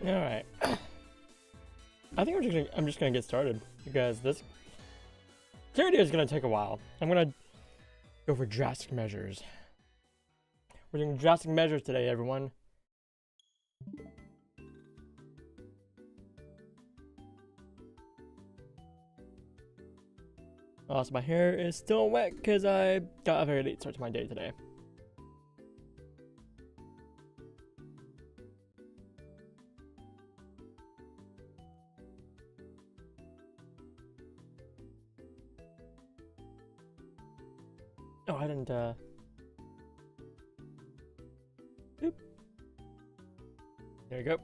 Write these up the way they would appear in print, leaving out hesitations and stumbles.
All right. I think I'm just gonna get started because this video is gonna take a while. I'm gonna go for drastic measures. We're doing drastic measures today, everyone. Oh, so my hair is still wet because I got a very late start to my day today. Oh, I didn't, Oop. There you go.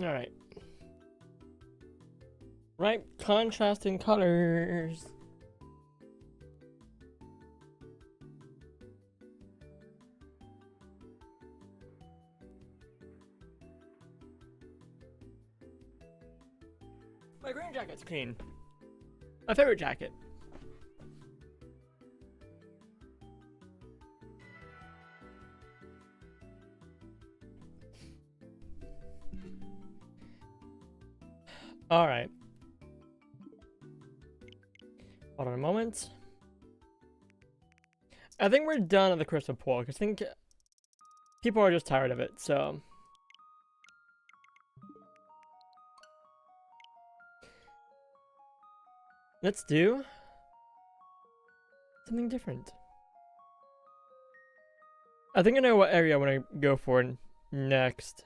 Alright. Right, contrasting colors. My green jacket's clean. My favorite jacket. Alright. Hold on a moment. I think we're done at the crystal pool, because I think people are just tired of it, so... Let's do something different. I think I know what area I want to go for next.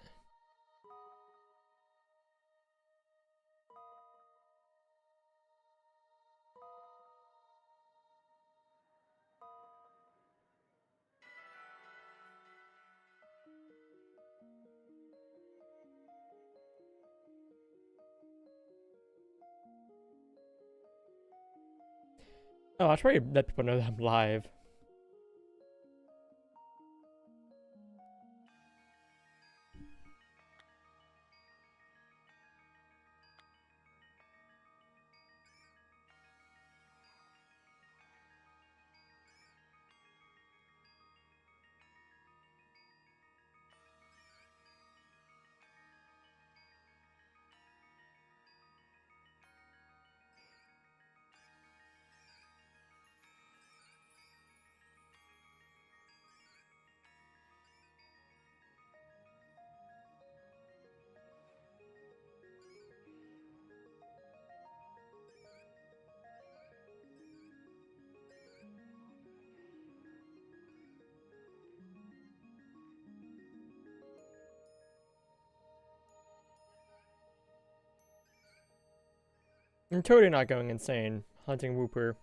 Oh, I should probably let people know that I'm live. I'm totally not going insane hunting Wooper.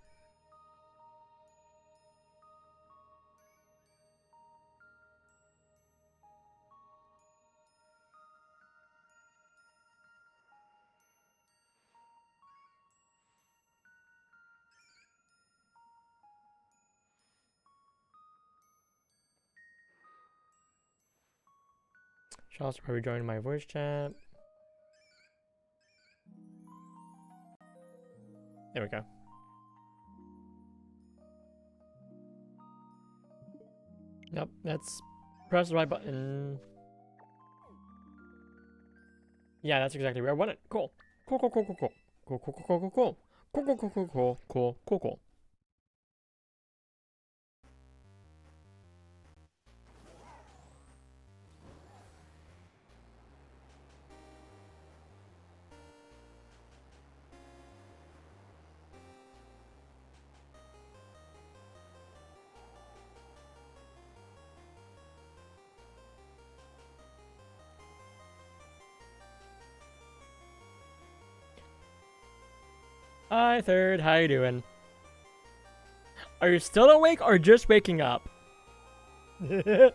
Should also probably join my voice chat. There we go. Yep, that's press the right button. Yeah, that's exactly where I want it. Cool. Cool, cool, cool, cool, cool. Cool, cool, cool, cool, cool. Cool, cool, cool, cool, cool, cool, cool, cool. Hi, Third. How you doing? Are you still awake or just waking up? I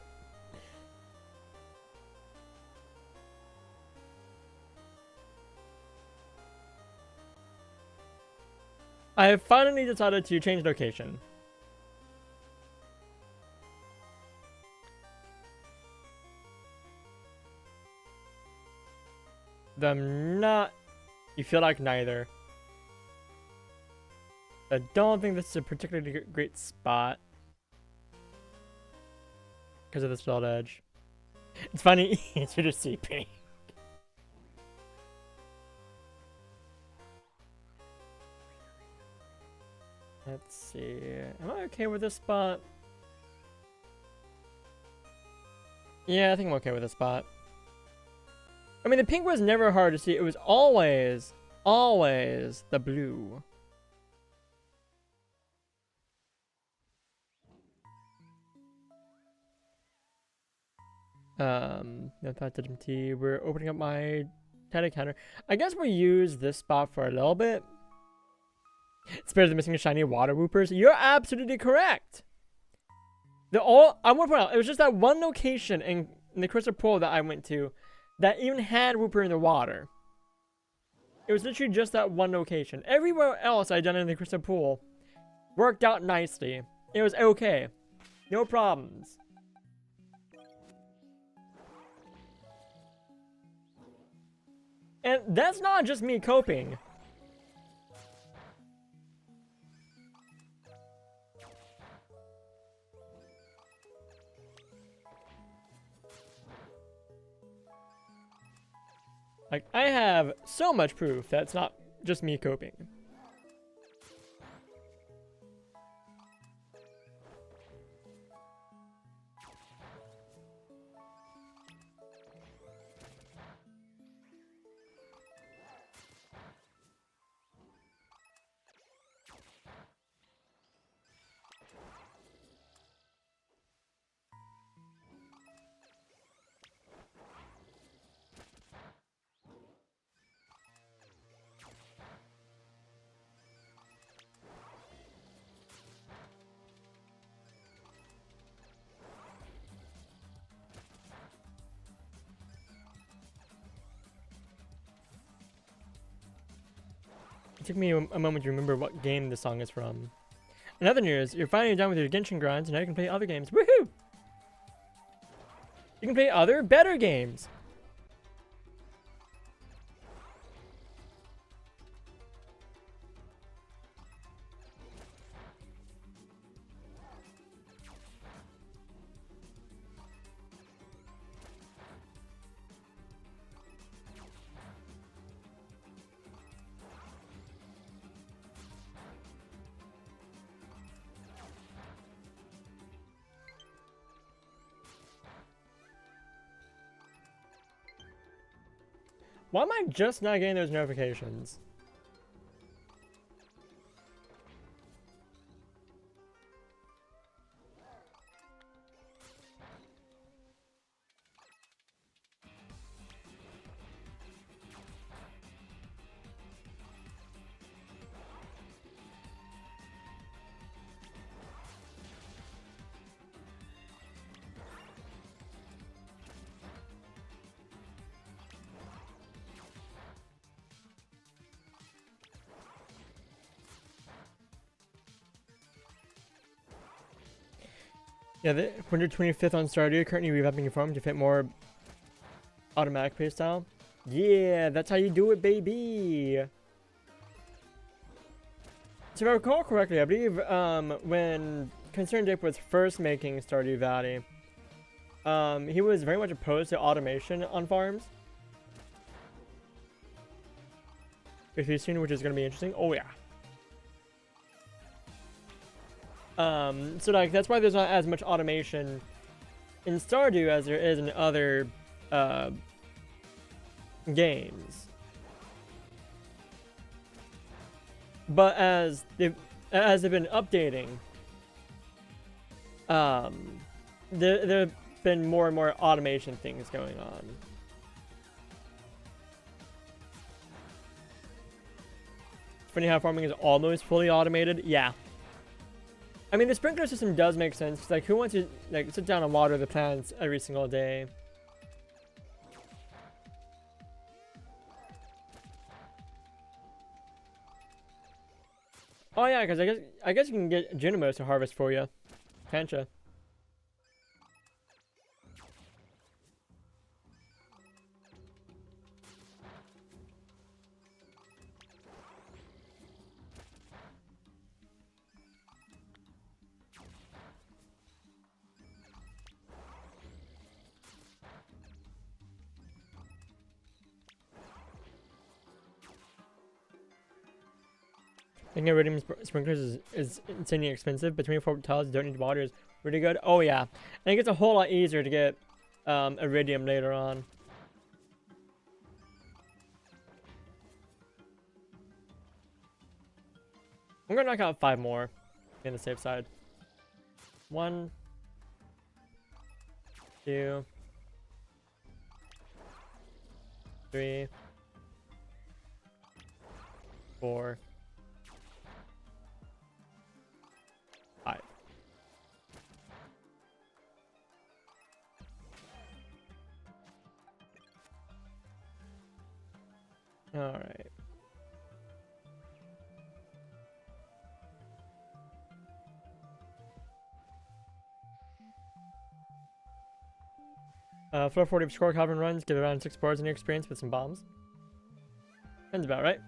have finally decided to change location. I'm not You feel like neither. I don't think this is a particularly great spot because of the spelled edge. It's funny, easier to CP. Let's see. Am I okay with this spot? Yeah, I think I'm okay with this spot. I mean, the pink was never hard to see. It was always the blue. No thought to we're opening up my title counter. I guess we'll use this spot for a little bit. It's better than missing shiny water Woopers. You're absolutely correct. I want to point out, it was just that one location in the crystal pool that I went to that even had Wooper in the water. It was literally just that one location. Everywhere else I'd done in the crystal pool worked out nicely. It was okay. No problems. And that's not just me coping. Like, I have so much proof that's not just me coping. It took me a moment to remember what game this song is from. In other news, you're finally done with your Genshin grinds and now you can play other games. Woohoo! You can play other, better games. Why am I just not getting those notifications? Yeah, the 125th on Stardew, currently revamping your farm to fit more automatic playstyle. Yeah, that's how you do it, baby. So if I recall correctly, I believe when Concerned Dick was first making Stardew Valley, he was very much opposed to automation on farms. If you've seen, which is going to be interesting. Oh yeah. So like that's why there's not as much automation in Stardew as there is in other games. But as they've been updating, there have been more and more automation things going on. Funny how farming is almost fully automated. Yeah. I mean, the sprinkler system does make sense. Like, who wants to like sit down and water the plants every single day? Oh yeah, because I guess you can get Junimos to harvest for you, can't you? Thinking iridium sprinklers is insanely expensive, but 24 tiles don't need water is really good. Oh yeah, I think it's a whole lot easier to get iridium later on. I'm gonna knock out 5 more in the safe side. 1, 2, 3, 4, 5. All right. Floor 40 of score cavern runs give around 6 bars in your experience with some bombs. Sounds about right.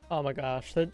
Oh my gosh, that.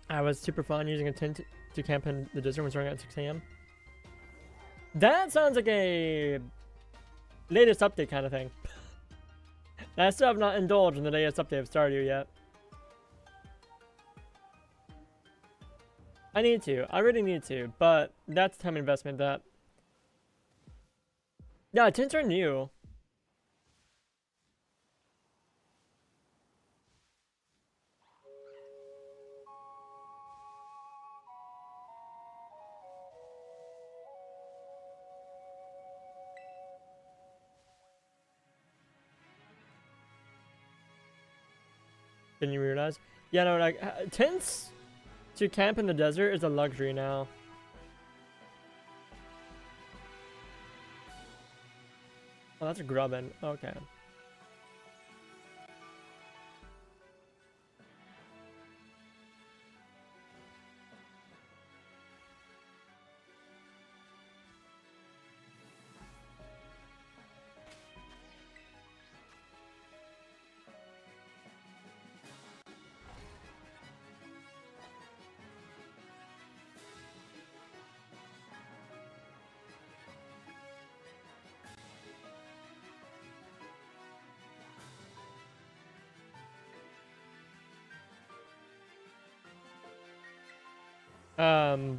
I was super fun using a tent to camp in the desert when starting at 6 a.m. That sounds like a latest update kind of thing. I still have not indulged in the latest update of Stardew yet. I need to. I really need to, but that's time investment that... Yeah, tents are new. Didn't you realize? Yeah, no, like, tents to camp in the desert is a luxury now. Oh, that's a grubbin. Okay.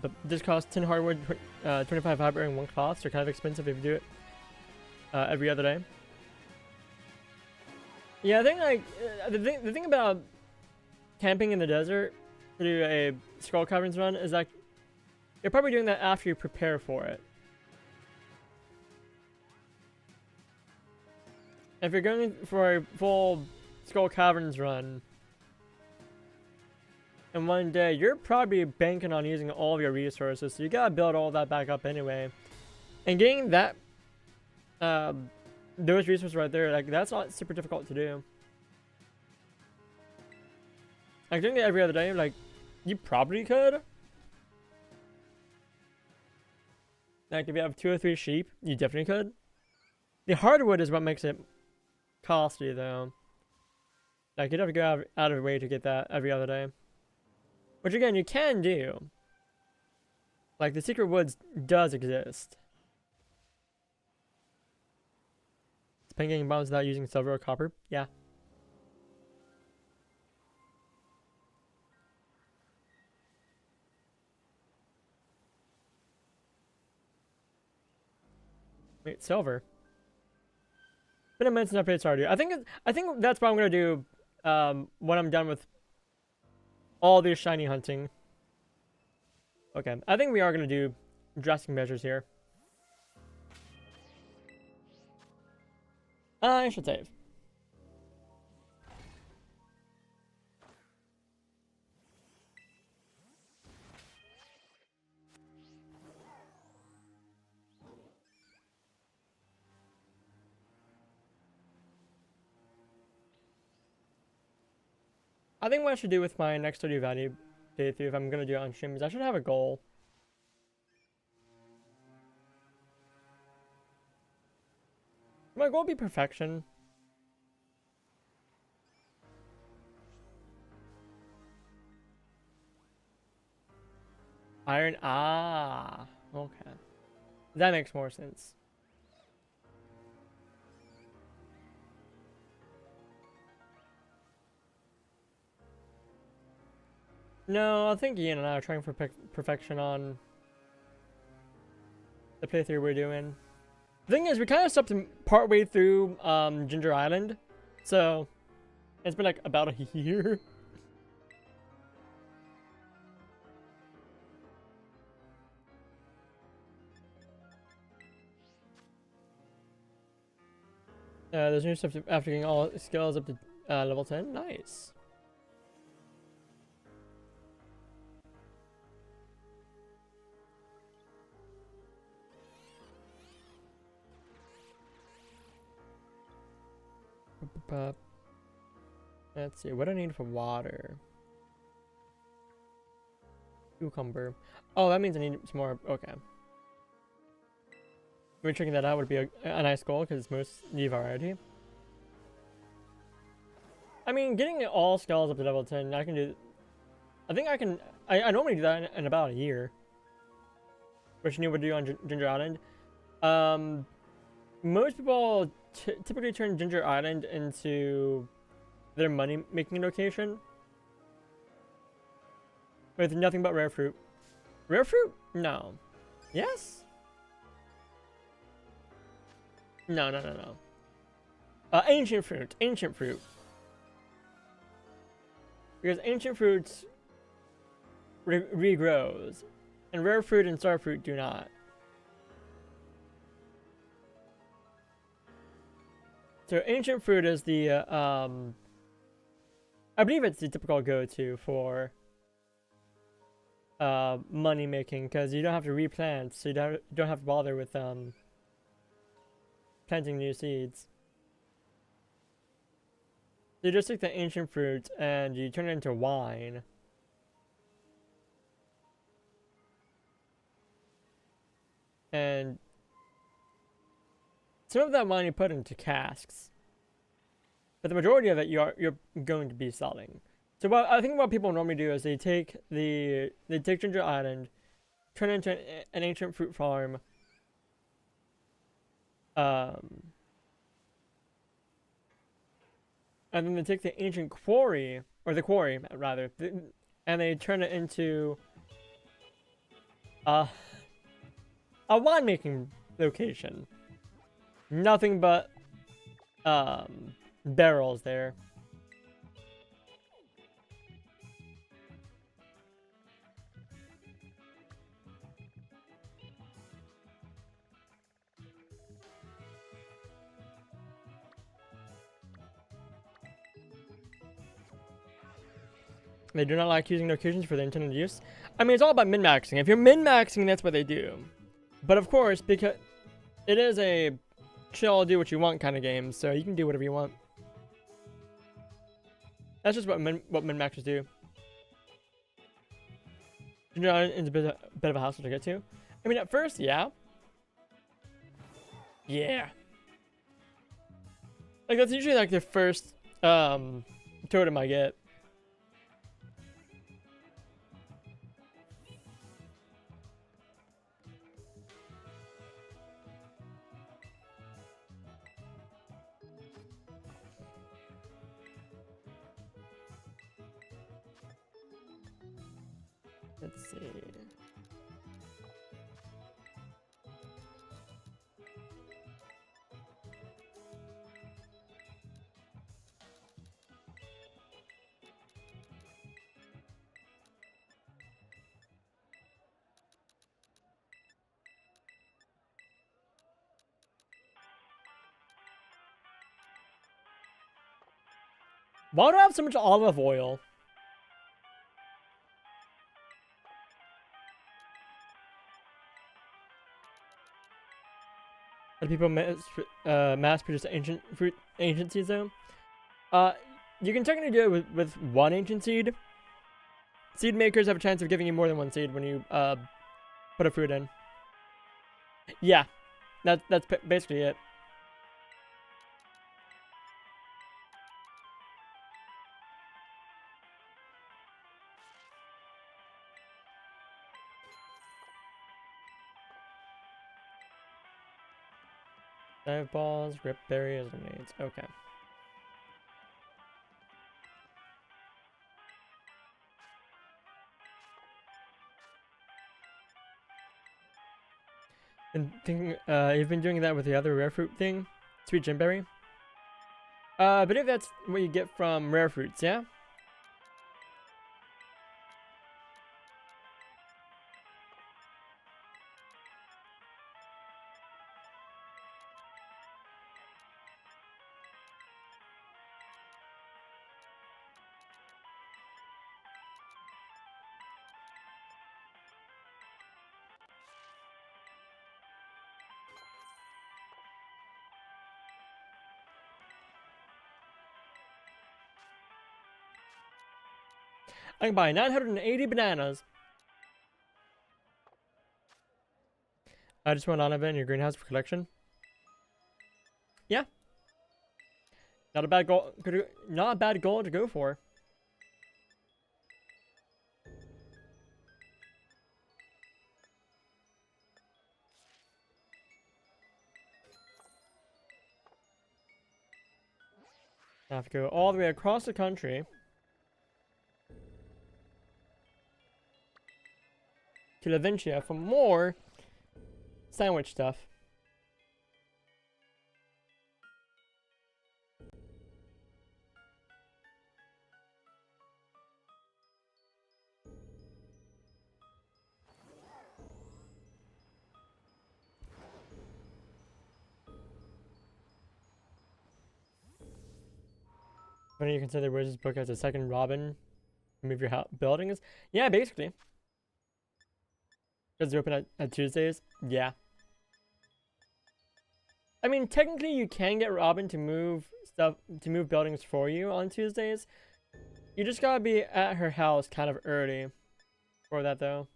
But this costs 10 hardwood, 25 fiber, and 1 cloth. So kind of expensive if you do it every other day. Yeah, I think like the thing about camping in the desert to do a skull caverns run is like you're probably doing that after you prepare for it. If you're going for a full skull caverns run in one day, you're probably banking on using all of your resources, so you gotta build all that back up anyway. And getting that, those resources right there, like that's not super difficult to do. Like doing it every other day, like you probably could. Like if you have 2 or 3 sheep, you definitely could. The hardwood is what makes it costly though. Like you'd have to go out of your way to get that every other day. Which again, you can do. Like, the secret woods does exist. Is pancake bombs without using silver or copper? Yeah. Wait, silver? been a minute since I played Stardew. I think that's what I'm gonna do when I'm done with all this shiny hunting. Okay, I think we are gonna do drastic measures here. I should save. I think what I should do with my next Stardew Valley playthrough, if I'm gonna do it on stream, is I should have a goal. My goal would be perfection. Iron, okay. That makes more sense. No, I think Ian and I are trying for perfection on the playthrough we're doing. The thing is, we kind of stopped partway through Ginger Island, so it's been like about a year. There's new stuff after getting all skills up to level 10. Nice. Let's see, what do I need for water? Cucumber. Oh, that means I need some more. Okay. Maybe checking that out would be a nice goal because it's mostly variety. I mean, getting all skills up to level 10, I can do. I think I can. I normally do that in about a year. Which you would do on Ginger Island. Most people typically turn Ginger Island into their money-making location with nothing but rare fruit. Rare fruit? No. Yes? No. Ancient fruit. Ancient fruit. Because ancient fruits regrows, and rare fruit and star fruit do not. So ancient fruit is the I believe it's the typical go-to for money making, because you don't have to replant, so you don't have to bother with planting new seeds. You just take the ancient fruit and you turn it into wine. And some of that wine you put into casks, but the majority of it you're going to be selling. So I think what people normally do is they take Ginger Island, turn it into an ancient fruit farm, and then they take the ancient quarry, or the quarry rather, and they turn it into a winemaking location. Nothing but barrels there. They do not like using locations for their intended use. I mean, it's all about min-maxing. If you're min-maxing, that's what they do. But of course, because it is a chill, do what you want kind of game, so you can do whatever you want. That's just what min-maxers do. Ginger Island is a bit of a hassle to get to. I mean, at first, yeah. Yeah. Like, that's usually like the first totem I get. Let's see. Why do I have so much olive oil? And people mass produce ancient fruit ancient seeds though? You can technically do it with one ancient seed. Seed makers have a chance of giving you more than one seed when you put a fruit in. Yeah, that's basically it. Dive balls, rip berries, grenades. Okay. And thinking, you've been doing that with the other rare fruit thing, sweet gemberry. But if that's what you get from rare fruits, yeah. I can buy 980 bananas. I just went on event in your greenhouse for collection. Yeah. Not a bad goal. Not a bad goal to go for. I have to go all the way across the country to Laventia for more sandwich stuff. When you consider Wizard's book as a second Robin, move your buildings? Yeah, basically. Because they're open at Tuesdays? Yeah. I mean, technically you can get Robin to move buildings for you on Tuesdays. You just gotta be at her house kind of early for that though.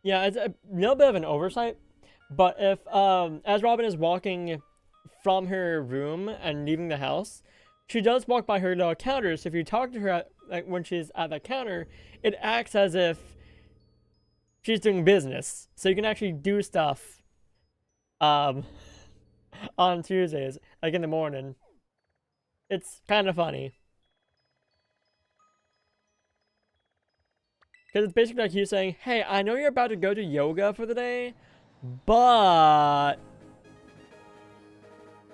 Yeah, it's a little bit of an oversight, but if as Robin is walking from her room and leaving the house, she does walk by her little counter. So if you talk to her when she's at the counter, it acts as if she's doing business. So you can actually do stuff on Tuesdays, like in the morning. It's kind of funny. Because it's basically like you saying, hey, I know you're about to go to yoga for the day, but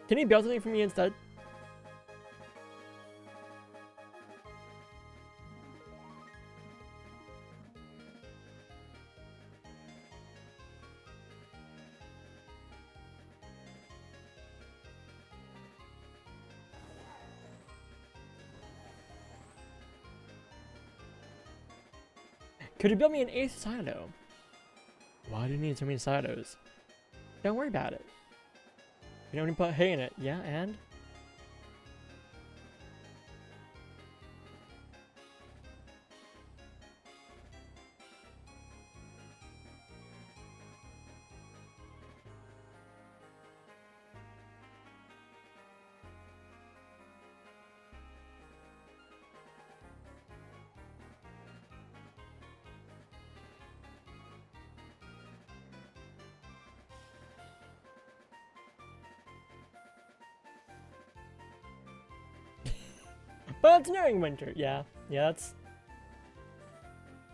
can you build something for me instead? Could you build me an 8th silo? Why do you need so many silos? Don't worry about it. You don't need to put hay in it. Yeah, and? But it's nearing winter. Yeah, that's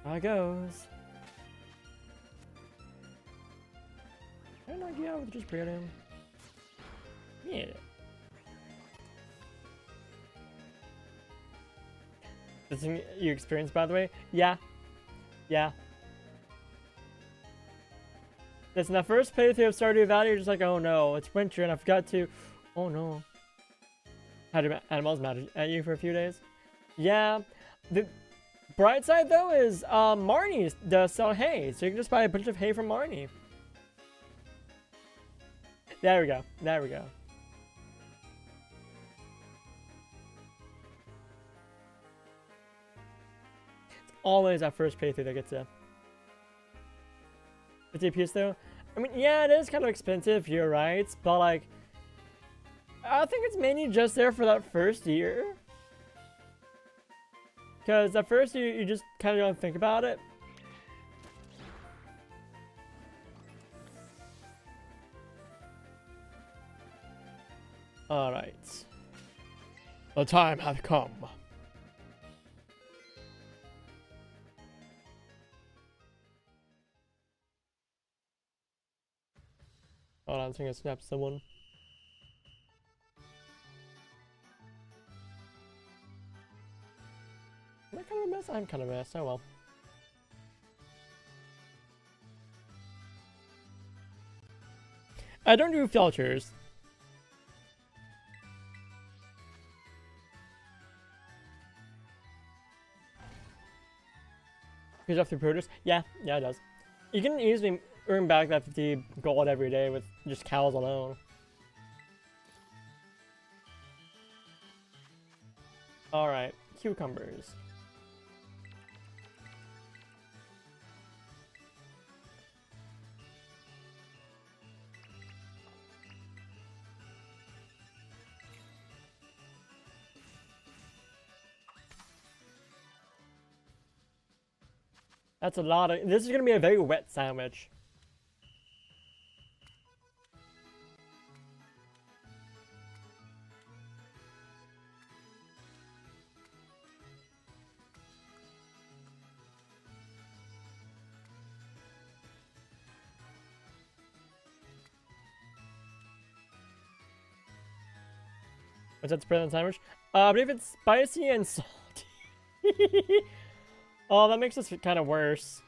how it goes. I don't know, yeah, with just Briodium. Yeah. The thing you experienced, by the way? Yeah. Yeah. Listen, that first playthrough of Stardew Valley, you're just like, oh no, it's winter and I forgot to... Oh no. Had your animals mad at you for a few days? Yeah. The bright side, though, is Marnie does sell hay, so you can just buy a bunch of hay from Marnie. There we go. There we go. It's always that first playthrough that gets you. 50 apiece, though? I mean, yeah, it is kind of expensive, you're right, but, like, I think it's mainly just there for that first year. Because at first you just kind of don't think about it. Alright. The time hath come. Hold on, I'm gonna snap someone. Am I kind of a mess? I'm kind of a mess. Oh well. I don't do filters. Goes off through produce? Yeah, yeah, it does. You can easily earn back that 50 gold every day with just cows alone. Alright, cucumbers. That's a lot of... This is going to be a very wet sandwich. What's that spread on the sandwich? I believe it's spicy and salty. Oh, that makes this kind of worse.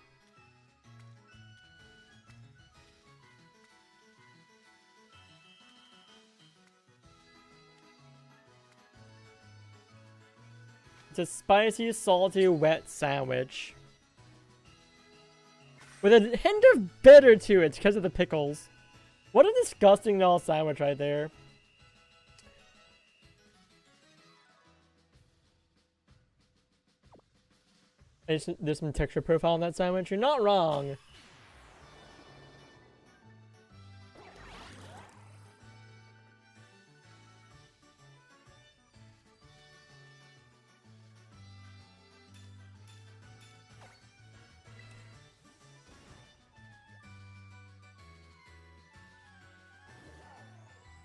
It's a spicy, salty, wet sandwich. With a hint of bitter to it because of the pickles. What a disgusting little sandwich right there. There's some texture profile on that sandwich. You're not wrong.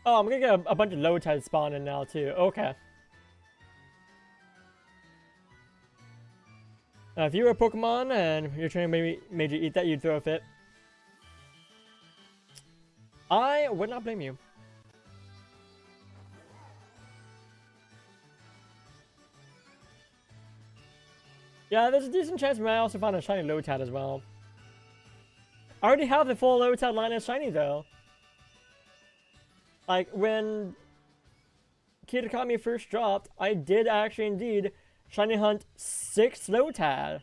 Oh, I'm gonna get a bunch of low tide spawning now too. Okay. If you were a Pokemon and your trainer made you eat that, you'd throw a fit. I would not blame you. Yeah, there's a decent chance we might also find a shiny Lotad as well. I already have the full Lotad line as shiny though. Like, when Kitakami first dropped, I did actually indeed shiny hunt 6 Lotad.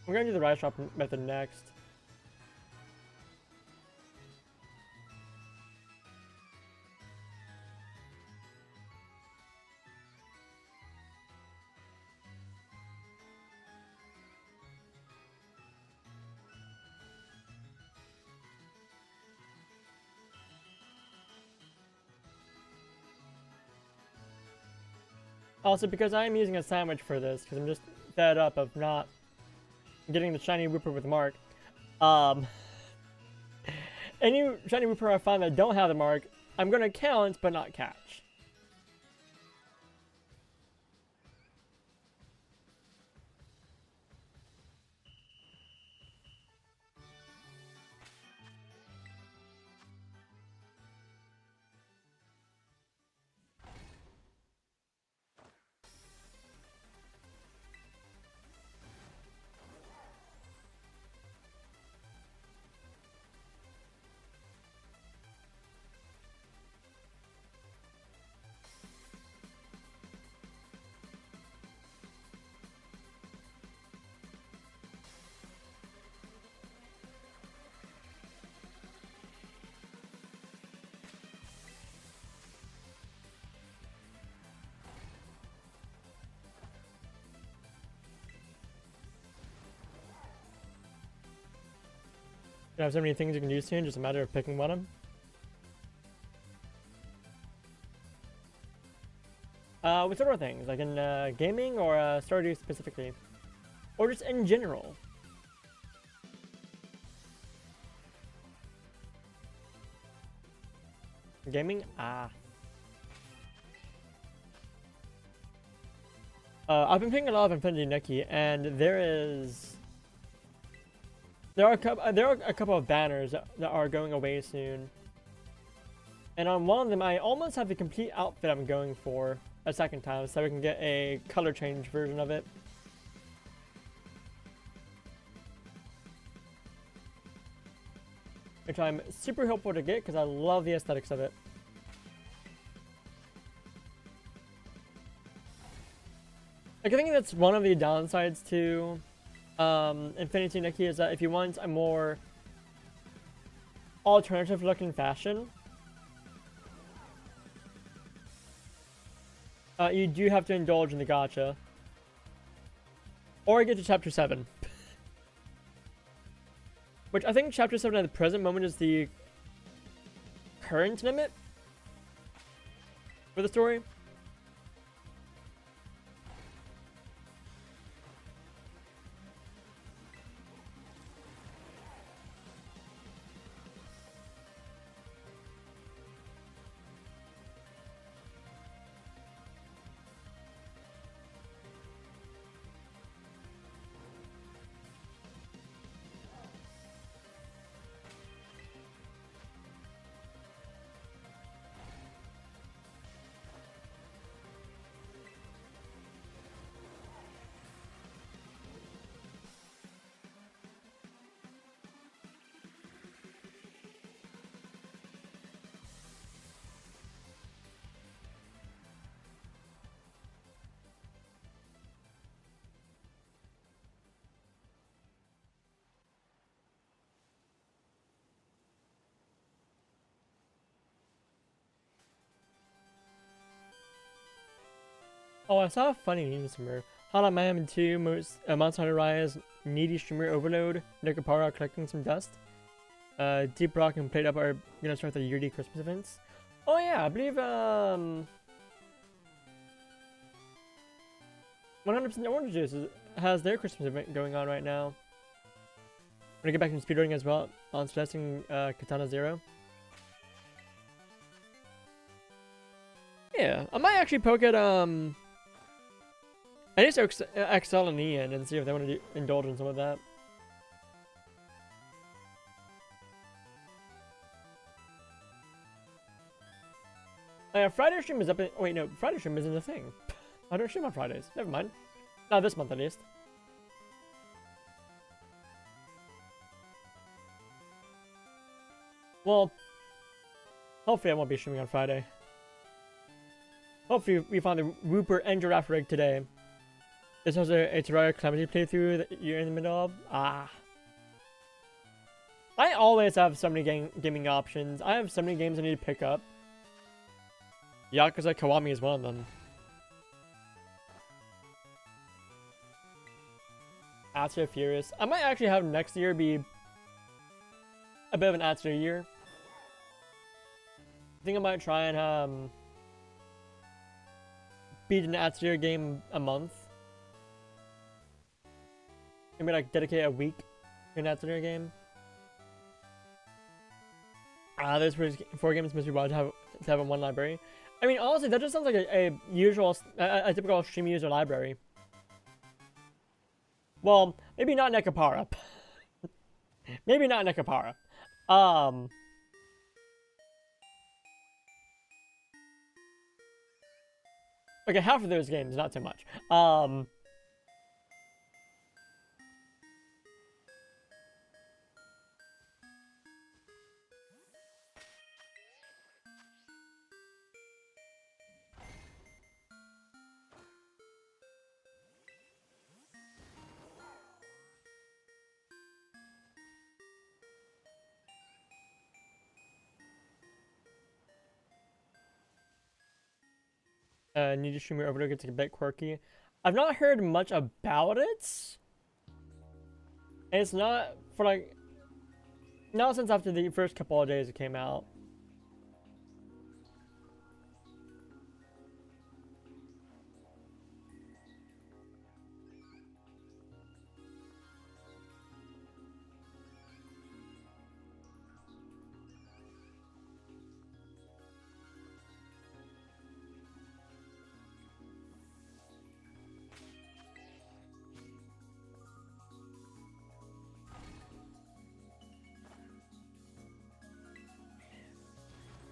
We're gonna do the rice drop method next. Also, because I'm using a sandwich for this, because I'm just fed up of not getting the shiny Wooper with mark. Any shiny Wooper I find that don't have the mark, I'm gonna count, but not catch. You have so many things you can do soon, just a matter of picking one of them. What sort of things? Like in gaming or Stardew specifically? Or just in general? Gaming? I've been playing a lot of Infinity Nikki, and there are a couple of banners that are going away soon. And on one of them, I almost have the complete outfit I'm going for a second time, so we can get a color change version of it. Which I'm super hopeful to get because I love the aesthetics of it. Like, I think that's one of the downsides to Infinity Nikki is that if you want a more alternative looking fashion, you do have to indulge in the gacha. Or get to chapter 7. Which I think chapter 7 at the present moment is the current limit for the story. Oh, I saw a funny meme somewhere. Hana Mayhem 2, Monster Hunter Rise, Needy Streamer Overload, Nekapara collecting some dust. Deep Rock and Plate Up are gonna start the yearly Christmas events. Oh yeah, I believe 100% Orange Juice has their Christmas event going on right now. I'm gonna get back into speedrunning as well on suggesting Katana Zero. Yeah, I might actually poke at I need to Excel and Ian and see if they want to indulge in some of that. Friday stream is up in... Oh, wait, no. Friday stream isn't a thing. I don't stream on Fridays. Never mind. Not this month, at least. Well, hopefully I won't be streaming on Friday. Hopefully we find the Wooper and Giraffe rig today. This was a Terraria Calamity playthrough that you're in the middle of. I always have so many gaming options. I have so many games I need to pick up. Yakuza Kiwami is one of them. Astro Furious. I might actually have next year be a bit of an Astro year. I think I might try and beat an Astro game a month. Maybe like dedicate a week to an Astro game. Those 4 games must be wild to have in one library. I mean, honestly, that just sounds like a typical stream user library. Well, maybe not Nekapara. Maybe not Nekapara. Okay, half of those games, not so much. Need to streamer overload gets a bit quirky. I've not heard much about it. And it's not for like... Not since after the first couple of days it came out.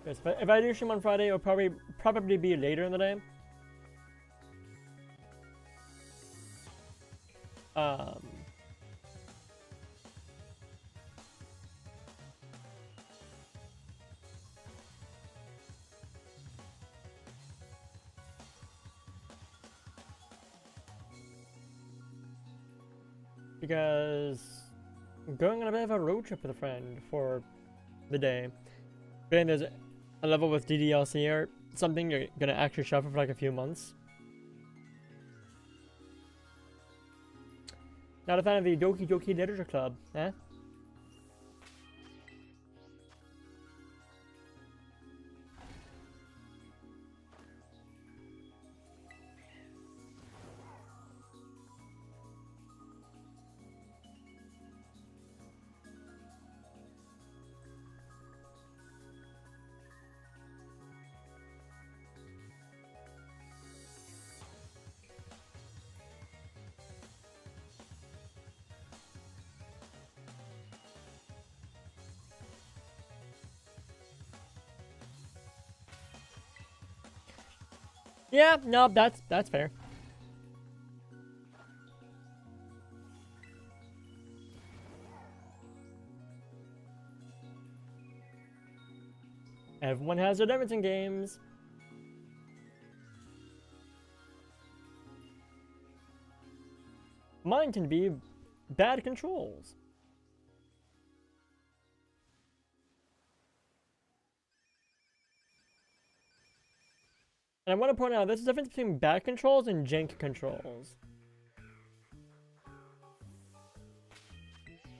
Yes, but if I do stream on Friday, it'll probably be later in the day. Because I'm going on a bit of a road trip with a friend for the day. And there's a level with DDLC or something you're gonna actually shuffle for like a few months. Not a fan of the Doki Doki Literature Club, eh? Yeah, no, that's fair. Everyone has their difference in games. Mine tend to be bad controls. And I want to point out, there's a difference between bad controls and jank controls.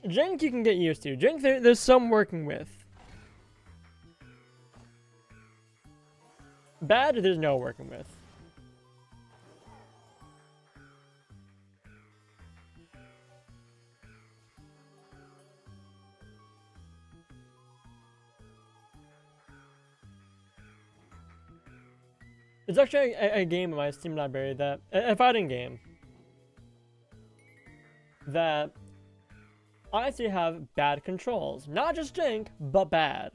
Jank you can get used to. Jank there's some working with. Bad, there's no working with. It's actually a game in my Steam library that, a fighting game, that I actually have bad controls. Not just jank, but bad.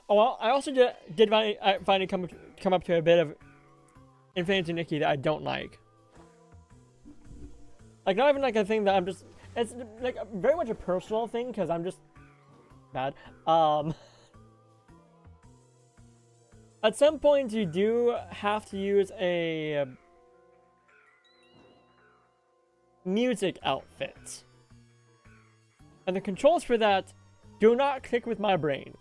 Oh, well, I also did finally come up to a bit of Infinity Nikki that I don't like. Like, not even like a thing that I'm just, it's like very much a personal thing, because I'm just bad. At some point, you do have to use a music outfit. And the controls for that do not click with my brain.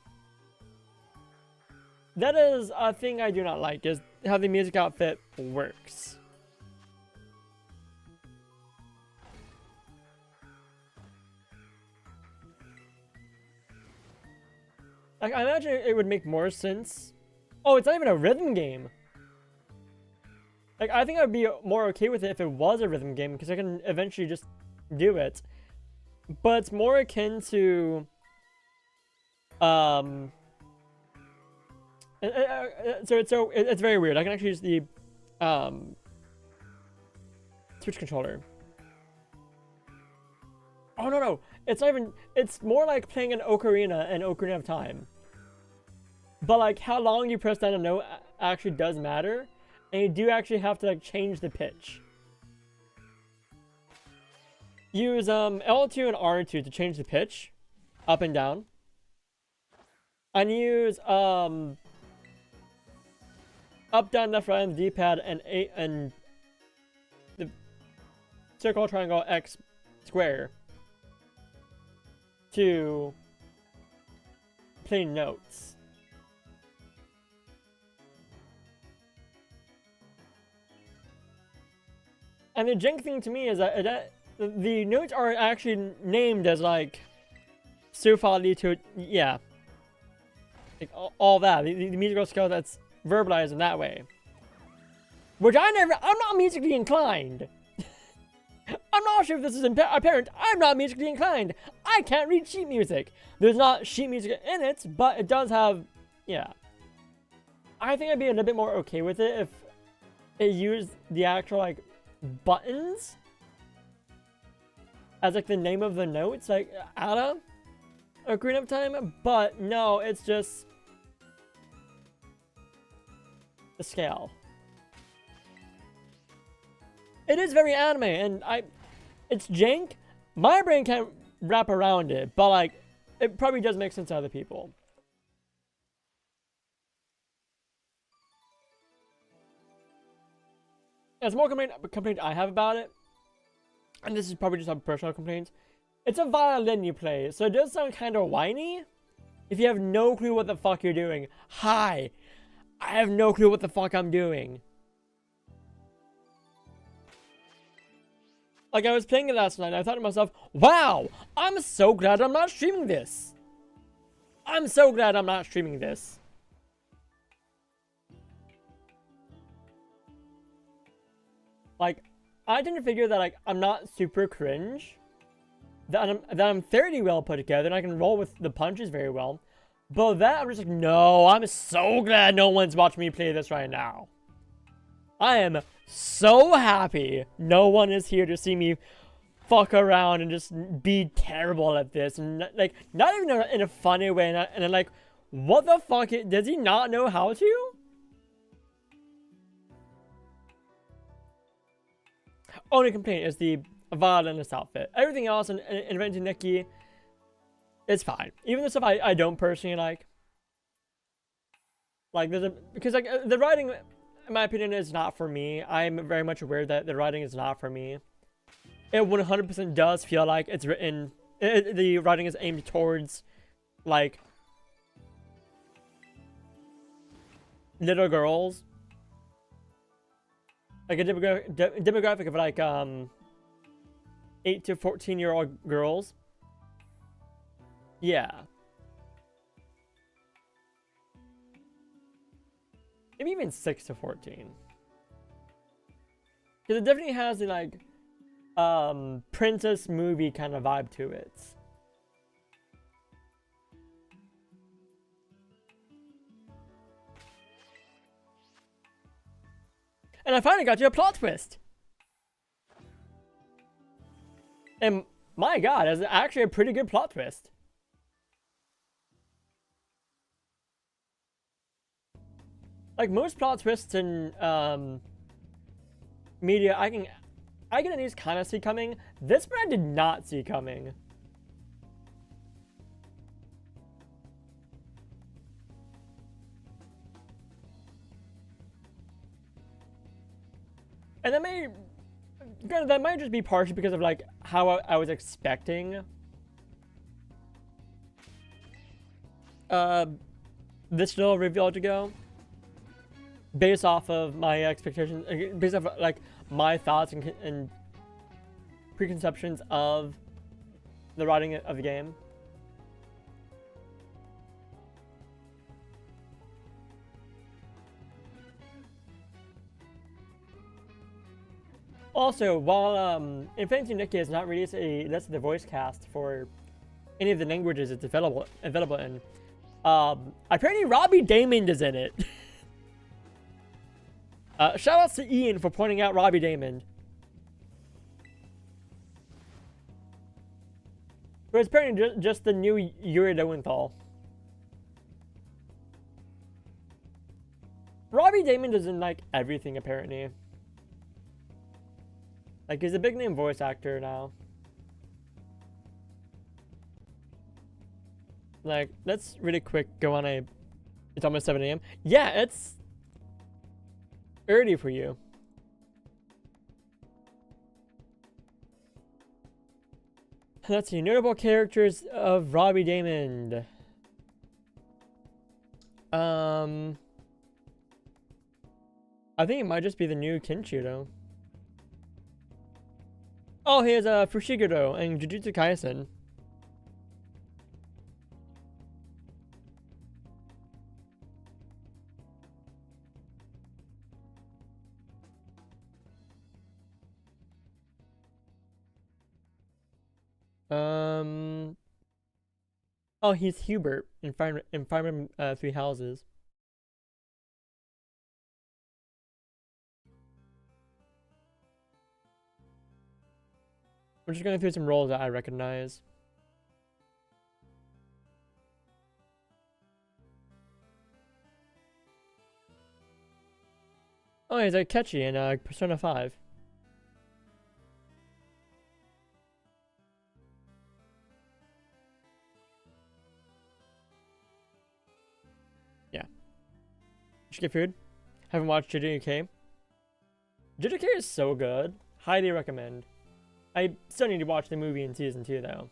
That is a thing I do not like, is how the music outfit works. Like, I imagine it would make more sense. Oh, it's not even a rhythm game. Like, I think I'd be more okay with it if it was a rhythm game, because I can eventually just do it. But it's more akin to, so it's very weird. I can actually use the Switch controller. Oh no, it's not even. It's more like playing an Ocarina and Ocarina of Time. But like how long you press down a note actually does matter, and you do actually have to like change the pitch. Use L2 and R2 to change the pitch, up and down. And use up, down, left, right on the D-pad, and the circle, triangle, X, square to play notes. And the jank thing to me is that the notes are actually named as like Sufali to, yeah, like all that. The musical skill that's verbalized in that way. Which I'm not musically inclined. I'm not sure if this is apparent. I'm not musically inclined. I can't read sheet music. There's not sheet music in it, but it does have, yeah. I think I'd be a little bit more okay with it if it used the actual, like, buttons as, like, the name of the notes, like, Ada Ocarina of Time, but no, it's just the scale. It is very anime, and it's jank. My brain can't wrap around it, but like, it probably does make sense to other people. As more complaint I have about it, and this is probably just a personal complaint, it's a violin you play, so it does sound kind of whiny. If you have no clue what the fuck you're doing. Hi, I have no clue what the fuck I'm doing. Like, I was playing it last night, and I thought to myself, wow, I'm so glad I'm not streaming this. I'm so glad I'm not streaming this. Like, I didn't figure that, like, I'm not super cringe. That I'm fairly well put together, and I can roll with the punches very well. But that, I'm just like, no, I'm so glad no one's watching me play this right now. I am so happy no one is here to see me fuck around and just be terrible at this. And, like, not even in a funny way. And I'm like, what the fuck? Does he not know how to? Only complaint is the violinist outfit. Everything else in Inventing Nikki is fine. Even the stuff I don't personally like. Like, because, like, the writing, in my opinion, is not for me. I'm very much aware that the writing is not for me. It 100% does feel like it's written, the writing is aimed towards, like, little girls. Like a demographic of, like, 8 to 14-year-old girls. Yeah. Maybe even 6 to 14. Because it definitely has the, like, princess movie kind of vibe to it. And I finally got you a plot twist. And my god, it's actually a pretty good plot twist. Like most plot twists in media, I can at least kind of see coming. This one I did not see coming. And that might just be partially because of like how I was expecting this little reveal to go. Based off of my expectations, based off like my thoughts and preconceptions of the writing of the game. Also, while Infinity Nikki has not released a list of the voice cast for any of the languages it's available in, apparently Robbie Damon is in it. Shout out to Ian for pointing out Robbie Damon. But it's apparently just the new Yuri Lowenthal. Robbie Damon is in like everything apparently. Like he's a big name voice actor now. Like, let's really quick go on a... It's almost 7 AM. Yeah, it's early for you. Let's see. Notable characters of Robbie Damon. I think it might just be the new Kinshiro. Oh, he has Fushiguro and Jujutsu Kaisen. Oh, he's Hubert in Fireman Three Houses. I'm just going through some roles that I recognize. Oh, he's Akechi in Persona 5. Yeah. You should get food. Haven't watched JJK. JJK is so good. Highly recommend. I still need to watch the movie in season 2 though.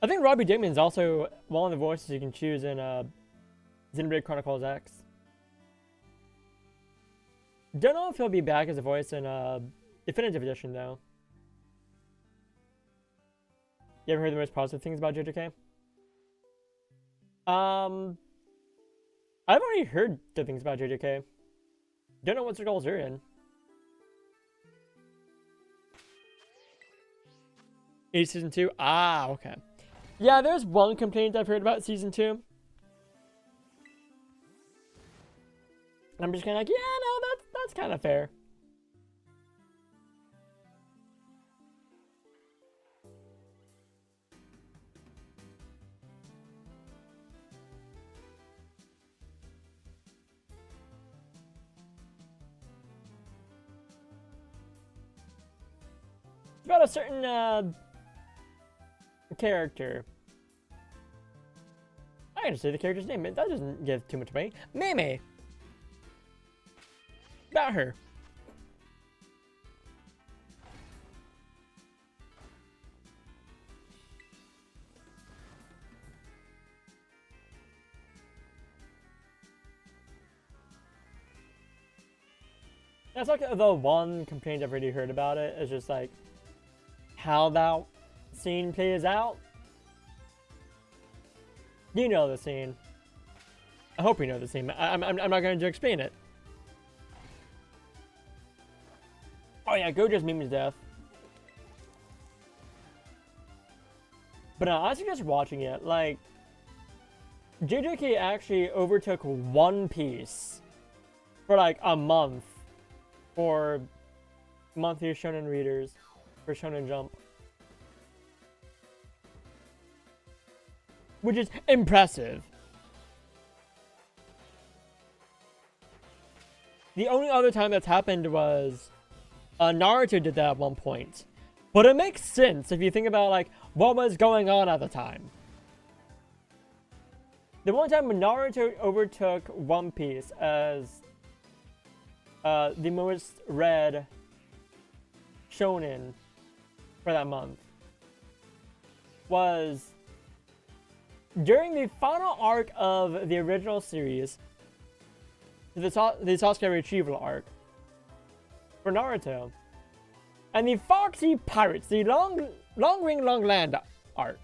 I think Robbie Digman is also one of the voices you can choose in Xenoblade Chronicles X. Don't know if he'll be back as a voice in Definitive Edition though. You ever heard the most positive things about JJK? I've already heard good things about JJK. Don't know what circles they're in. Season 2? Ah, okay. Yeah, there's one complaint I've heard about season 2. I'm just kind of like, yeah, no, that's kind of fair. It's about a certain character. I gotta say the character's name. That doesn't give too much away. Meme. About her. That's like the one complaint I've already heard about it. Is just like how that scene plays out. You know the scene. I hope you know the scene. I'm not going to explain it. Oh yeah, Gojo's meme's death. But no, I suggest watching it. Like, JJK actually overtook One Piece for like a month for monthly shonen readers for Shonen Jump. Which is impressive. The only other time that's happened was Naruto did that at one point. But it makes sense if you think about like what was going on at the time. The one time when Naruto overtook One Piece as the most read shonen for that month was during the final arc of the original series, the Sasuke retrieval arc for Naruto, and the Foxy Pirates, the Long Ring Long Land arc,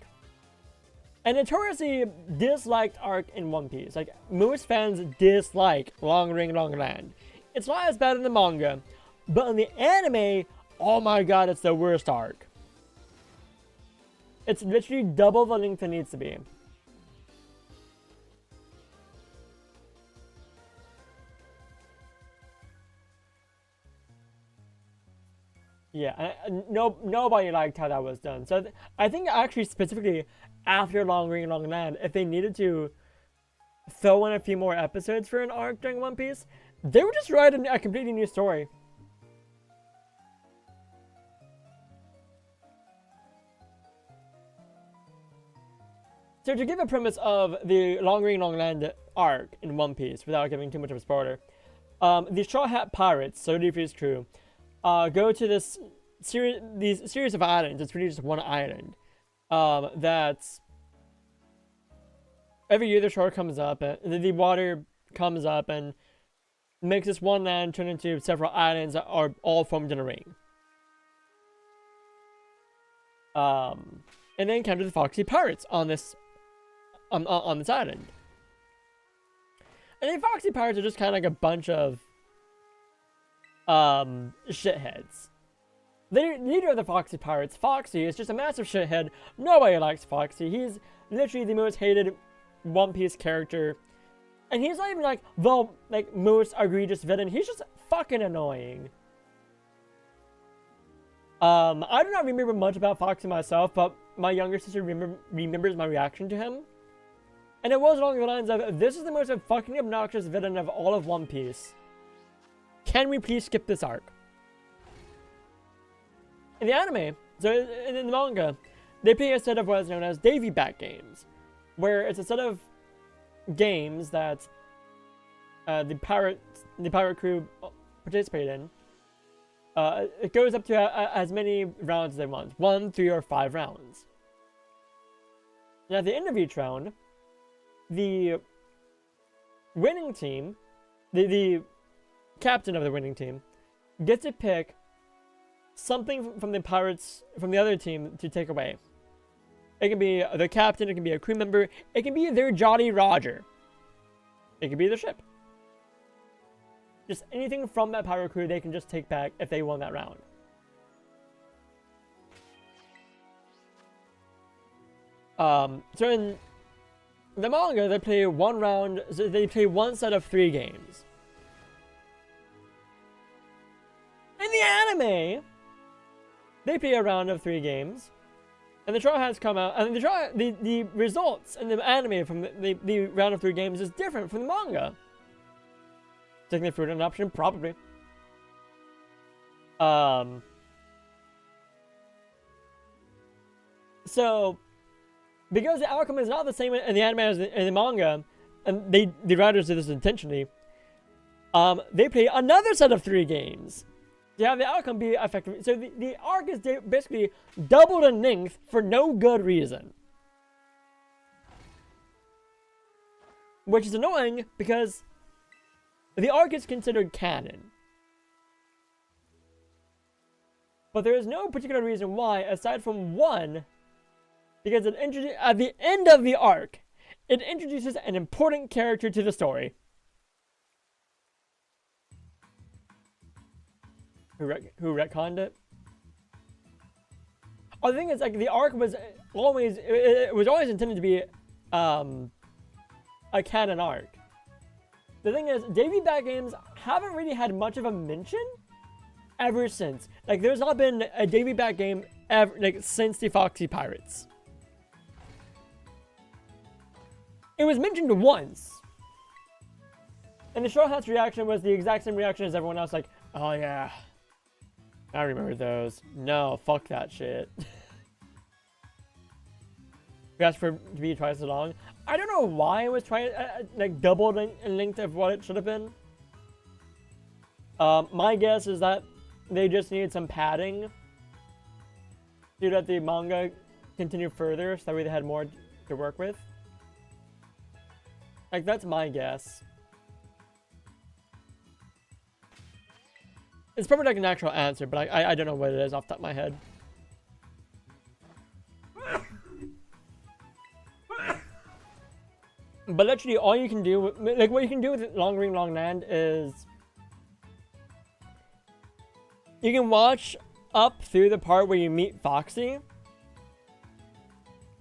a notoriously disliked arc in One Piece. Like, most fans dislike Long Ring Long Land. It's not as bad in the manga, but in the anime, oh my god, it's the worst arc. It's literally double the length it needs to be. Yeah, nobody liked how that was done. So I think actually specifically after Long Ring Long Land, if they needed to throw in a few more episodes for an arc during One Piece, they would just write a completely new story. So to give a premise of the Long Ring Long Land arc in One Piece, without giving too much of a spoiler, the Straw Hat Pirates, so Luffy's crew, go to these series of islands. It's really just one island. That's every year the shore comes up, and the water comes up and makes this one land turn into several islands that are all formed in a ring. And they encounter the Foxy Pirates on this island. And the Foxy Pirates are just kind of like a bunch of shitheads. The leader of the Foxy Pirates, Foxy, is just a massive shithead. Nobody likes Foxy. He's literally the most hated One Piece character. And he's not even like the most egregious villain. He's just fucking annoying. I do not remember much about Foxy myself, but my younger sister remembers my reaction to him. And it was along the lines of, this is the most fucking obnoxious villain of all of One Piece. Can we please skip this arc? In the anime, so in the manga, they play a set of what is known as Davy Back games, where it's a set of games that the pirate crew participate in. It goes up to as many rounds as they want, 1, 3, or 5 rounds. Now, at the end of each round, the winning team, the captain of the winning team, gets to pick something from the other team to take away. It can be the captain, it can be a crew member, it can be their Jolly Roger. It can be the ship. Just anything from that pirate crew they can just take back if they won that round. So in the manga, they play one round, so they play one set of 3 games. In the anime, they play a round of 3 games, and the trial has come out, and the results in the anime from the round of 3 games is different from the manga. Taking the fruit an option, probably. So, because the outcome is not the same in the anime as in the manga, and the writers did this intentionally, they play another set of 3 games to have the outcome be effective. So the arc is basically doubled in length for no good reason. Which is annoying because the arc is considered canon. But there is no particular reason why, aside from one, because at the end of the arc, it introduces an important character to the story. Who retconned it? Oh, the thing is, like, the arc was always, it was always intended to be a canon arc. The thing is, Davy Back games haven't really had much of a mention ever since. Like, there's not been a Davy Back game ever, like, since the Foxy Pirates. It was mentioned once. And the Straw Hat's reaction was the exact same reaction as everyone else, like, oh yeah, I remember those. No, fuck that shit. We asked for it to be twice as long. I don't know why it was like doubled in length of what it should have been. My guess is that they just needed some padding to let the manga continue further, so that way they had more to work with. Like, that's my guess. It's probably like a natural answer, but I don't know what it is off the top of my head. But literally, all you can do, like, what you can do with Long Ring Long Land is you can watch up through the part where you meet Foxy,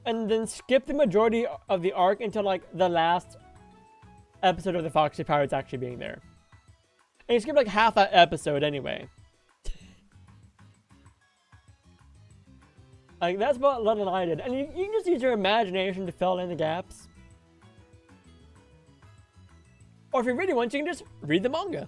and then skip the majority of the arc until, like, the last episode of the Foxy Pirates actually being there. And you skip, like, half that episode anyway. Like, that's what Len and I did. And you can just use your imagination to fill in the gaps. Or if you really want, you can just read the manga.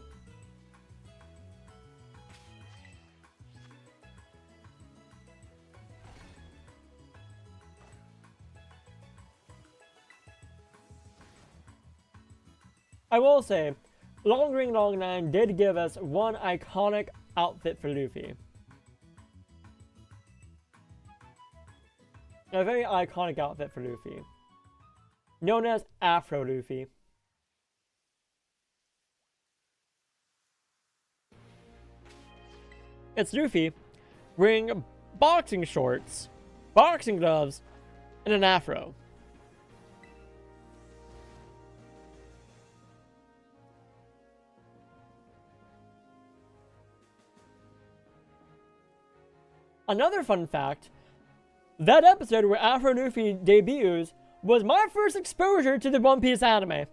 I will say, Long Ring Long Land did give us one iconic outfit for Luffy. A very iconic outfit for Luffy. known as Afro Luffy. It's Luffy wearing boxing shorts, boxing gloves, and an afro. Another fun fact, that episode where Afro Luffy debuts was my first exposure to the One Piece anime.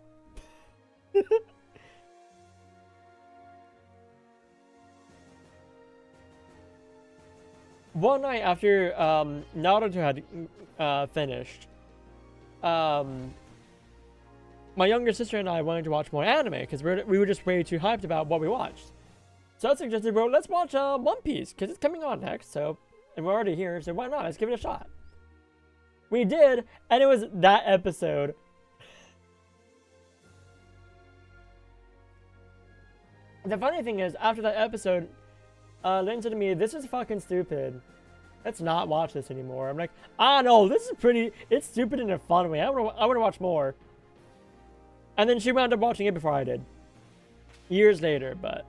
One night after Naruto had finished, my younger sister and I wanted to watch more anime because we were just way too hyped about what we watched. So I suggested, bro, let's watch One Piece because it's coming on next. So, and we're already here, so why not? Let's give it a shot. We did, and it was that episode. The funny thing is, after that episode, Lynn said to me, "This is fucking stupid. Let's not watch this anymore." I'm like, "Ah, no, this is pretty. It's stupid in a fun way. I want to watch more." And then she wound up watching it before I did, years later. But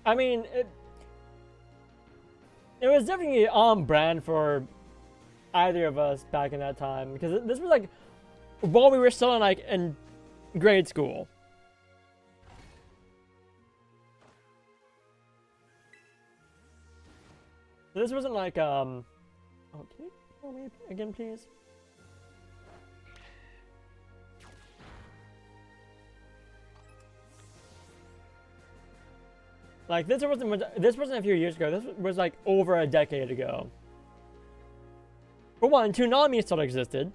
I mean, it was definitely on brand for either of us back in that time, because this was like while we were still in grade school. This wasn't like oh, can you tell me again, please? Like, this wasn't a few years ago. This was like over a decade ago. For one, Toonami still existed.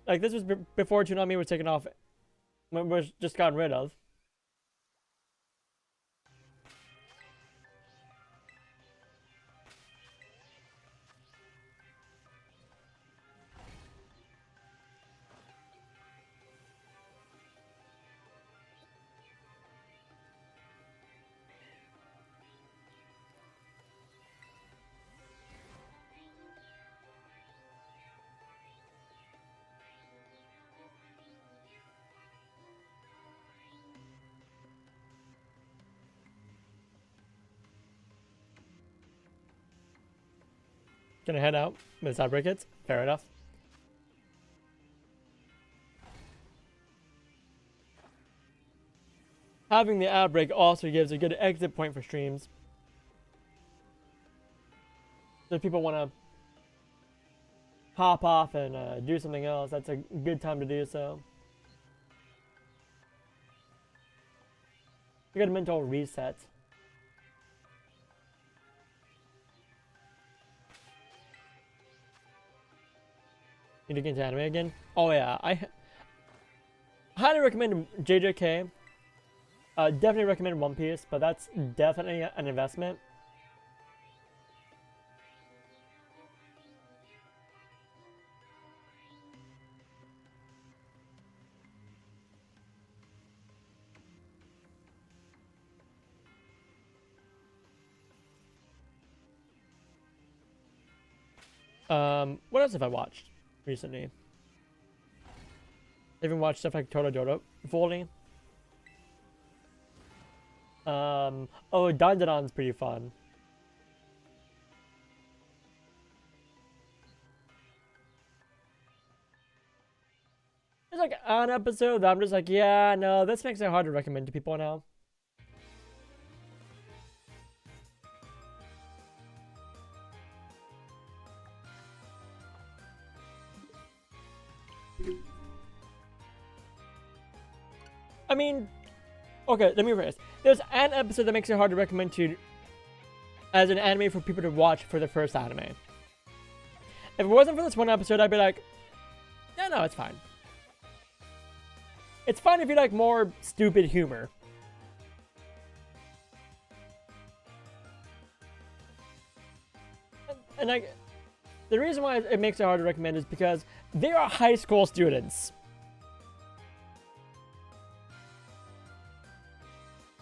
Like, this was before Toonami was taken off, was just gotten rid of. Gonna head out with side brackets. Fair enough. Having the ad break also gives a good exit point for streams. So if people want to hop off and do something else, that's a good time to do so. You got a mental reset. Need to get into anime again? Oh yeah, I highly recommend JJK. Definitely recommend One Piece, but that's definitely an investment. What else have I watched recently? I even watched stuff like Toradora Volley. Oh, Dandanon's pretty fun. There's like an episode that I'm just like, yeah, no, this makes it hard to recommend to people now. I mean, okay, let me rephrase. There's an episode that makes it hard to recommend to as an anime for people to watch for the first anime. If it wasn't for this one episode, I'd be like, yeah, no, it's fine. It's fine if you like more stupid humor. And like, the reason why it makes it hard to recommend is because they are high school students.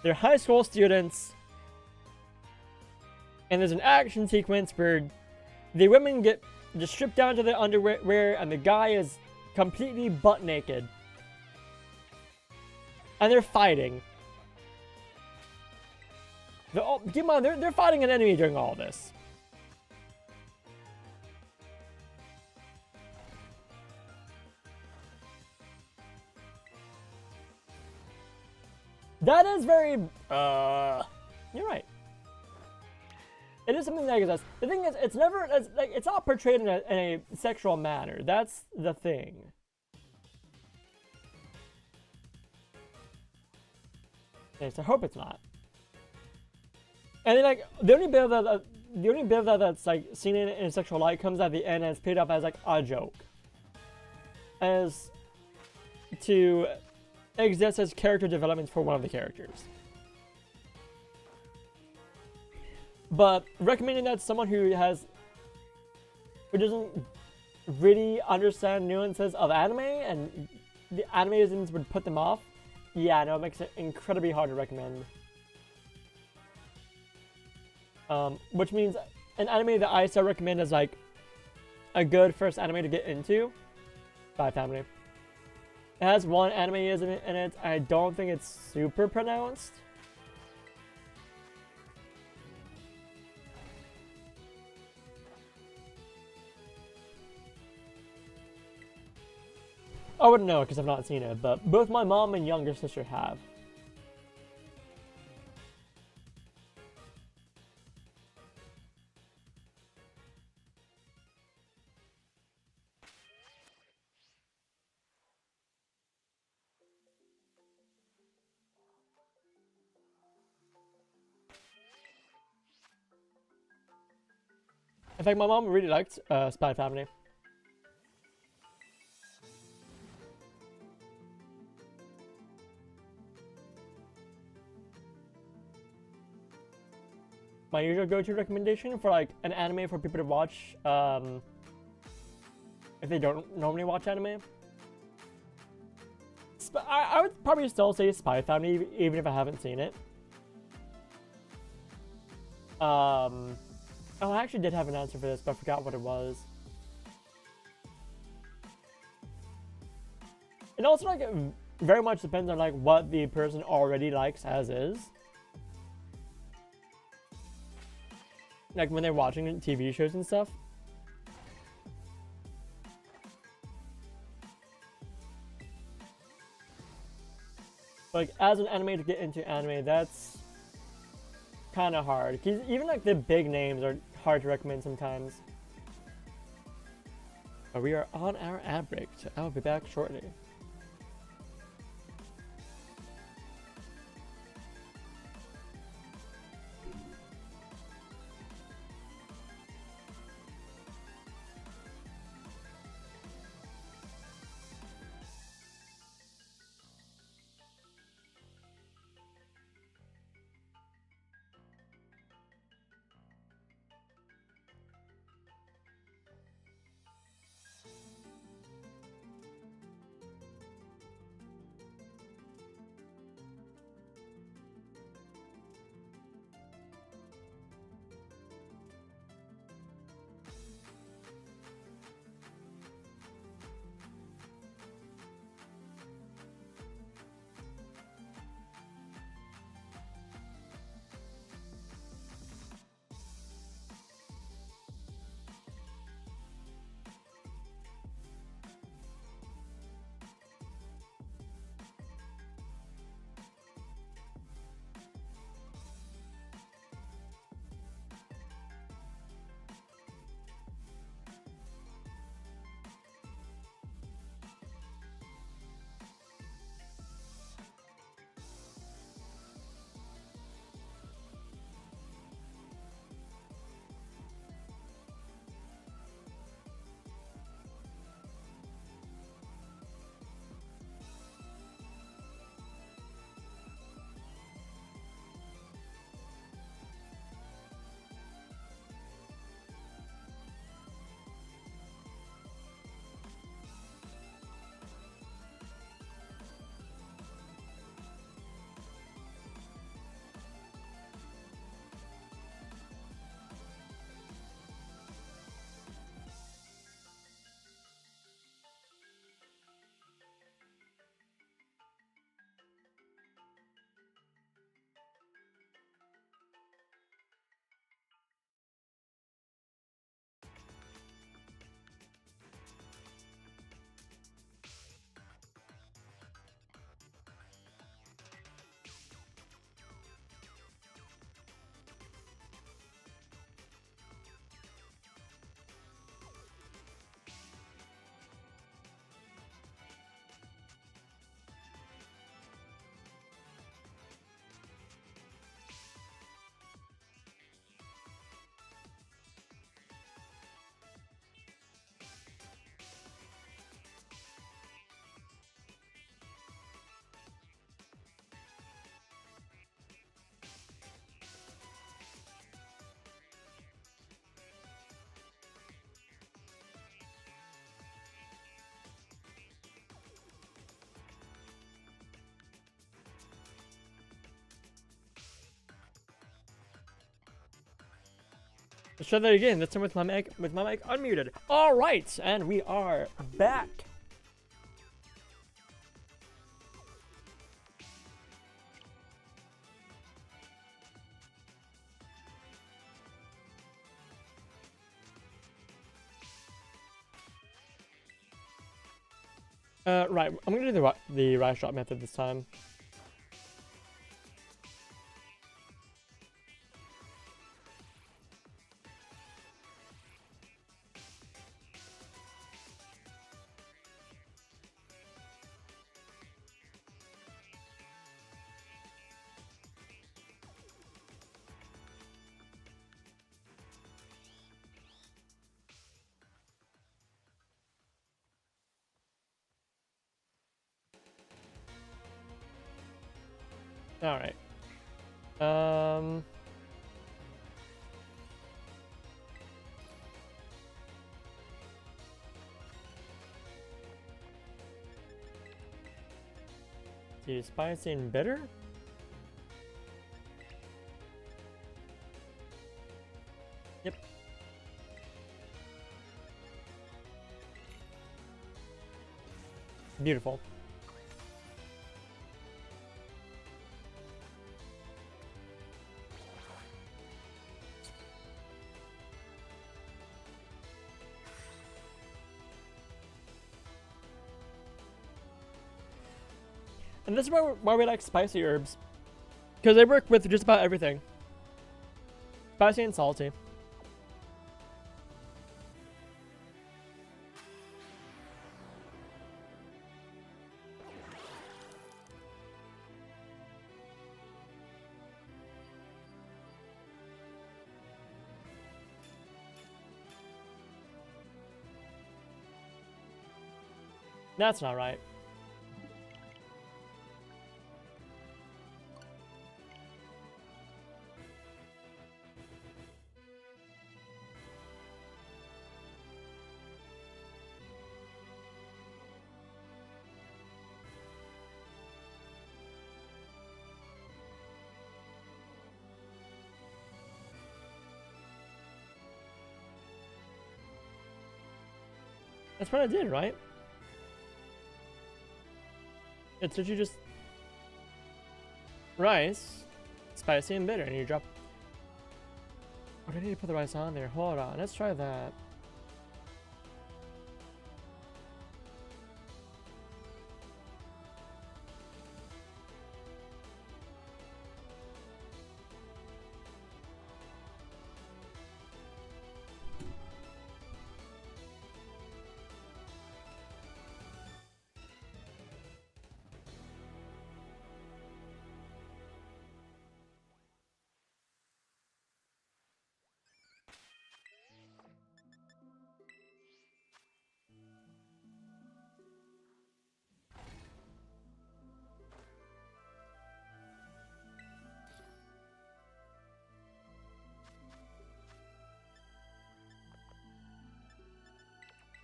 They're high school students, and there's an action sequence where the women get just stripped down to their underwear, and the guy is completely butt naked. And they're fighting. Keep in mind, they're fighting an enemy during all this. That is very, you're right. It is something that exists. The thing is, it's never, it's not portrayed in a sexual manner. That's the thing. Okay, so I hope it's not. And then, like, the only bit of that that's like seen in a sexual light comes at the end, and it's played up as like a joke, as to exist as character development for one of the characters. But recommending that to someone who doesn't really understand nuances of anime and the animisms would put them off, yeah, no, it makes it incredibly hard to recommend. Which means an anime that I still recommend as like a good first anime to get into, Spy Family. It has one animeism in it. I don't think it's super pronounced. I wouldn't know because I've not seen it, but both my mom and younger sister have. In fact, my mom really liked Spy Family. My usual go-to recommendation for like an anime for people to watch if they don't normally watch anime. I would probably still say Spy Family even if I haven't seen it. Oh, I actually did have an answer for this, but I forgot what it was. It also like very much depends on like what the person already likes as is. Like when they're watching TV shows and stuff. Like as an anime to get into anime, that's kind of hard. Cause even like the big names are hard to recommend sometimes. But we are on our ad break, so I'll be back shortly. Let's try that again. This time with my mic unmuted. All right, and we are back. Right. I'm gonna do the rise drop method this time. All right. See, spicy and bitter. Yep. Beautiful. And this is why we like spicy herbs. Because they work with just about everything. Spicy and salty. That's not right. That's what I did, right? It's literally just rice, spicy and bitter, and you drop. Oh, I need to put the rice on there. Hold on, let's try that.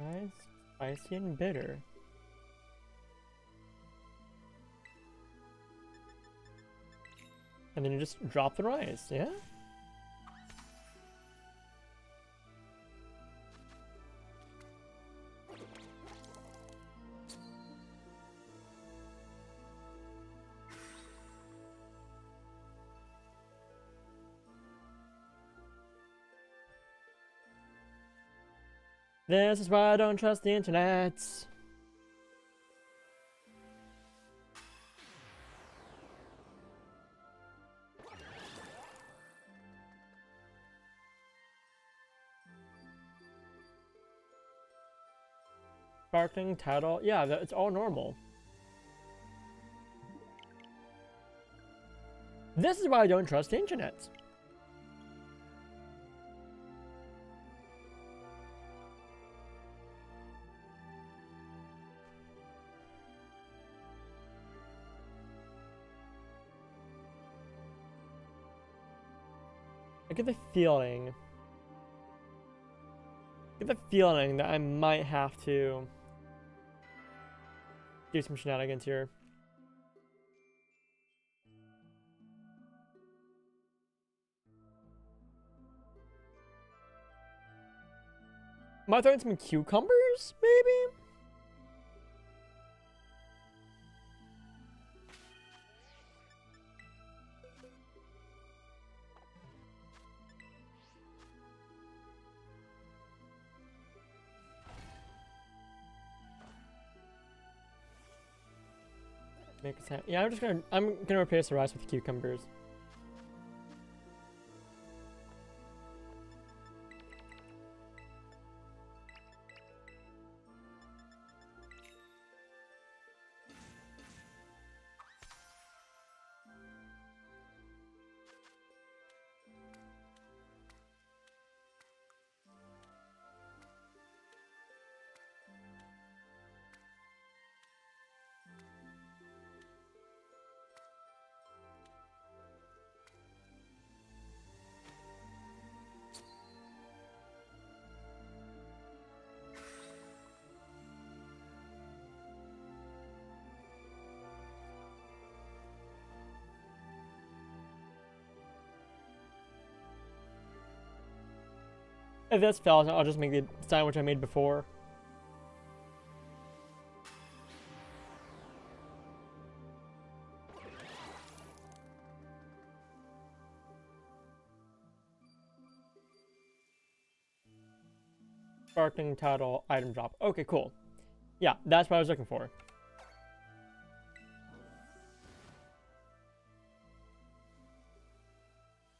Rice, spicy and bitter. And then you just drop the rice, yeah? This is why I don't trust the internet. Sparkling, title, yeah, it's all normal. This is why I don't trust the internet. I get the feeling that I might have to do some shenanigans here. Am I throwing some cucumbers, maybe? Make a sound. Yeah, I'm gonna replace the rice with cucumbers. If this fails, I'll just make the sandwich I made before. Sparkling title item drop. Okay, cool. Yeah, that's what I was looking for.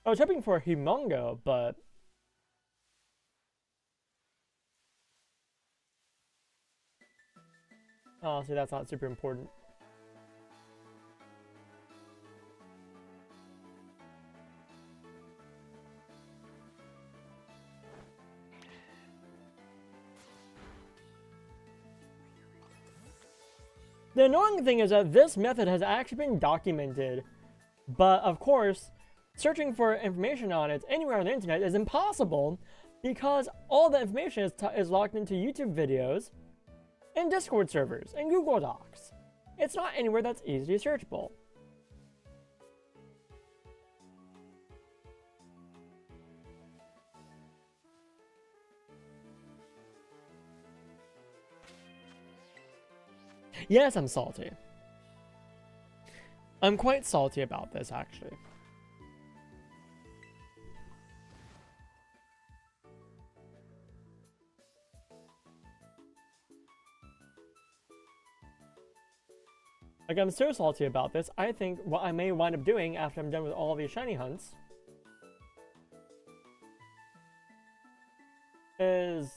I was hoping for a humongo, but honestly, that's not super important. The annoying thing is that this method has actually been documented, but of course, searching for information on it anywhere on the internet is impossible because all the information is locked into YouTube videos and Discord servers and Google Docs. It's not anywhere that's easily searchable. Yes, I'm salty. I'm quite salty about this, actually. Like, I'm so salty about this, I think what I may wind up doing after I'm done with all these shiny hunts is...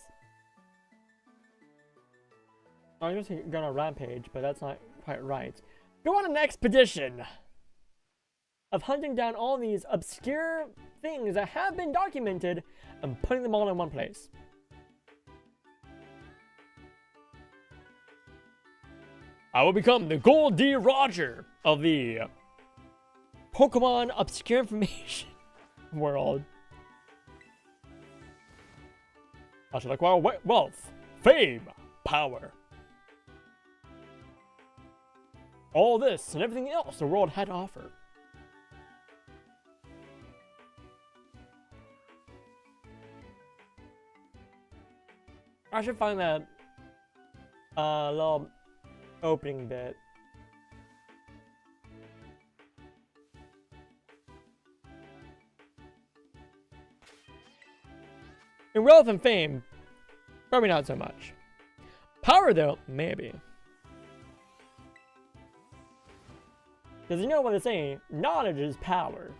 I was going to go on a rampage, but that's not quite right. Go on an expedition of hunting down all these obscure things that have been documented and putting them all in one place. I will become the Gold D. Roger of the Pokemon Obscure Information world. I shall acquire wealth, fame, power. All this and everything else the world had to offer. I should find that little opening bit. In wealth and fame, probably not so much. Power, though, maybe. Because you know what they say, knowledge is power.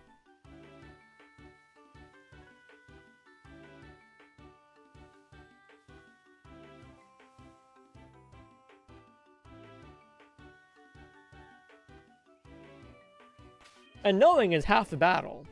And knowing is half the battle.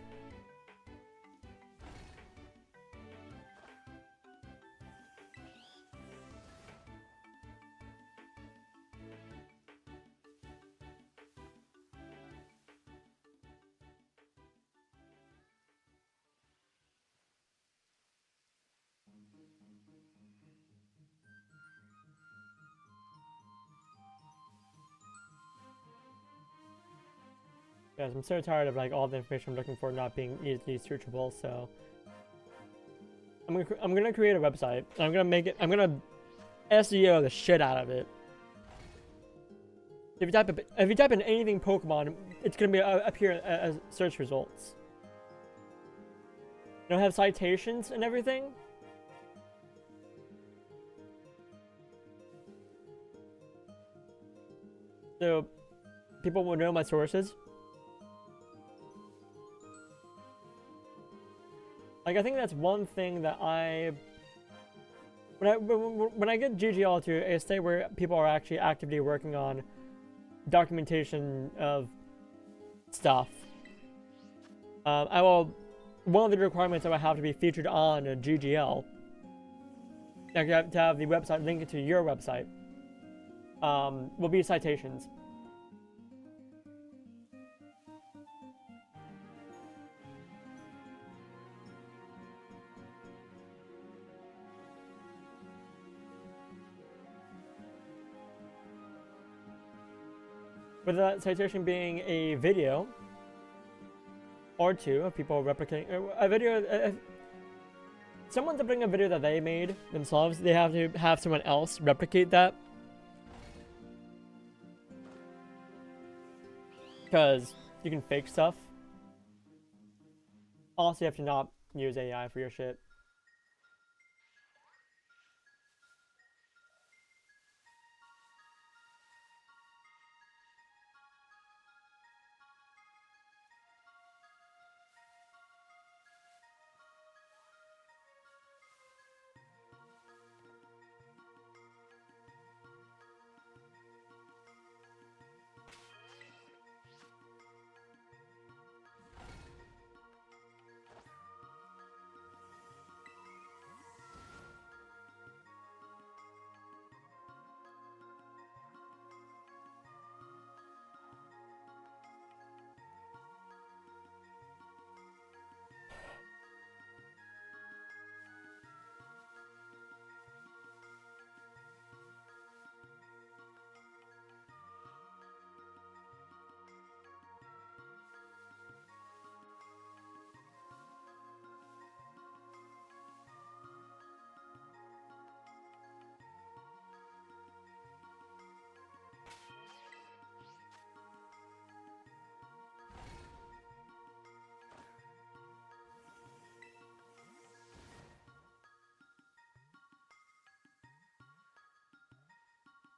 Guys, I'm so tired of like all the information I'm looking for not being easily searchable, so I'm gonna create a website. And I'm gonna make it. I'm gonna SEO the shit out of it. If you type in anything Pokemon, it's gonna be appear as search results. It'll have citations and everything. So people will know my sources. Like, I think that's one thing that when I get GGL to a state where people are actually actively working on documentation of stuff, one of the requirements I will have to be featured on a GGL, like to have the website linked to your website, will be citations. With that citation being a video or two of people replicating a video. If someone's uploading a video that they made themselves, they have to have someone else replicate that. Because you can fake stuff. Also, you have to not use AI for your shit.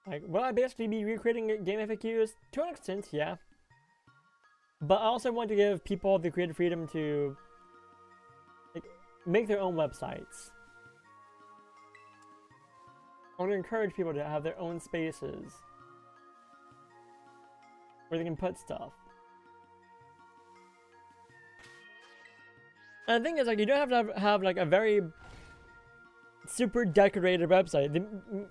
Like, will I basically be recreating game FAQs? To an extent, yeah. But I also want to give people the creative freedom to like make their own websites. I want to encourage people to have their own spaces where they can put stuff. And the thing is, like, you don't have to have like a very super decorated website.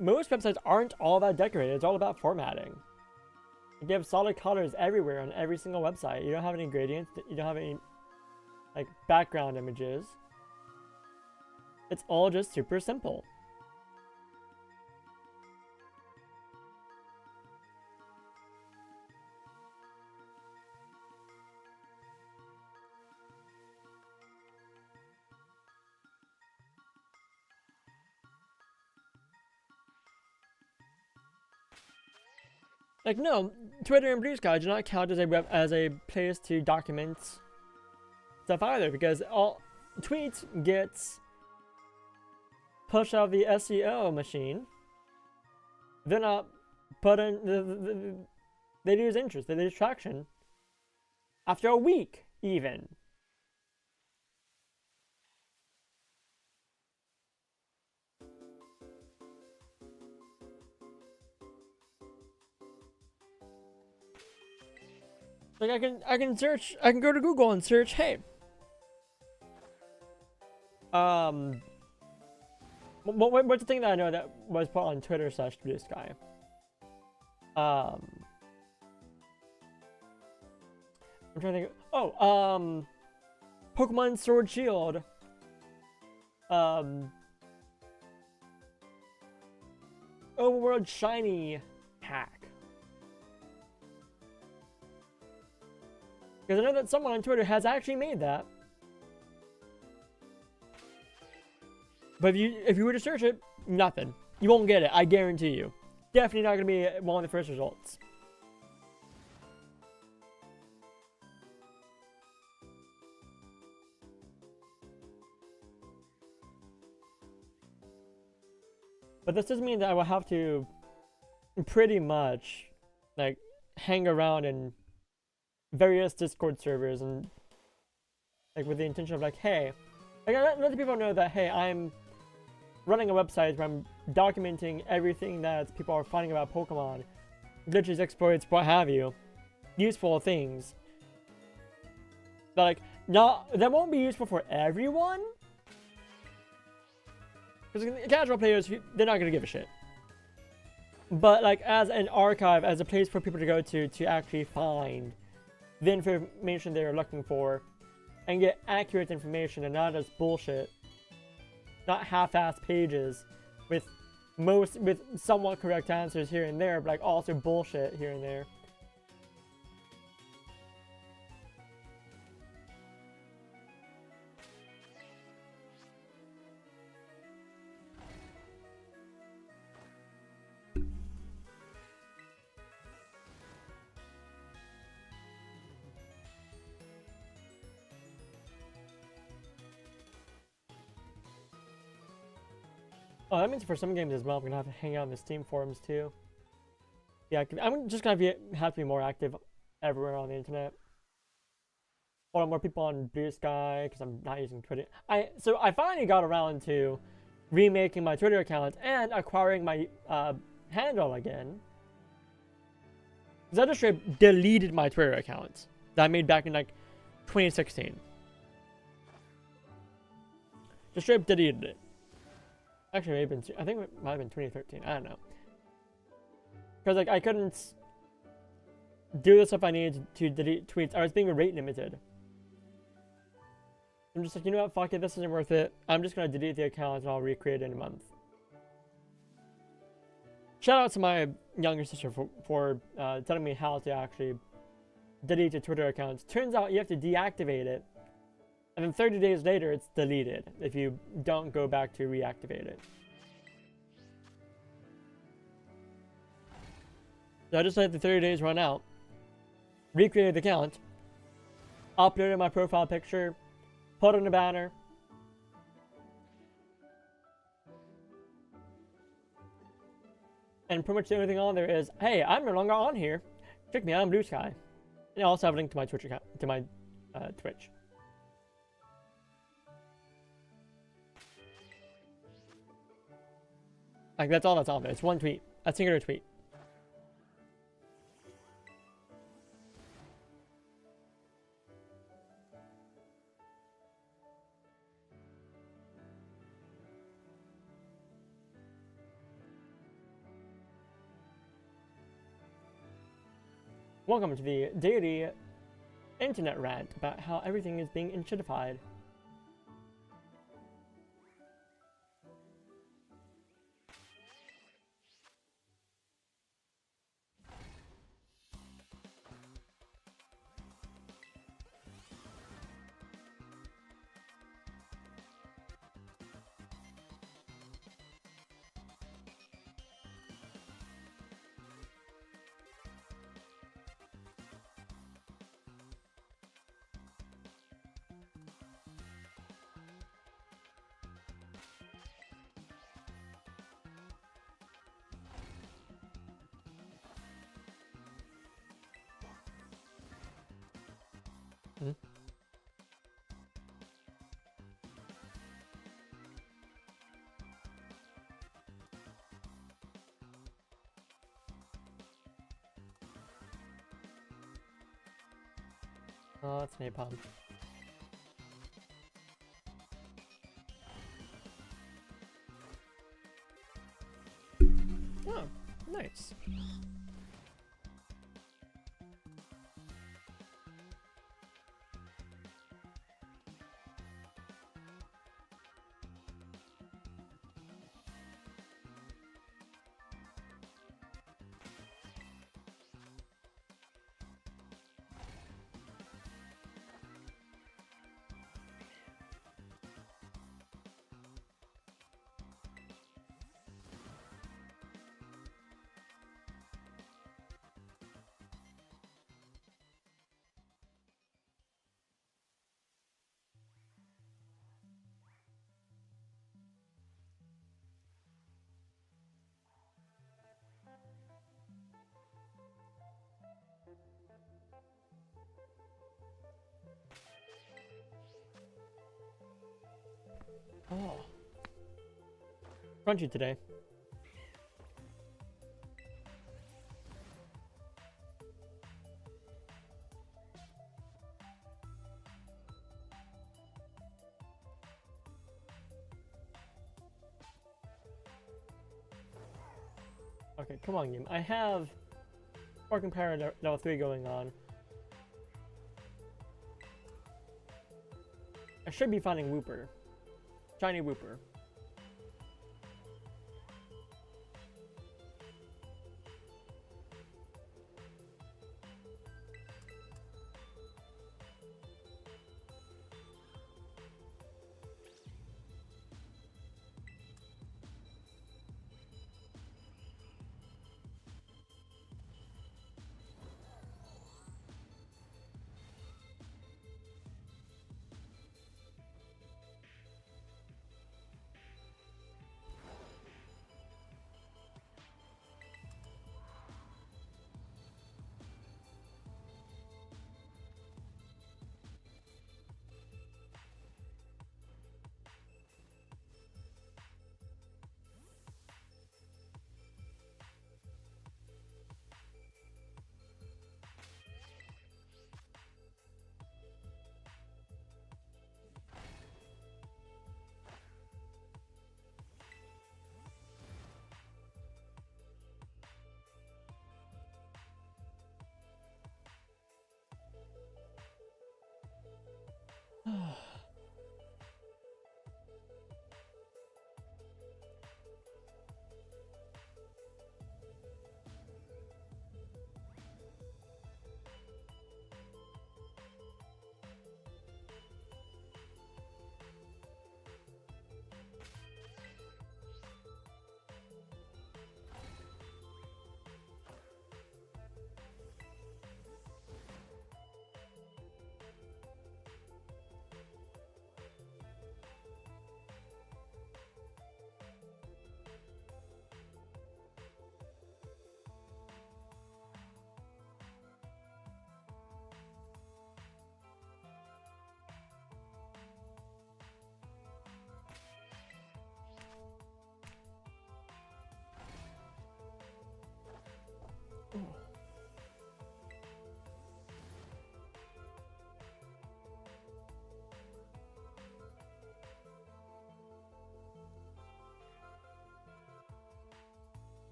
Most websites aren't all that decorated. It's all about formatting. You have solid colors everywhere on every single website. You don't have any gradients. You don't have any like background images. It's all just super simple. Like, no, Twitter and Bluesky do not count as a place to document stuff either, because all tweets gets pushed out of the SEO machine. They're not put in. They lose interest. They lose traction after a week, even. Like, I can go to Google and search, hey, what's the thing that I know that was put on Twitter / Bluesky? I'm trying to think. Oh, Pokemon Sword Shield. Overworld Shiny hack. Because I know that someone on Twitter has actually made that. But if you were to search it, nothing. You won't get it. I guarantee you. Definitely not gonna be one of the first results. But this doesn't mean that I will have to pretty much like hang around in various Discord servers and like with the intention of like, hey, like let the people know that, hey, I'm running a website where I'm documenting everything that people are finding about Pokemon, glitches, exploits, what have you, useful things. But like, that won't be useful for everyone. Because casual players, they're not gonna give a shit. But like, as an archive, as a place for people to go to actually find the information they're looking for, and get accurate information and not just bullshit, not half-assed pages with somewhat correct answers here and there, but like also bullshit here and there. Oh, that means for some games as well, I'm gonna have to hang out in the Steam forums too. Yeah, I'm just gonna have to be more active everywhere on the internet. Follow more people on Bluesky because I'm not using Twitter. So I finally got around to remaking my Twitter account and acquiring my handle again. Because I just straight deleted my Twitter account that I made back in like 2016. Just straight deleted it. Actually, maybe I think it might have been 2013. I don't know. Because like I couldn't do the stuff I needed to delete tweets. I was being rate limited. I'm just like, you know what? Fuck it. This isn't worth it. I'm just gonna delete the account and I'll recreate it in a month. Shout out to my younger sister for telling me how to actually delete a Twitter account. Turns out you have to deactivate it. And then 30 days later, it's deleted if you don't go back to reactivate it. So I just let the 30 days run out, recreated the account, uploaded my profile picture, put in a banner, and pretty much the only thing on there is, hey, I'm no longer on here. Check me out on Bluesky. And I also have a link to my Twitch account, to my Twitch. Like, that's all that's on there. It's one tweet. A singular tweet. Welcome to the daily internet rant about how everything is being inshitified. Hmm? Oh, that's napalm. Oh, nice. Oh. Crunchy today. Okay, come on, game. I have Sparking Power level 3 going on. I should be finding Wooper. Shiny Wooper.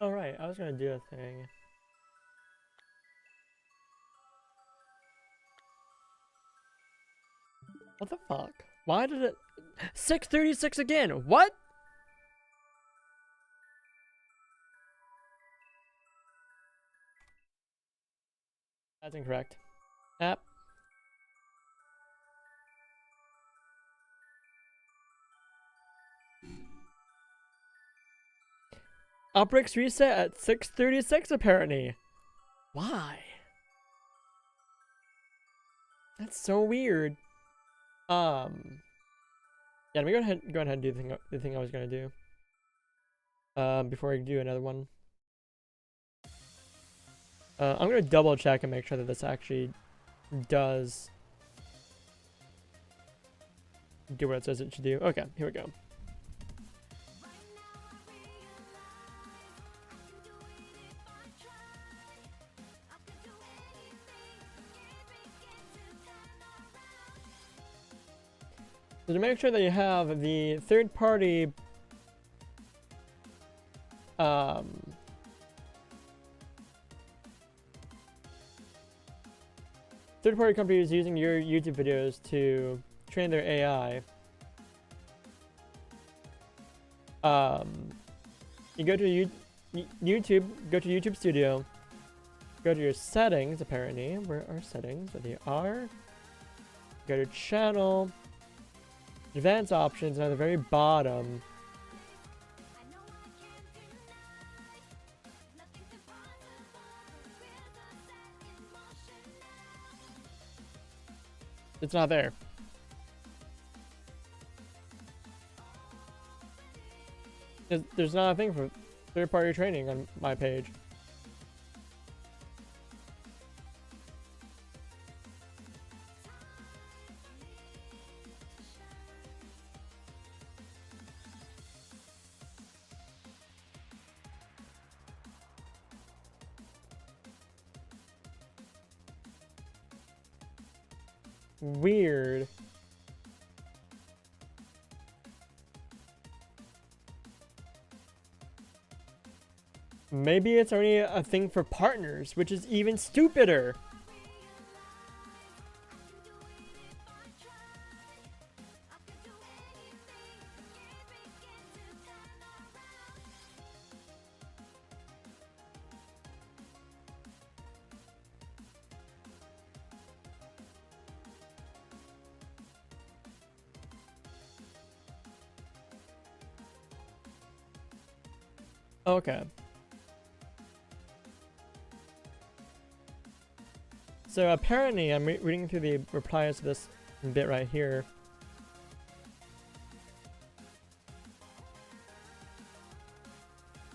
Alright, I was gonna do a thing. What the fuck? Why did it... 636 again! What? That's incorrect. App. Outbreaks reset at 636 apparently. Why? That's so weird. Yeah, let me go ahead and do the thing I was gonna do. Before I do another one. I'm gonna double check and make sure that this actually does do what it says it should do. Okay, here we go. So to make sure that you have the third-party third-party companies using your YouTube videos to train their AI, you go to YouTube, go to YouTube Studio, go to your settings, apparently. Where are settings? There they are. Go to channel, advanced options, and at the very bottom, it's not there. There's not a thing for third-party training on my page. Weird. Maybe it's only a thing for partners, which is even stupider. Okay. So apparently, I'm reading through the replies to this bit right here.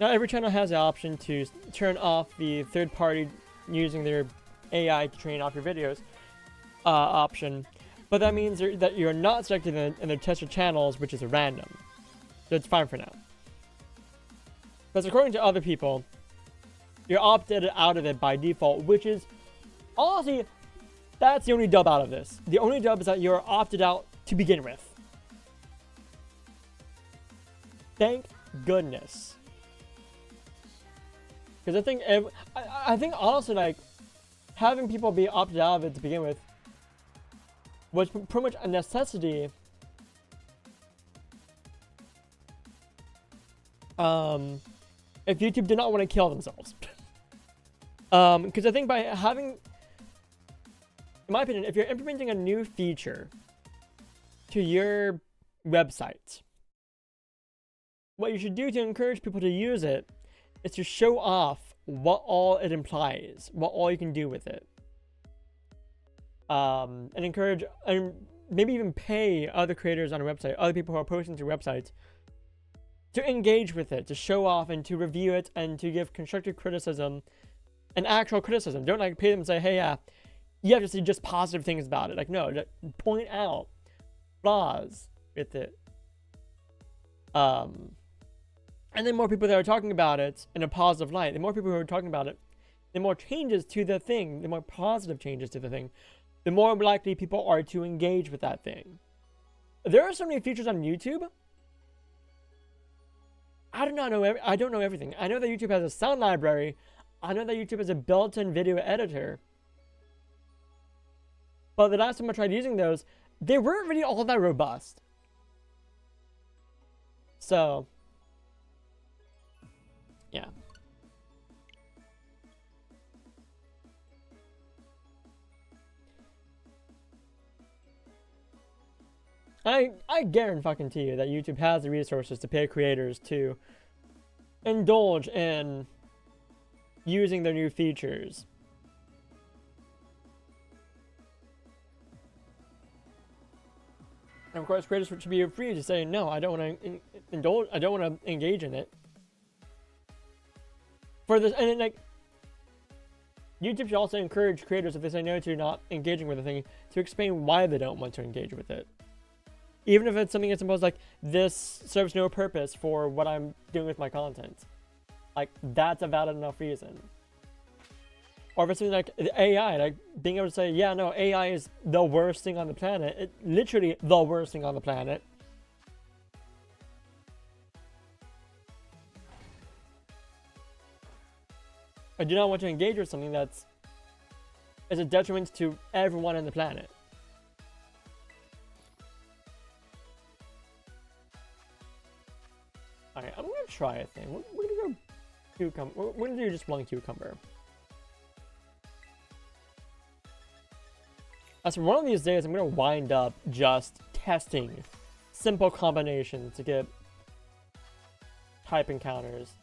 Now every channel has the option to turn off the third party using their AI to train off your videos option. But that means that you're not selected in their tested channels, which is random. So it's fine for now. Because according to other people, you're opted out of it by default, which is, honestly, that's the only dub out of this. The only dub is that you're opted out to begin with. Thank goodness. Because I think honestly, like, having people be opted out of it to begin with was pretty much a necessity. If YouTube did not want to kill themselves. Because I think by having, in my opinion, if you're implementing a new feature to your website, what you should do to encourage people to use it is to show off what all it implies, what all you can do with it. And encourage, and maybe even pay other creators on a website, other people who are posting to websites, to engage with it, to show off and to review it and to give constructive criticism and actual criticism. Don't like pay them and say, hey, yeah, you have to see just positive things about it. Like, no, point out flaws with it. And then more people that are talking about it in a positive light, the more people who are talking about it, the more changes to the thing, the more positive changes to the thing, the more likely people are to engage with that thing. There are so many features on YouTube. I don't know everything. I know that YouTube has a sound library. I know that YouTube has a built-in video editor. But the last time I tried using those, they weren't really all that robust. So, yeah. I guarantee you that YouTube has the resources to pay creators to indulge in using their new features. And of course, creators should be free to say, no, I don't want to indulge, I don't want to engage in it. For this, and then, like, YouTube should also encourage creators, if they say no to not engaging with the thing, to explain why they don't want to engage with it. Even if it's something as simple as, like, this serves no purpose for what I'm doing with my content. Like, that's a valid enough reason. Or if it's something like AI, like being able to say, yeah, no, AI is the worst thing on the planet. Literally the worst thing on the planet. I do not want to engage with something that's is a detriment to everyone on the planet. Alright, I'm gonna try a thing. We're gonna go cucumber. We're gonna do just one cucumber. So one of these days, I'm gonna wind up just testing simple combinations to get type encounters.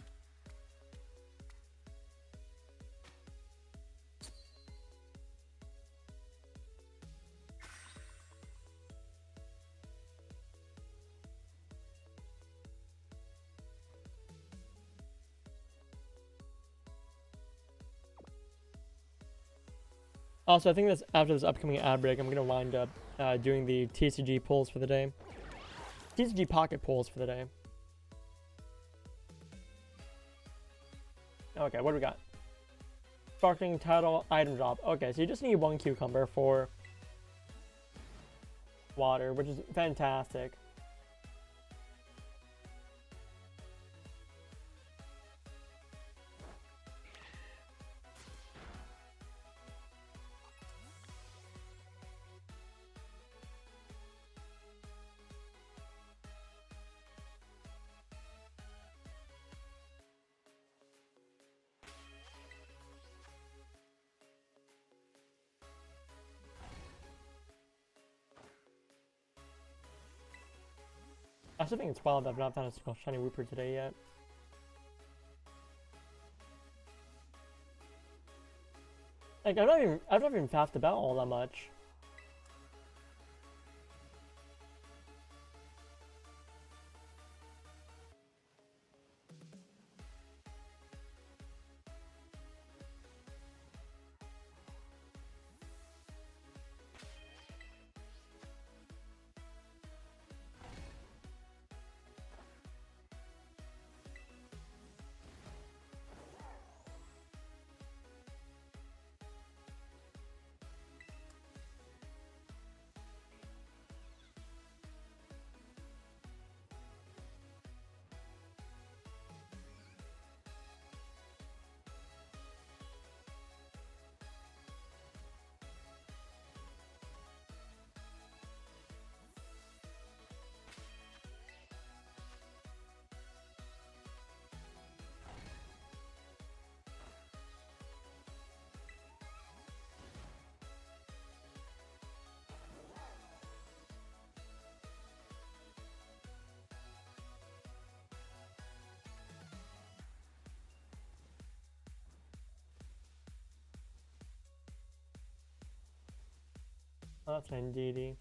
Also, I think that's after this upcoming ad break, I'm gonna wind up doing the TCG pulls for the day. TCG pocket pulls for the day. Okay, what do we got? Sparkling title item drop. Okay, so you just need one cucumber for water, which is fantastic. I still think it's wild that I've not found a single shiny Wooper today yet. Like I've not even faffed about all that much. Oh, that's an NDD.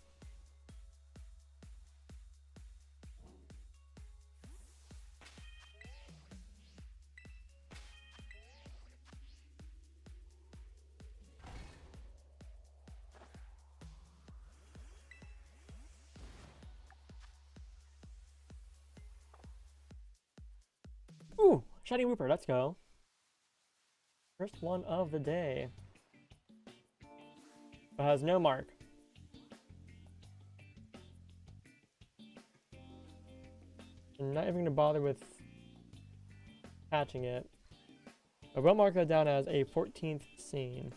Ooh, shiny Wooper, let's go. First one of the day. But has no mark. I'm not even gonna bother with patching it. I will mark that down as a 14th scene.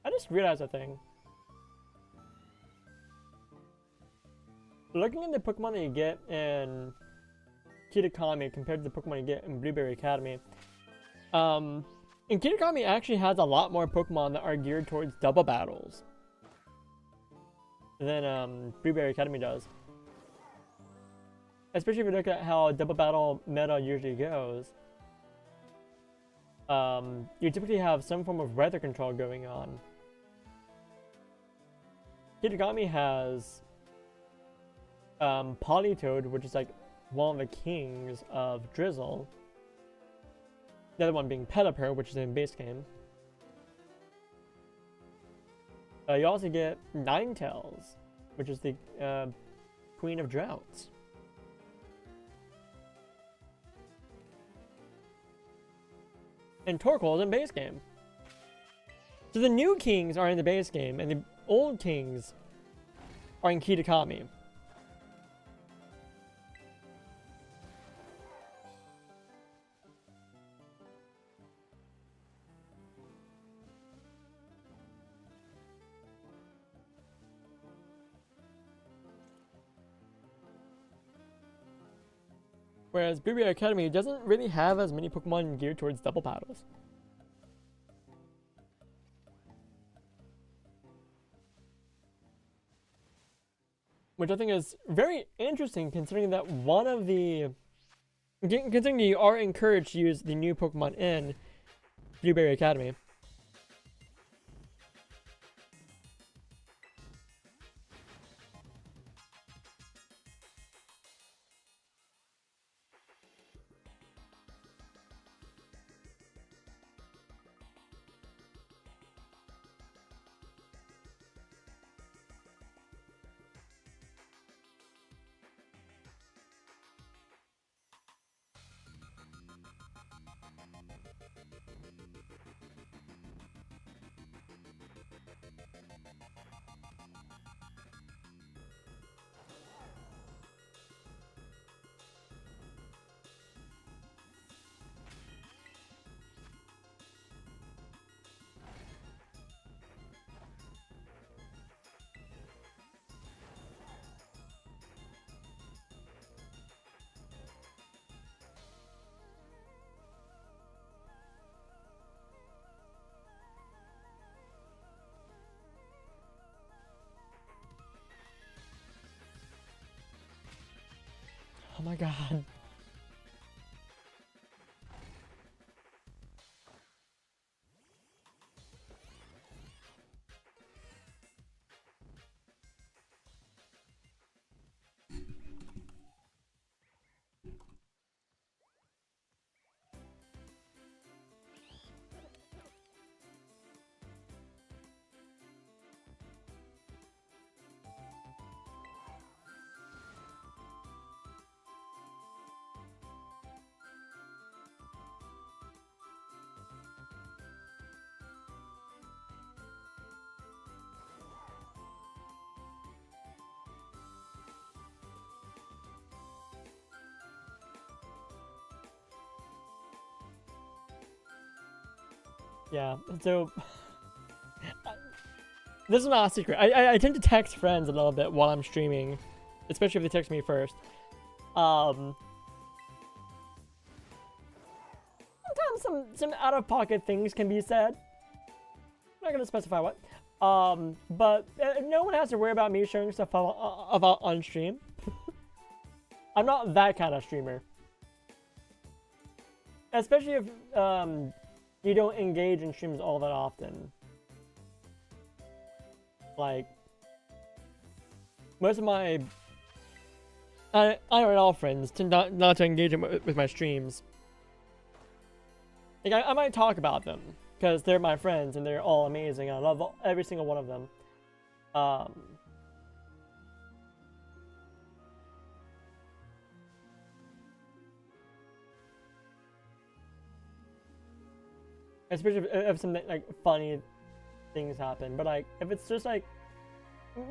I just realized a thing. Looking at the Pokemon that you get in Kitakami compared to the Pokemon you get in Blueberry Academy, in Kitakami actually has a lot more Pokemon that are geared towards double battles than Blueberry Academy does. especially if you look at how double battle meta usually goes. You typically have some form of weather control going on. Kitagami has Politoed, which is like one of the kings of Drizzle. The other one being Pelipper, which is in base game. You also get Ninetales, which is the Queen of Droughts. And Torkoal is in base game. So the new kings are in the base game, and the old kings are in Kitakami. Whereas Blueberry Academy doesn't really have as many Pokemon geared towards double battles. Which I think is very interesting, considering that considering you are encouraged to use the new Pokemon in Blueberry Academy. Oh my god. Yeah, so this is not a secret. I tend to text friends a little bit while I'm streaming, especially if they text me first. Sometimes some out-of-pocket things can be said. I'm not gonna specify what. But no one has to worry about me sharing stuff about on stream. I'm not that kind of streamer. Especially if you don't engage in streams all that often. Like, most of my IRL friends tend not to engage with my streams. Like, I might talk about them, because they're my friends and they're all amazing. I love every single one of them. Especially if some like funny things happen, but like if it's just like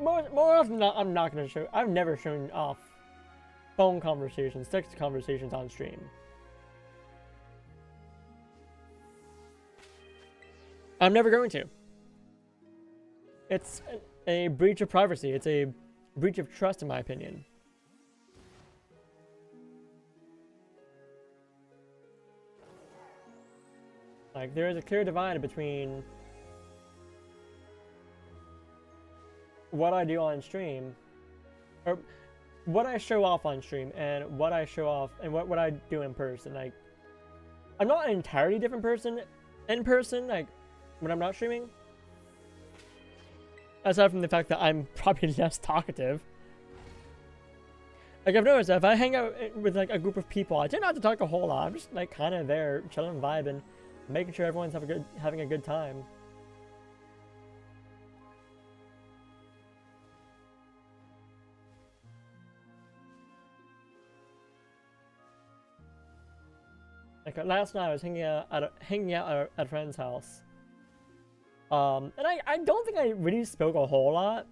more often than not, I'm not gonna show. I've never shown off phone conversations, text conversations on stream. I'm never going to. It's a breach of privacy. It's a breach of trust, in my opinion. Like, there is a clear divide between what I do on stream, or what I show off on stream and what I show off and what I do in person. Like, I'm not an entirely different person in person, like, when I'm not streaming. Aside from the fact that I'm probably less talkative. Like, I've noticed that if I hang out with, like, a group of people, I tend not to talk a whole lot. I'm just, like, kind of there, chilling, vibing, making sure everyone's having a good time. Like, last night I was hanging out at a friend's house. And I don't think I really spoke a whole lot.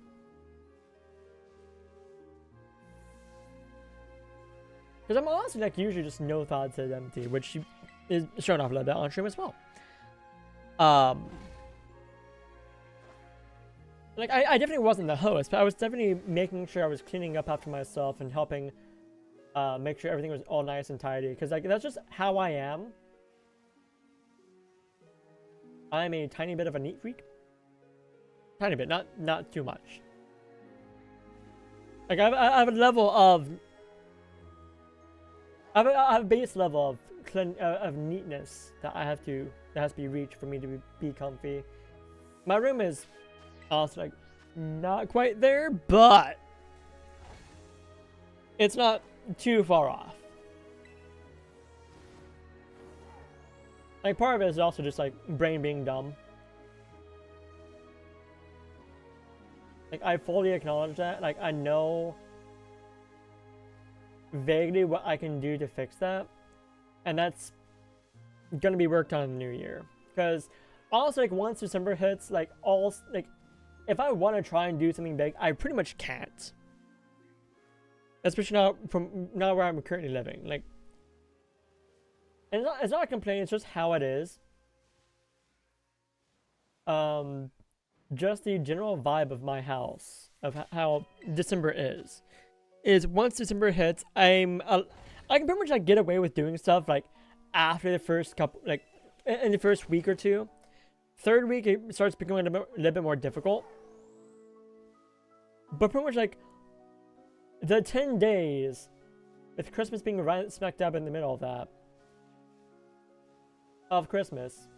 Because I'm honestly, like, usually just no thoughts is empty, which is showing off a little bit on stream as well. Like, I definitely wasn't the host, but I was definitely making sure I was cleaning up after myself and helping make sure everything was all nice and tidy. Because, like, that's just how I am. I'm a tiny bit of a neat freak. Tiny bit, not too much. Like, I have a level of... I have a base level of neatness that has to be reached for me to be comfy. My room is also, like, not quite there, but it's not too far off. Like, part of it is also just, like, brain being dumb. Like, I fully acknowledge that. Like, I know vaguely what I can do to fix that, and that's gonna be worked on in the new year. Because also, like, once December hits, like, if I want to try and do something big, I pretty much can't. Especially now where I'm currently living. Like, and it's not a complaint, it's just how it is. Just the general vibe of my house, of how December is once December hits, I can pretty much, like, get away with doing stuff, like, after the first couple, like, in the first week or two. Third week, it starts becoming a little bit more difficult. But pretty much, like, the 10 days, with Christmas being right smack dab in the middle of that, of Christmas,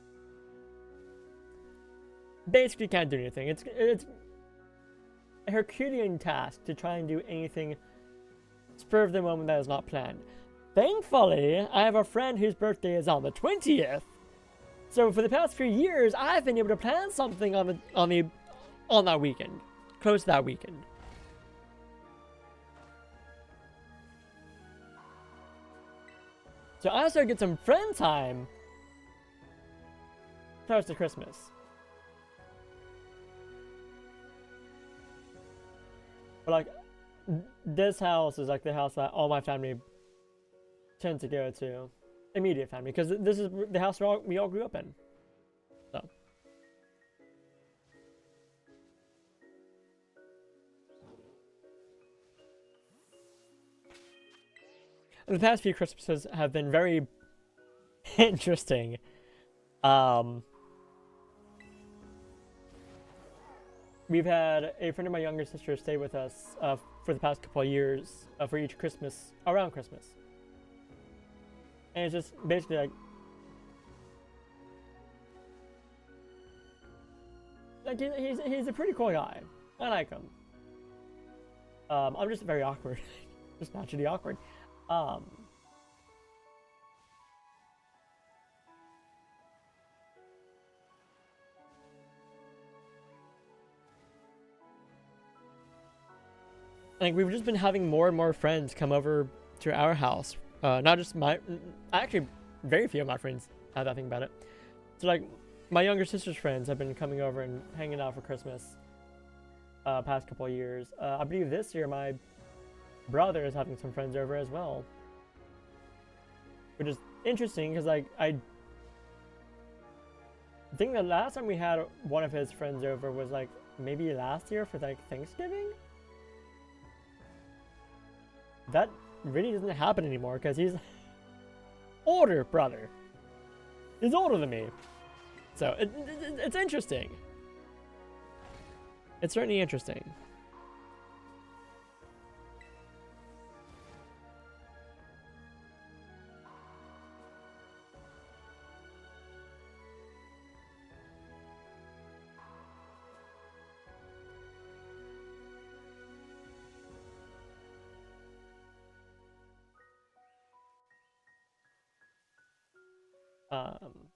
basically can't do anything. It's a Herculean task to try and do anything spur of the moment that is not planned. Thankfully, I have a friend whose birthday is on the 20th. So for the past few years, I've been able to plan something on that weekend, close to that weekend. So I started to get some friend time close to Christmas. But, like, this house is, like, the house that all my family tend to go to. Immediate family, because this is the house we all grew up in. So. And the past few Christmases have been very interesting. We've had a friend of my younger sister stay with us for the past couple of years for each Christmas, around Christmas. And it's just basically like he's a pretty cool guy. I like him. I'm just very awkward, just naturally awkward. Like, we've just been having more and more friends come over to our house. Not just actually, very few of my friends have that thing about it. So, like, my younger sister's friends have been coming over and hanging out for Christmas past couple of years. I believe this year my brother is having some friends over as well. Which is interesting, because, like, I think the last time we had one of his friends over was, like, maybe last year for, like, Thanksgiving? That really doesn't happen anymore, because he's older brother. He's older than me. So, it's interesting. It's certainly interesting. Um,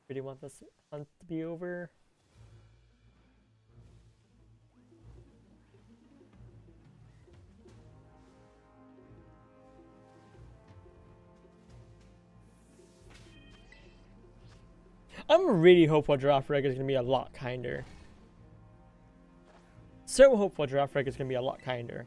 I really want this hunt to be over. I'm really hopeful Giraffe Rig is gonna be a lot kinder. So hopeful Giraffe Rig is gonna be a lot kinder.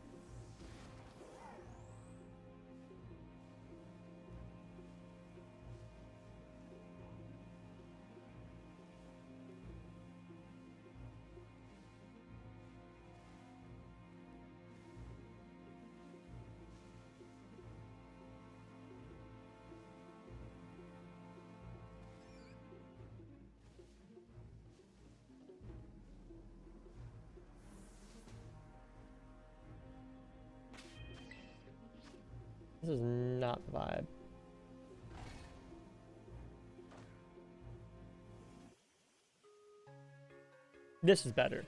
This is not the vibe. This is better.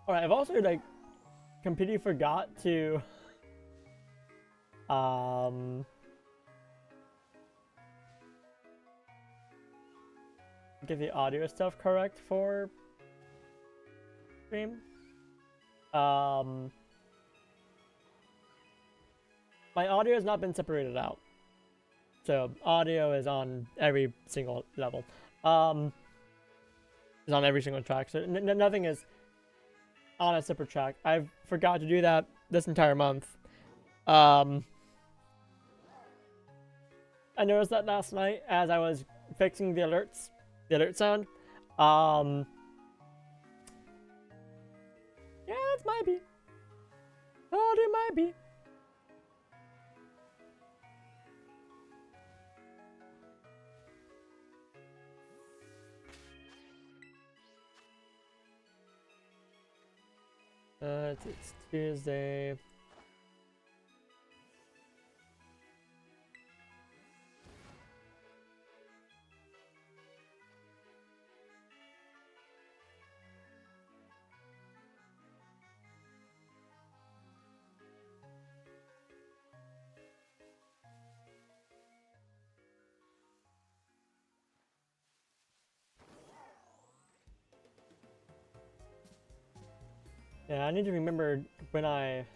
Alright, I've also like completely forgot to get the audio stuff correct for stream. My audio has not been separated out. So audio is on every single level. Is on every single track. So nothing is on a separate track. I forgot to do that this entire month. I noticed that last night as I was fixing the alerts, the alert sound. Yeah, it might be. Oh, it might be. It's Tuesday. Yeah, I need to remember when I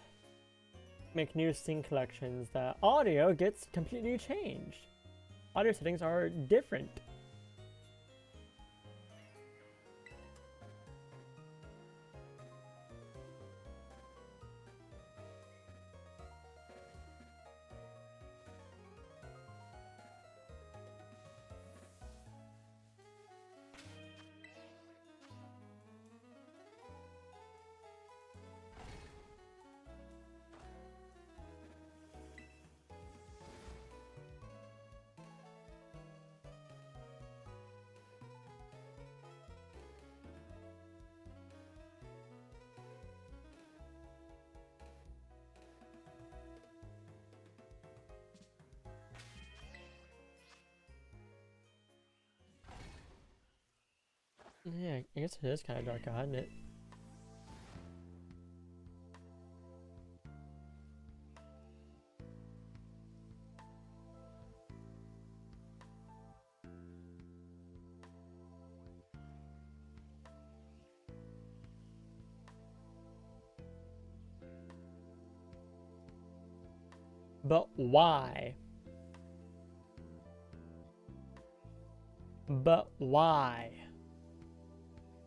make new scene collections that audio gets completely changed. Audio settings are different. Yeah, I guess it is kind of dark out, isn't it? But why? But why?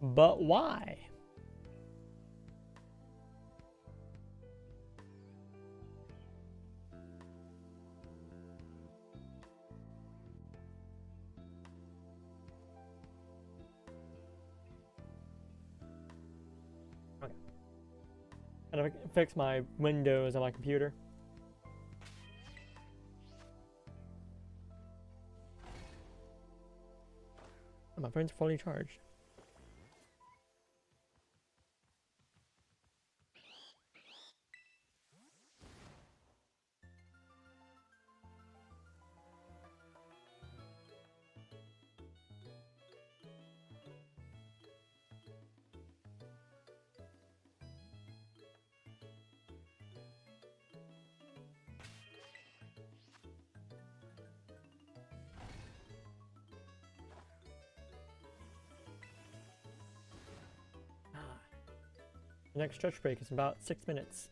But why? Okay. Gotta fix my windows on my computer. My phone's fully charged. The next stretch break is about 6 minutes.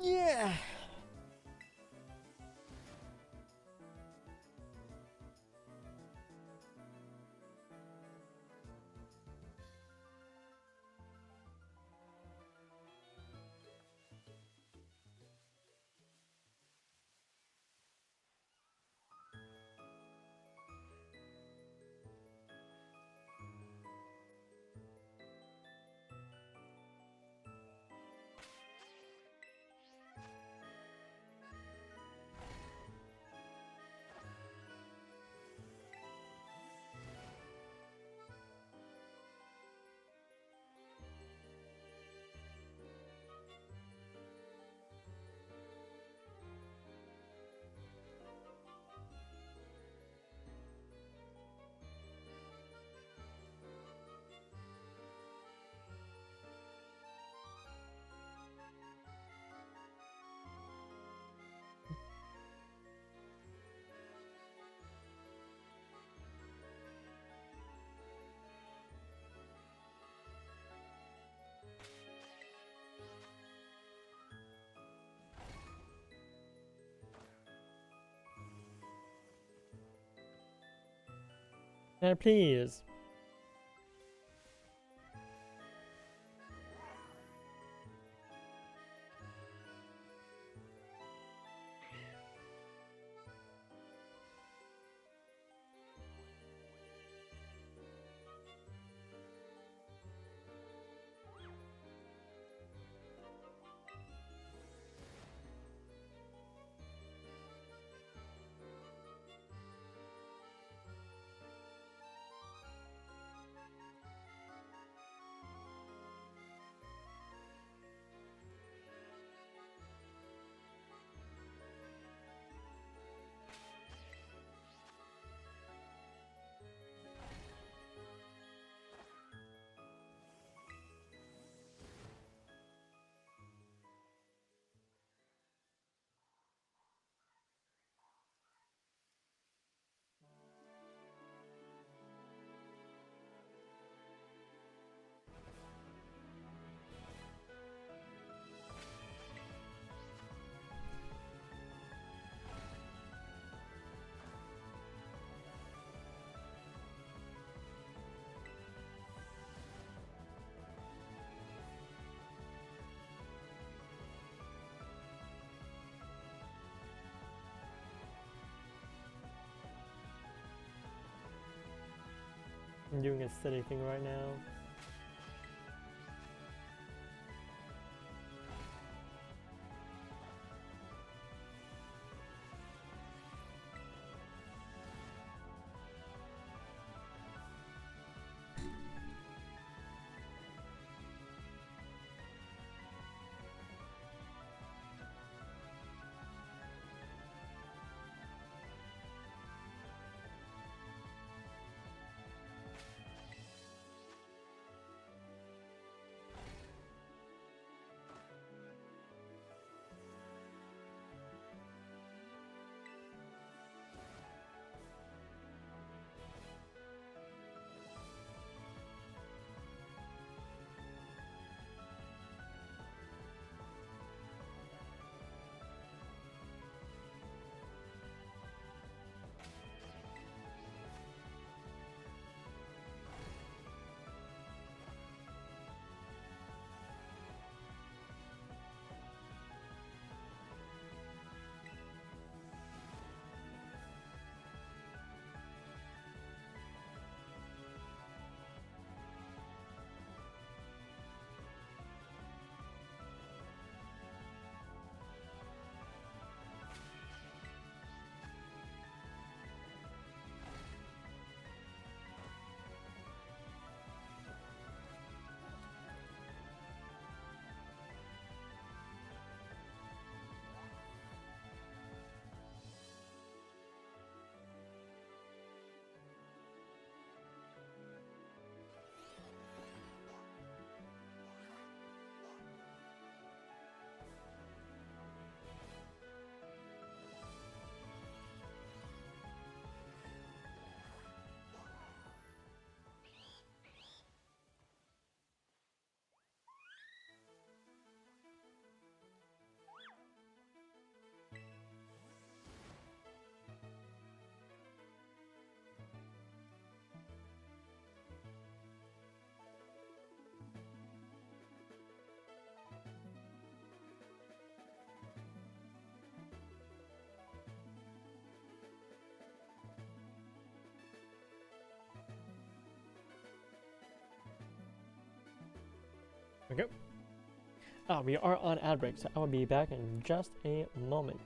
Yeah. Now, please. I'm doing a steady thing right now. Okay. We are on ad break, so I will be back in just a moment.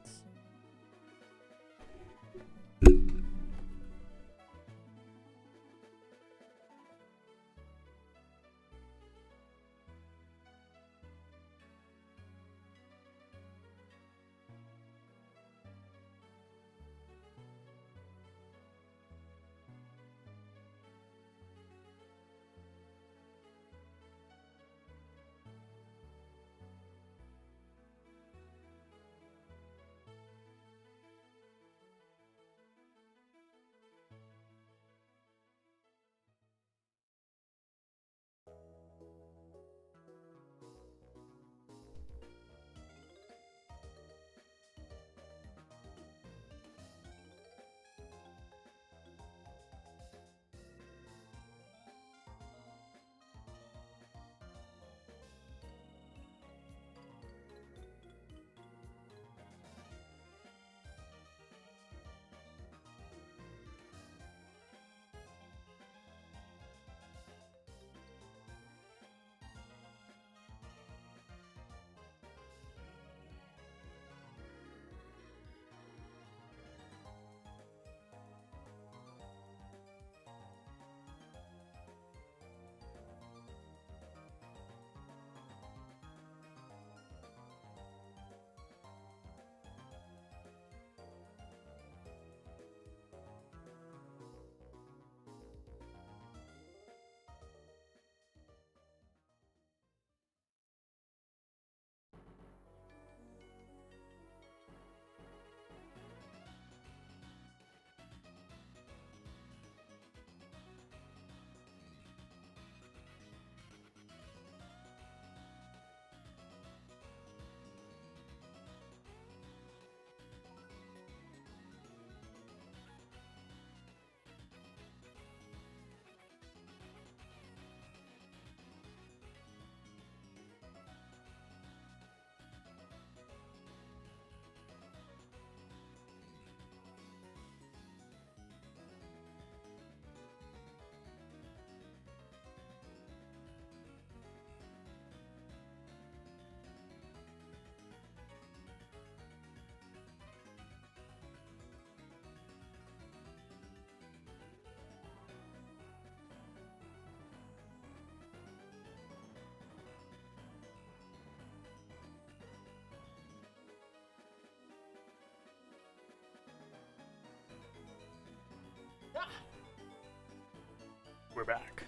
We're back.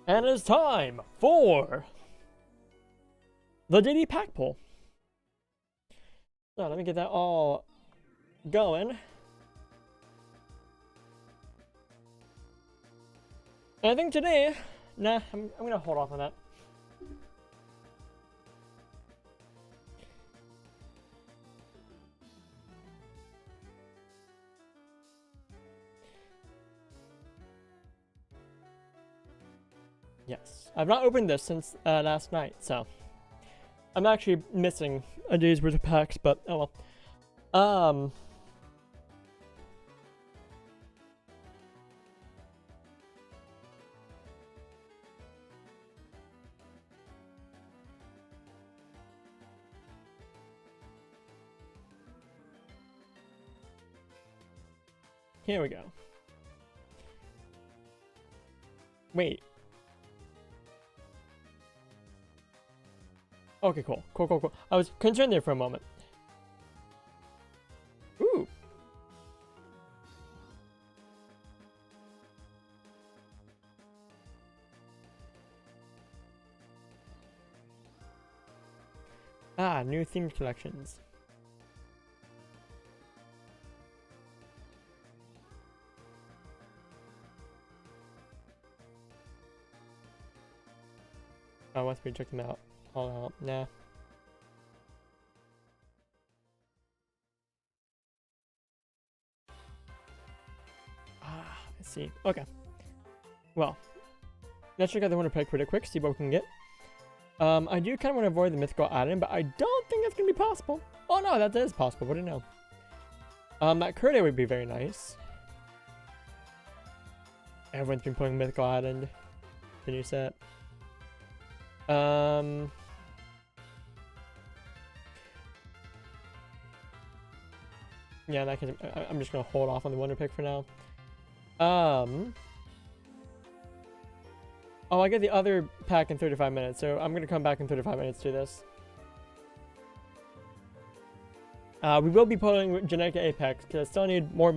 And it's time for the DD pack pull. So let me get that all going. And I think today, I'm gonna hold off on that. Yes, I've not opened this since last night, so I'm actually missing a day's worth of packs, but oh well. Here we go. Wait. Okay, cool. Cool. I was concerned there for a moment. Ooh. Ah, new themed collections. Oh, wants me to check them out. All out. Nah. Ah, I see. Okay. Well, let's check out the Winter Peg pretty quick, see what we can get. I do kind of want to avoid the Mythical Island, but I don't think that's going to be possible. Oh no, that is possible. What do you know? That Curday would be very nice. Everyone's been playing Mythical Island. The new set. Yeah, in that case, I'm just gonna hold off on the wonder pick for now. Oh, I get the other pack in 35 minutes, so I'm gonna come back in 35 minutes to this. We will be pulling Genetic Apex because I still need more.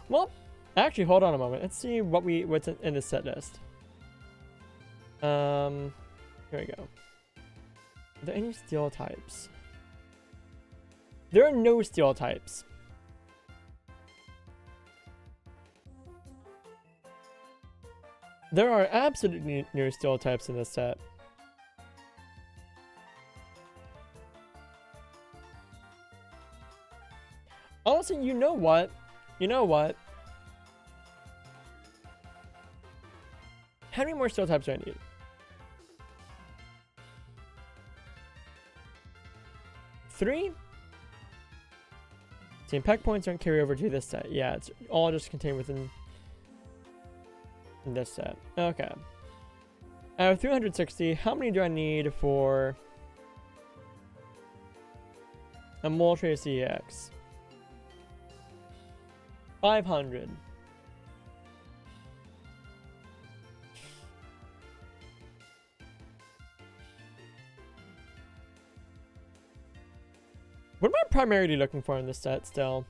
Well, actually, hold on a moment. Let's see what's in the set list. Here we go. Are there any steel types? There are no steel types. There are absolutely no steel types in this set. Honestly, you know what? You know what? How many more steel types do I need? 3? See, impact points don't carry over to this set. Yeah, it's all just contained within this set. Okay. I have 360. How many do I need for a Moltres EX? 500. What am I primarily looking for in this set still?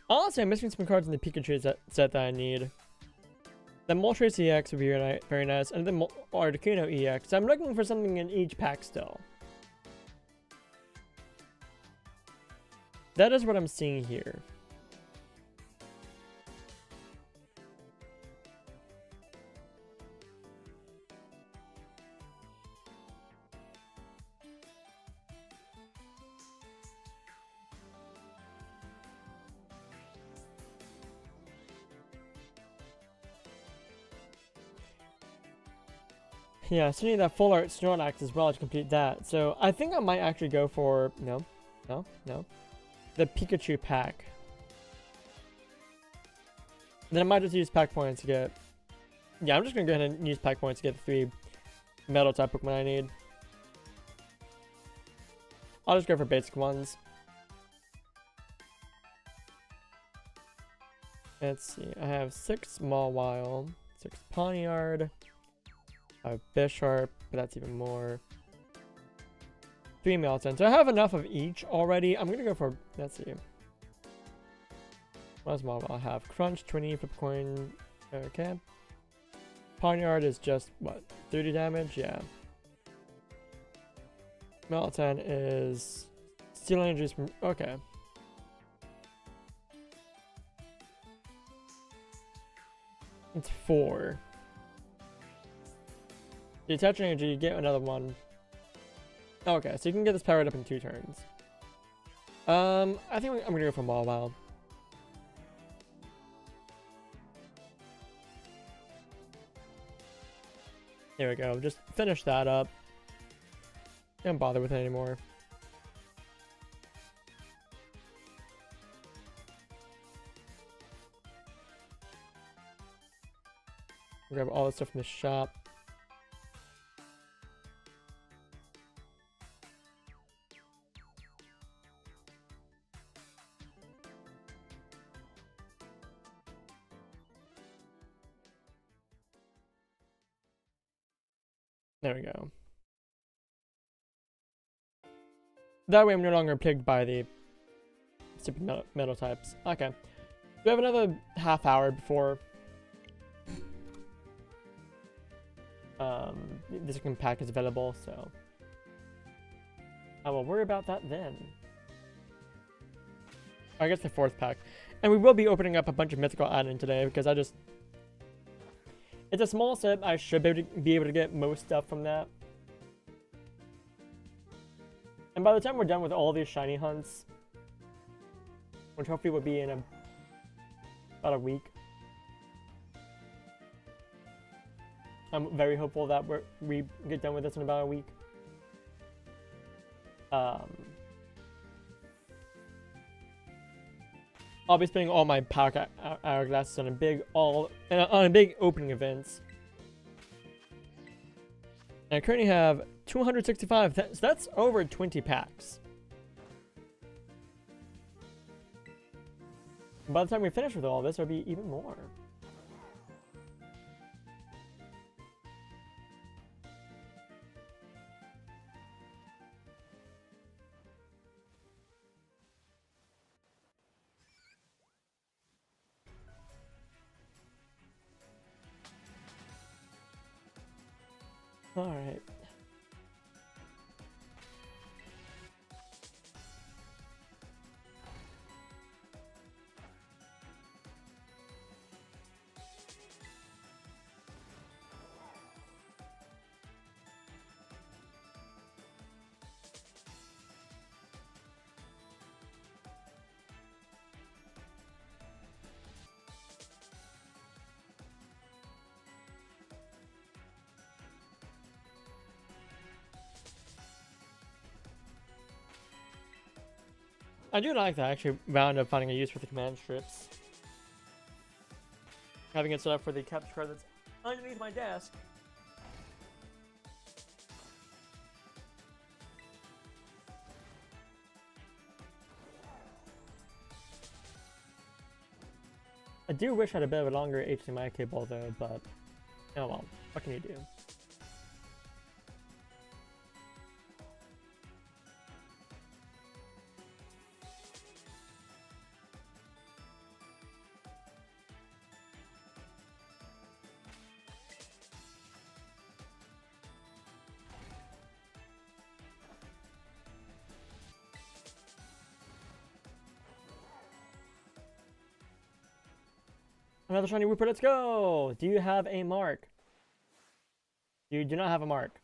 Honestly, I'm missing some cards in the Pikachu set that I need. The Moltres EX would be very nice, and the Articuno EX. I'm looking for something in each pack still. That is what I'm seeing here. Yeah, I still need that full art Snorlax as well to complete that. So I think I might actually go for no. The Pikachu pack. Then I might just use pack points to get. Yeah, I'm just gonna go ahead and use pack points to get the 3 metal type Pokemon I need. I'll just go for basic ones. Let's see. I have 6 Mawile, 6 Pawniard. I have Bisharp, but that's even more. 3 Melton. So I have enough of each already. I'm gonna go for, let's see. What's Mawile? I have Crunch, 20, Flipcoin. Okay. Pawniard is just, what, 30 damage? Yeah. Melton is Steel Energies from, okay. It's 4. The attach energy, you get another one. Okay, so you can get this powered up in 2 turns. I think I'm gonna go for Mawile. There we go. Just finish that up. Don't bother with it anymore. Grab all this stuff from the shop. There we go. That way I'm no longer plagued by the stupid metal types. Okay. We have another half hour before this pack is available, so I will worry about that then. I guess the 4th pack. And we will be opening up a bunch of mythical add-in today because it's a small set. I should be able to get most stuff from that. And by the time we're done with all these shiny hunts, which hopefully will be in about a week, I'm very hopeful that we get done with this in about a week. I'll be spending all my hourglasses on a big opening events. And I currently have 265. So that's over 20 packs. By the time we finish with all this, there'll be even more. All right. I do like that. I actually wound up finding a use for the command strips. Having it set up for the capture card that's underneath my desk. I do wish I had a bit of a longer HDMI cable though, but oh well, what can you do? Another shiny Wooper, let's go! Do you have a mark? You do not have a mark.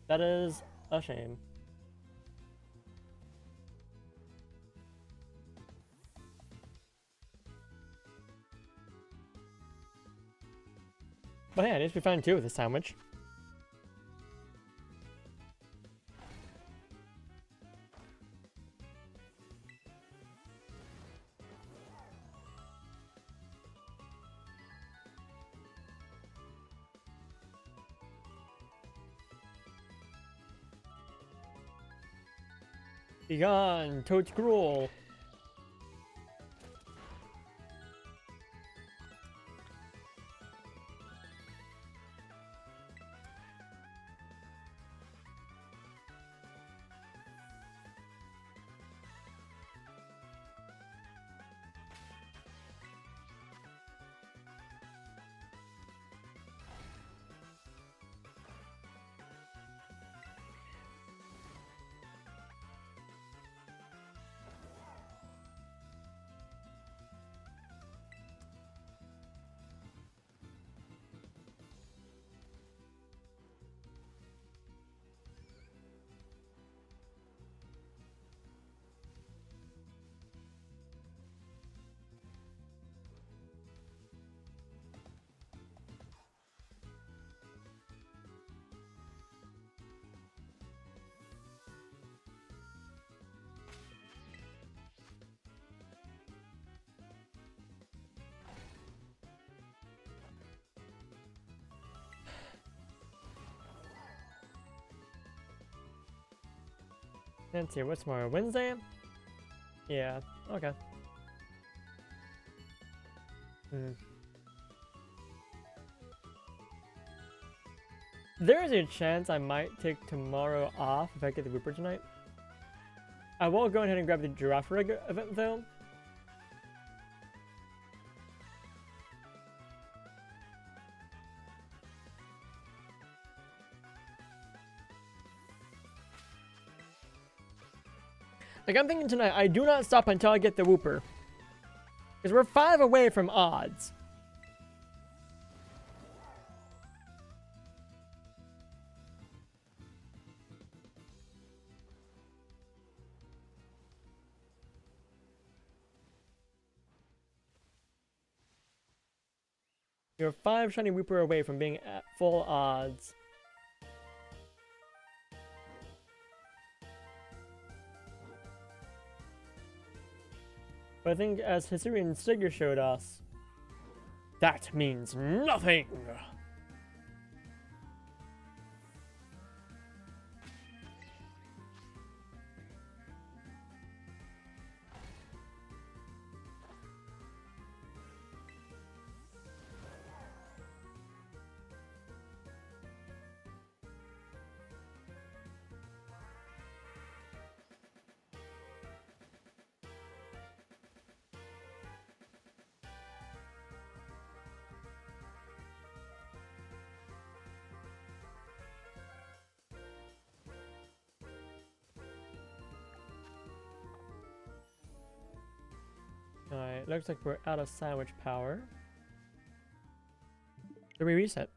That is a shame. But hey, I need to be fine too with this sandwich. Be gone, Toad's Gruel. Let's see, what's tomorrow? Wednesday? Yeah, okay. There is a chance I might take tomorrow off if I get the Wooper tonight. I will go ahead and grab the Giraffe Rig event though. Like, I'm thinking tonight, I do not stop until I get the Wooper. Because we're 5 away from odds. You're 5 shiny Wooper away from being at full odds. But I think as Hisuian Stinger showed us, that means nothing! Alright, looks like we're out of sandwich power. So we reset.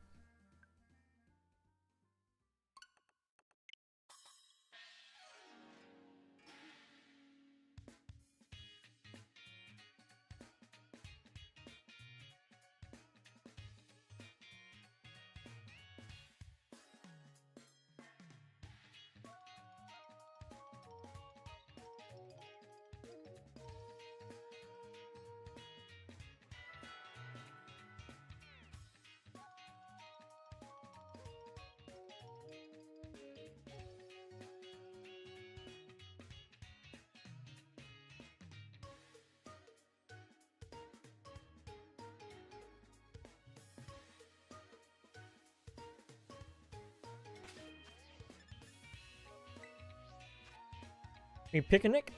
We picnic?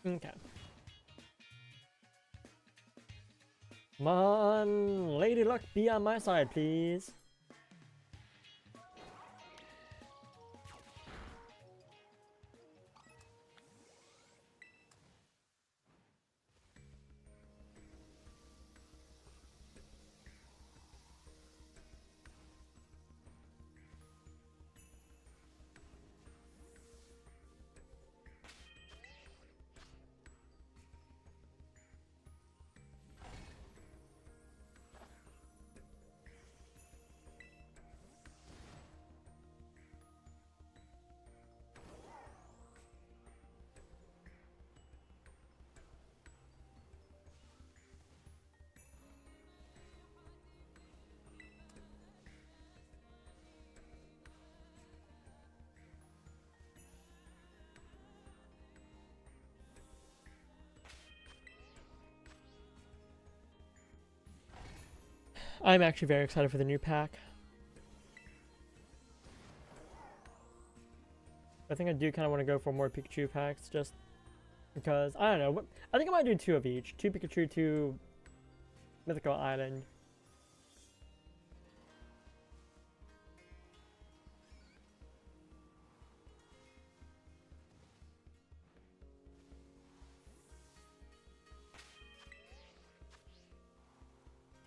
Okay. Come on, Lady Luck, be on my side, please. I'm actually very excited for the new pack. I think I do kind of want to go for more Pikachu packs just because, I don't know, I think I might do 2 of each. 2 Pikachu, 2 Mythical Island.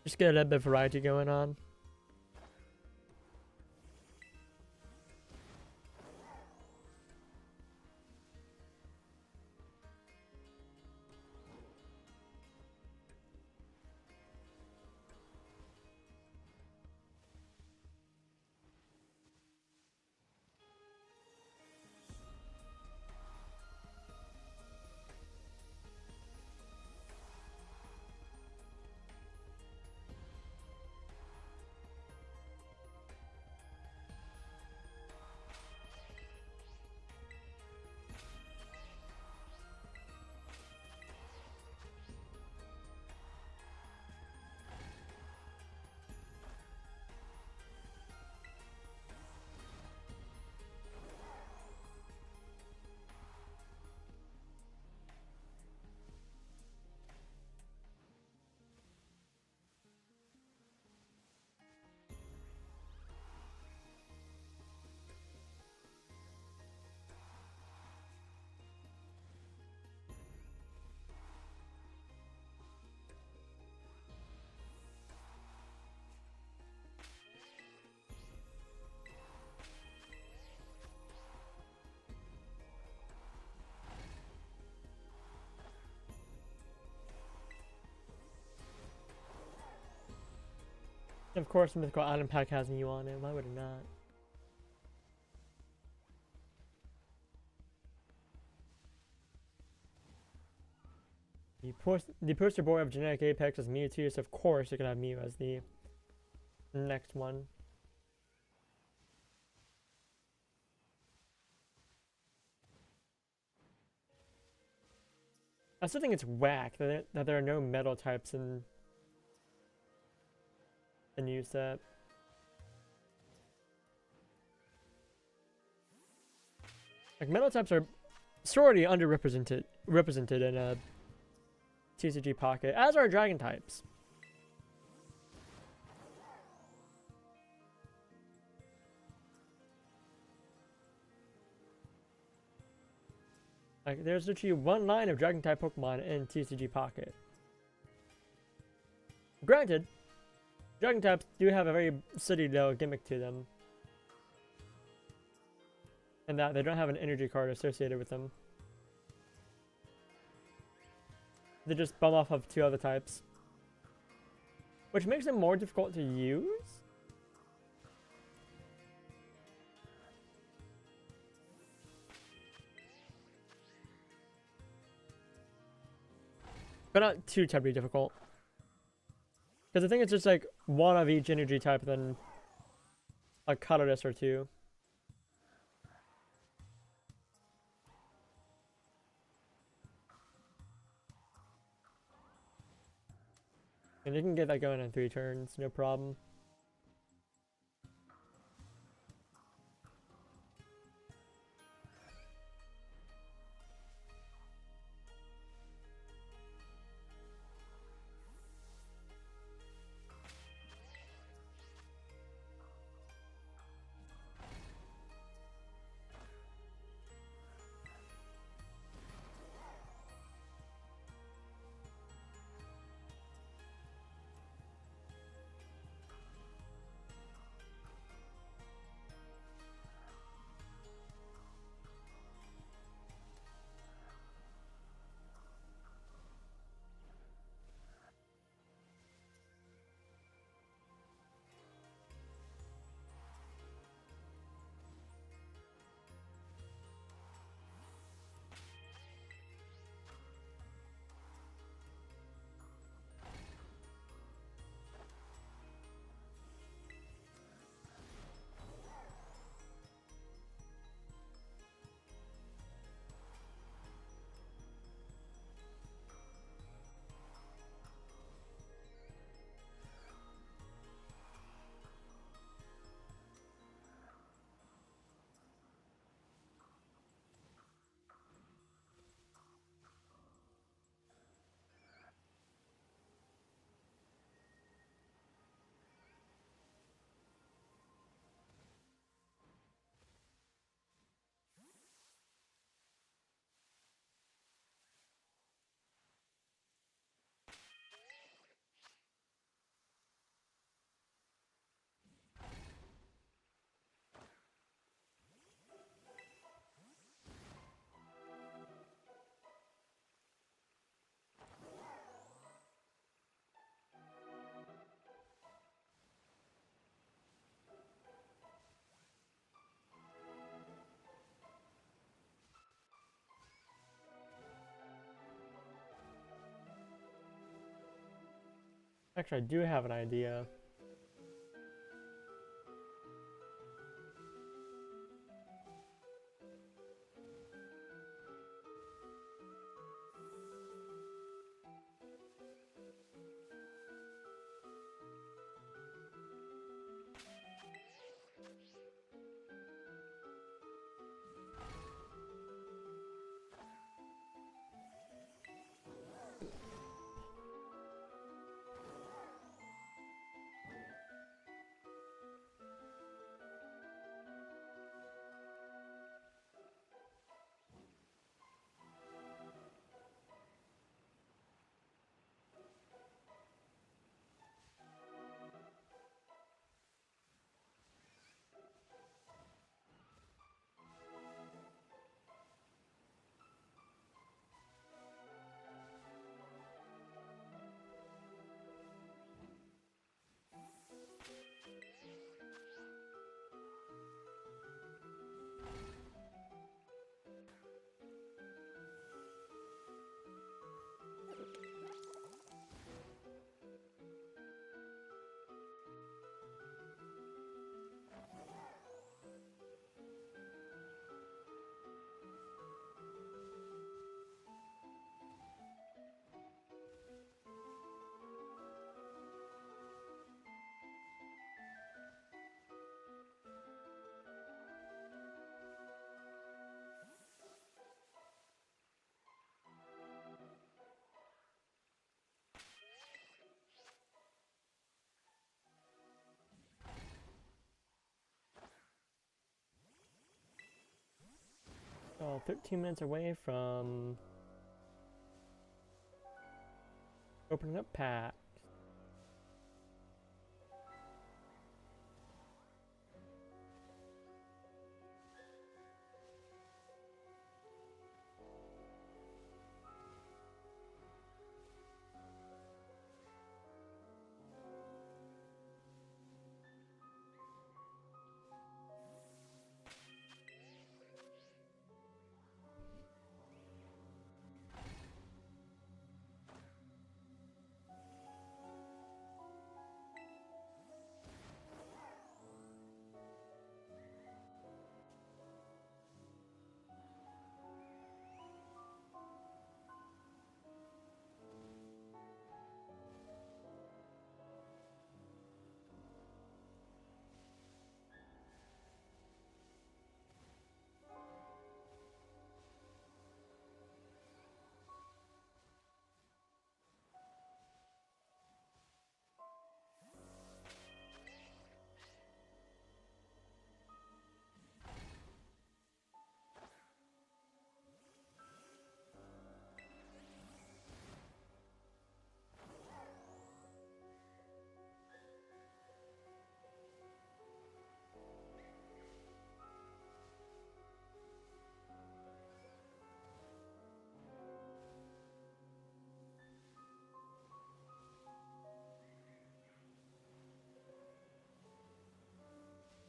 Just get a little bit of variety going on. Of course, the mythical item pack has Mew on it. Why would it not? The poster boy of Genetic Apex is Mewtwo, so of course you can have Mew as the next one. I still think it's whack that there are no metal types in the new set. Like, metal types are sorely underrepresented in a TCG Pocket, as are dragon types. Like, there's literally one line of dragon type Pokemon in TCG Pocket. Granted, dragon types do have a very Citadel gimmick to them, and that they don't have an energy card associated with them. They just bum off of 2 other types, which makes them more difficult to use. But not too terribly difficult. Because I think it's just like one of each energy type, then a colorless or 2. And you can get that going in 3 turns, no problem. Actually, I do have an idea. now 13 minutes away from opening up packs.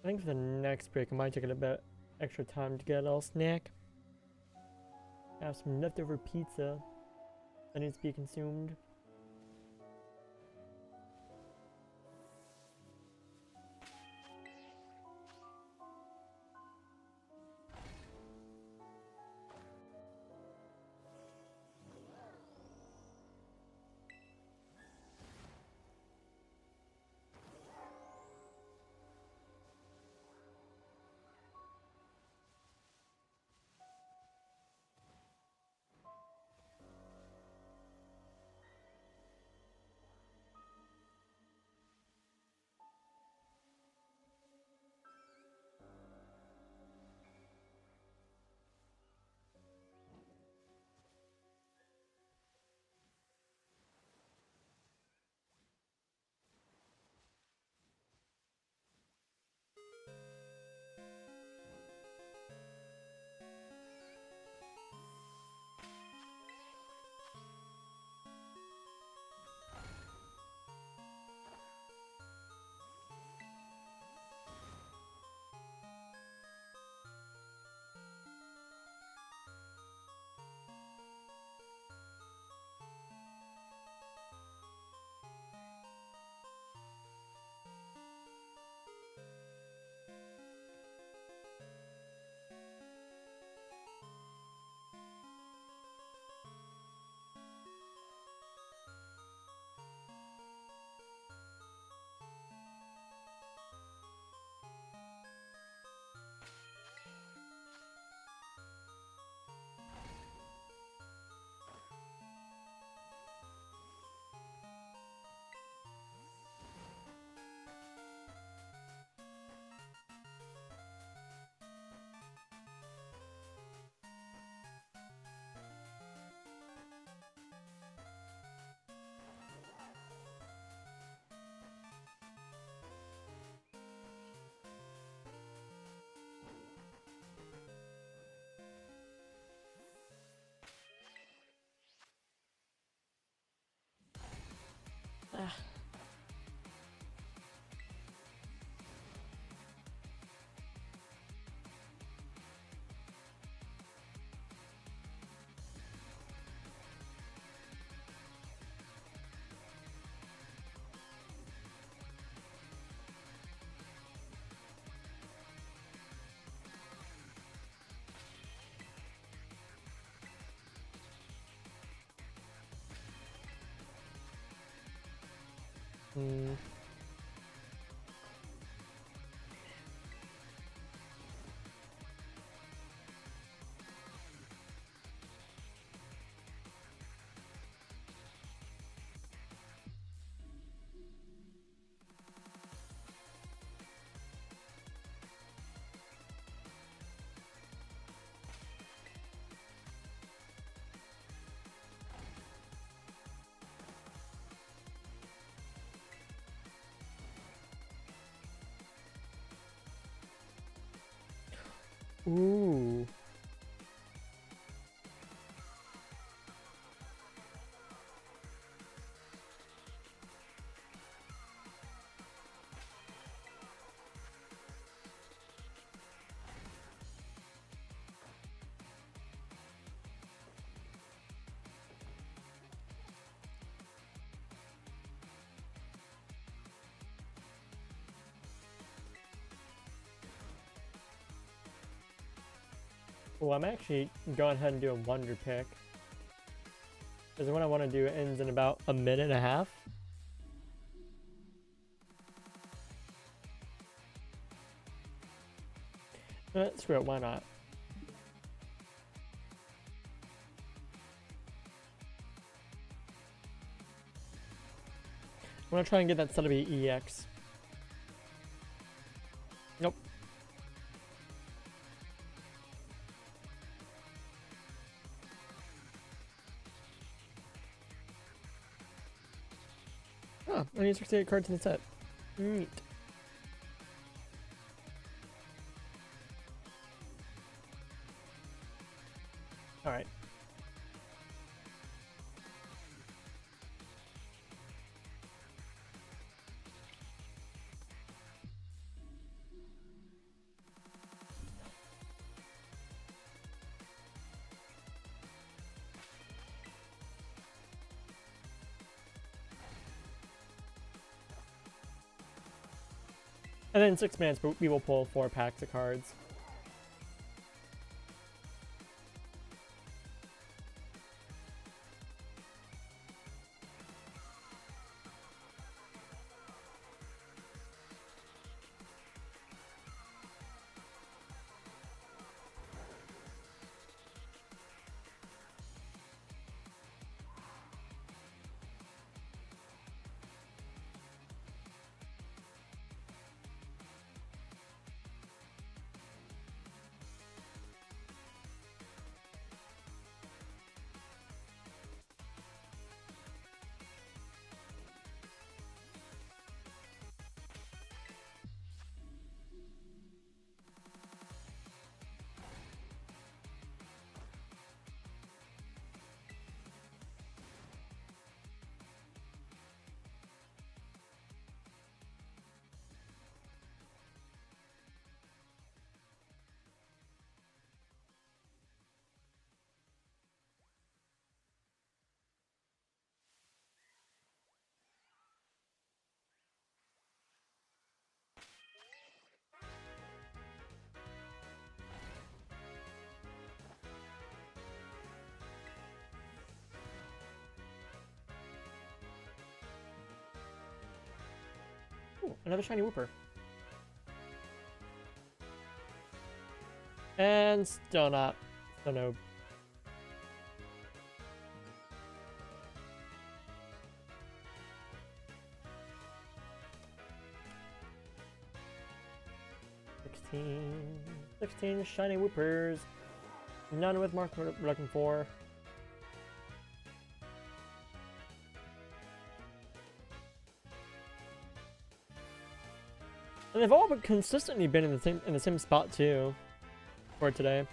I think for the next break, I might take a bit extra time to get a little snack. I have some leftover pizza that needs to be consumed. Ah. Hmm. Ooh. Well, I'm actually going ahead and do a wonder pick. Because what I want to do ends in about a minute and a half. Screw it, why not? I'm gonna try and get that set to be EX. Nope. Oh, I need 68 cards in the set. Neat. Alright. And then in 6 minutes, we will pull 4 packs of cards. Ooh, another shiny Wooper. And still not. Still no. $16 shiny Woopers. None with mark we're looking for. And they've all but consistently been in the same spot too for today.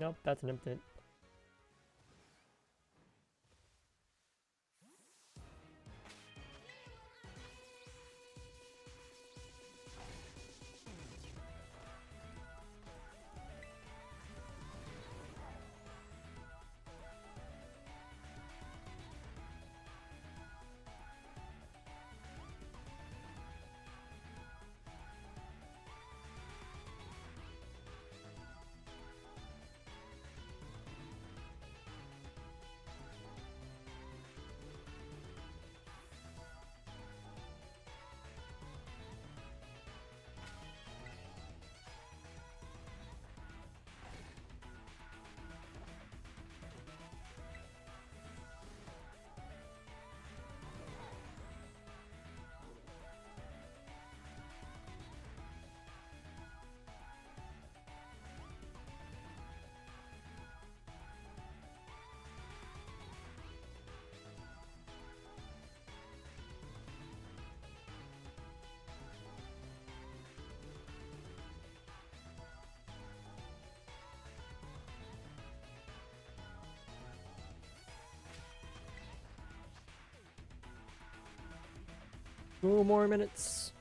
Nope, that's an impotent. 2 more minutes.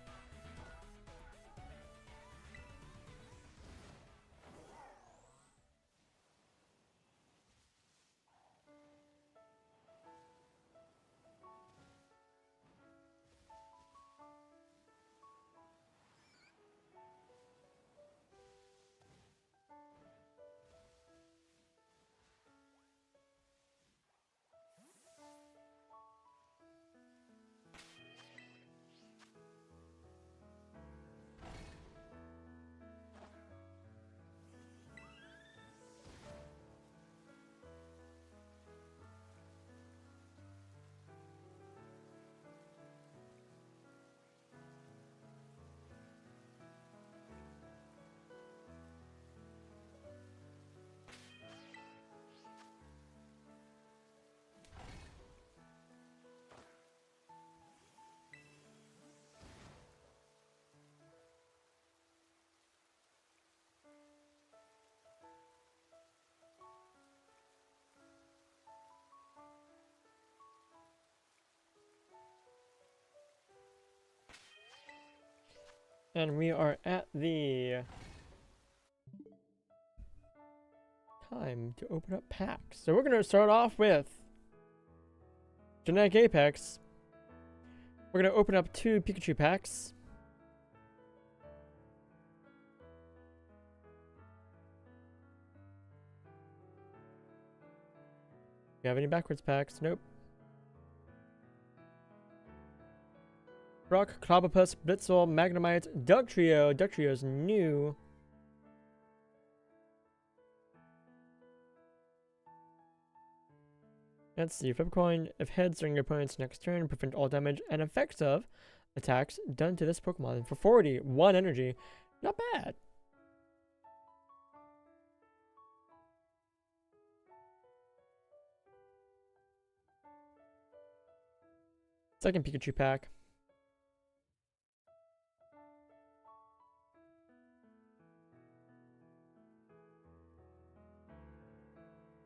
And we are at the time to open up packs. So we're going to start off with Genetic Apex. We're going to open up 2 Pikachu packs. Do you have any backwards packs? Nope. Brock, Clobopus, Blitzel, Magnemite, Dugtrio. Dugtrio's new. Let's see. Flip a coin. If heads during your opponent's next turn, prevent all damage and effects of attacks done to this Pokemon for 40. 1 energy. Not bad. Second Pikachu pack.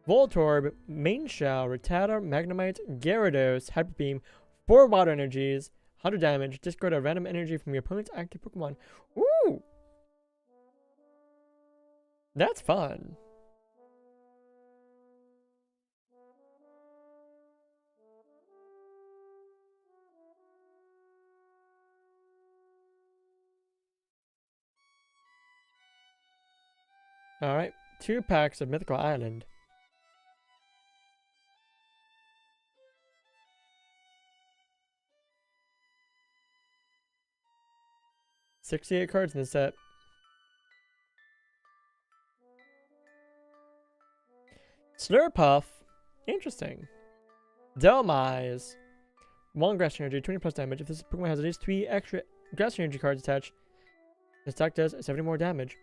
Voltorb, Mainshell, Rattata, Magnemite, Gyarados, Hyper Beam, 4 water energies, 100 damage, discard a random energy from your opponent's active Pokemon. Ooh! That's fun. Alright, 2 packs of Mythical Island. $68 cards in the set. Slurpuff. Interesting. Delmise. 1 grass energy, 20 plus damage. If this Pokemon has at least 3 extra grass energy cards attached, this attack does 70 more damage.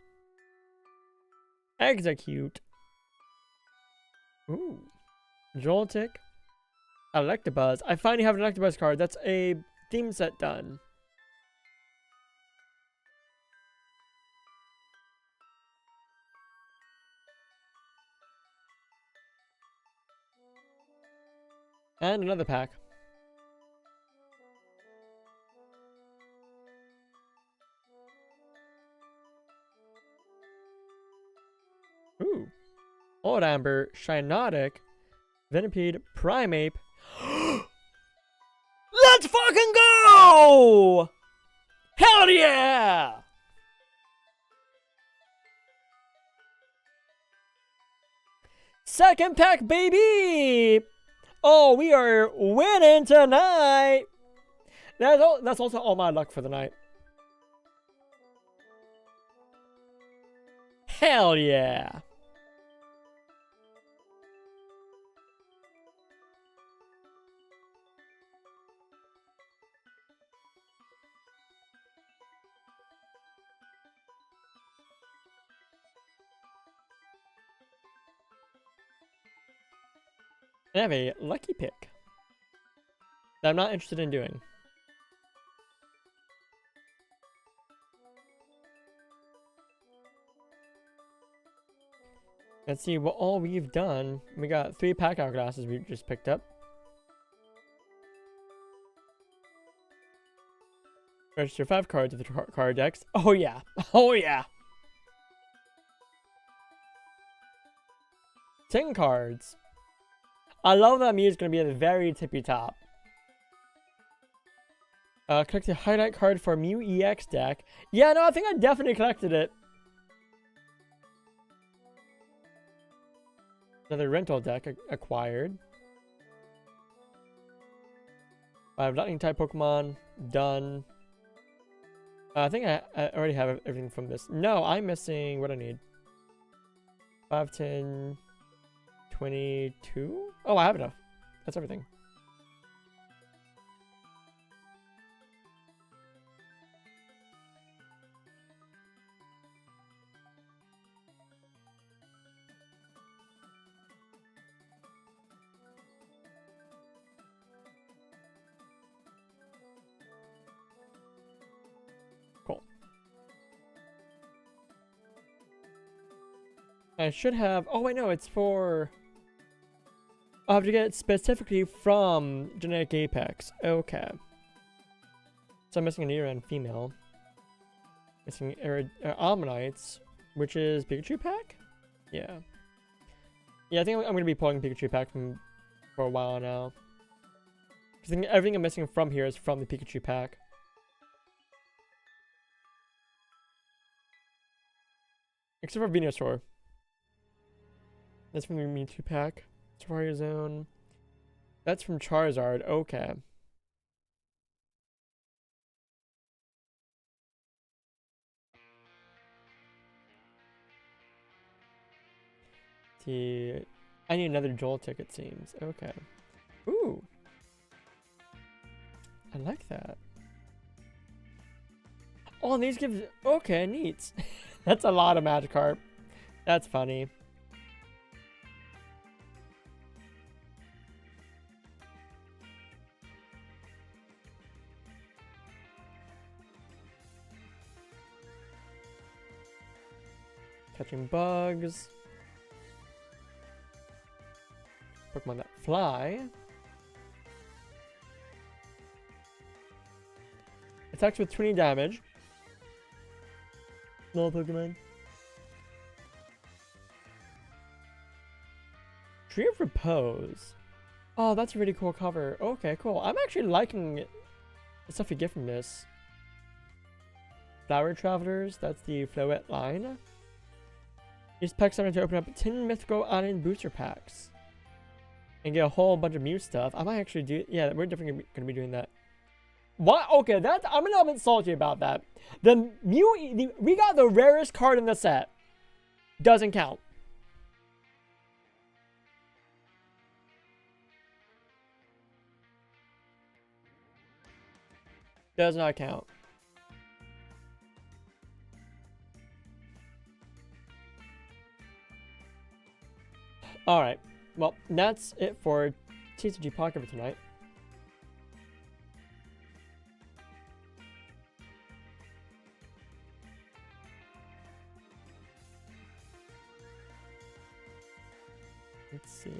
Execute. Ooh. Joltik. Electabuzz. I finally have an Electabuzz card. That's a theme set done. And another pack. Ooh. Old Amber, Shiinotic, Venipede, Primeape. Let's fucking go! Hell yeah! Second pack, baby! Oh, we are winning tonight! That's also all my luck for the night. Hell yeah! I have a lucky pick that I'm not interested in doing. Let's see what all we've done. We got 3 pack hourglasses we just picked up. Register 5 cards to the card decks. Oh yeah. Oh yeah. 10 cards. I love that Mew is going to be at the very tippy top. Collect a highlight card for Mew EX deck. Yeah, no, I think I definitely collected it. Another rental deck acquired. 5 lightning type Pokemon. Done. I think I already have everything from this. No, I'm missing what I need. 5, 10, 22? Oh, I have enough. That's everything. Cool. I should have... Oh, wait, no, it's for... I'll have to get it specifically from Genetic Apex. Okay. So I'm missing an ear and female. Missing Ammonites, which is Pikachu pack? Yeah. Yeah, I think I'm going to be pulling Pikachu pack for a while now. Because everything I'm missing from here is from the Pikachu pack. Except for Venusaur. That's from the Mewtwo pack. Safari Zone. That's from Charizard. Okay. I need another Joltik, it seems. Okay. Ooh. I like that. Oh, and these give... Okay, neat. That's a lot of Magikarp. That's funny. Catching bugs. Pokemon that fly. Attacks with 20 damage. Little Pokemon. Tree of Repose. Oh, that's a really cool cover. Okay, cool. I'm actually liking the stuff you get from this. Flower Travelers. That's the Floette line. Use pack summon to open up 10 Mythical Island booster packs. And get a whole bunch of Mew stuff. I might actually do... Yeah, we're definitely going to be doing that. What? Okay, that's... I'm a little bit salty about that. The Mew... we got the rarest card in the set. Doesn't count. Does not count. Alright. Well, that's it for TCG Pocket for tonight. Let's see.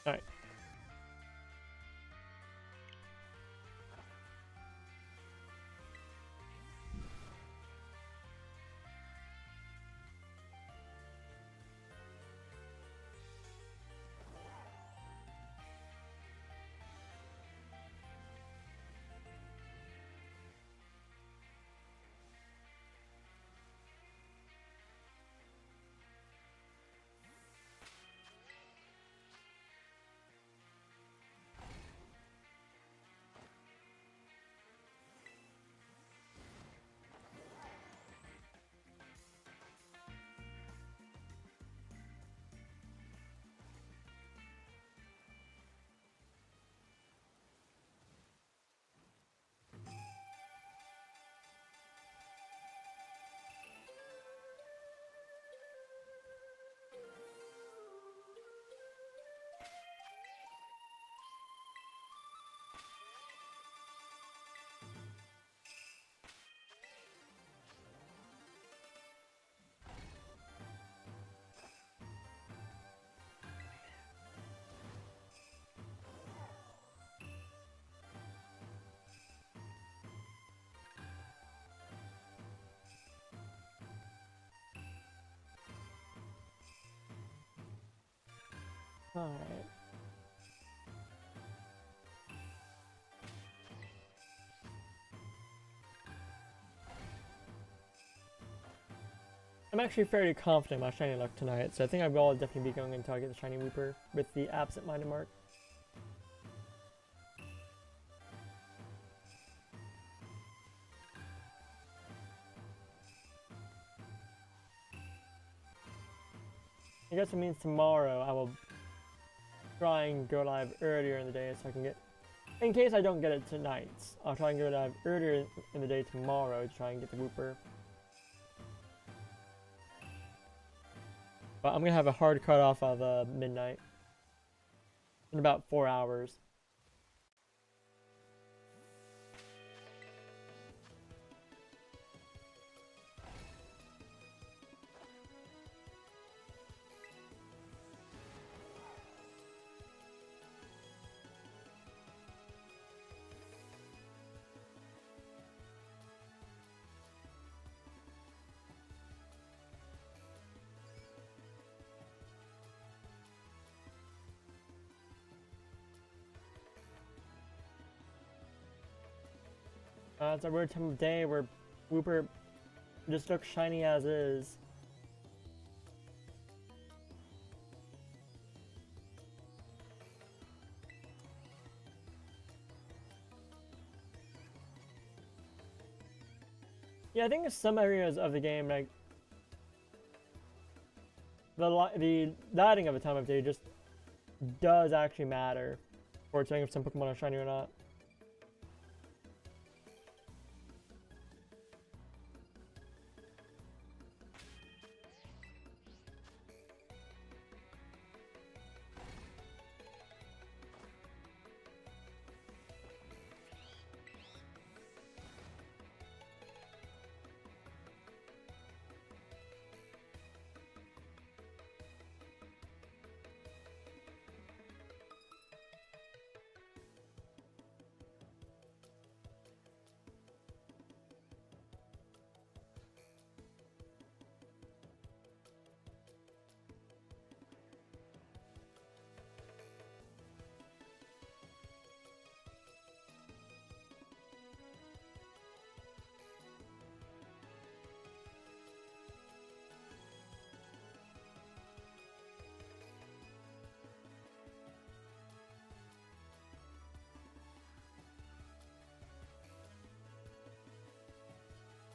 Alright. Alright. I'm actually fairly confident in my shiny luck tonight, so I think I will definitely be going until I get the shiny Wooper with the absent-minded mark. I guess it means tomorrow I will try and go live earlier in the day so I can get, in case I don't get it tonight, I'll try and go live earlier in the day tomorrow to try and get the Wooper. But I'm gonna have a hard cut off of midnight in about 4 hours. It's a weird time of day where Wooper just looks shiny as is. Yeah, I think in some areas of the game, like the lighting of the time of day just does actually matter for telling if some Pokemon are shiny or not.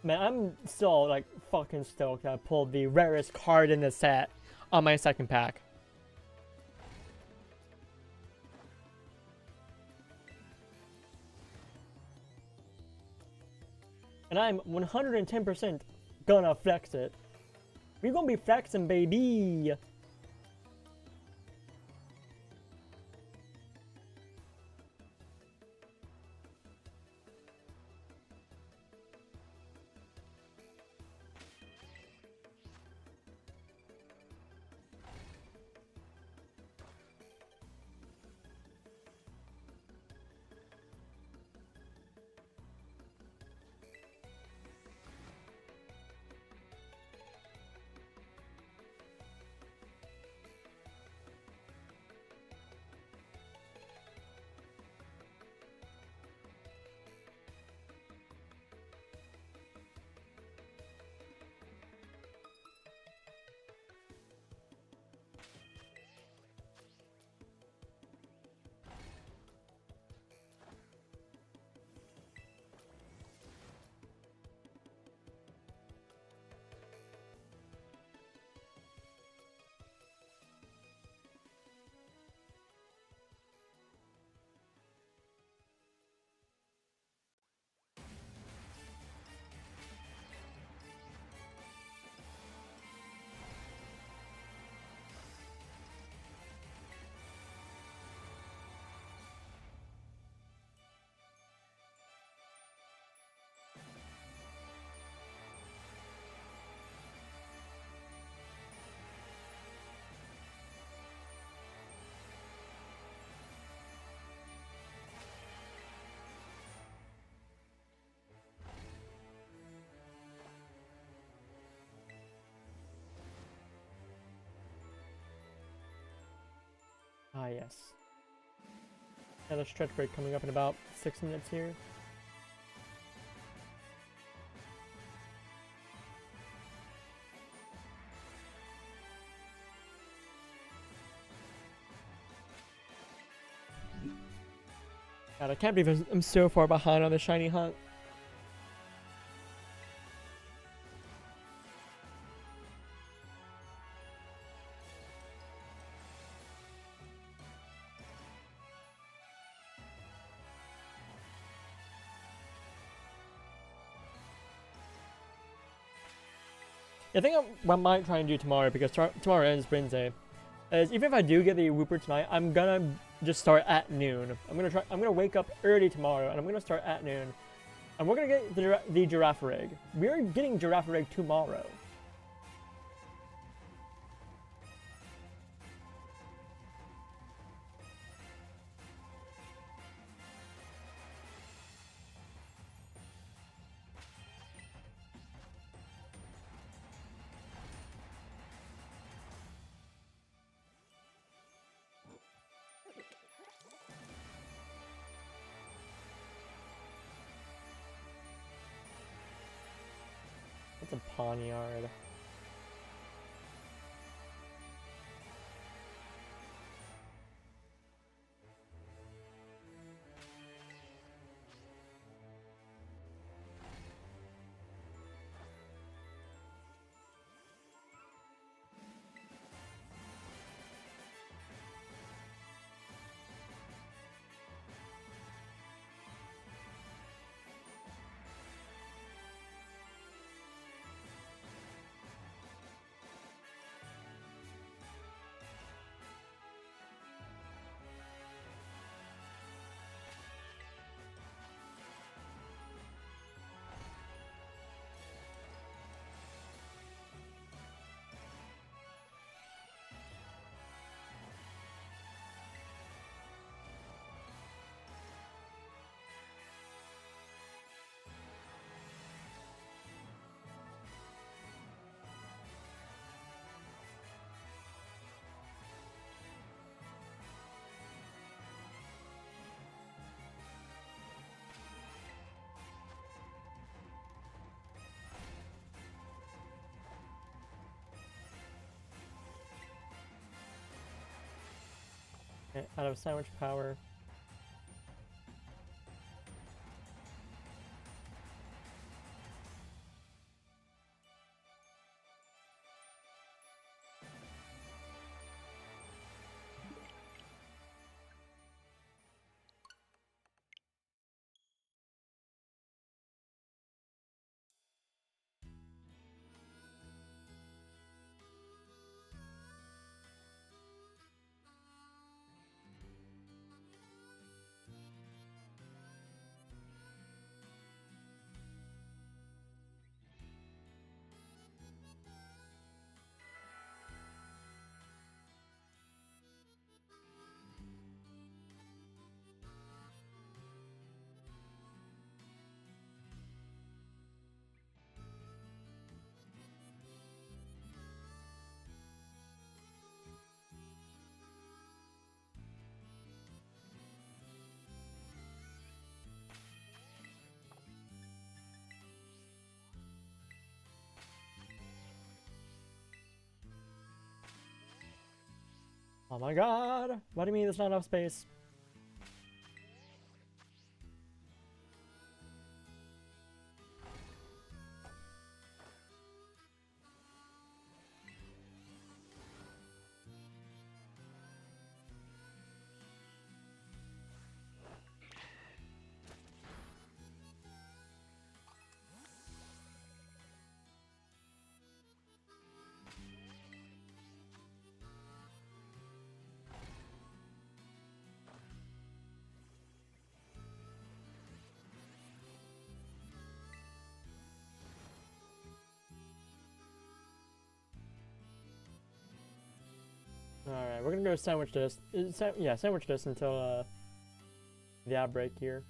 Man, I'm still like fucking stoked that I pulled the rarest card in the set on my second pack. And I'm 110% gonna flex it. We're gonna be flexing, baby! Ah, yes. Another stretch break coming up in about 6 minutes here. God, I can't believe I'm so far behind on the shiny hunt. I think what I might try and do tomorrow, because tomorrow ends Wednesday, is even if I do get the Wooper tonight, I'm gonna just start at noon. I'm gonna wake up early tomorrow, and I'm gonna start at noon. And we're gonna get the giraffe rig. We're getting giraffe rig tomorrow. It's a poniard. Okay, out of sandwich power. Oh my god! What do you mean there's not enough space? Alright, we're gonna go sandwich this. Yeah, sandwich this until the outbreak here.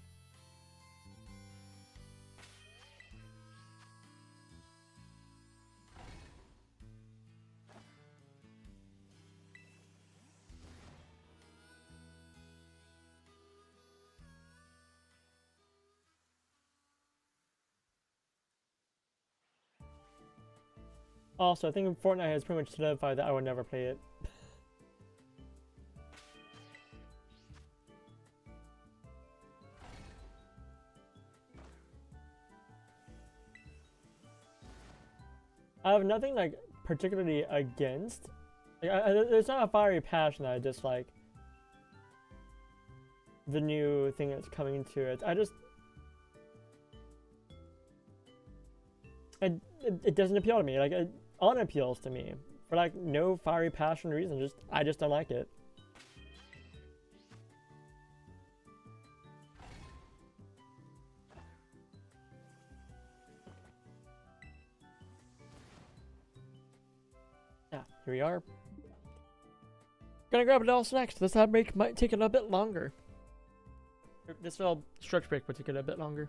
Also, I think Fortnite has pretty much solidified that I would never play it. I have nothing like particularly against. Like, there's not a fiery passion that I dislike. The new thing that's coming to it. It doesn't appeal to me. Like it unappeals to me for like no fiery passion reason. I just don't like it. Yeah, here we are. Gonna grab it else next. This ad break might take it a bit longer. This little stretch break would take it a bit longer.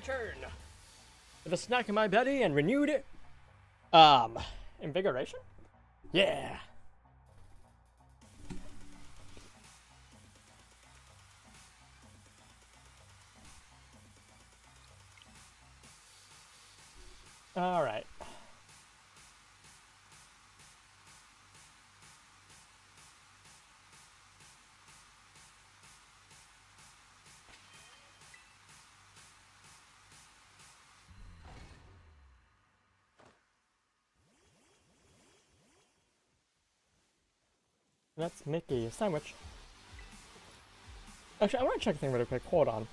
return with a snack in my belly and renewed invigoration. Yeah. All right. Let's make a sandwich. Actually, I want to check something really quick. Hold on.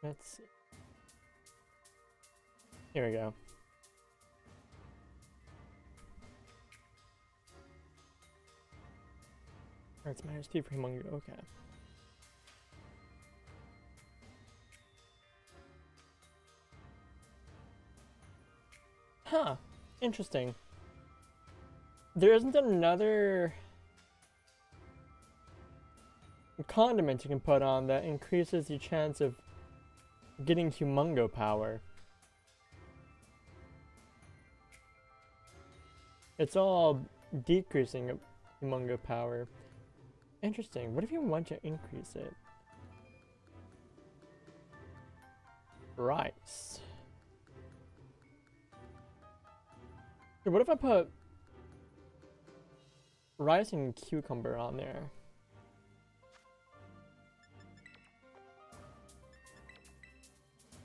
Let's see. Here we go. It's -2 for Humungo. Okay. Huh. Interesting. There isn't another condiment you can put on that increases the chance of getting Humungo power. It's all decreasing Humungo power. Interesting. What if you want to increase it? Rice. What if I put rice and cucumber on there?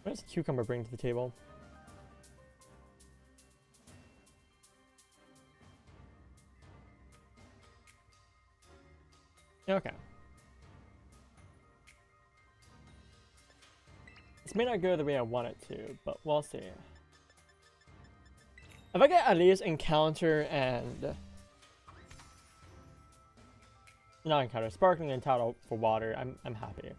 What does cucumber bring to the table? Okay. This may not go the way I want it to, but we'll see. If I get at least encounter and... not encounter, sparkling and tidal for water, I'm happy.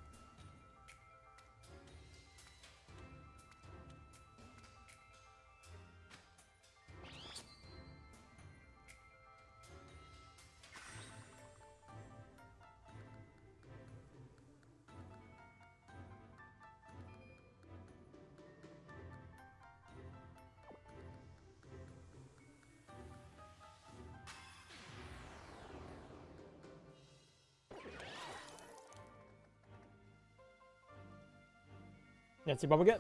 Let's see what we get.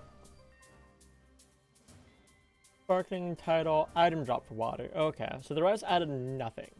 Sparkling, tidal, item drop for water. Okay, so the rest added nothing.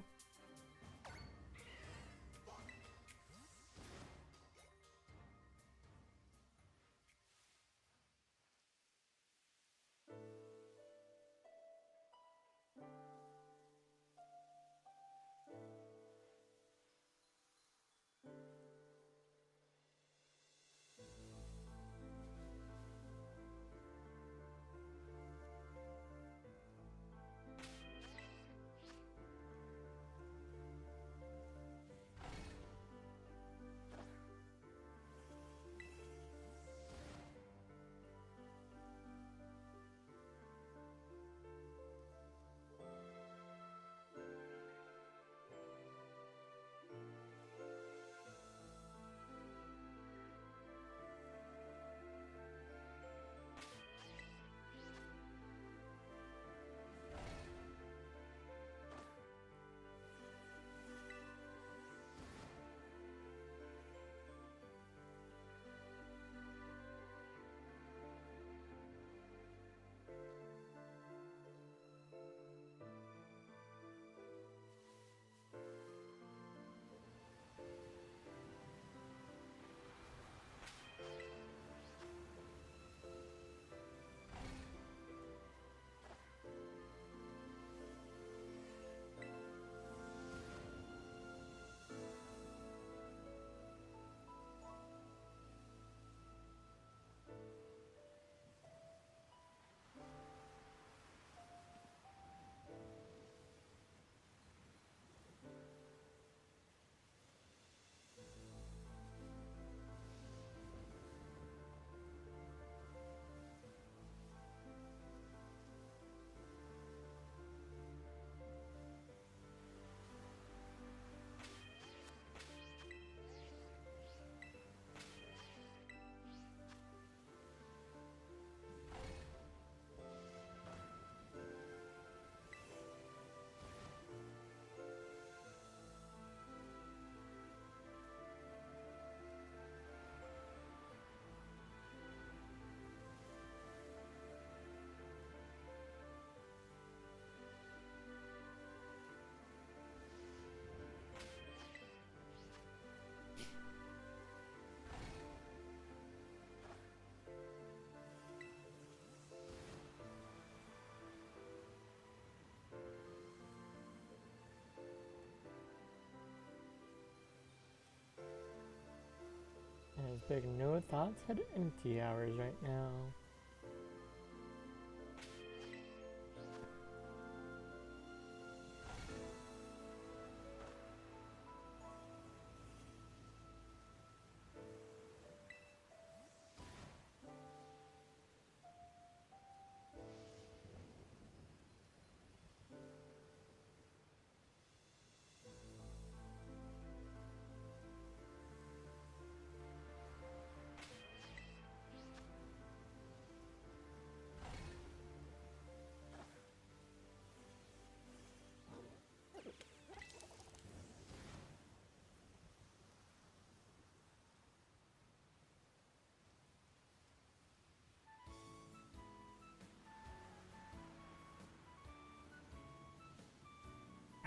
Hashtag no thoughts had empty hours right now.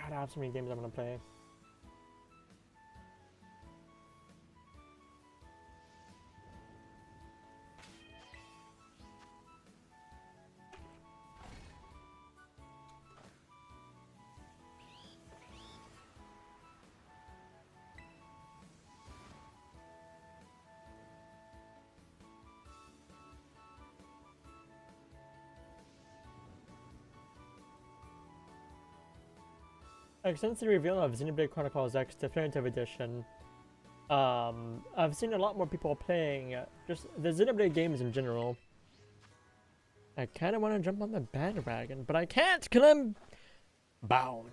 God, I have so many games I'm gonna play. Like, since the reveal of Xenoblade Chronicles X Definitive Edition, I've seen a lot more people playing just the Xenoblade games in general. I kind of want to jump on the bandwagon, but I can't because I'm bound.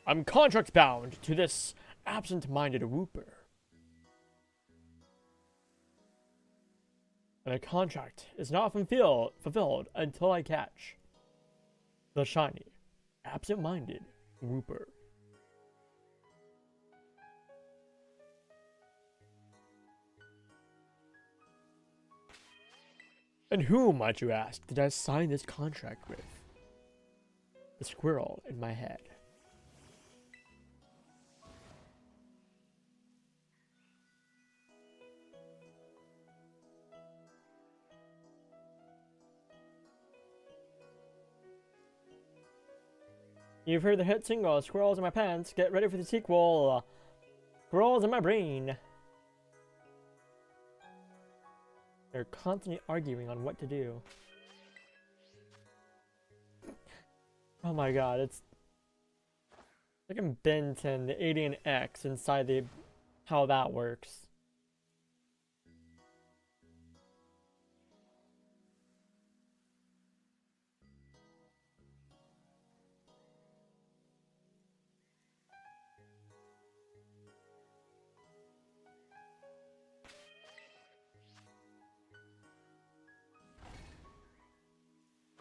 I'm contract bound to this absent-minded Wooper. And a contract is not fulfilled until I catch the shiny, absent-minded Wooper. And who, might you ask, did I sign this contract with? The squirrel in my head. You've heard the hit single, Squirrels in My Pants. Get ready for the sequel, Squirrels in My Brain. They're constantly arguing on what to do. Oh my god, it's like I'm bent and the Alien X inside the how that works.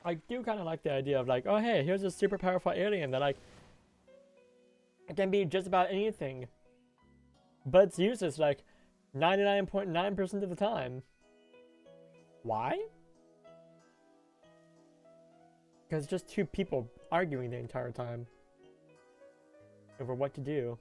I do kind of like the idea of like, oh hey, here's a super powerful alien that like it can be just about anything, but it's useless like 99.9% of the time. Why? Because it's just two people arguing the entire time over what to do.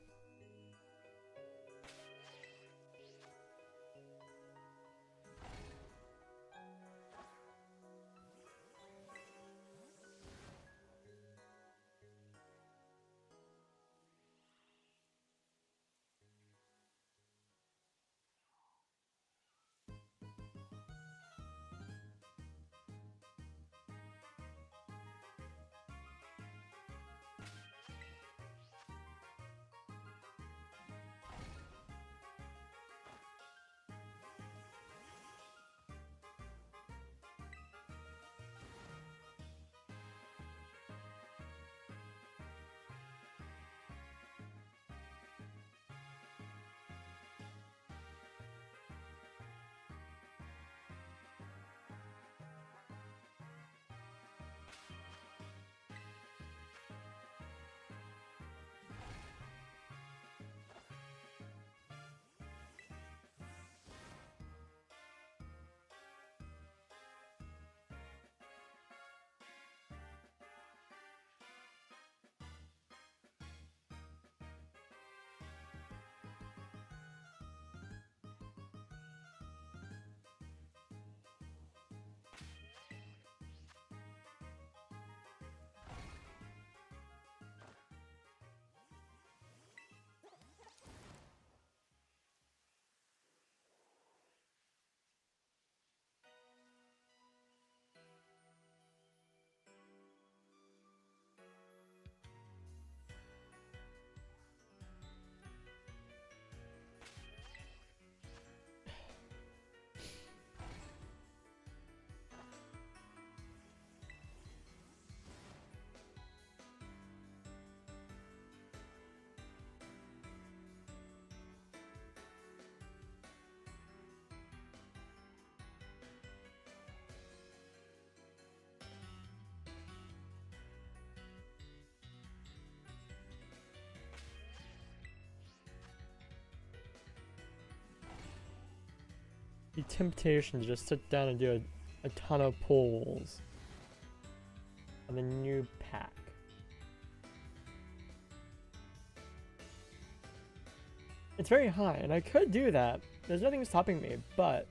the temptation to just sit down and do a ton of pulls on the new pack. It's very high, and I could do that. There's nothing stopping me, but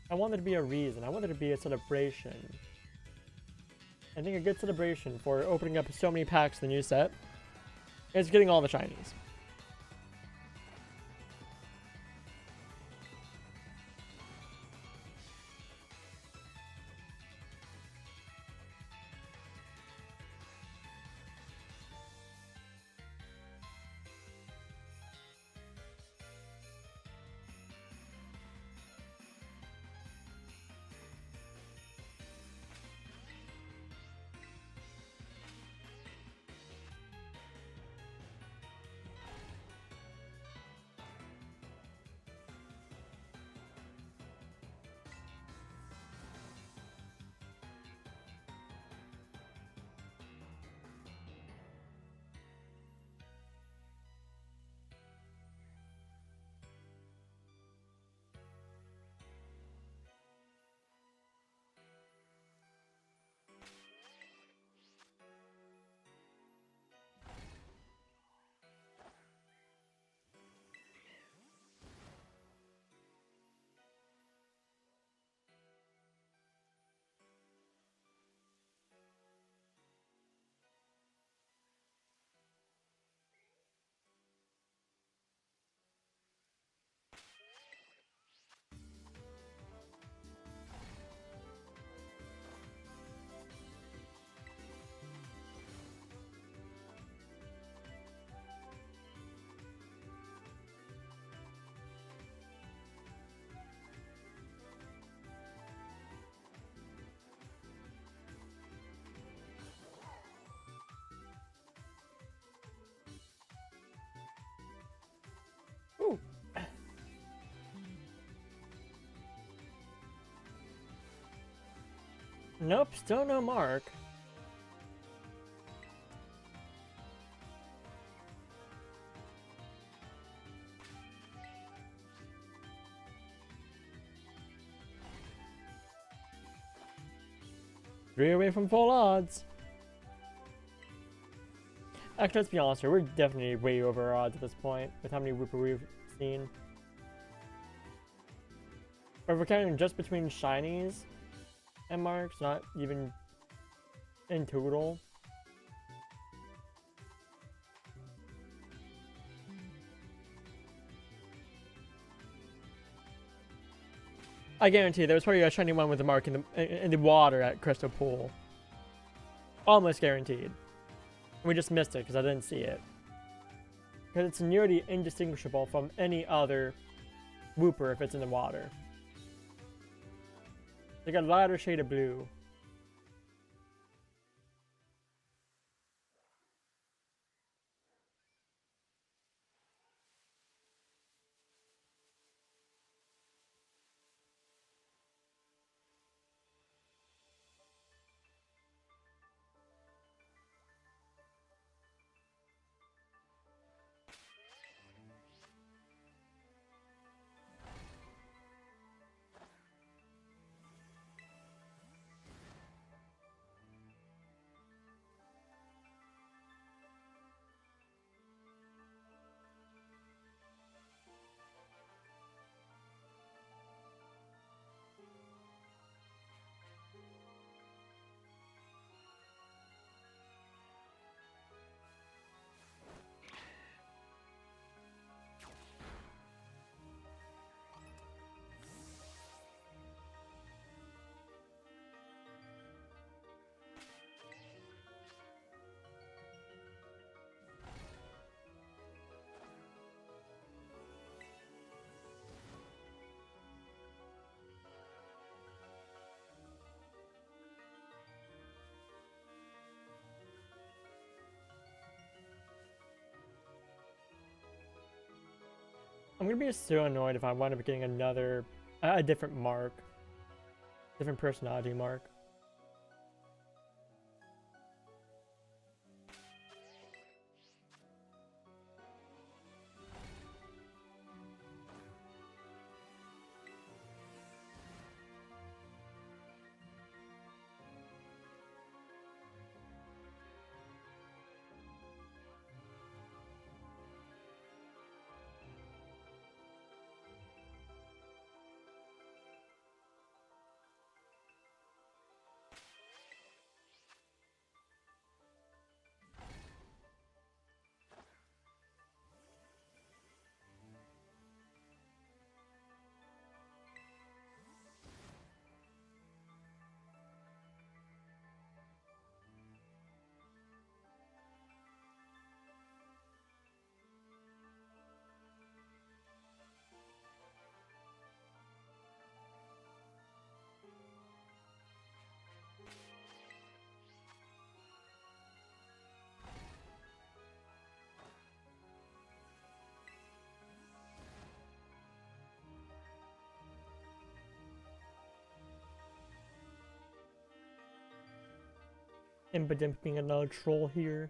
I want there to be a reason. I want there to be a celebration. I think a good celebration for opening up so many packs in the new set is getting all the shinies. Ooh. Nope, still no mark. Three away from full odds. Actually, let's be honest here. We're definitely way over our odds at this point with how many Wooper we've seen. But if we're counting just between shinies and marks, not even in total. I guarantee there was probably a shiny one with a mark in the water at Crystal Pool. Almost guaranteed. We just missed it because I didn't see it. Because it's nearly indistinguishable from any other Wooper if it's in the water. It's like a lighter shade of blue. I'm gonna be so annoyed if I wind up getting a different mark. Different personality mark. Impidimp being another troll here.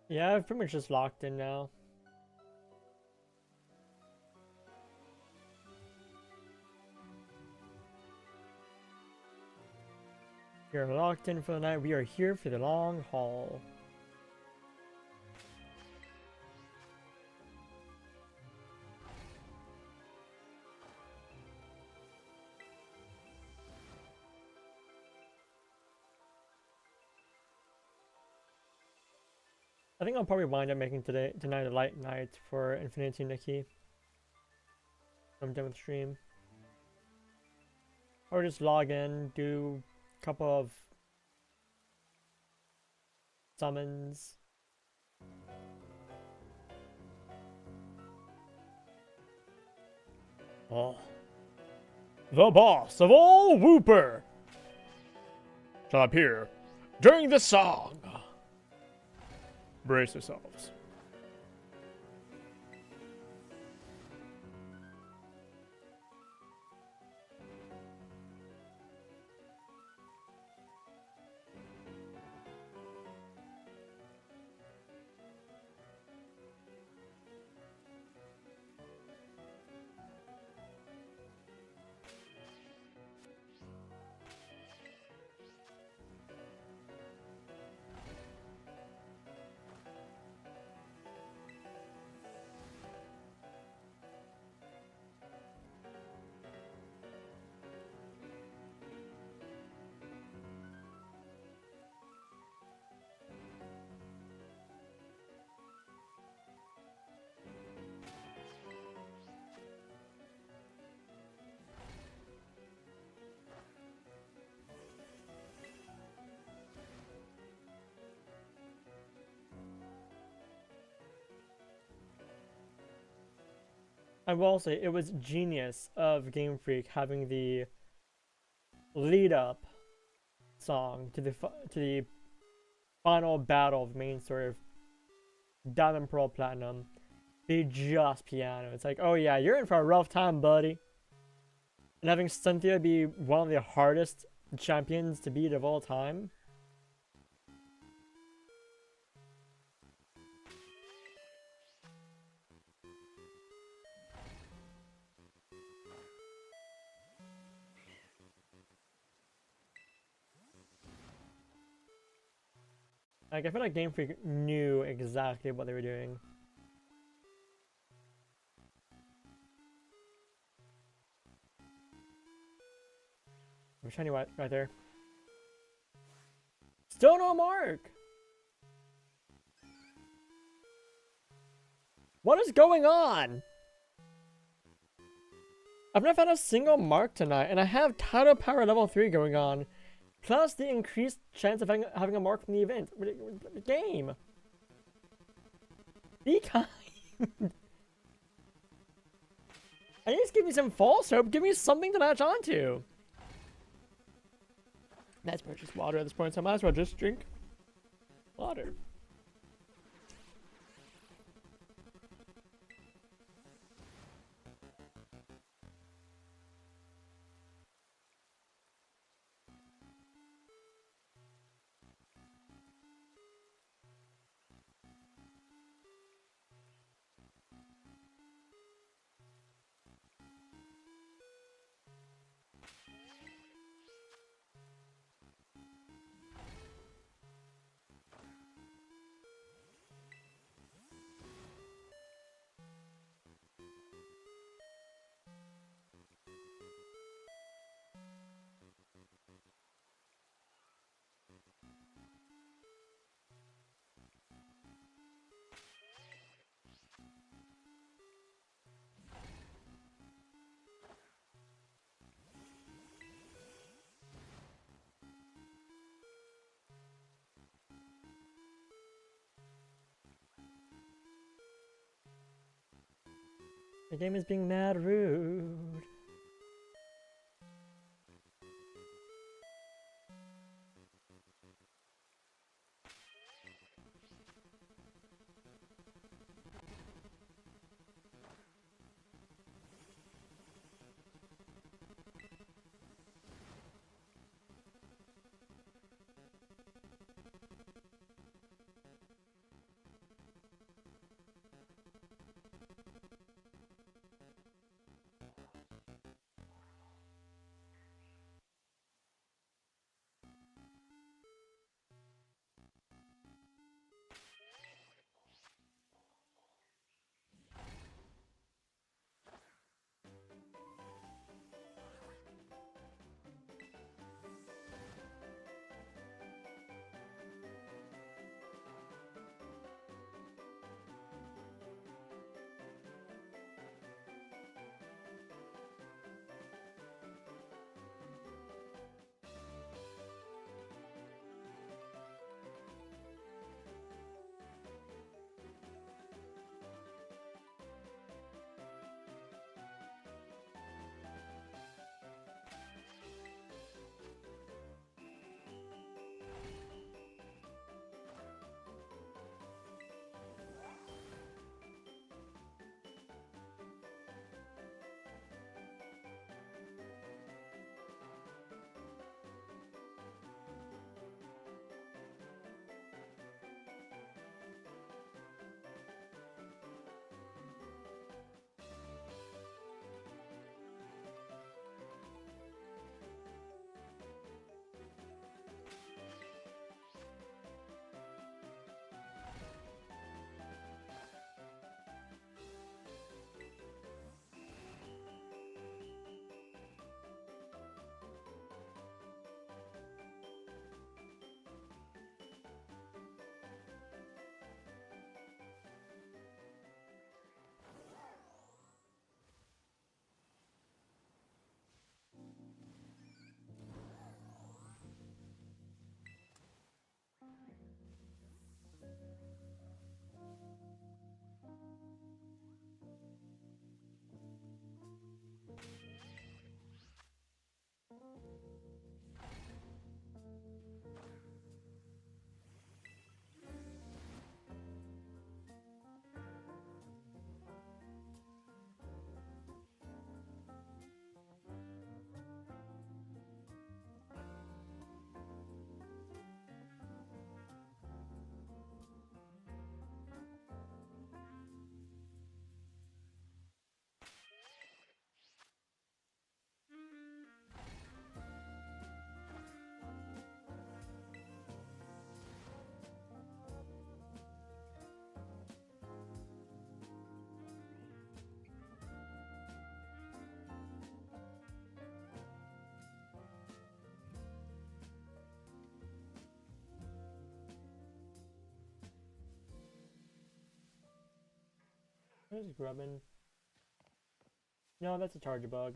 Yeah, I've pretty much just locked in now. We are locked in for the night. We are here for the long haul. I think I'll probably wind up making tonight a light night for Infinity Nikki. I'm done with stream. Or just log in, do a couple of summons. Oh. The boss of all Wooper shall appear during the song. Brace yourselves. I will say it was genius of Game Freak having the lead up song to the final battle of the main story of Diamond Pearl Platinum be just piano. It's like, oh yeah, you're in for a rough time, buddy. And having Cynthia be one of the hardest champions to beat of all time. Like, I feel like Game Freak knew exactly what they were doing. I'm shiny right there. Still no mark! What is going on? I've not found a single mark tonight, and I have Tidal Power level 3 going on. Plus the increased chance of having a mark from the event. Game! Be kind! I need to give me some false hope. Give me something to latch onto. That's just water at this point, so I might as well just drink water. The game is being mad rude. Who's grubbing? No, that's a charger bug.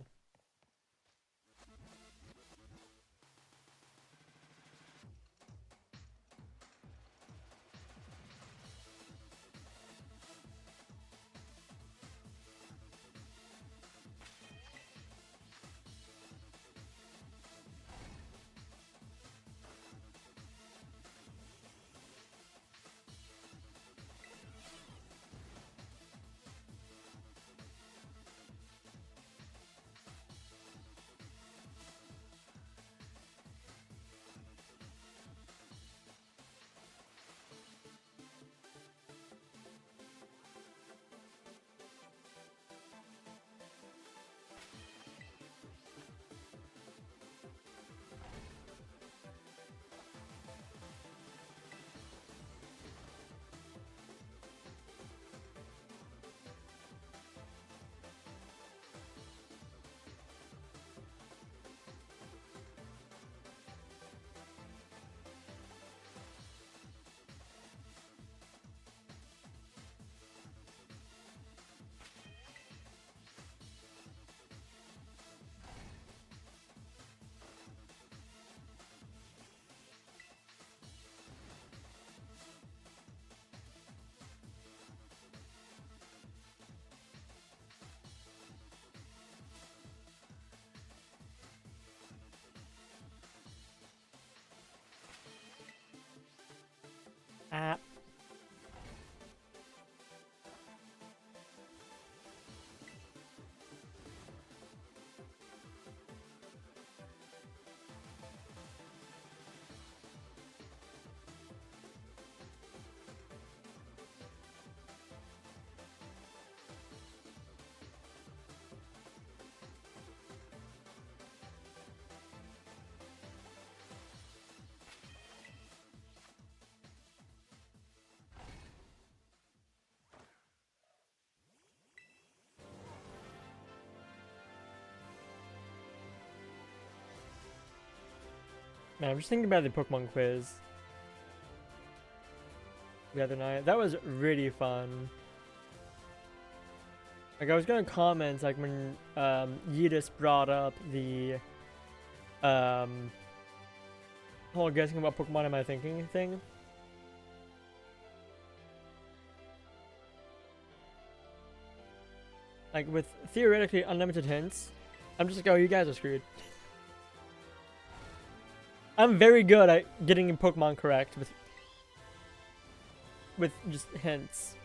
Man, I'm just thinking about the Pokemon quiz the other night. That was really fun. Like, I was gonna comment, like, when Yidis brought up the whole guessing about Pokemon am I thinking thing. Like, with theoretically unlimited hints, I'm just like, oh, you guys are screwed. I'm very good at getting Pokemon correct with just hints.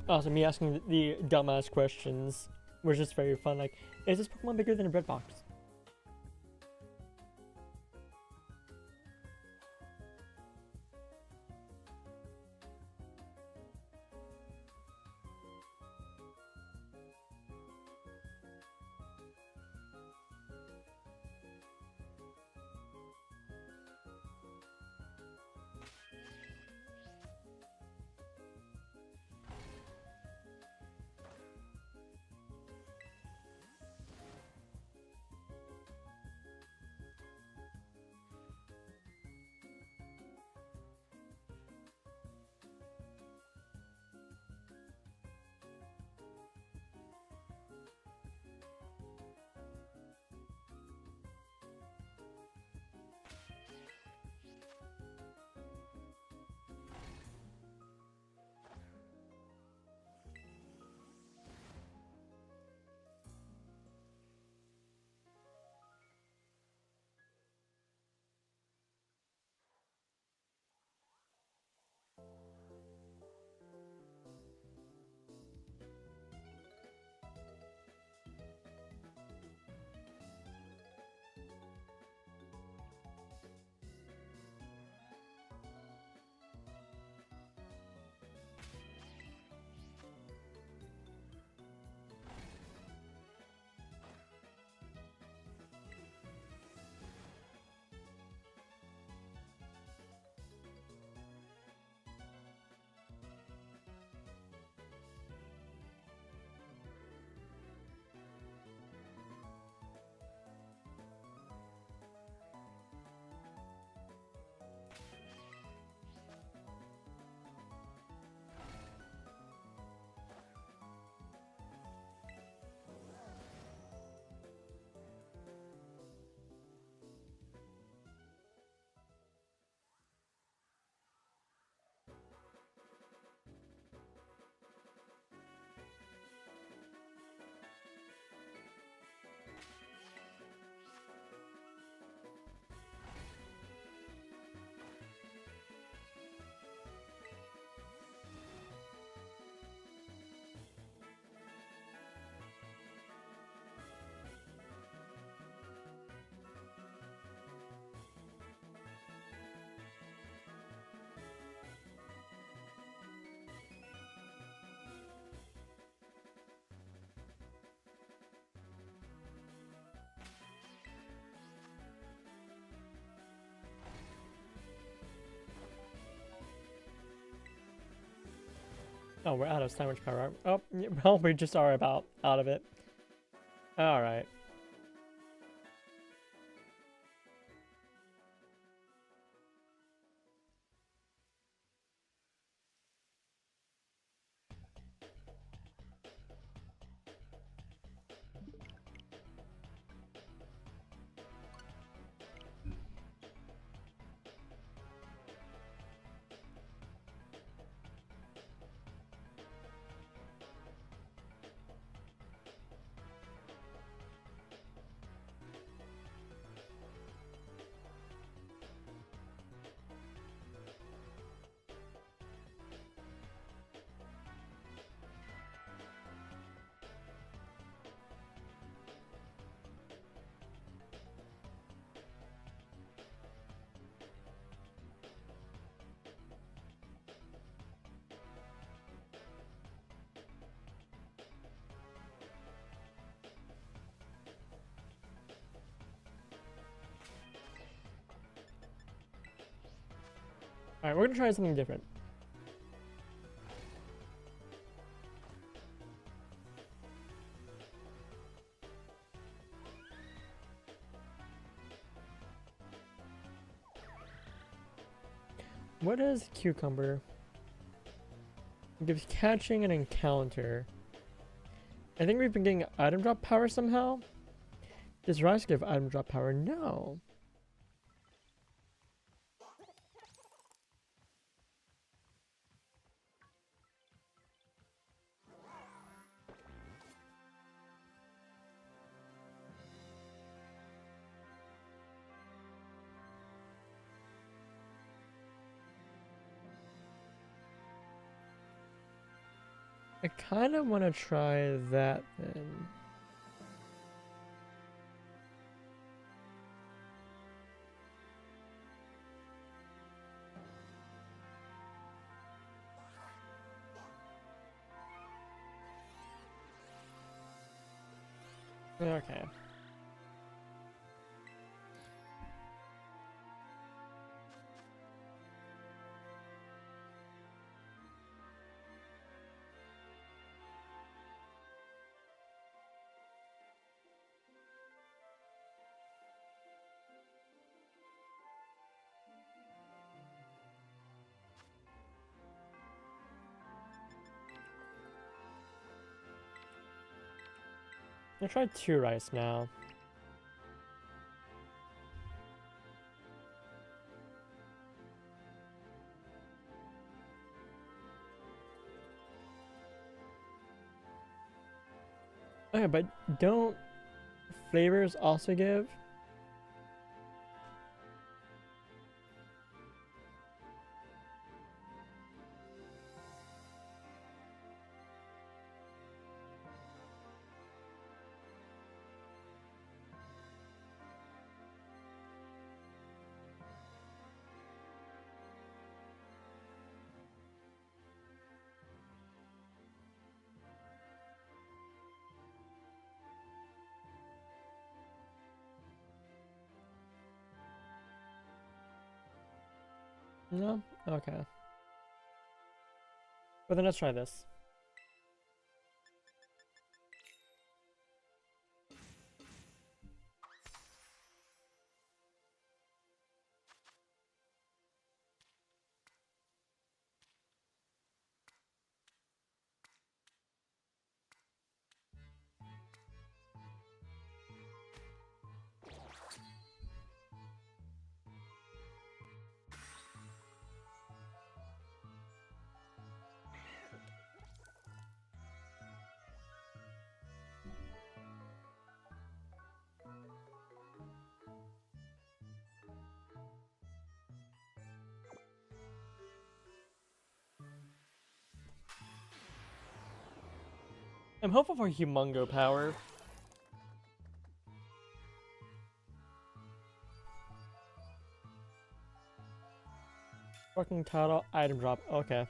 Also, me asking the dumbass questions was just very fun. Like, is this Pokemon bigger than a bread box? Oh, we're out of sandwich power. Oh, well, we just are about out of it. Alright. Alright, we're gonna try something different. What is cucumber? It gives catching an encounter. I think we've been getting item drop power somehow. Does rice give item drop power? No. I kind of want to try that then. Okay. I'll try 2 rice now. Okay, but don't flavors also give? No? Okay. Well then let's try this. I'm hopeful for humongo power. Fucking title, item drop, okay.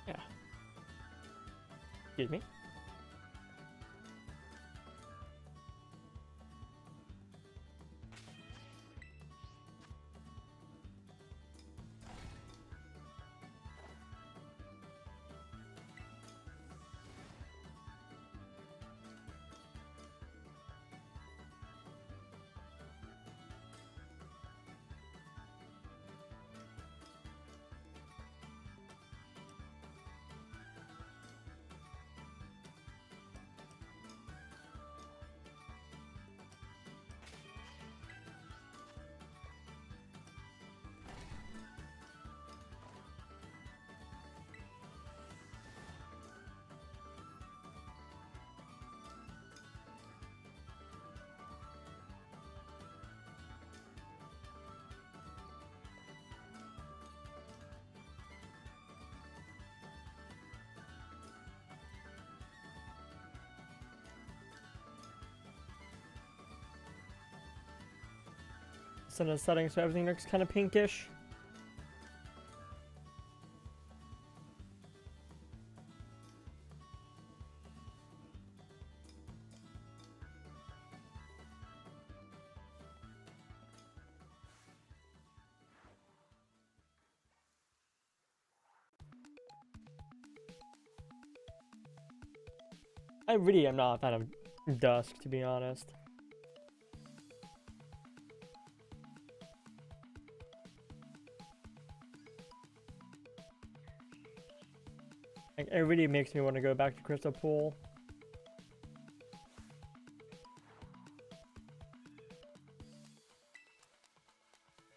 Yeah. Excuse me. sun is setting, so everything looks kind of pinkish. I really am not a fan of dusk, to be honest. Like, it really makes me want to go back to Crystal Pool.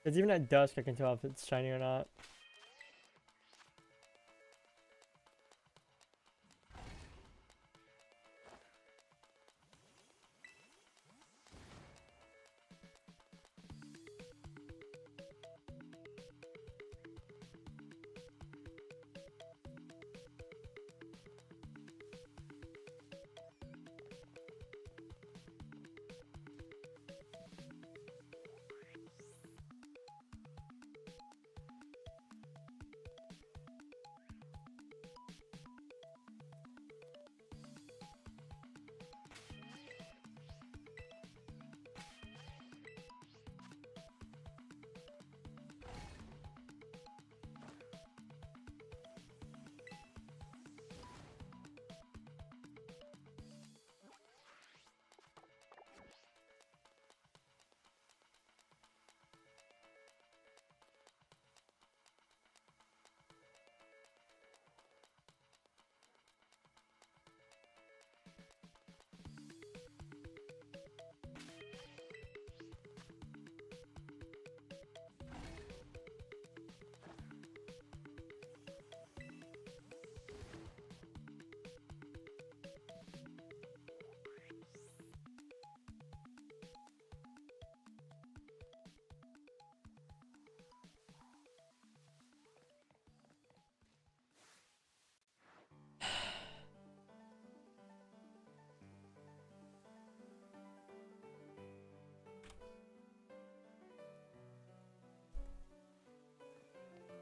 Because even at dusk, I can tell if it's shiny or not.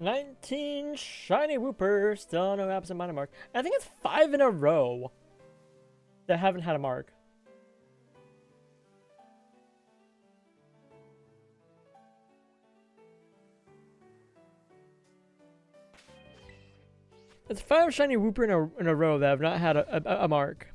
$19 shiny Wooper, still no absent minor mark. I think it's 5 in a row that haven't had a mark. It's 5 shiny Wooper in a row that have not had a mark.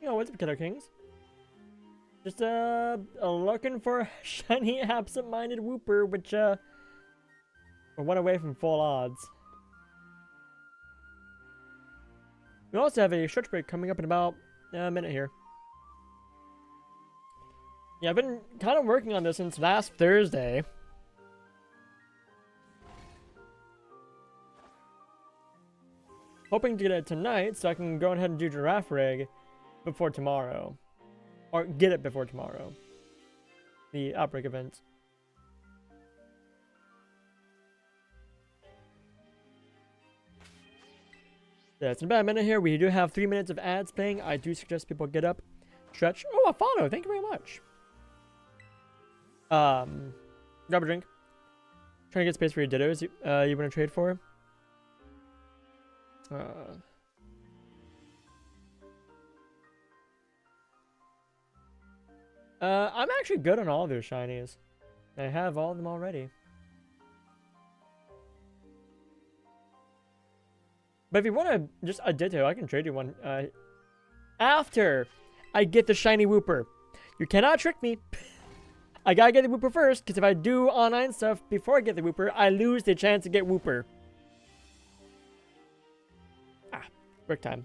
Yo, what's up, Killer Kings? Just looking for a shiny absent-minded Wooper, which we're one away from full odds. We also have a stretch break coming up in about a minute here. Yeah, I've been kind of working on this since last Thursday. Hoping to get it tonight so I can go ahead and do Giraffe Rig before tomorrow. Or get it before tomorrow. The Outbreak event. Yeah, it's in about a minute here. We do have 3 minutes of ads playing. I do suggest people get up, stretch. Oh, a follow. Thank you very much. Grab a drink. Trying to get space for your dittos you want to trade for. I'm actually good on all of those shinies. I have all of them already. But if you want to just a ditto, I can trade you one. After I get the shiny Wooper. You cannot trick me. I gotta get the Wooper first, because if I do online stuff before I get the Wooper, I lose the chance to get Wooper. Ah, break time.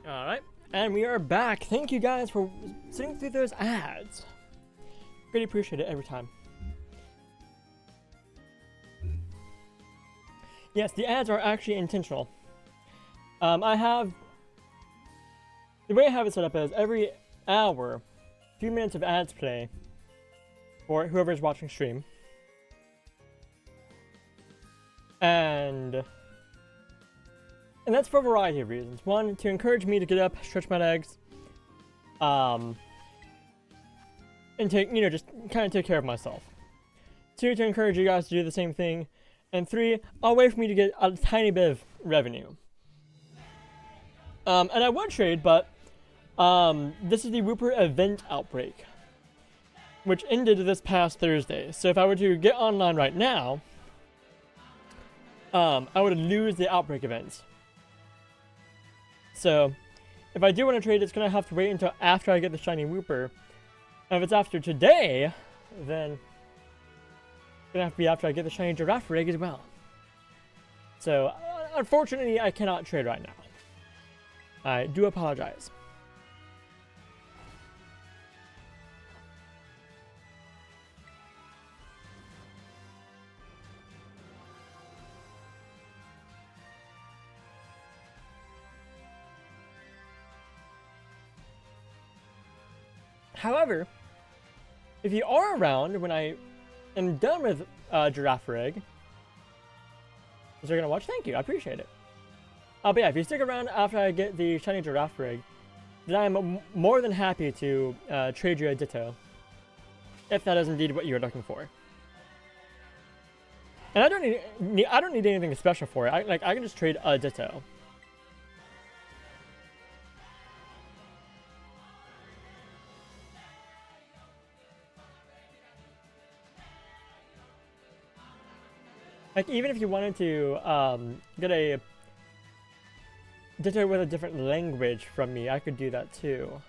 Alright, and we are back. Thank you guys for sitting through those ads. Really appreciate it every time. Yes, the ads are actually intentional. The way I have it set up is every hour, a few minutes of ads play for whoever's watching stream. And that's for a variety of reasons. One, to encourage me to get up, stretch my legs. and take, you know, just kind of take care of myself. 2, to encourage you guys to do the same thing. And 3, I'll wait for me to get a tiny bit of revenue. And I would trade, but this is the Wooper event outbreak, which ended this past Thursday. So if I were to get online right now, I would lose the outbreak events. So if I do want to trade, it's going to have to wait until after I get the shiny Wooper. And if it's after today, then it's going to have to be after I get the shiny giraffe rig as well. So unfortunately, I cannot trade right now. I do apologize. However, if you are around when I am done with Giraffe Rig, is there gonna watch? Thank you, I appreciate it. But yeah, if you stick around after I get the shiny Giraffe Rig, then I'm more than happy to trade you a Ditto, if that is indeed what you're looking for. And I don't need anything special for it. I can just trade a Ditto. Like, even if you wanted to get a Ditto with a different language from me, I could do that too.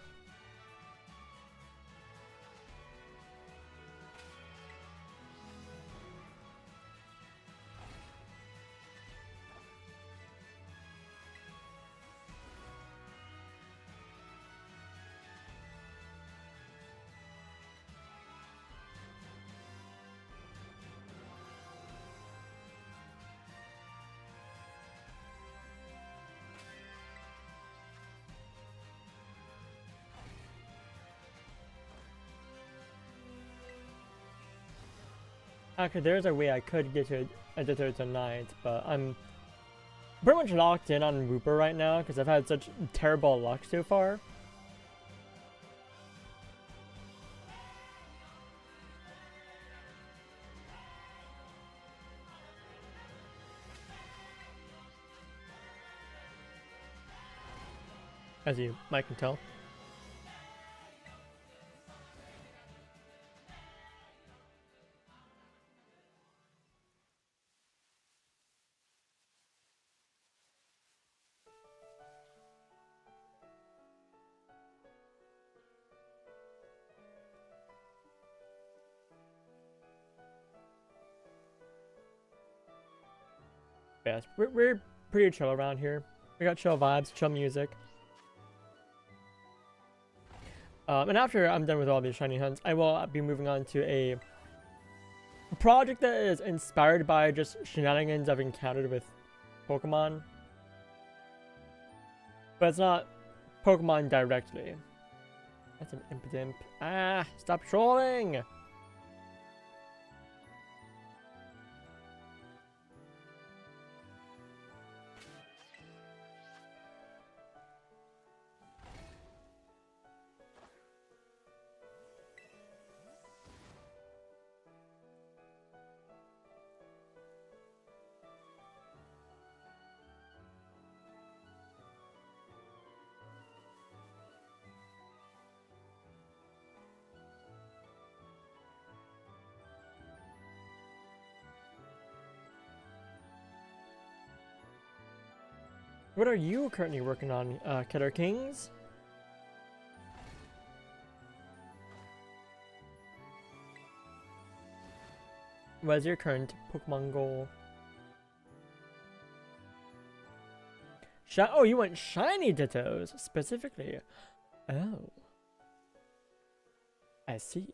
Actually, there's a way I could get to a Ditto tonight, but I'm pretty much locked in on Wooper right now because I've had such terrible luck so far. As you might can tell. Yes, we're pretty chill around here. We got chill vibes, chill music. And after I'm done with all these shiny hunts, I will be moving on to a project that is inspired by just shenanigans I've encountered with Pokemon. But it's not Pokemon directly. That's an impidimp. Ah, stop trolling! What are you currently working on, Killer Kings? What is your current Pokemon goal? Oh, you want shiny Dittos, specifically. Oh. I see.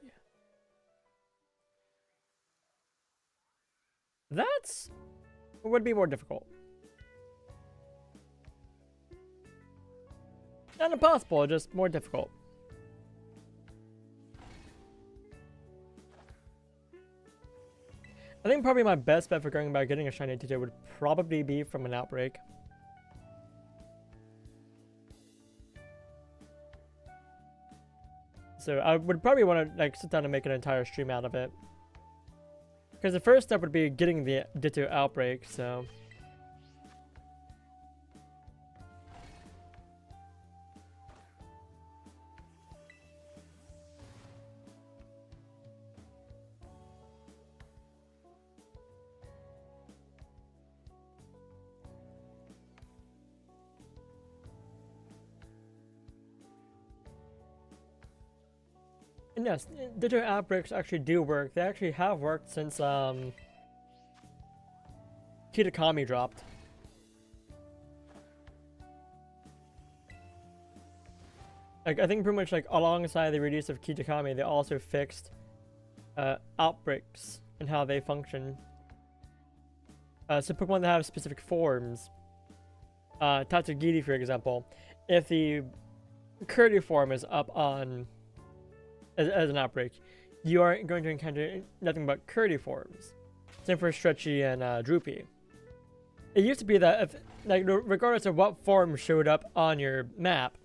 That's... would be more difficult. Not impossible, just more difficult. I think probably my best bet for going about getting a shiny Ditto would probably be from an outbreak. So I would probably want to like sit down and make an entire stream out of it. Because the first step would be getting the Ditto outbreak, so... And yes, Ditto outbreaks actually do work. They actually have worked since Kitakami dropped. Like, I think pretty much like alongside the release of Kitakami, they also fixed outbreaks and how they function. So Pokemon that have specific forms, Tatsugiri for example, if the Curdy form is up on as an outbreak, you are going to encounter nothing but Curdy forms. Same for Stretchy and Droopy. It used to be that if, like, regardless of what form showed up on your map,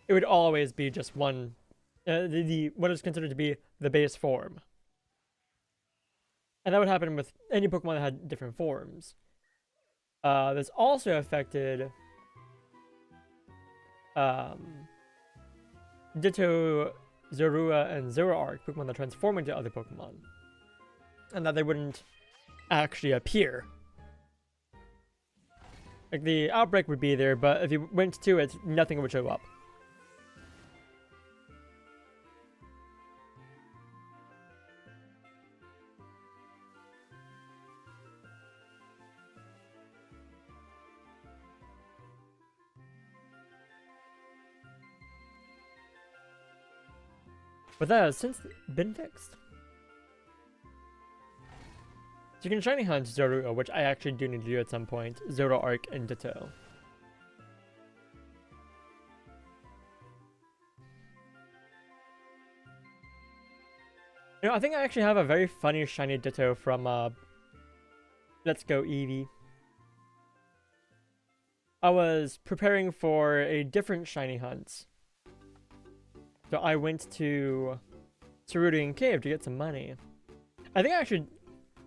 it would always be just one, what is considered to be the base form. And that would happen with any Pokemon that had different forms. This also affected Ditto, Zorua, and Zoroark, Pokemon that transform into other Pokemon. And that they wouldn't actually appear. Like, the outbreak would be there, but if you went to it, nothing would show up. But that has since been fixed. So you can shiny hunt Zorua, which I actually do need to do at some point. Zoroark and Ditto. You know, I think I actually have a very funny shiny Ditto from Let's Go Eevee. I was preparing for a different shiny hunt. So I went to Cerulean Cave to get some money. I think actually,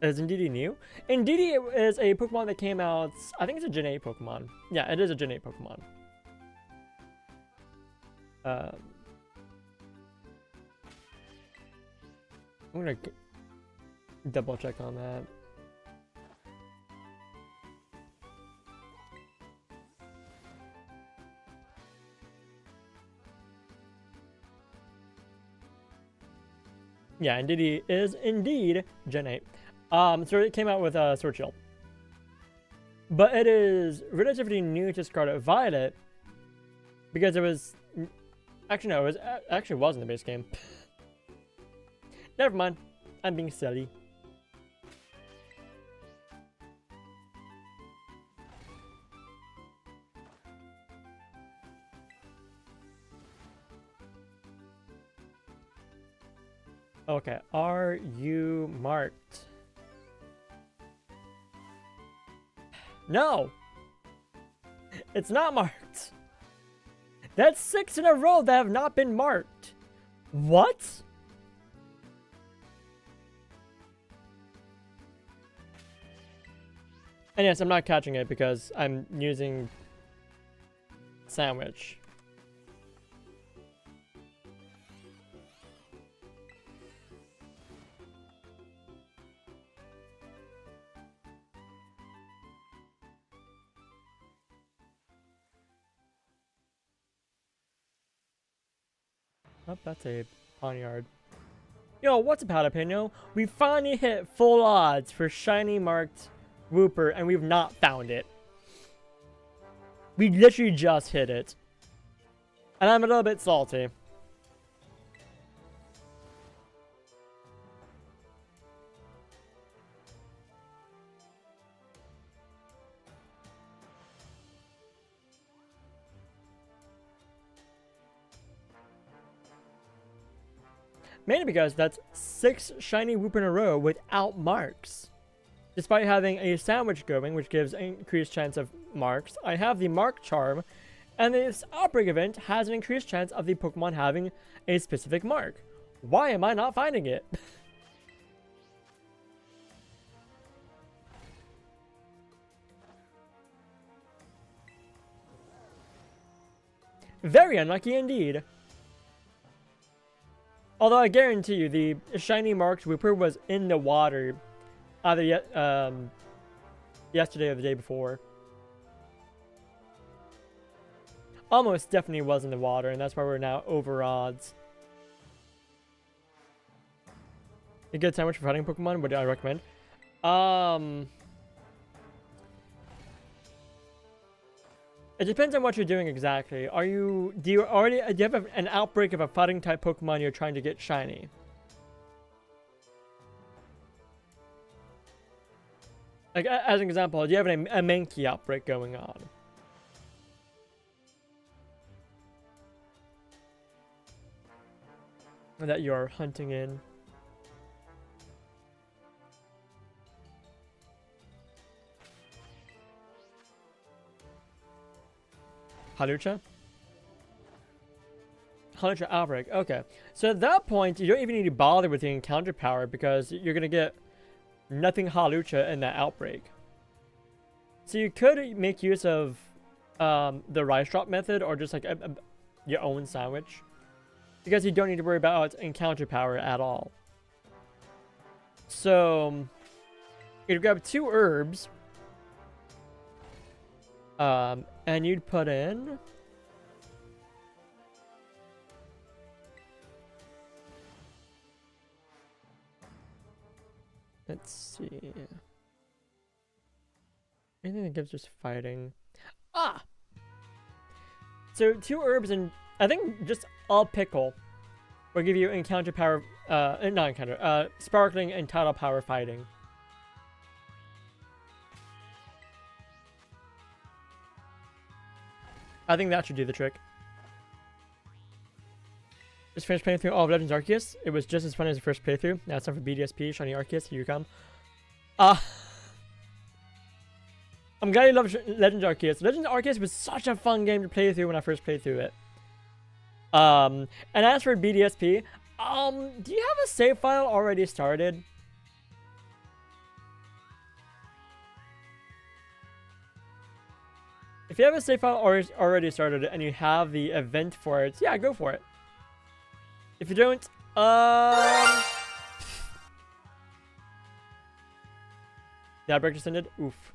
is Indeedee new? Indeedee is a Pokemon that came out, I think it's a Gen 8 Pokemon. Yeah, it is a Gen 8 Pokemon. I'm gonna double check on that. Yeah, Indeedee is indeed Gen 8. So it came out with Sword Shield. But it is relatively new to Scarlet Violet because it was... Actually, no, it actually was in the base game. Never mind. I'm being silly. Okay, are you marked? No! It's not marked! That's 6 in a row that have not been marked! What? And yes, I'm not catching it because I'm using Sandwich. Oh, that's a Pawniard. Yo, what's up, Jalapeno? We finally hit full odds for shiny marked Wooper, and we've not found it. We literally just hit it. And I'm a little bit salty. Mainly because that's 6 shiny Wooper in a row without marks. Despite having a Sandwich going, which gives increased chance of marks, I have the Mark Charm, And this outbreak event has an increased chance of the Pokemon having a specific mark. Why am I not finding it? Very unlucky indeed. Although I guarantee you, the shiny marked Wooper was in the water either yesterday or the day before. Almost definitely was in the water, and that's why we're now over odds. A good sandwich for fighting Pokemon? What do I recommend? It depends on what you're doing exactly. Do you have an outbreak of a fighting type Pokemon you're trying to get shiny? Like, as an example, do you have a Mankey outbreak going on? That you're hunting in? Halucha? Halucha outbreak, okay. So at that point, you don't even need to bother with the encounter power because you're gonna get nothing Halucha in that outbreak. So you could make use of the rice drop method or just like your own sandwich, because you don't need to worry about encounter power at all. So you'd grab 2 herbs, and you'd put in let's see, anything that gives just fighting. So 2 herbs and I think just a pickle will give you encounter power, not encounter, sparkling and tidal power fighting. I think that should do the trick. Just finished playing through all of Legends Arceus. It was just as fun as the first playthrough. Now it's time for BDSP, Shiny Arceus. Here you come. I'm glad you love Legends Arceus. Legends Arceus was such a fun game to play through when I first played through it. And as for BDSP, do you have a save file already started? If you have a save file already started and you have the event for it, yeah, go for it. If you don't, the outbreak just ended. Oof.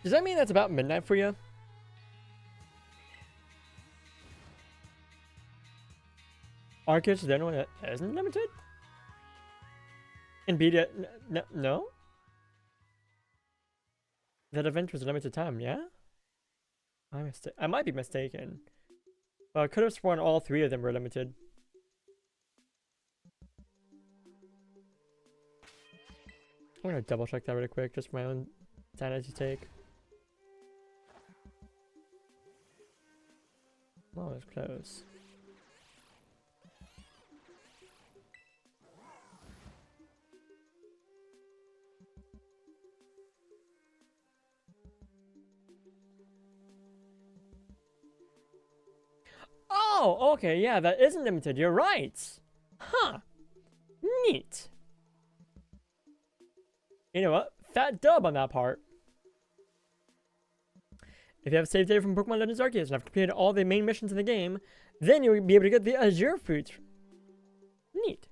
Does that mean that's about midnight for you? Arceus is the only one that isn't limited? In BD, no? That event was a limited time, yeah? I might be mistaken. Well, I could have sworn all 3 of them were limited. I'm gonna double check that really quick, just for my own sanity take. Oh, it's close. Oh, okay, yeah, that isn't limited. You're right. Huh. Neat. You know what? Fat dub on that part. If you have saved data from Pokemon Legends Arceus and have completed all the main missions in the game, then you'll be able to get the Azure Fruits. Neat.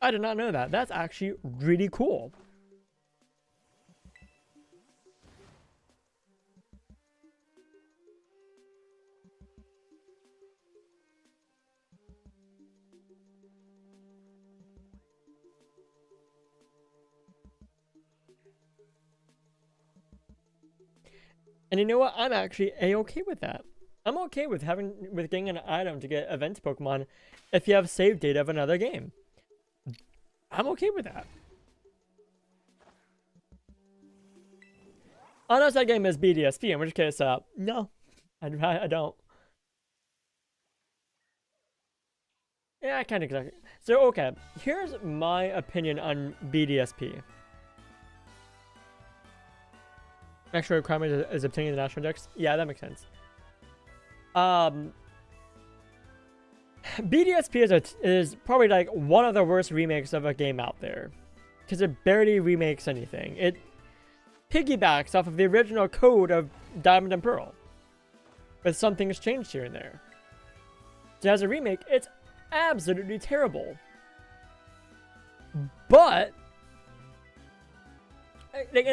I did not know that. That's actually really cool. And you know what? I'm actually a-okay with that. I'm okay with getting an item to get event Pokemon if you have save data of another game. I'm okay with that. Unless that game is BDSP, in which case, no, I don't. Yeah, I kind of. So, okay, here's my opinion on BDSP. Extra requirement is obtaining the national index. Yeah, that makes sense. BDSP is probably like one of the worst remakes of a game out there, because it barely remakes anything. It piggybacks off of the original code of Diamond and Pearl, with some things changed here and there. So as a remake, it's absolutely terrible. But like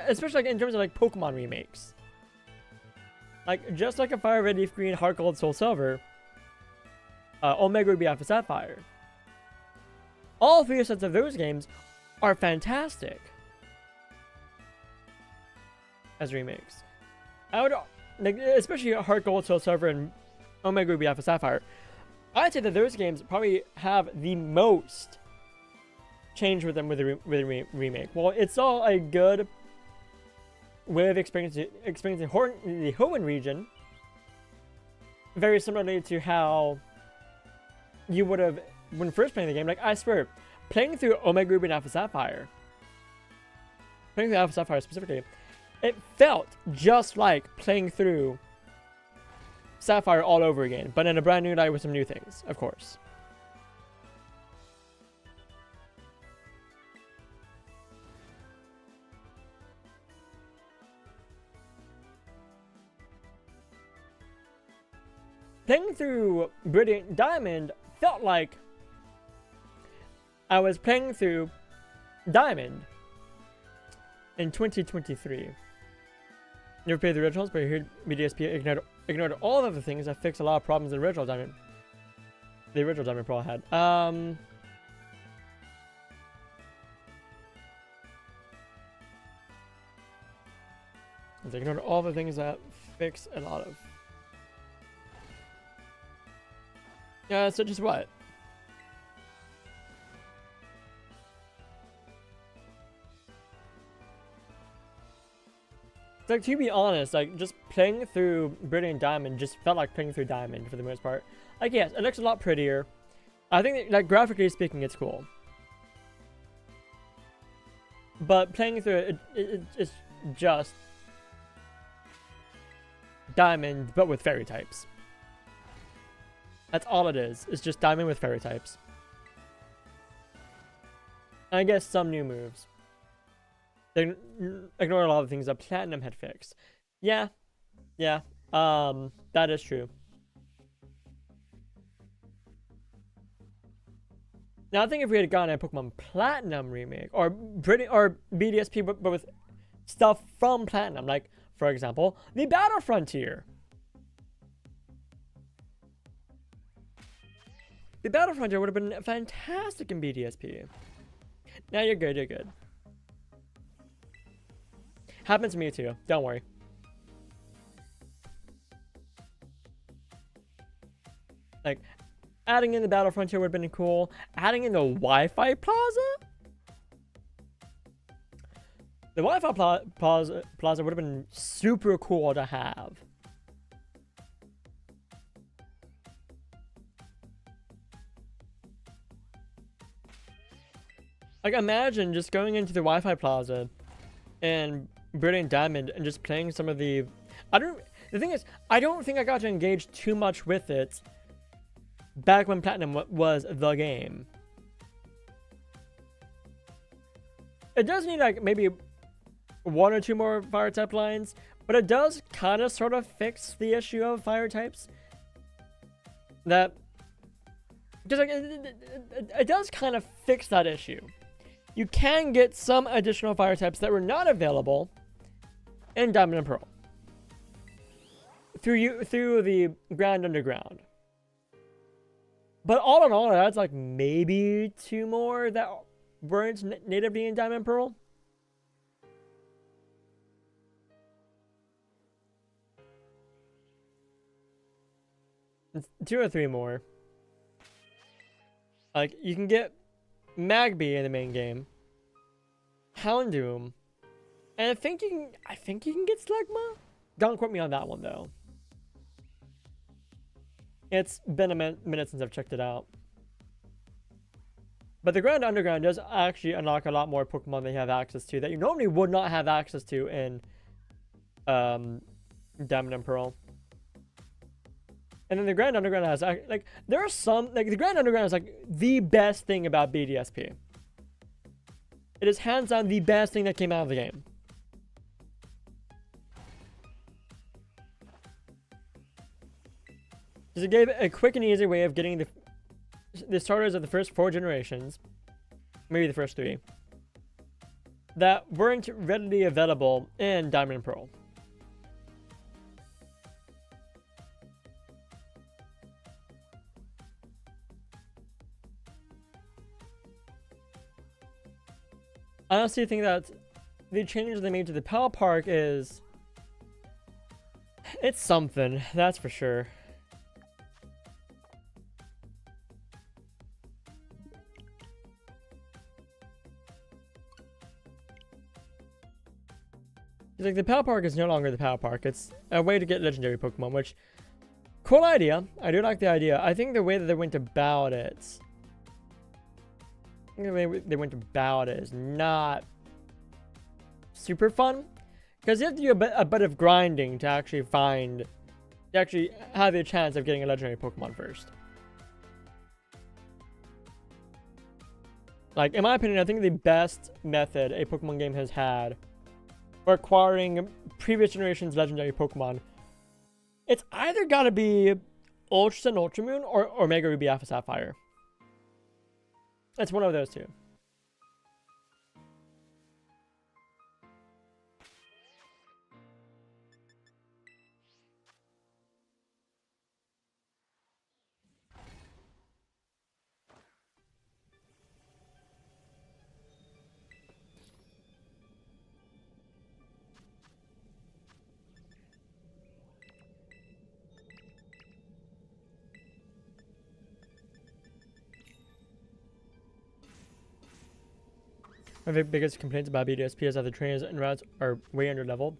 especially like in terms of like Pokemon remakes, like just like a Fire Red, Leaf Green, Heart Gold, Soul Silver, Omega Ruby, Alpha Sapphire, all three sets of those games are fantastic as remakes. I would like, especially Heart Gold, Soul Silver, and Omega Ruby, Alpha Sapphire. I'd say that those games probably have the most change with them with the remake. Well, it's all a good way of experiencing the Hoenn region, very similarly to how you would have when first playing the game. Like, I swear, playing through Omega Ruby and Alpha Sapphire, playing through Alpha Sapphire specifically, it felt just like playing through Sapphire all over again, but in a brand new light with some new things, of course. Playing through Brilliant Diamond felt like I was playing through Diamond in 2023. Never played the originals, but I heard BDSP ignored all of the things that fixed a lot of problems the original Diamond Pearl had. They ignored all the things that fix a lot of. Yeah, so just what? Like, to be honest, like, just playing through Brilliant Diamond just felt like playing through Diamond for the most part. Like, yes, it looks a lot prettier. I think, that, like, graphically speaking, it's cool. But playing through it's just Diamond, but with fairy types. That's all it is. It's just Diamond with fairy types. And I guess some new moves. They ignore a lot of things that Platinum had fixed. Yeah. That is true. Now I think if we had gotten a Pokemon Platinum remake or BDSP, but with stuff from Platinum, like for example, the Battle Frontier. The Battle Frontier would have been fantastic in BDSP. Now you're good. You're good. Happens to me too. Don't worry. Like, adding in the Battle Frontier would have been cool. Adding in the Wi-Fi Plaza? The Wi-Fi Plaza would have been super cool to have. Like, imagine just going into the Wi-Fi Plaza and Brilliant Diamond and just playing some of the... The thing is, I don't think I got to engage too much with it back when Platinum was the game. It does need, like, maybe one or two more fire type lines, but it does kind of sort of fix the issue of fire types. That... Just like, it does kind of fix that issue. You can get some additional fire types that were not available in Diamond and Pearl through the Grand Underground. But all in all, that's like maybe two more that weren't natively in Diamond and Pearl. It's 2 or 3 more. Like, you can get Magby in the main game, Houndoom, And I think you can get Slugma. Don't quote me on that one though. It's been a minute since I've checked it out. But the Grand Underground does actually unlock a lot more Pokemon that you have access to that you normally would not have access to in Diamond and Pearl. And then the Grand Underground has, like, there are some, like, the Grand Underground is, like, the best thing about BDSP. It is hands down the best thing that came out of the game. Because it gave a quick and easy way of getting the starters of the first 4 generations, maybe the first 3, that weren't readily available in Diamond and Pearl. I honestly think that the changes they made to the Pal Park it's something, that's for sure. Like, the Pal Park is no longer the Pal Park. It's a way to get legendary Pokemon, which, cool idea. I do like the idea. I think the way that they went about it, is not super fun, because you have to do a bit of grinding to actually have the chance of getting a legendary Pokemon first. Like, in my opinion, I think the best method a Pokemon game has had for acquiring previous generations legendary Pokemon, it's either gotta be Ultra Sun, Ultra Moon, or Omega Ruby, Alpha Sapphire. It's one of those two. One of the biggest complaints about BDSP is that the trainers and routes are way underleveled.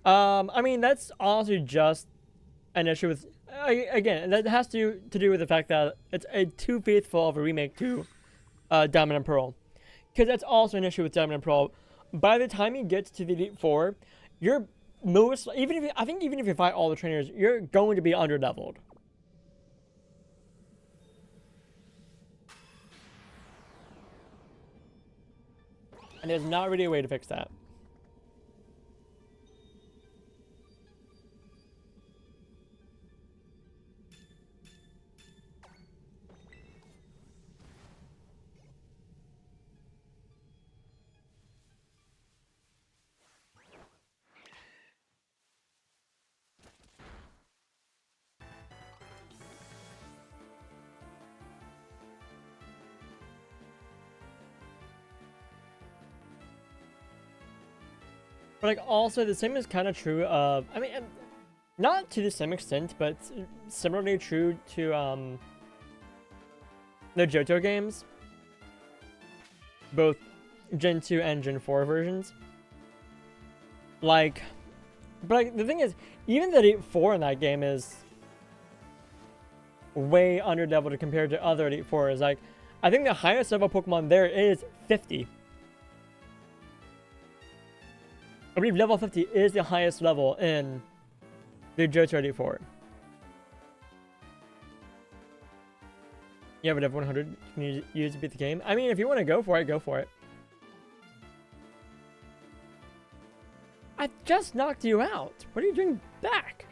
I mean, that's honestly just an issue with, again, that has to do with the fact that it's too faithful of a remake to Diamond and Pearl. Because that's also an issue with Diamond and Pearl. By the time you get to the Elite Four, you're even if you fight all the trainers, you're going to be underleveled. And there's not really a way to fix that. But, like, also the same is kind of true of, I mean, not to the same extent, but similarly true to the Johto games, both Gen 2 and Gen 4 versions. Like, but, like, the thing is, even the Elite Four in that game is way underleveled compared to other Elite Fours. Like, I think the highest level Pokemon there is 50. I believe level 50 is the highest level in the Johto Elite Four. Yeah, but level 100 can you use to beat the game? I mean, if you want to go for it, go for it. I just knocked you out. What are you doing back?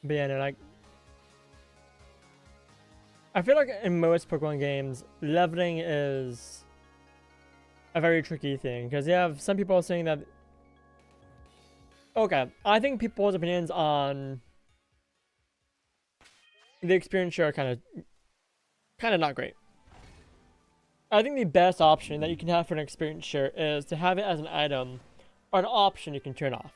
But yeah, no, like, I feel like in most Pokemon games, leveling is a very tricky thing, because you have some people saying that. Okay, I think people's opinions on the experience share are kind of not great. I think the best option that you can have for an experience share is to have it as an item or an option you can turn off.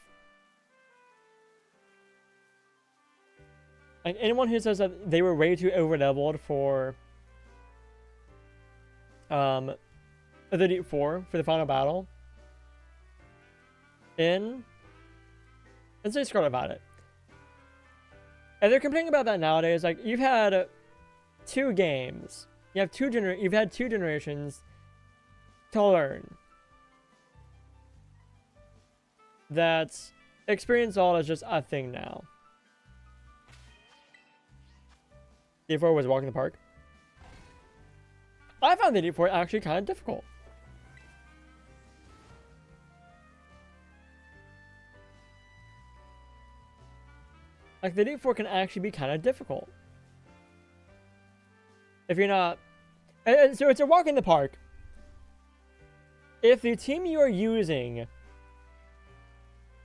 Like, anyone who says that they were way too over-leveled for the Elite Four for the final battle, let's say scroll about it. And they're complaining about that nowadays. Like, you've had 2 games. You've had 2 generations to learn that Experience All is just a thing now. D4 was walking the park. I found the D4 actually kind of difficult. Like, the D4 can actually be kind of difficult. If you're not... So it's a walk in the park. If the team you are using...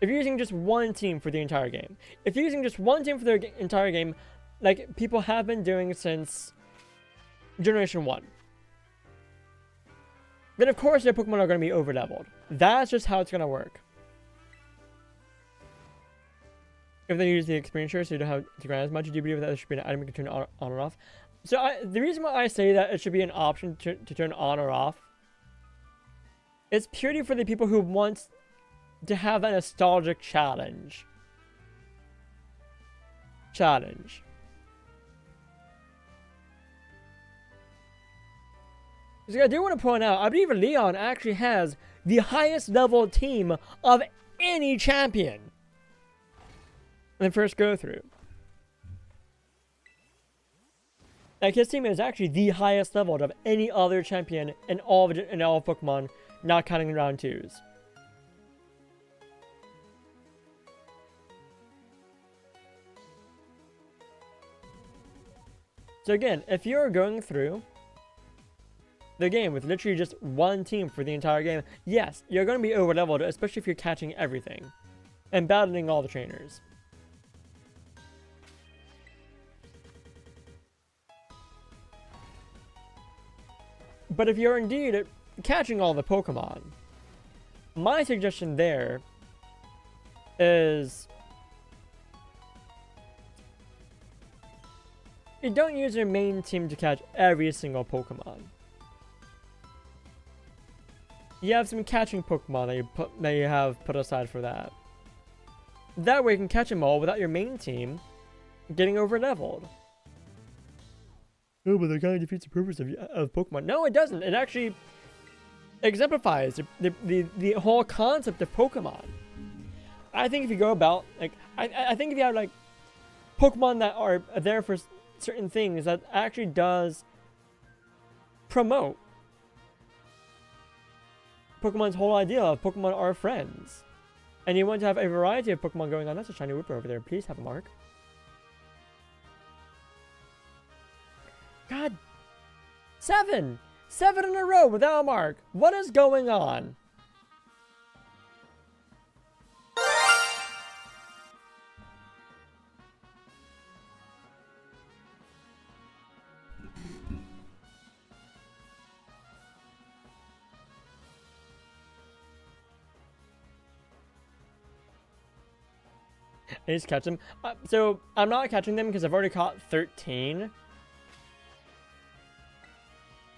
If you're using just one team for the entire game. If you're using just one team for the entire game, like people have been doing since Generation 1. Then of course their Pokemon are going to be over-leveled. That's just how it's going to work. If they use the experience share so you don't have to grind as much, do you believe that there should be an item you can turn on or off? So the reason why I say that it should be an option to turn on or off is purely for the people who want to have a nostalgic challenge. So I do want to point out, I believe Leon actually has the highest level team of any champion in the first go through. Like, his team is actually the highest leveled of any other champion in all of Pokemon, not counting round 2s. So again, if you're going through the game with literally just one team for the entire game, yes, you're going to be over-leveled, especially if you're catching everything and battling all the trainers. But if you're indeed catching all the Pokemon, my suggestion there is you don't use your main team to catch every single Pokemon. You have some catching Pokemon that you have put aside for that. That way you can catch them all without your main team getting over-leveled. Oh, but that kind of defeats the purpose of Pokemon. No, it doesn't. It actually exemplifies the whole concept of Pokemon. I think if you go about, like, I think if you have, like, Pokemon that are there for certain things, that actually does promote Pokemon's whole idea of Pokemon are friends. And you want to have a variety of Pokemon going on. That's a shiny Wooper over there. Please have a mark. God. 7 in a row without a mark. What is going on? I just catch them. So I'm not catching them because I've already caught 13.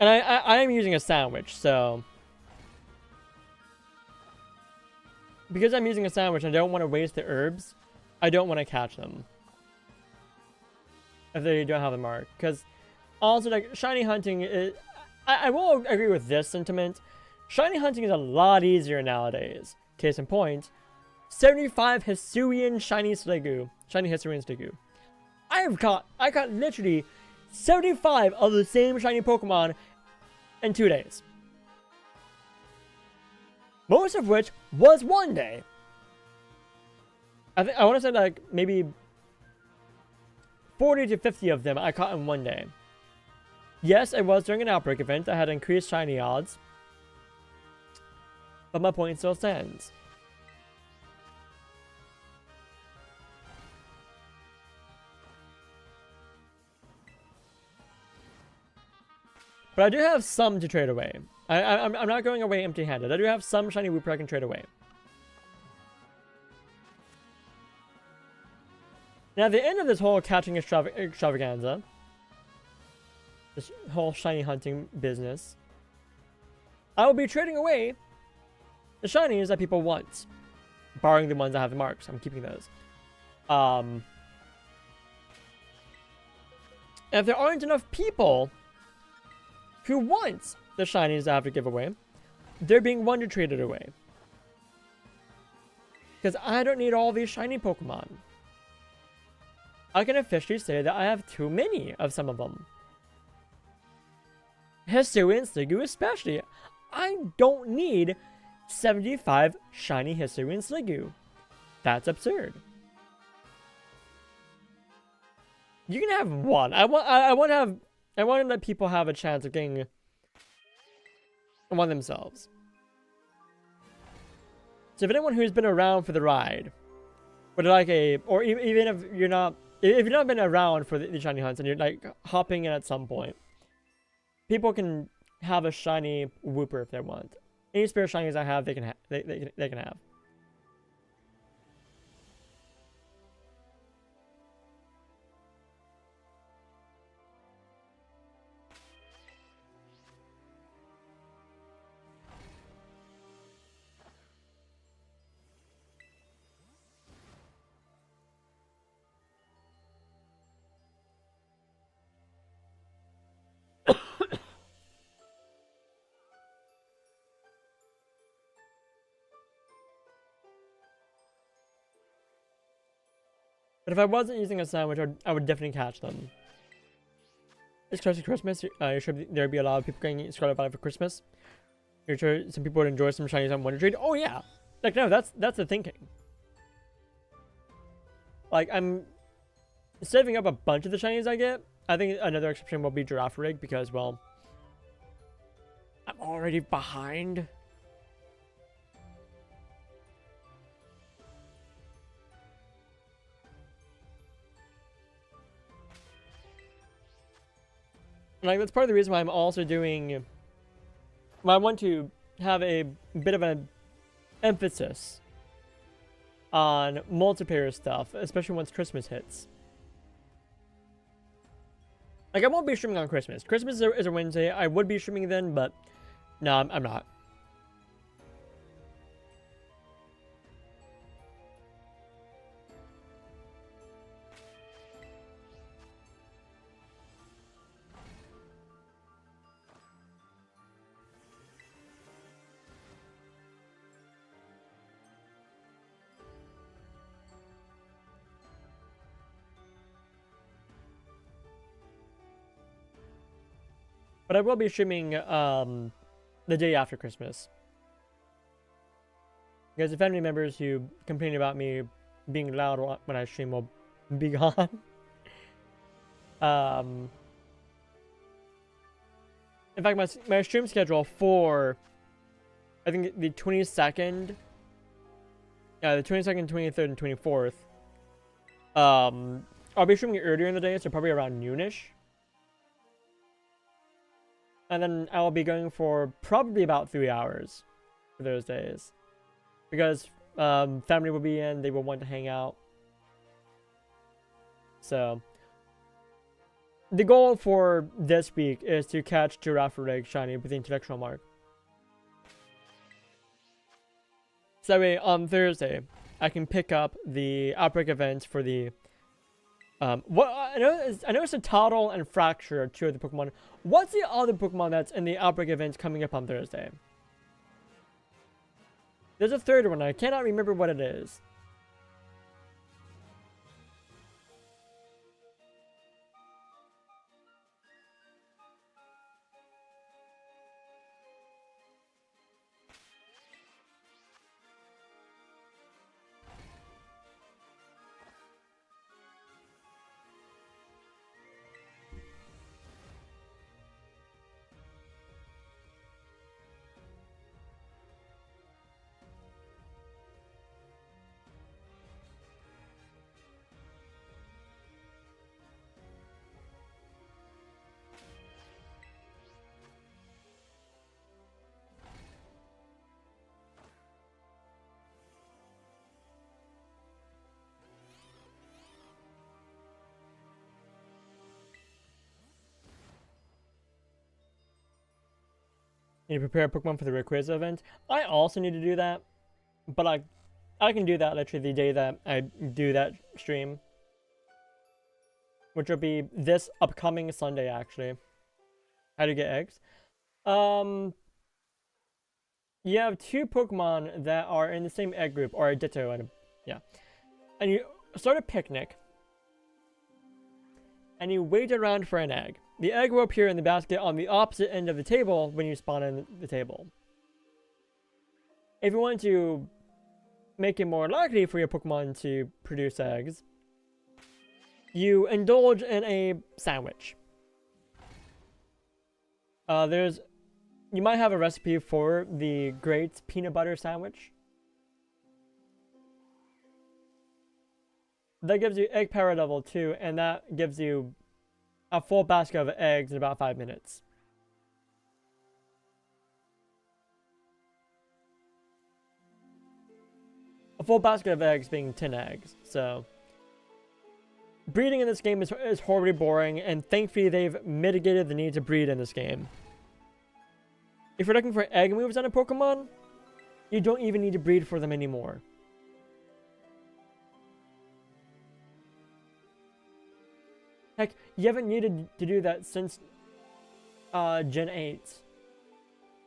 And I am using a sandwich, so because I'm using a sandwich, I don't want to waste the herbs. I don't want to catch them if they don't have a mark. Because also, like, shiny hunting is, I will agree with this sentiment. Shiny hunting is a lot easier nowadays. Case in point, 75 Hisuian shiny Sliggoo. Shiny Hisuian Sliggoo. I got literally 75 of the same shiny Pokemon in 2 days. Most of which was 1 day. I want to say, like, maybe 40 to 50 of them I caught in one day. Yes, it was during an outbreak event. I had increased shiny odds. But my point still stands. But I do have some to trade away. I'm not going away empty-handed. I do have some shiny Wooper I can trade away. Now, at the end of this whole catching extravaganza, this whole shiny hunting business, I will be trading away the shinies that people want, barring the ones that have the marks. I'm keeping those. And if there aren't enough people who want the shinies I have to give away, there being one to trade it away. Because I don't need all these shiny Pokemon. I can officially say that I have too many of some of them. Hisui and Sliggoo especially. I don't need 75 shiny Hisui and Sliggoo. That's absurd. You can have one. I want to let people have a chance of getting one themselves. So if anyone who's been around for the ride would like or even if you're not been around for the shiny hunts and you're like hopping in at some point, people can have a shiny Wooper if they want. Any spare shinies I have, they can have. But if I wasn't using a sandwich, I would definitely catch them. It's close to Christmas. You're sure there'd be a lot of people getting Scarlet Violet for Christmas? You're sure some people would enjoy some shinies on Wonder Trade? Oh yeah! Like, no, that's the thinking. Like, I'm saving up a bunch of the shinies I get. I think another exception will be Giraffe Rig because, well, I'm already behind. Like, that's part of the reason why I'm also doing... Well, I want to have a bit of an emphasis on multiplayer stuff, especially once Christmas hits. Like, I won't be streaming on Christmas. Christmas is a Wednesday. I would be streaming then, but no, I'm not. But I will be streaming the day after Christmas. Because the family members who complain about me being loud when I stream will be gone. In fact, my stream schedule for, I think, the 22nd, the 22nd, 23rd, and 24th, I'll be streaming earlier in the day, so probably around noonish. And then I'll be going for probably about 3 hours for those days. Because family will be in, they will want to hang out. So, the goal for this week is to catch Giraffe Rig shiny with the intellectual mark. So that way, on Thursday, I can pick up the outbreak events for the... what I know it's a Toddle and Fracture, two of the Pokemon. What's the other Pokemon that's in the outbreak event coming up on Thursday? There's a third one. I cannot remember what it is. You need to prepare a Pokemon for the Rayquaza event. I also need to do that, but I can do that literally the day that I do that stream, which will be this upcoming Sunday, actually. How to get eggs? You have two Pokemon that are in the same egg group, or a Ditto, and and you start a picnic, and you wait around for an egg. The egg will appear in the basket on the opposite end of the table when you spawn in the table. If you want to make it more likely for your Pokemon to produce eggs, you indulge in a sandwich. You might have a recipe for the great peanut butter sandwich. That gives you egg power level 2, and that gives you a full basket of eggs in about 5 minutes. A full basket of eggs being 10 eggs, so... Breeding in this game is horribly boring, and thankfully they've mitigated the need to breed in this game. If you're looking for egg moves on a Pokemon, you don't even need to breed for them anymore. Heck, you haven't needed to do that since Gen 8.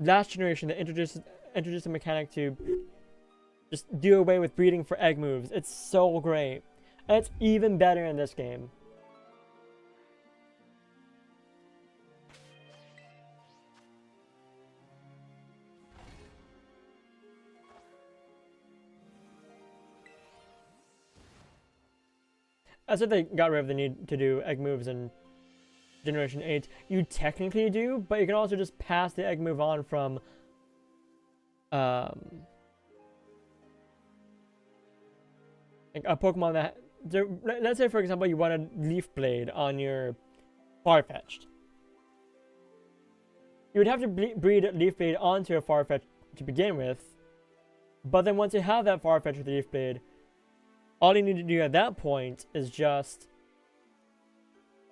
Last generation that introduced a mechanic to just do away with breeding for egg moves. It's so great. And it's even better in this game. I said they got rid of the need to do egg moves in Generation 8. You technically do, but you can also just pass the egg move on from like a Pokemon that... Let's say, for example, you want a Leaf Blade on your Farfetch'd. You would have to breed Leaf Blade onto a Farfetch'd to begin with, but then once you have that Farfetch'd with the Leaf Blade, all you need to do at that point is just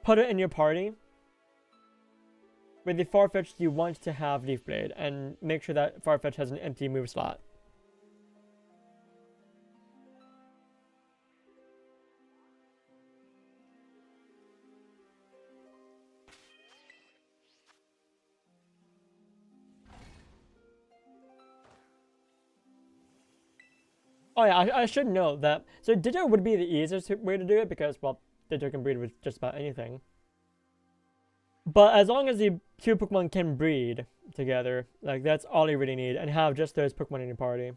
put it in your party with the Farfetch'd you want to have Leaf Blade, and make sure that Farfetch'd has an empty move slot. Oh yeah, I should know that. So Ditto would be the easiest way to do it because, well, Ditto can breed with just about anything. But as long as the two Pokemon can breed together, like, that's all you really need, and have just those Pokemon in your party.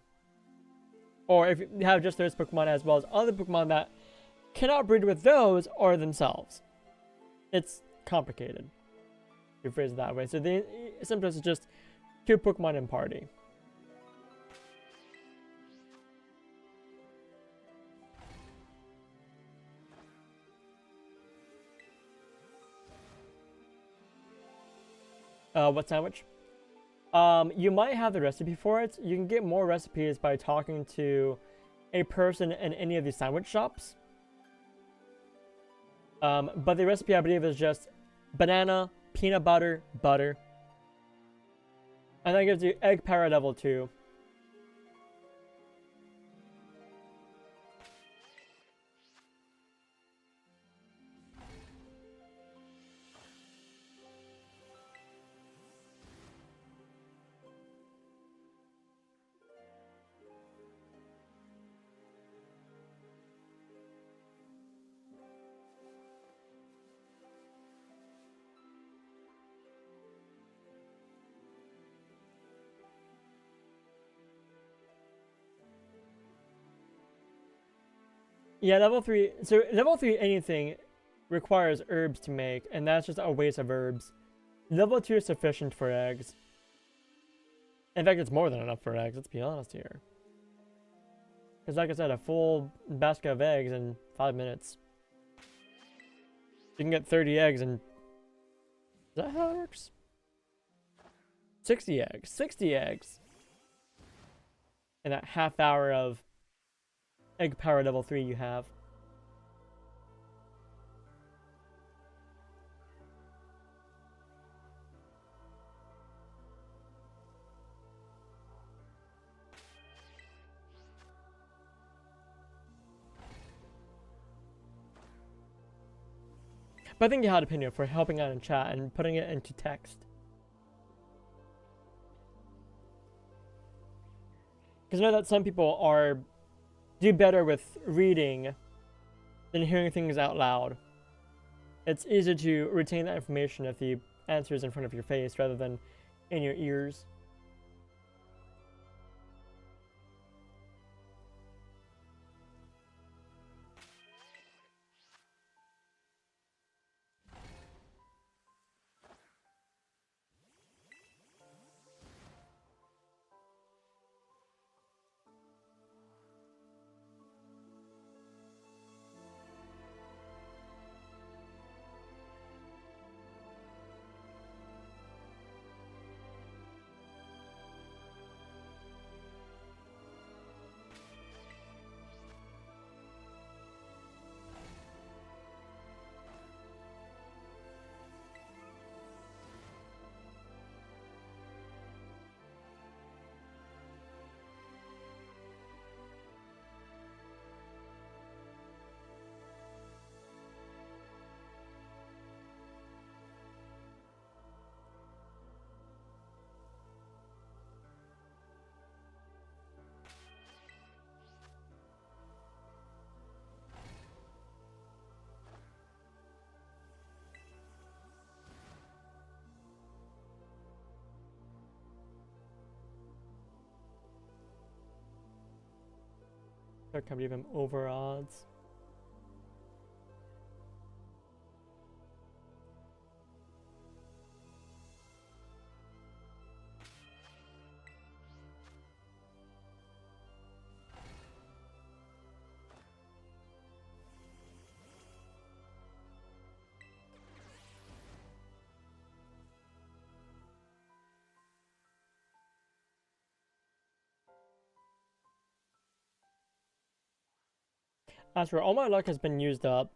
Or if you have just those Pokemon as well as other Pokemon that cannot breed with those or themselves. It's complicated, if you phrase it that way. So the simplest is just two Pokemon in party. What sandwich? You might have the recipe for it. You can get more recipes by talking to a person in any of these sandwich shops. But the recipe, I believe, is just banana, peanut butter, butter. And that gives you egg power level 2. Yeah, level 3. So level 3 anything requires herbs to make, and that's just a waste of herbs. Level 2 is sufficient for eggs. In fact, it's more than enough for eggs, let's be honest here. Because like I said, a full basket of eggs in 5 minutes. You can get 30 eggs in... Is that how it works? 60 eggs. 60 eggs! In that half hour of egg power level 3 you have. But I think jalapeno for helping out in chat and putting it into text. Because I know that some people do better with reading than hearing things out loud. It's easier to retain that information if the answer is in front of your face rather than in your ears. I can't believe I'm over odds. As for all my luck has been used up,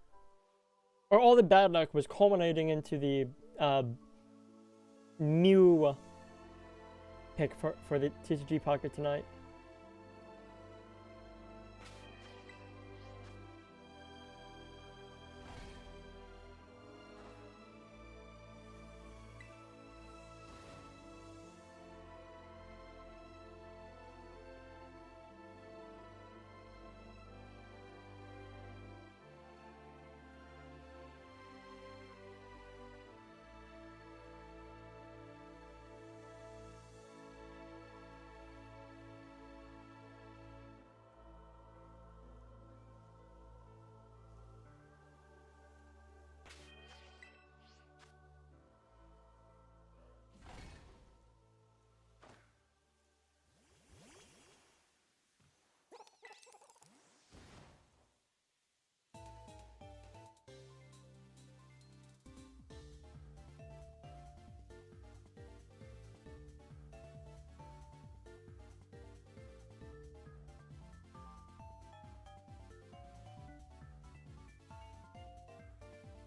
or all the bad luck was culminating into the Mew pick for the TCG Pocket tonight.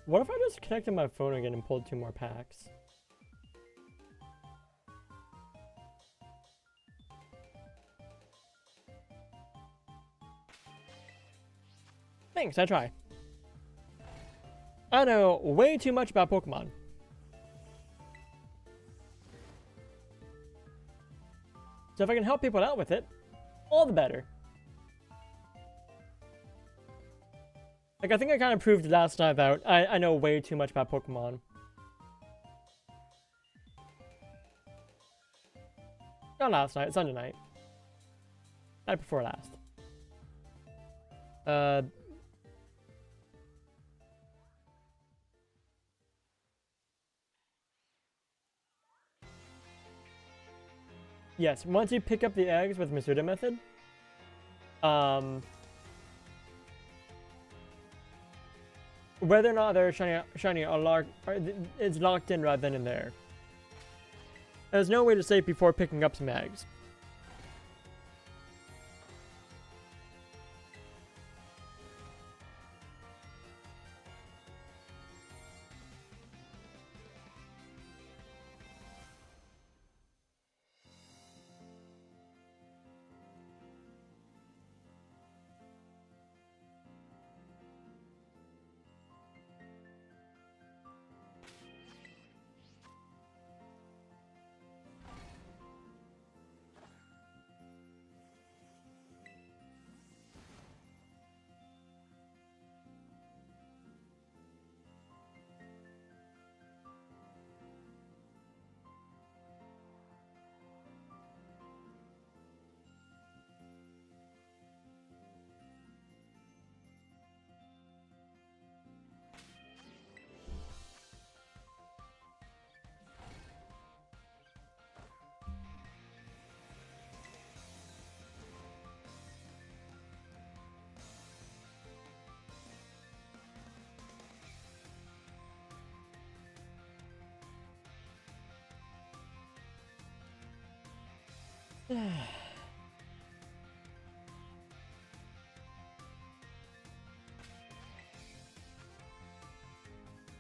What if I just connected my phone again and pulled 2 more packs? Thanks, I try. I know way too much about Pokemon. So if I can help people out with it, all the better. Like, I think I kind of proved last night that I know way too much about Pokemon. Not last night, Sunday night. Night before last. Yes, once you pick up the eggs with Masuda method, whether or not they're shiny or it's locked in rather than in there. There's no way to save before picking up some eggs.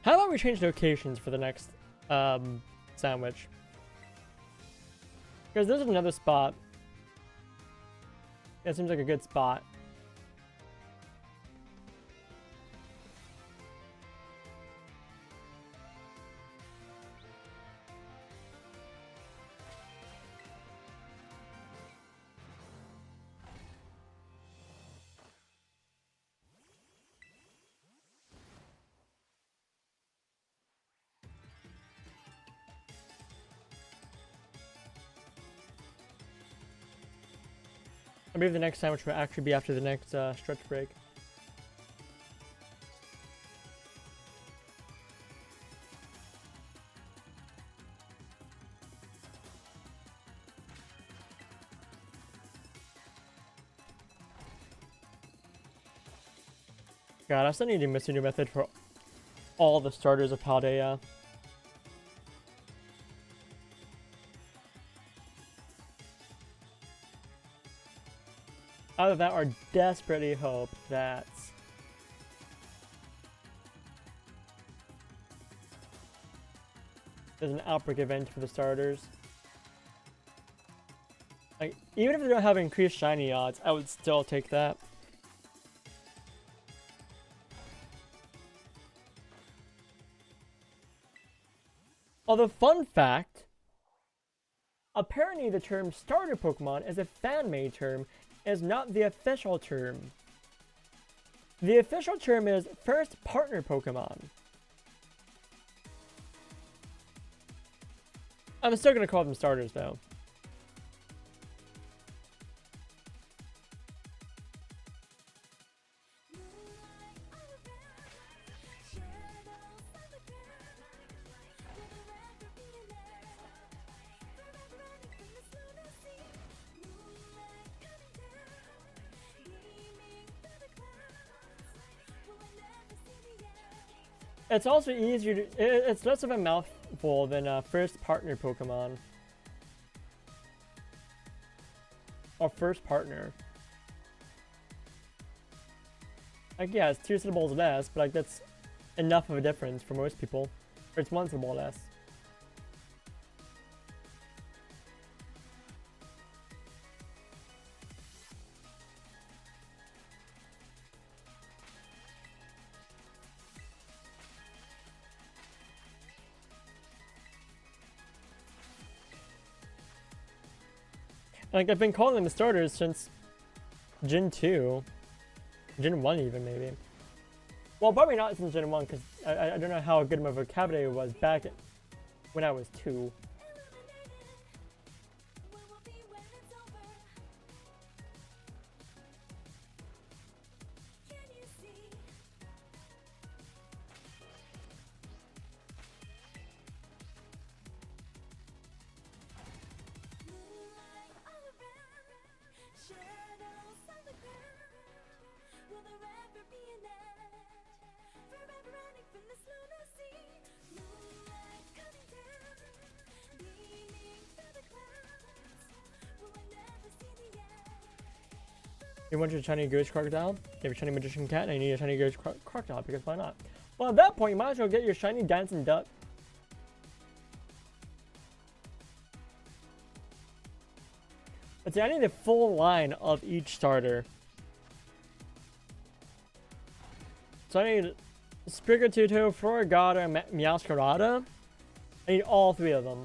How about we change locations for the next sandwich? Because there's another spot. It seems like a good spot. I believe the next sandwich will actually be after the next stretch break. God, I still need to miss a new method for all the starters of Paldea. Either that or desperately hope that there's an outbreak event for the starters. Like, even if they don't have increased shiny odds, I would still take that. Although, fun fact, apparently the term starter Pokemon is a fan-made term, is not the official term. The official term is first partner Pokemon. I'm still gonna call them starters though. It's also easier to, it's less of a mouthful than first partner Pokemon. Or first partner. Like, yeah, it's 2 syllables less, but like that's enough of a difference for most people. Or it's 1 syllable less. Like, I've been calling them the starters since Gen 2. Gen 1 even, maybe. Well, probably not since Gen 1, because I don't know how good my vocabulary was back when I was 2. You want your shiny ghost crocodile? You have a shiny magician cat, and you need a shiny ghost crocodile, because why not? Well, at that point, you might as well get your shiny dancing duck. But see, I need a full line of each starter. So I need Sprigatito, Florigata, and Meowscarada. I need all 3 of them.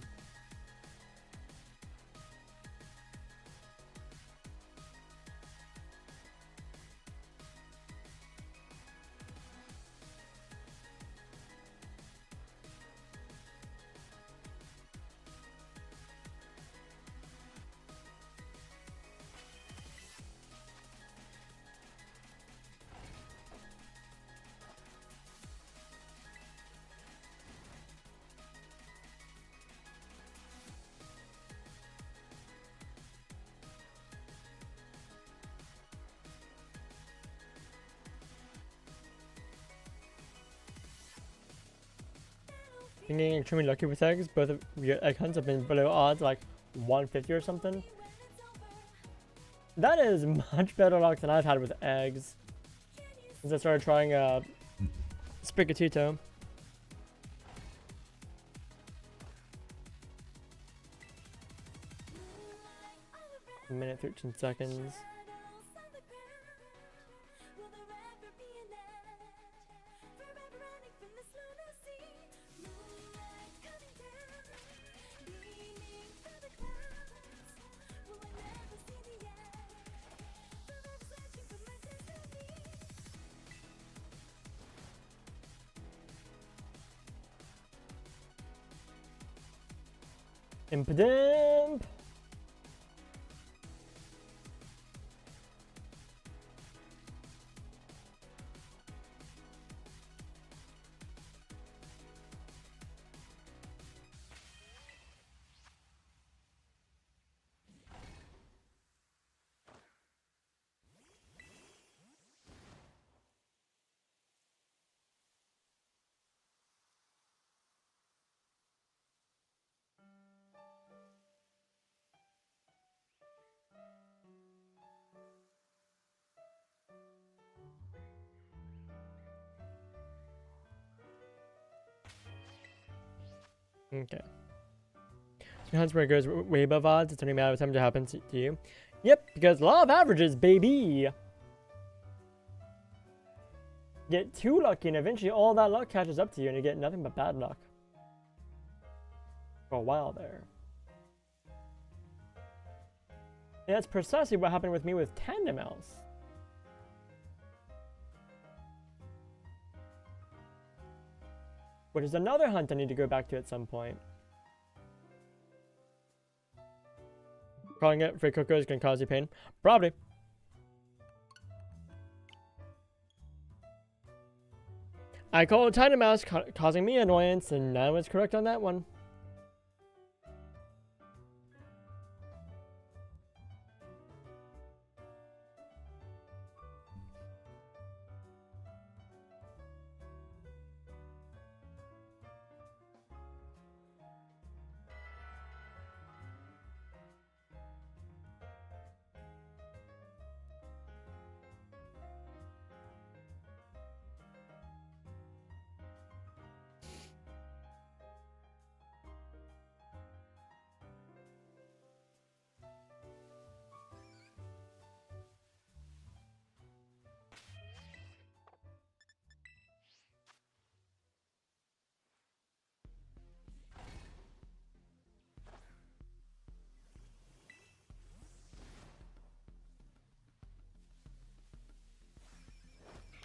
You're getting extremely lucky with eggs. Both of your egg hunts have been below odds, like 150 or something. That is much better luck than I've had with eggs. Since I started trying Sprigatito. A minute 13 seconds. Impadimp! Okay. So Huntsburg goes way above odds. It's only a matter of time to happen to you. Yep, because law of averages, baby. Get too lucky, and eventually all that luck catches up to you, and you get nothing but bad luck. For a while there. And that's precisely what happened with me with Tandem Mouse. Which is another hunt I need to go back to at some point. Calling it free cocoa is going to cause you pain? Probably. I call it Tiny Mouse causing me annoyance, and I was correct on that one.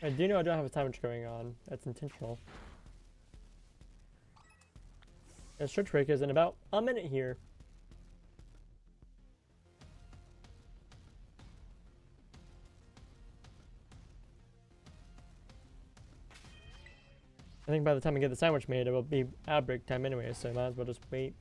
I do know I don't have a sandwich going on. That's intentional. And stretch break is in about a minute here. I think by the time I get the sandwich made, it will be ad break time anyway, so I might as well just wait.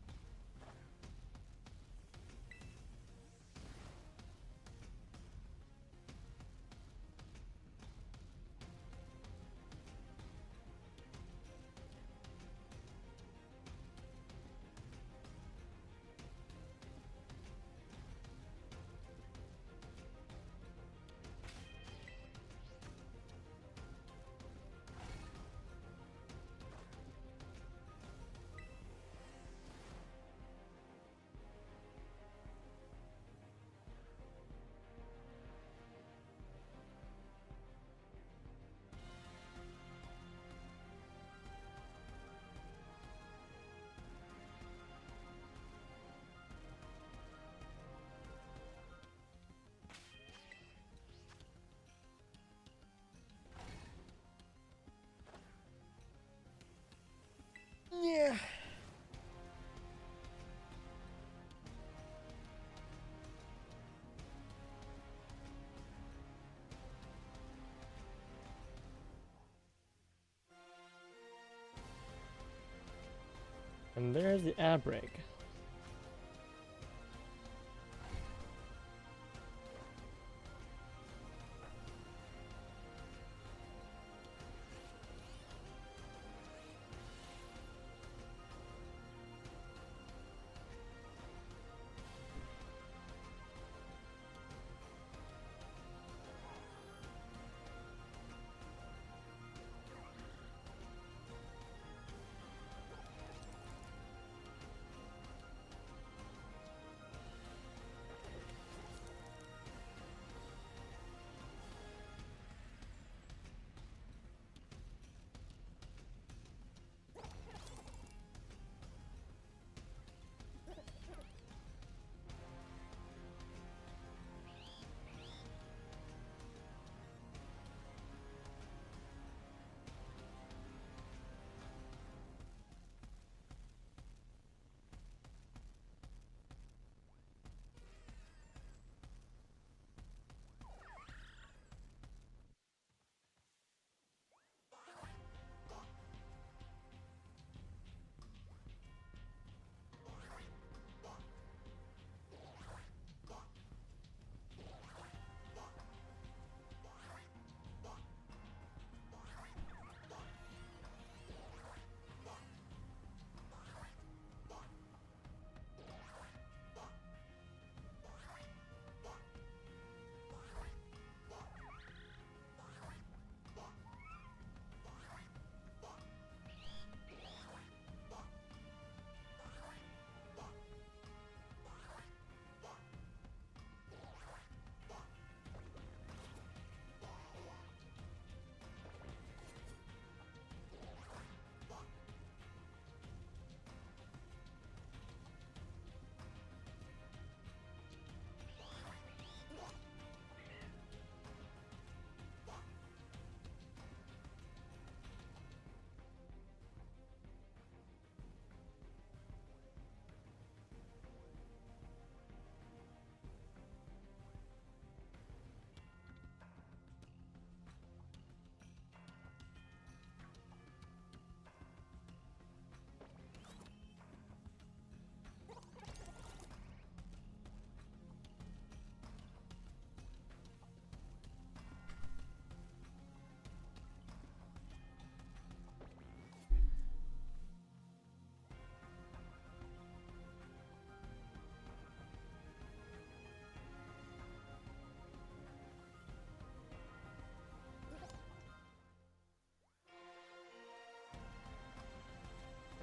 Yeah. And there's the ad break.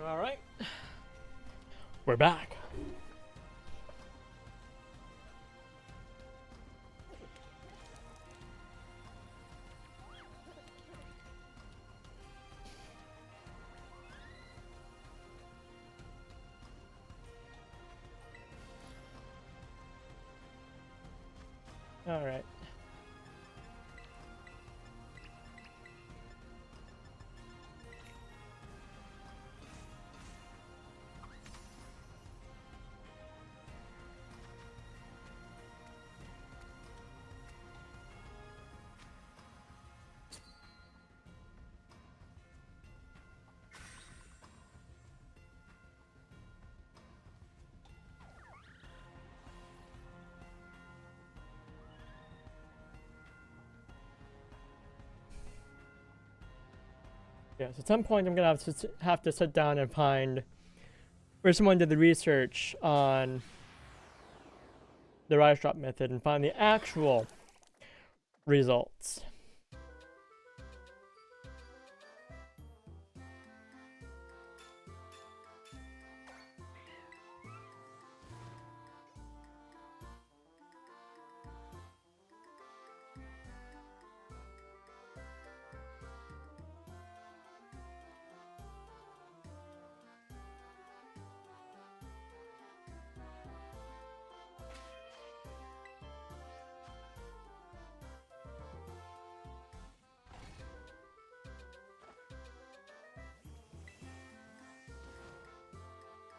Alright. We're back. Alright. Yeah, so at some point I'm gonna have to sit down and find where someone did the research on the rise drop method and find the actual results.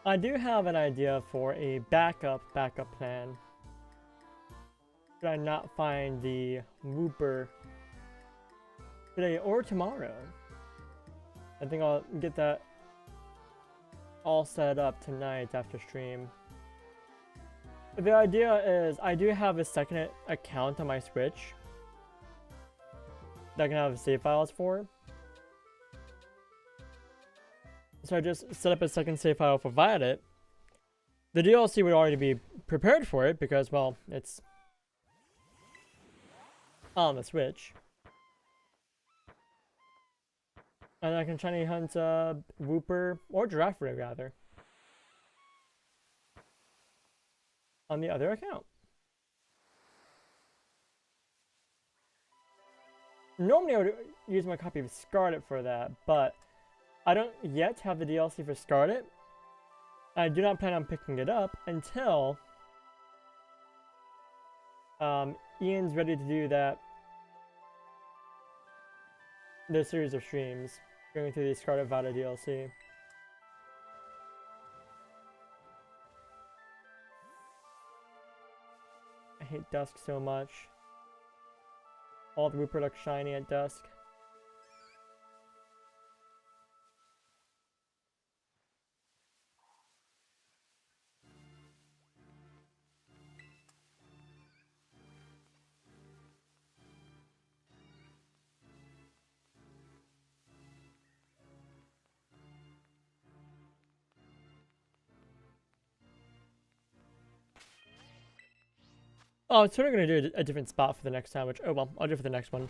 I do have an idea for a backup plan. Should I not find the Wooper today or tomorrow? I think I'll get that all set up tonight after stream. The idea is I do have a second account on my Switch that I can have save files for. So I just set up a second save file for Violet. The DLC would already be prepared for it because, well, it's on the Switch. And I can shiny hunt Wooper, or Giraffe rather, on the other account. Normally I would use my copy of Scarlet for that, but I don't yet have the DLC for Scarlet. I do not plan on picking it up until Ian's ready to do that. The series of streams going through the Scarlet Violet DLC. I hate dusk so much. All the Wooper look shiny at dusk. Oh, I was sort of going to do a different spot for the next time, which, oh well, I'll do it for the next one.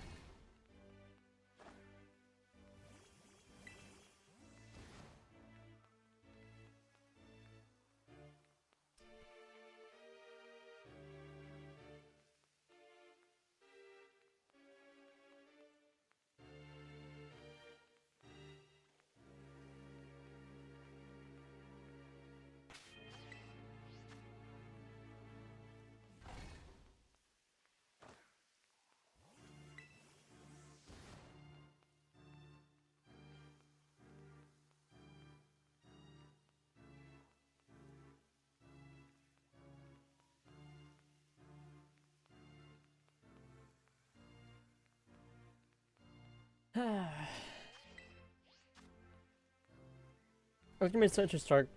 It was gonna be such a stark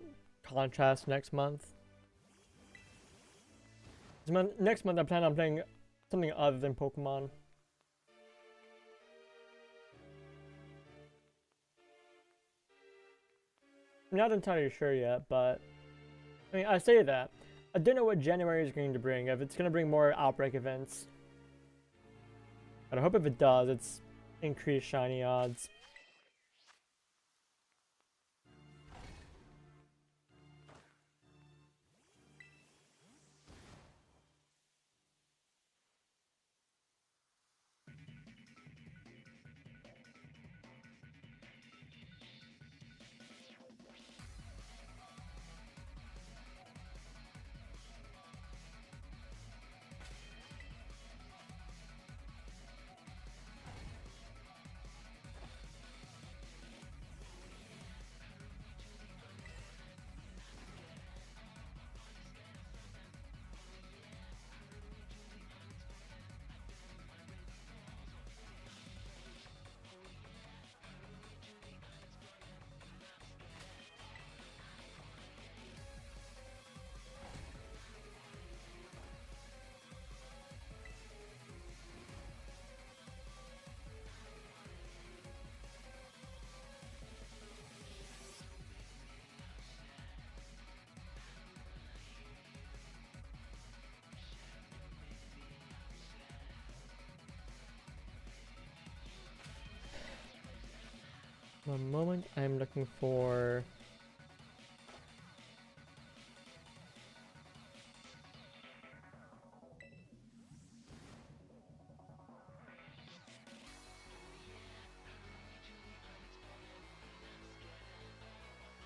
contrast next month. Next month I plan on playing something other than Pokemon. I'm not entirely sure yet, but I mean, I say that. I don't know what January is going to bring, if it's going to bring more Outbreak events. But I hope if it does, it's increased shiny odds. One moment, I'm looking for...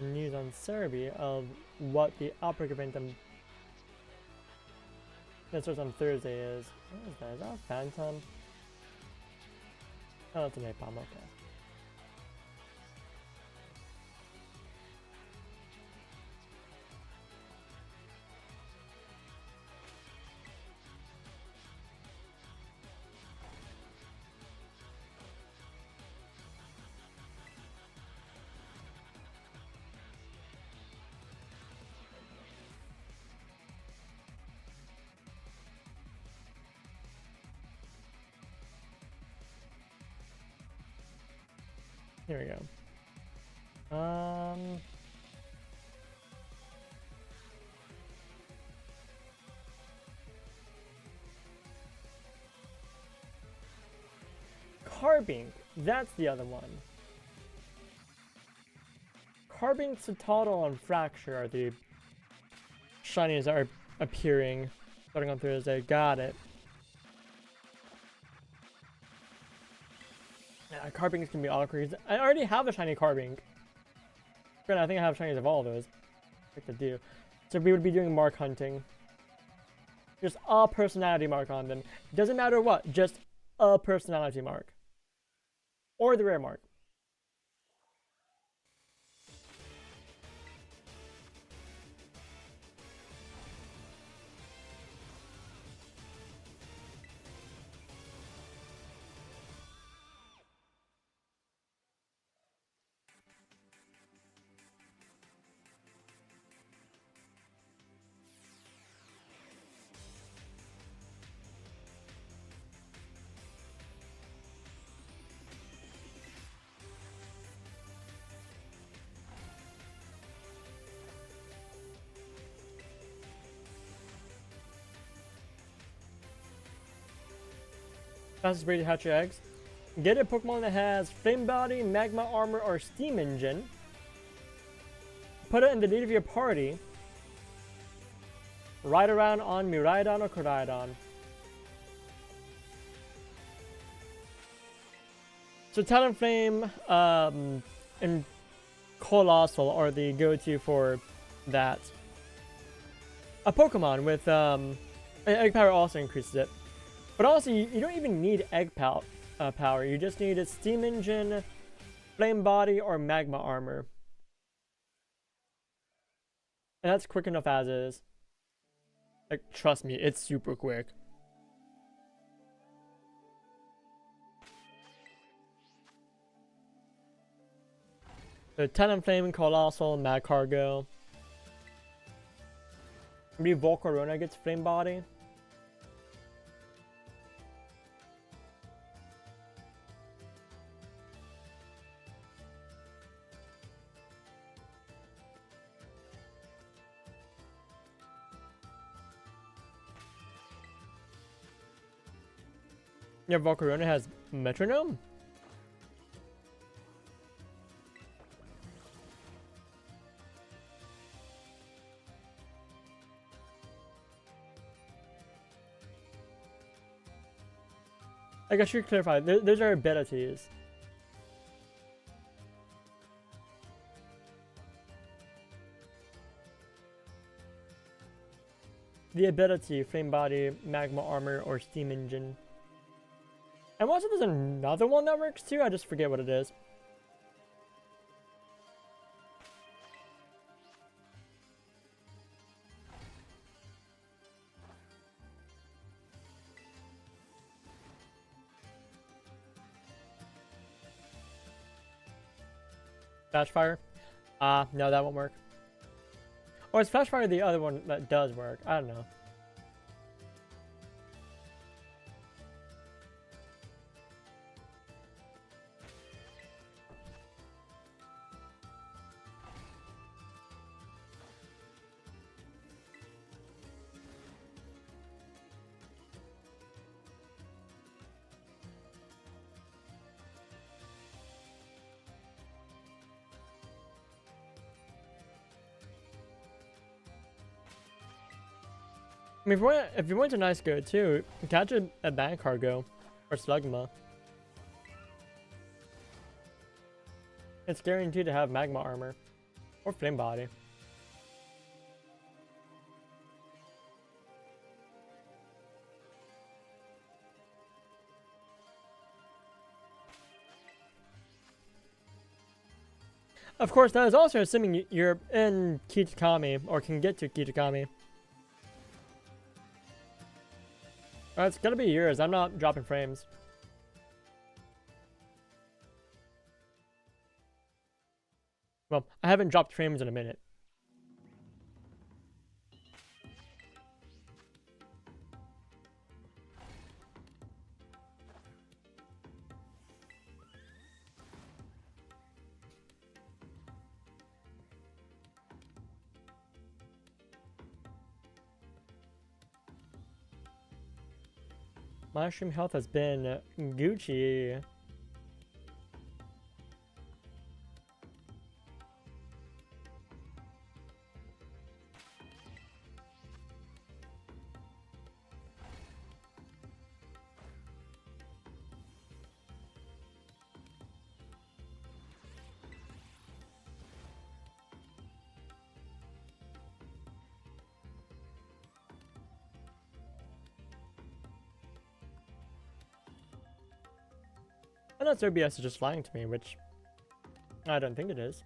news on Serbia of what the outbreak event that starts on Thursday is. What is that? Is that a phantom? Oh, that's a napalm, okay. Here we go. Carbink, that's the other one. Carbink, Citadel, and Fracture are the shinies that are appearing starting on Thursday. Got it. Yeah, Carbink can be all crazy. I already have a shiny Carbink. Granted, I think I have shinies of all of those. Like to do. So we would be doing mark hunting. Just a personality mark on them. Doesn't matter what, just a personality mark. Or the rare mark. Fastest way to hatch your eggs. Get a Pokemon that has Flame Body, Magma Armor, or Steam Engine. Put it in the lead of your party. Ride around on Miraidon or Koraidon. So Talonflame and Colossal are the go-to for that. A Pokemon with Egg Power also increases it. But also, you don't even need Egg Power. You just need a Steam Engine, Flame Body, or Magma Armor. And that's quick enough as is. Like, trust me, it's super quick. So, Talonflame, Colossal, Mad Cargo. Maybe Volcarona gets Flame Body. Yeah, Volcarona has Metronome? Like, I should clarify, those are abilities. The ability, Flame Body, Magma Armor, or Steam Engine. And also there's another one that works too, I just forget what it is. Flash Fire? No, that won't work. Or is Flash Fire the other one that does work? I don't know. I mean, if you want a nice go too, catch a bank cargo or slugma. It's guaranteed to have magma armor or flame body. Of course, that is also assuming you're in Kitakami or can get to Kitakami. It's gonna be years. I'm not dropping frames. Well, I haven't dropped frames in a minute. My stream health has been Gucci. Unless OBS is just lying to me, which I don't think it is.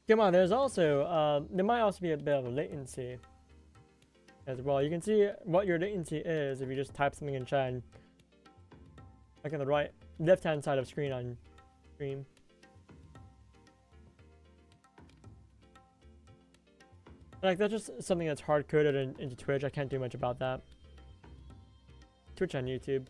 Come on, there's also, there might also be a bit of a latency as well. You can see what your latency is if you just type something in chat, and, like on the left-hand side of screen on stream. Like, that's just something that's hard-coded into Twitch. I can't do much about that. Twitch and YouTube.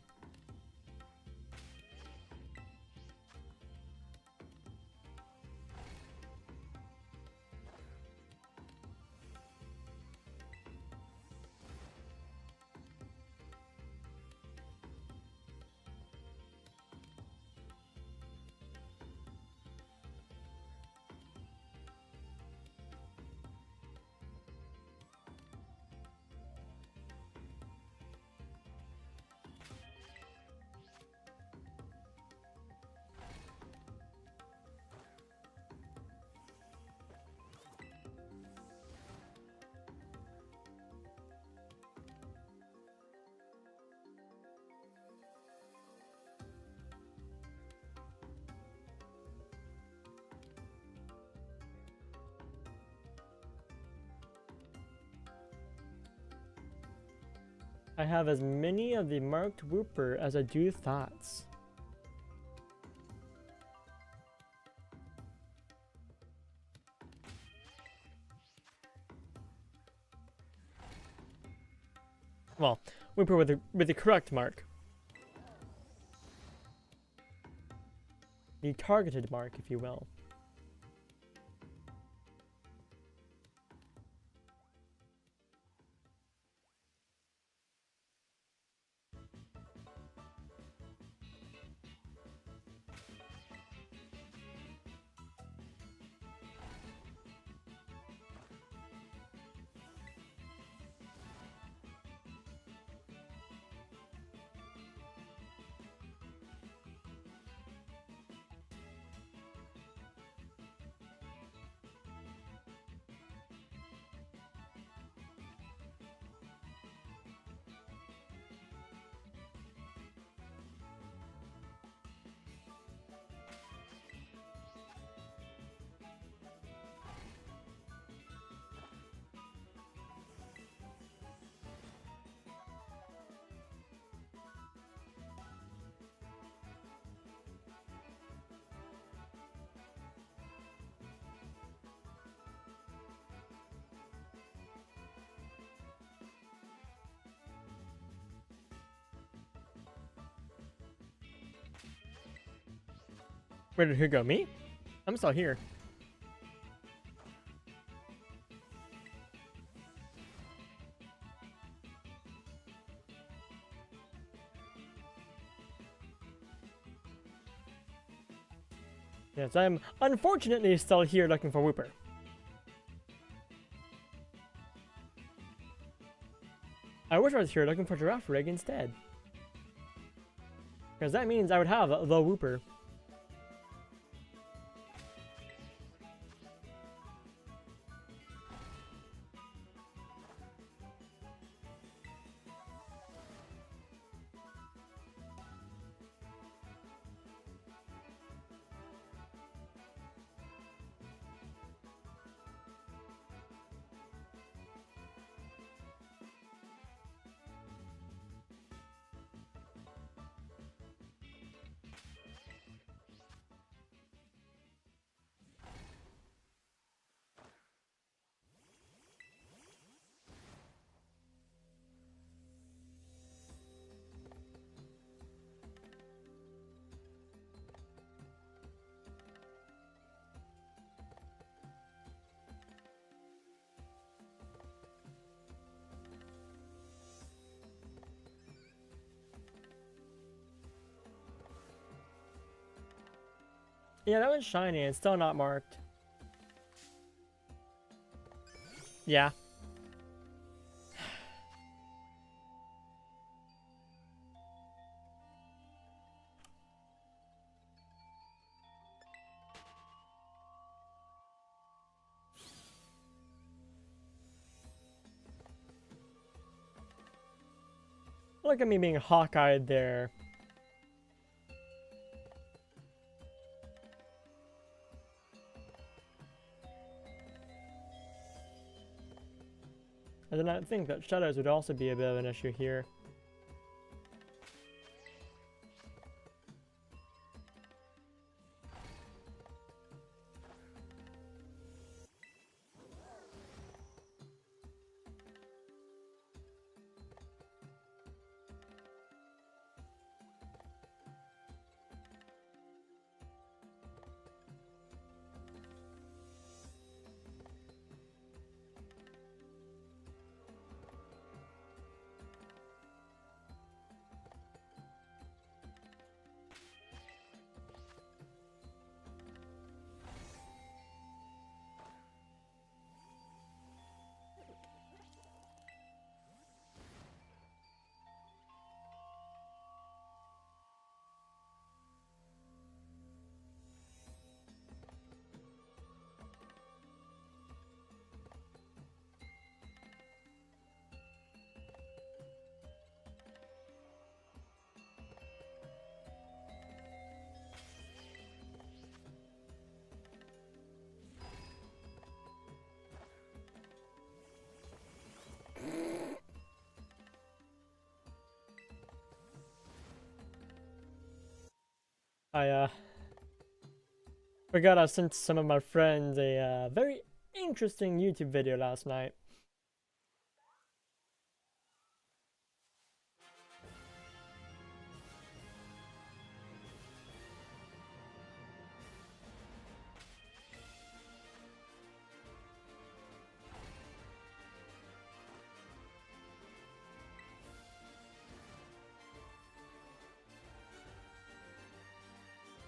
I have as many of the marked Wooper as I do thoughts. Well, Wooper with the correct mark. The targeted mark, if you will. Where did who go? Me? I'm still here. Yes, I'm unfortunately still here looking for Wooper. I wish I was here looking for Giraffe Rig instead. Because that means I would have the Wooper. Yeah, that one's shiny and still not marked. Yeah. Look at me being hawk-eyed there. I did not think that shadows would also be a bit of an issue here. I forgot I sent some of my friends a very interesting YouTube video last night.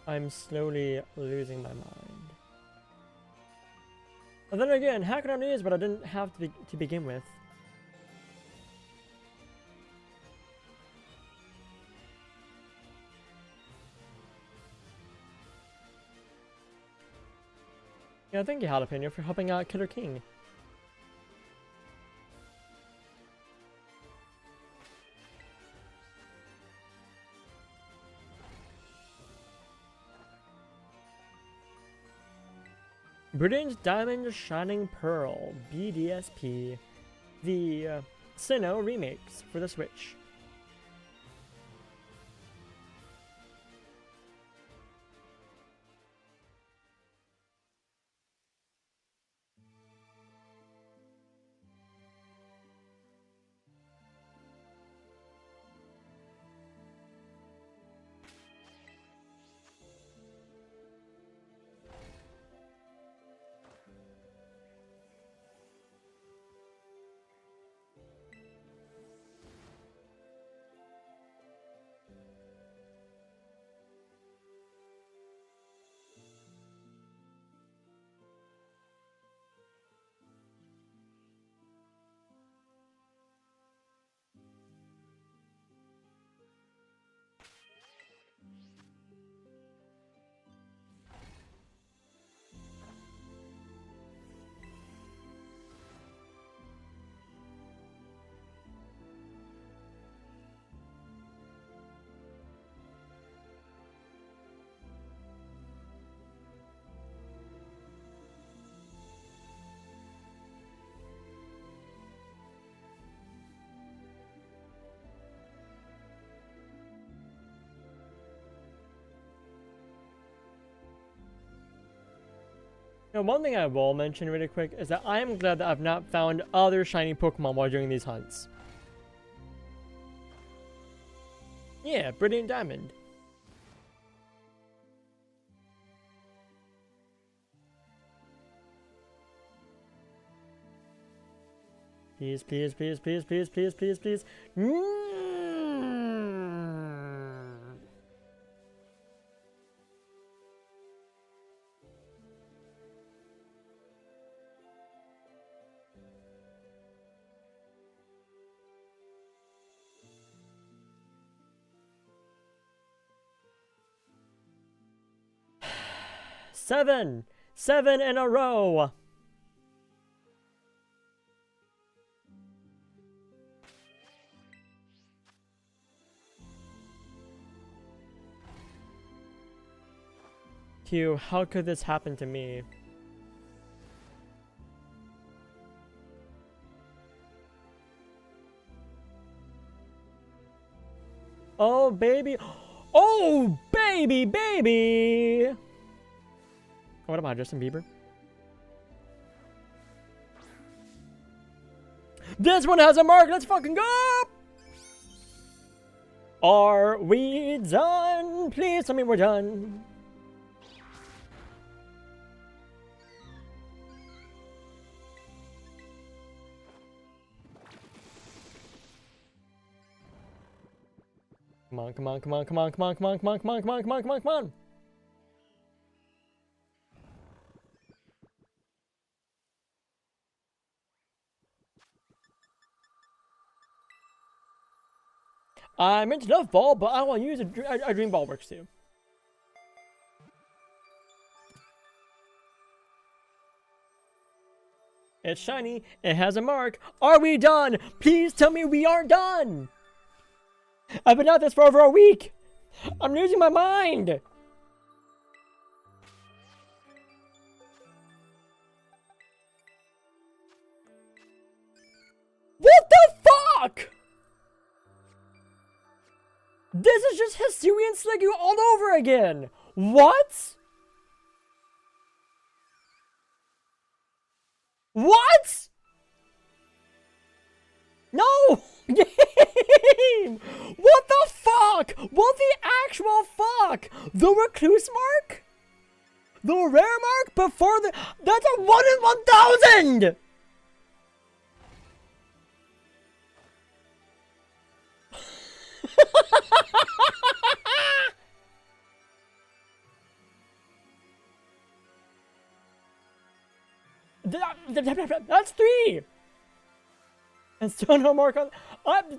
I'm slowly losing my mind. And then again, how can I lose what I didn't have to begin with? Yeah, thank you, Jalapeno, for helping out Killer King. Brilliant Diamond Shining Pearl, BDSP. The Sinnoh remakes for the Switch. Now, one thing I will mention really quick is that I am glad that I've not found other shiny Pokemon while doing these hunts. Yeah, Brilliant Diamond. Please, please, please, please, please, please, please, please. Seven in a row. Q, how could this happen to me? Oh, baby. Oh, baby, baby. What about Justin Bieber? This one has a mark. Let's fucking go. Are we done? Please tell me we're done. Come on, come on, come on, come on, come on, come on, come on, come on, come on, come on, come on, come on. I meant enough ball, but I want to use a dream ball works too. It's shiny. It has a mark. Are we done? Please tell me we are done. I've been at this for over a week. I'm losing my mind. What the fuck? This is just Hisuian Sliggoo all over again. What? What? No! Game! What the fuck? What the actual fuck? The recluse mark? The rare mark before the... That's a 1 in 1,000! That's 3! And still no mark on... I'm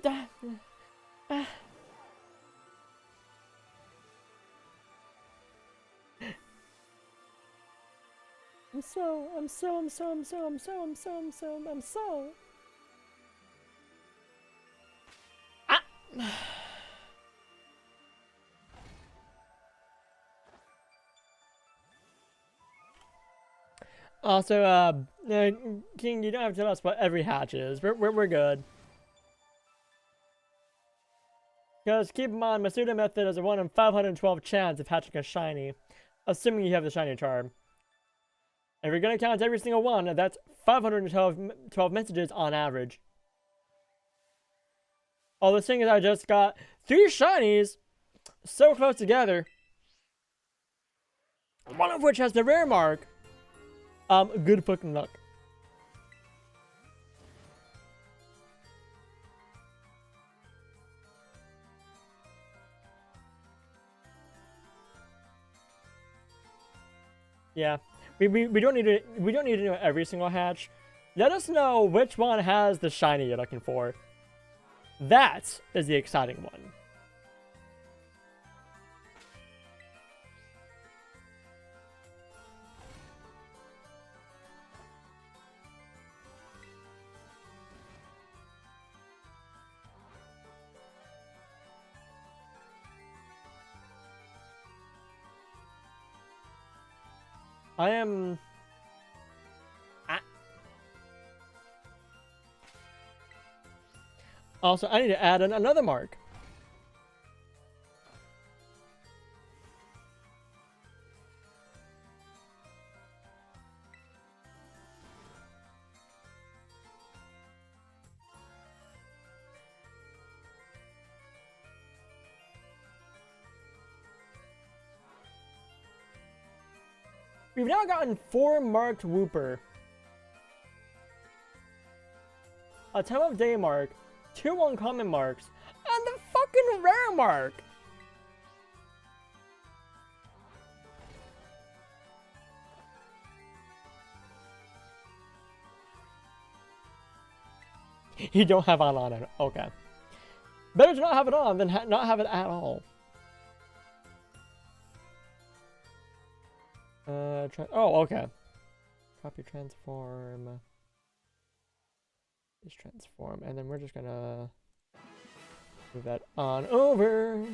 so... Ah! Also, King, you don't have to tell us what every hatch is. We're good. Because keep in mind, Masuda method is a 1 in 512 chance of hatching a shiny, assuming you have the shiny charm. If you're gonna count every single one, that's 512 messages on average. All the thing is, I just got 3 shinies so close together, one of which has the rare mark. Good fucking luck. Yeah, we don't need to know every single hatch. Let us know which one has the shiny you're looking for. That is the exciting one. I am... Also, I need to add another mark. We've now gotten 4 marked Wooper. A time of day mark, 2 uncommon marks, and the fucking rare mark! You don't have on it. Okay. Better to not have it on than not have it at all. Oh, okay. Copy transform. Is transform, and then we're just gonna move that on over.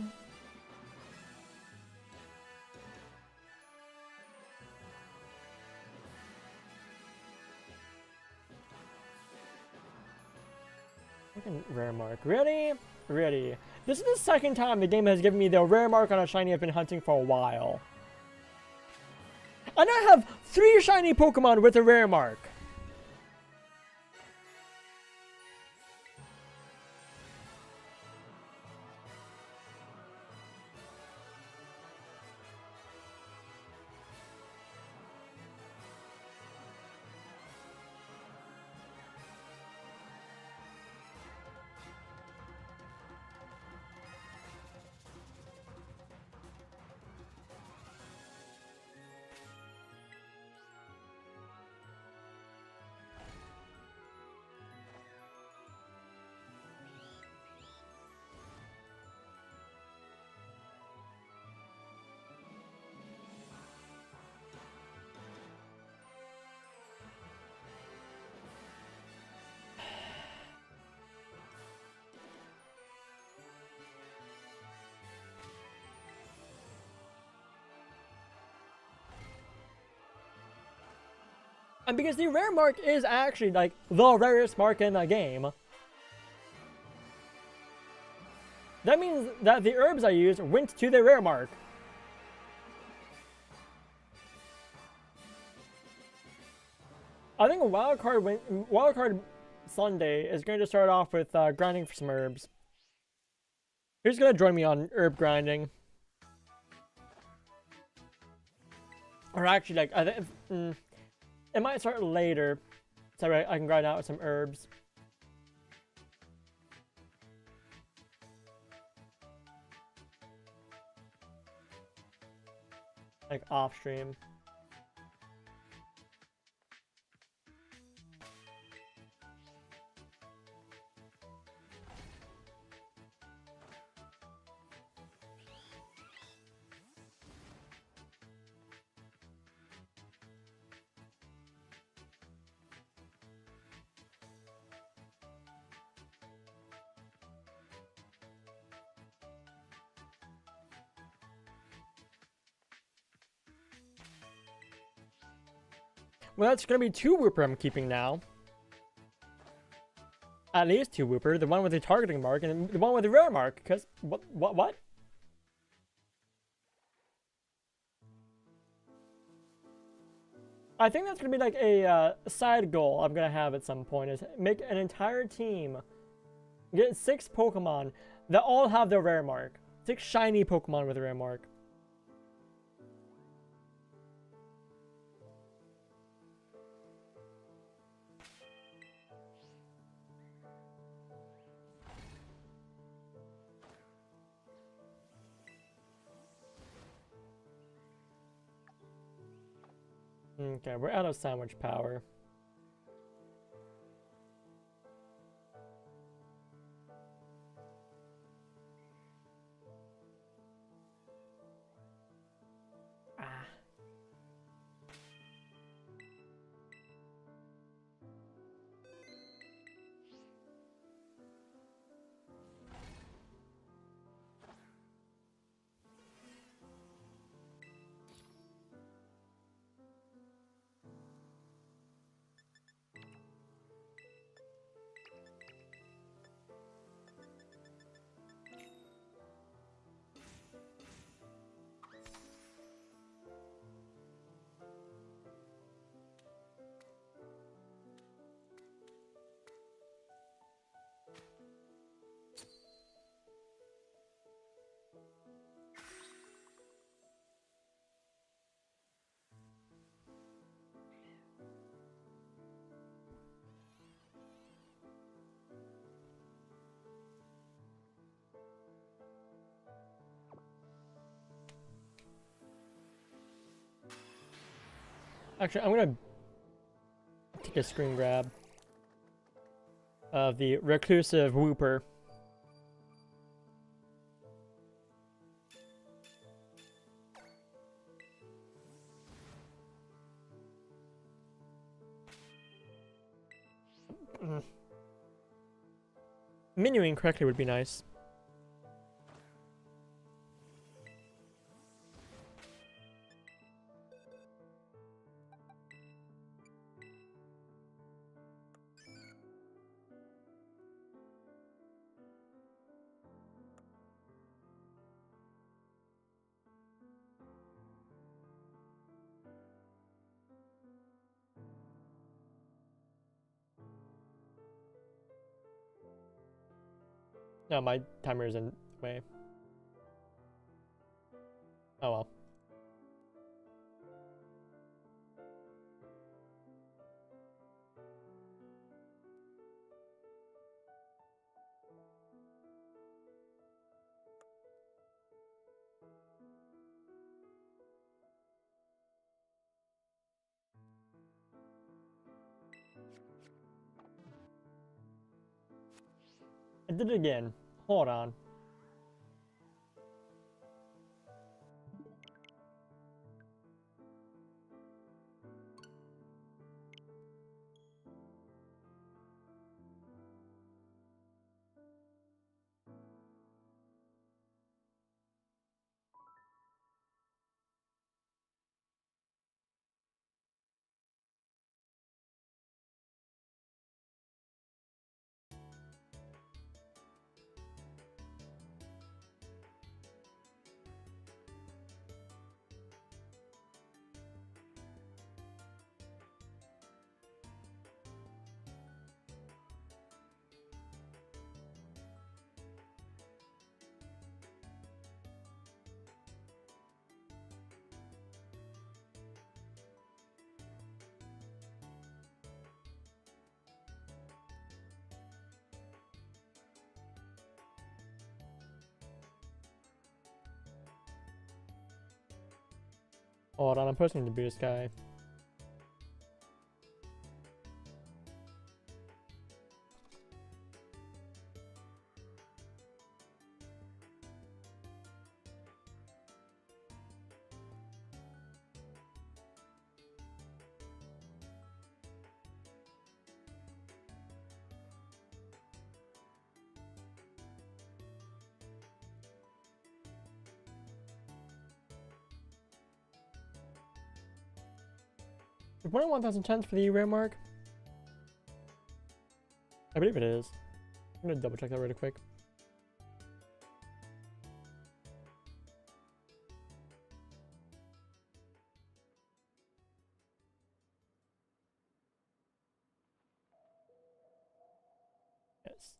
Fucking rare mark. Ready? Ready. This is the second time the game has given me the rare mark on a shiny I've been hunting for a while. And I have 3 shiny Pokemon with a rare mark. And because the rare mark is actually like the rarest mark in the game, that means that the herbs I used went to the rare mark. I think a wildcard Sunday is going to start off with grinding for some herbs. Who's going to join me on herb grinding? Or actually, like, I think it might start later, so I can grind out with some herbs. Like off stream. Well, that's gonna be 2 Wooper I'm keeping now. At least 2 Wooper, the one with the targeting mark and the one with the rare mark, because what? I think that's gonna be like a side goal I'm gonna have at some point, is make an entire team, get 6 Pokemon that all have their rare mark. 6 shiny Pokemon with a rare mark. Okay, we're out of sandwich power. Actually, I'm gonna take a screen grab of the reclusive Wooper. Menuing correctly would be nice. No, my timer is in the way. Oh well. I did it again. Hold on. Hold on, I'm posting the Bluesky. Is 1,000 chance for the rare mark? I believe it is. I'm gonna double check that really quick. Yes.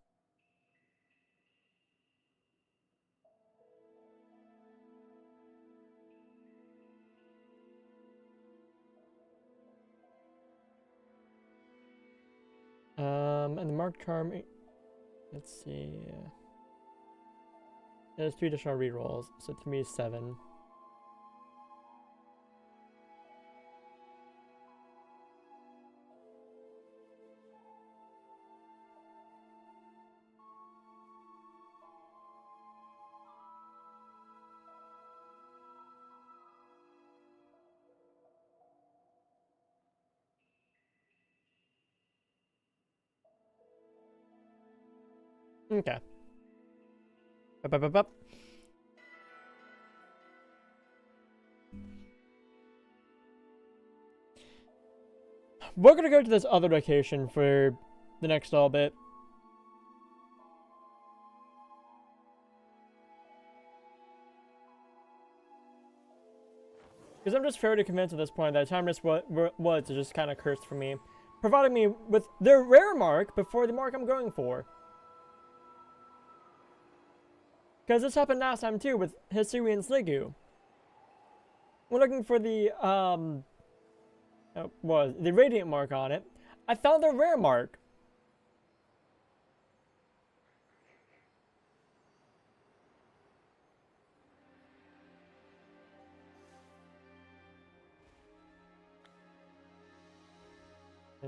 And the mark charm, let's see. There's 3 additional rerolls, so to me 7. Okay. Up. We're gonna go to this other location for the next little bit. Because I'm just fairly convinced at this point that Timeless Woods is just kind of cursed for me, providing me with the rare mark before the mark I'm going for. Because this happened last time too with Hisui and Sligu. We're looking for the the radiant mark on it. I found the rare mark.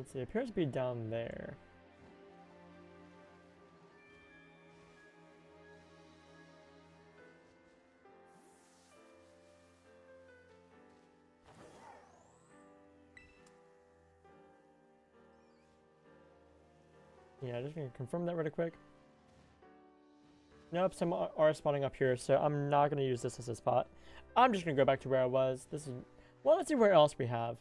Let's see, it appears to be down there. Yeah, just gonna confirm that really quick. Nope, some are spawning up here, so I'm not gonna use this as a spot. I'm just gonna go back to where I was. This is, well, let's see where else we have.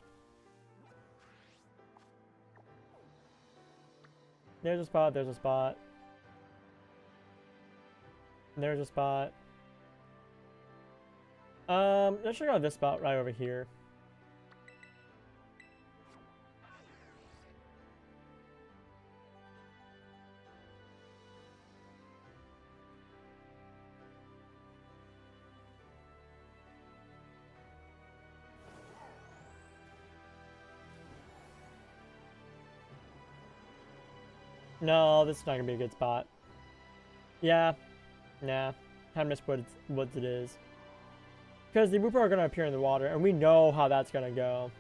There's a spot, there's a spot. There's a spot. Let's check out this spot right over here. No, this is not gonna be a good spot. Yeah, nah, I missed what it is. Because the Wooper are gonna appear in the water, and we know how that's gonna go.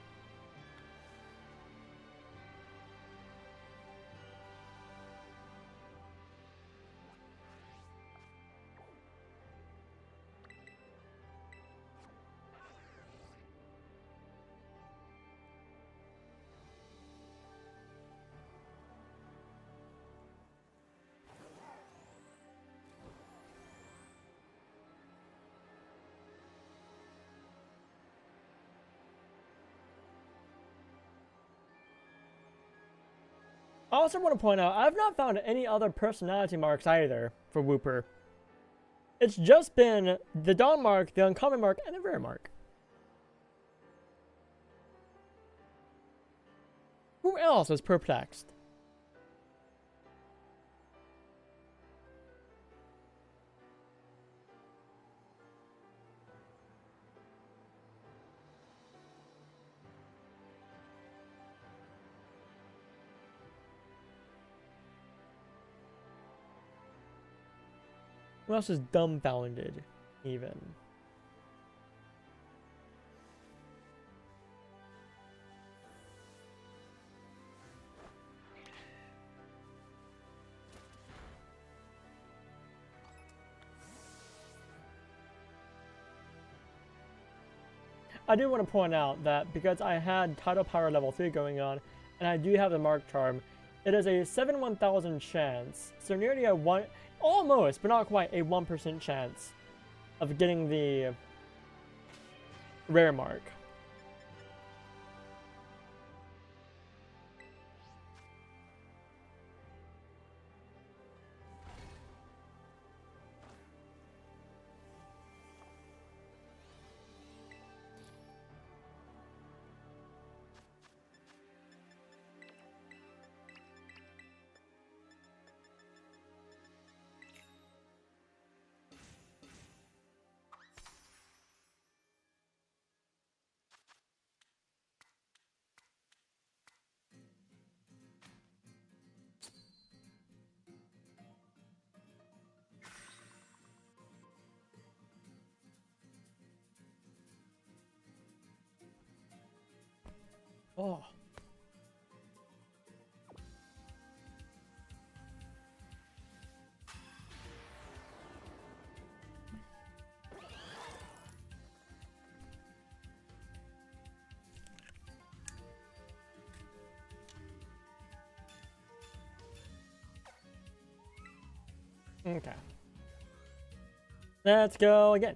I also want to point out, I've not found any other personality marks either for Wooper. It's just been the Dawn mark, the Uncommon mark, and the Rare mark. Who else is perplexed? Who else is dumbfounded, even? I do want to point out that because I had Tidal Power level 3 going on, and I do have the Mark Charm, it is a 7/1000 chance, so nearly a one, almost, but not quite, a 1% chance of getting the Rare mark. Oh. Okay. Let's go again.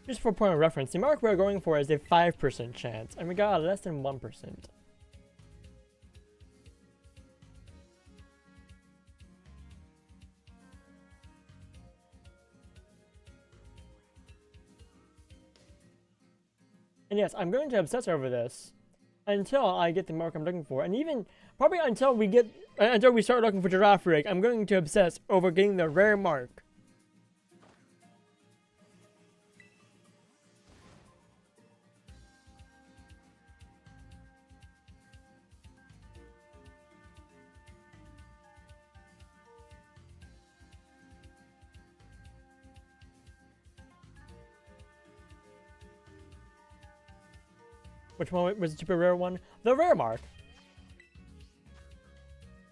Just for point of reference, the mark we're going for is a 5% chance, and we got less than 1%. And yes, I'm going to obsess over this until I get the mark I'm looking for, and even probably until we get until we start looking for Giraffe Rig, I'm going to obsess over getting the rare mark. Which one was the super rare one? The rare mark.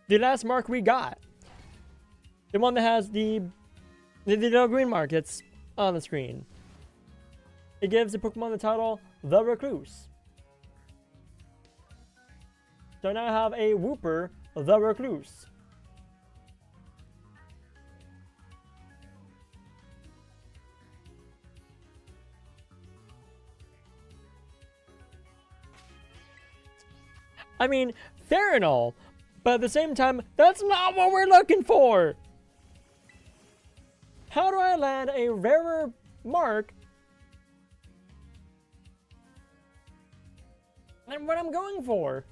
The last mark we got. The one that has the little green mark that's on the screen. It gives the Pokemon the title, The Recluse. So now I have a Wooper, The Recluse. I mean, fair and all, but at the same time, that's not what we're looking for! How do I land a rarer mark than what I'm going for?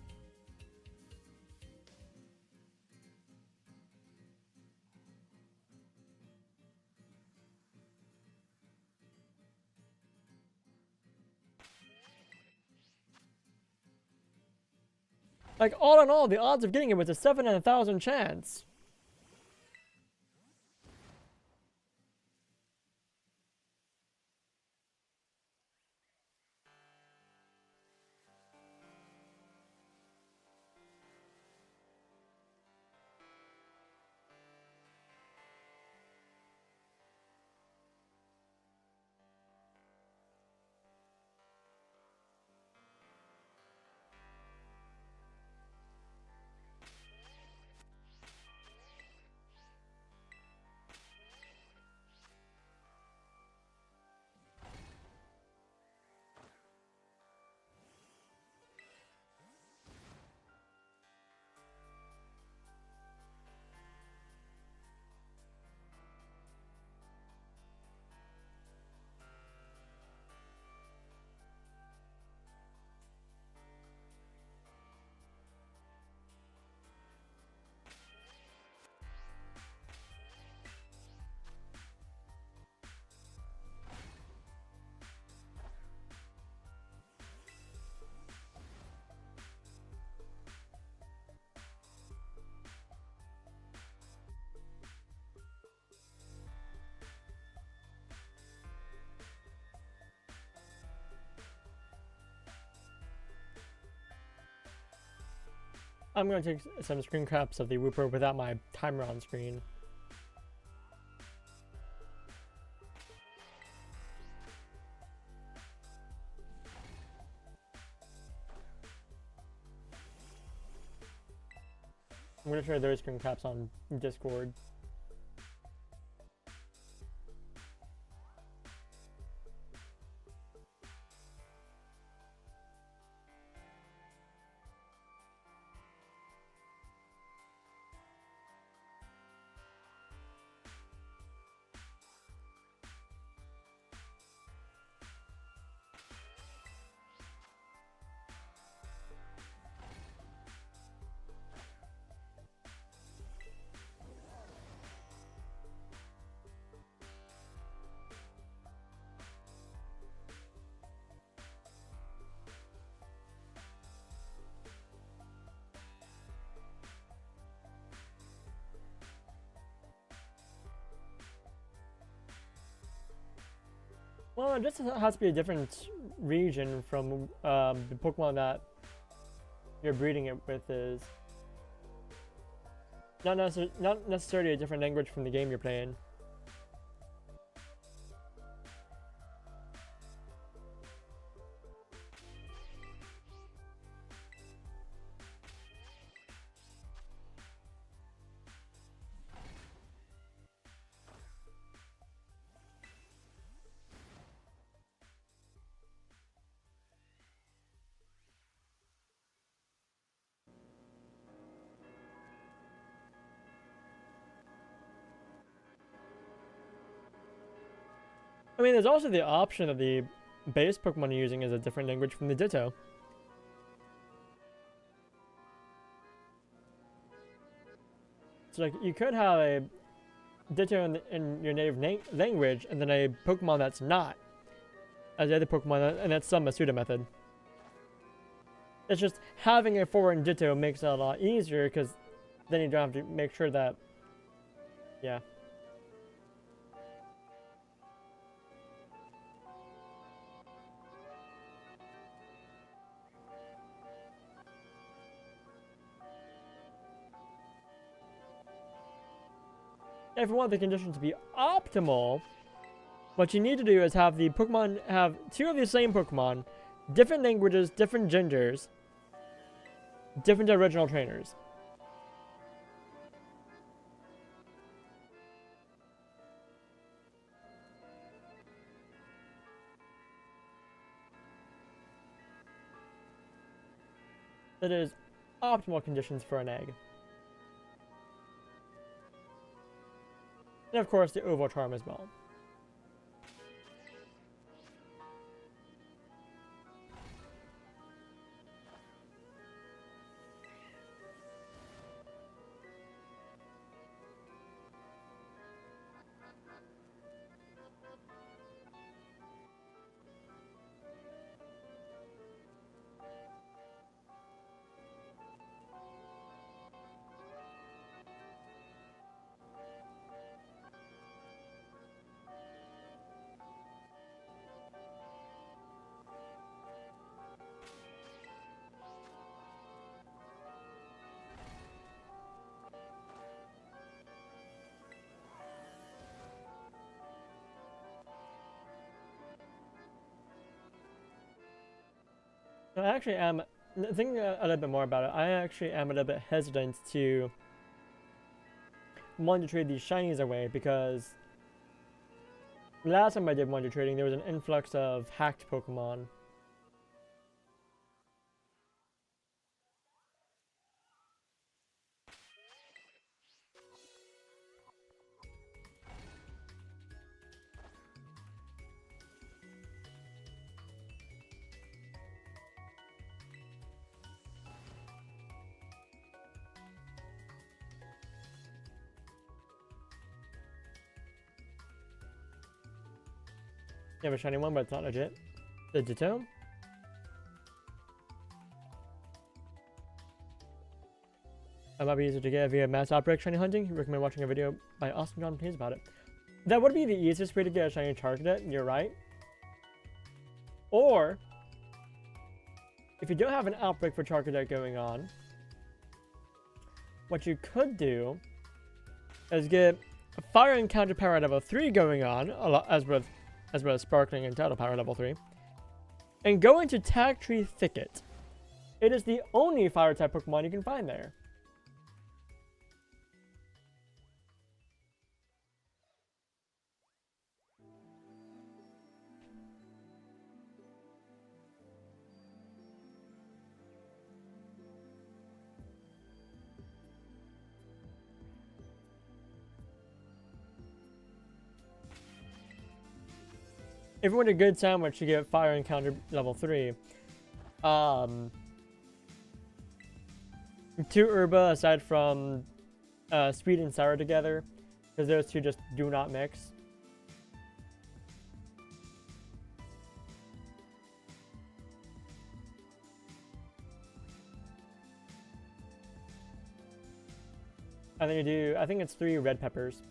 Like, all in all, the odds of getting it was a 7 in 1,000 chance. I'm going to take some screen caps of the Wooper without my timer on screen. I'm going to share those screen caps on Discord. Well, it just has to be a different region from the Pokemon that you're breeding it with is. Not necessarily a different language from the game you're playing. I mean, there's also the option that the base Pokemon you're using is a different language from the Ditto. So like you could have a Ditto in your native language, and then a Pokemon that's not, as the other Pokemon, and that's some Masuda method. It's just having a foreign Ditto makes it a lot easier, because then you don't have to make sure that, yeah. If you want the conditions to be optimal, what you need to do is have the Pokemon have two of the same Pokemon, different languages, different genders, different original trainers. That is optimal conditions for an egg. And of course the Oval Charm as well. I actually am thinking a little bit more about it. I actually am a little bit hesitant to Wonder Trade these shinies away, because last time I did Wonder Trading, there was an influx of hacked Pokemon. You have a shiny one, but it's not legit. The Ditto? It might be easier to get via mass outbreak shiny hunting. I recommend watching a video by Austin John Plays about it. That would be the easiest way to get a shiny Charcadet, you're right. Or, if you don't have an outbreak for Charcadet going on, what you could do is get a Fire Encounter power level 3 going on, as well as Sparkling and Tidal power level 3, and go into Tag Tree Thicket. It is the only fire type Pokemon you can find there. If you want a good sandwich, you get Fire Encounter level 3. 2 Herba aside from Sweet and Sour together, because those two just do not mix. And then you do, I think it's 3 red peppers.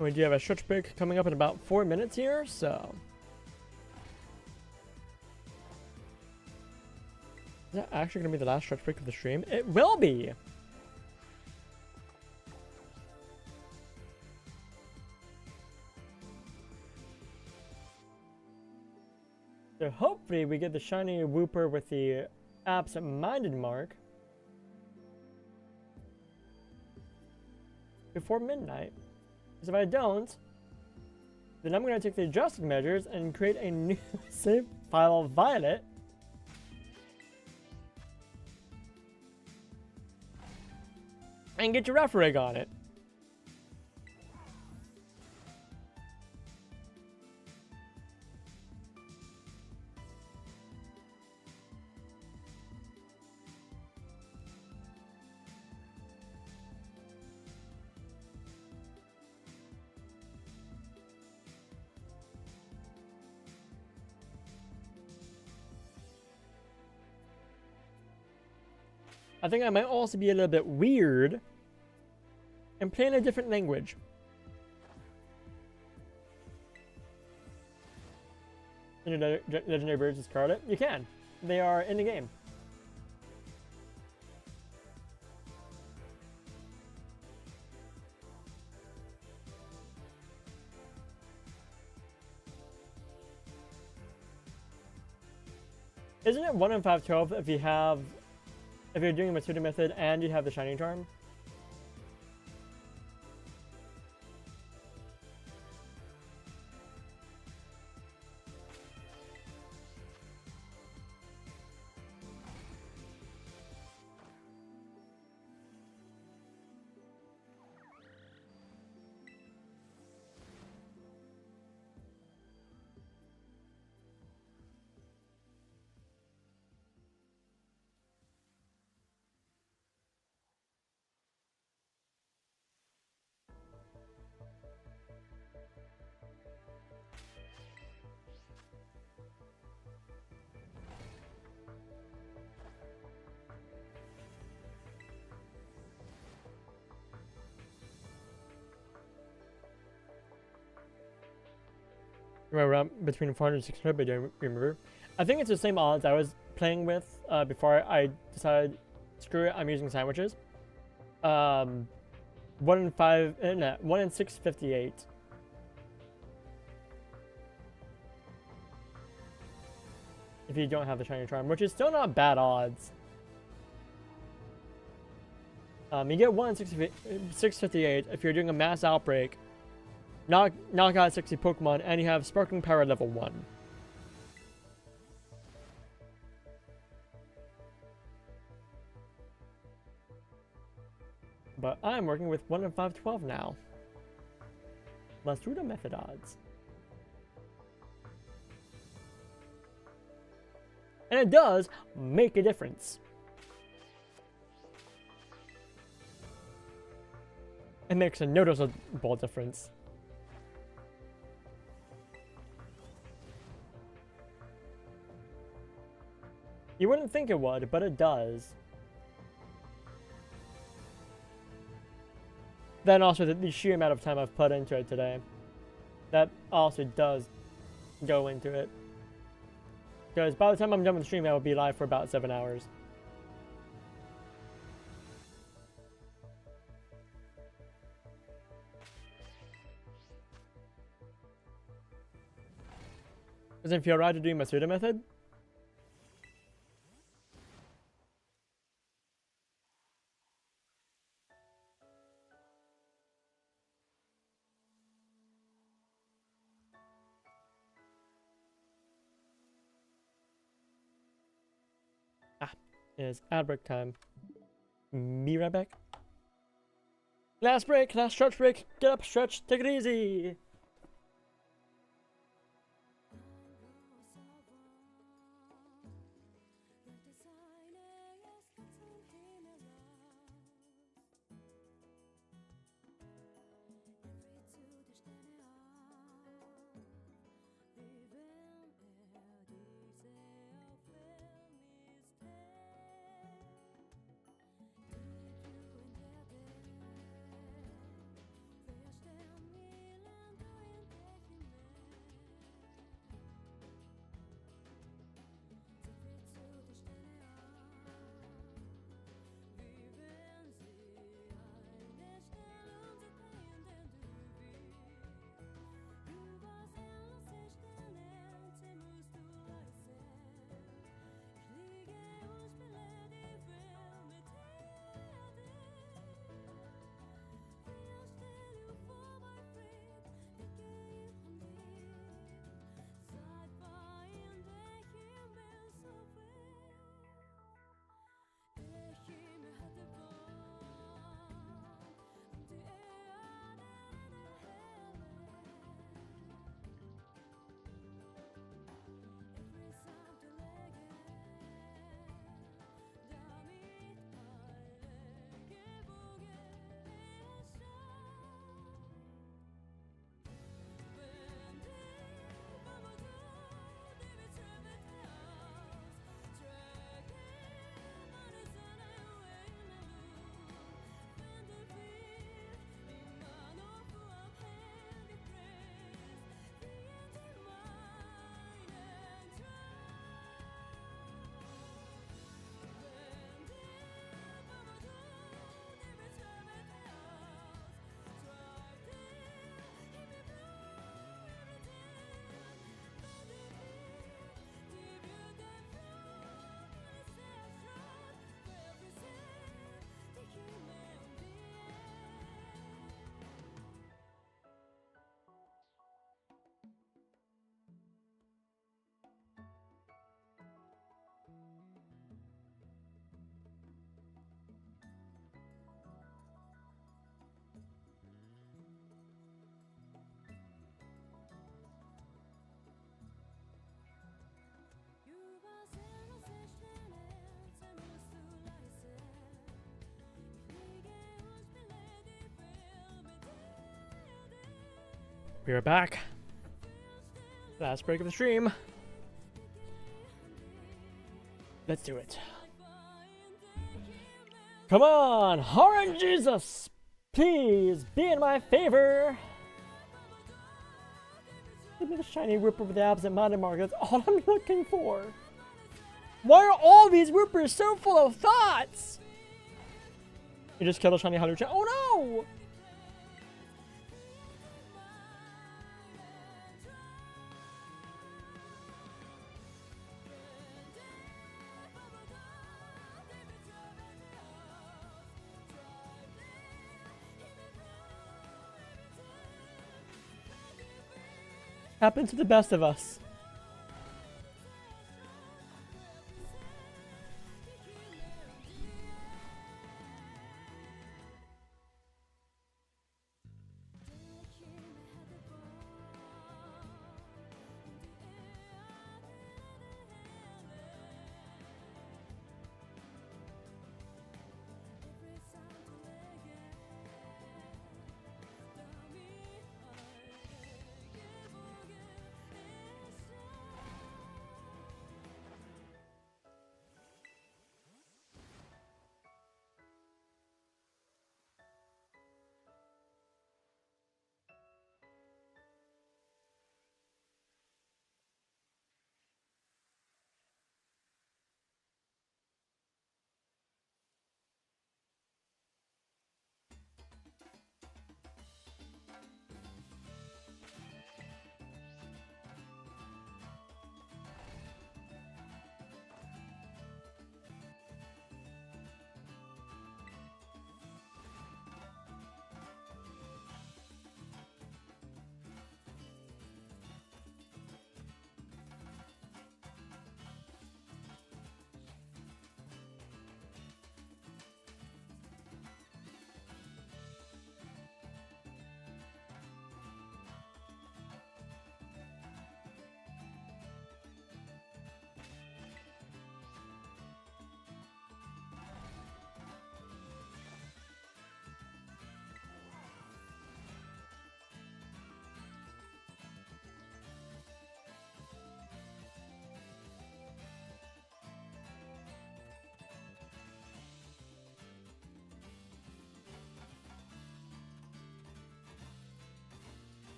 We do have a stretch break coming up in about 4 minutes here, so. Is that actually going to be the last stretch break of the stream? It will be! So hopefully we get the shiny Wooper with the absent-minded mark before midnight. Because if I don't, then I'm going to take the adjusted measures and create a new save file violet. And get your ref rig on it. I think I might also be a little bit weird and play in a different language. Legendary birds discard it? You can. They are in the game. Isn't it 1 in 512 if you have, if you're doing a Matsuda method and you have the Shining Charm? Around between 400 and 600, but I don't remember. I think it's the same odds I was playing with before I decided, screw it, I'm using sandwiches. 1 in 5, no, 1 in 658. If you don't have the Shining Charm, which is still not bad odds. You get 1 in 658 if you're doing a mass outbreak. Knock out 60 Pokemon, and you have Sparkling Power level 1. But I'm working with 1 in 512 now. Let's do the method odds. And it does make a difference. It makes a noticeable difference. You wouldn't think it would, but it does. Then also the sheer amount of time I've put into it today. That also does go into it. Because by the time I'm done with the stream, I will be live for about 7 hours. Does it feel right to do Matsuda method? Is ad break time. Be right back. Last break, last stretch break. Get up, stretch, take it easy. We are back. Last break of the stream. Let's do it. Come on, Orange Jesus, please be in my favor. Give me the shiny Wooper with the absent-minded mark. That's all I'm looking for. Why are all these Woopers so full of thoughts? You just killed a shiny Halucha. Oh no! Happened to the best of us.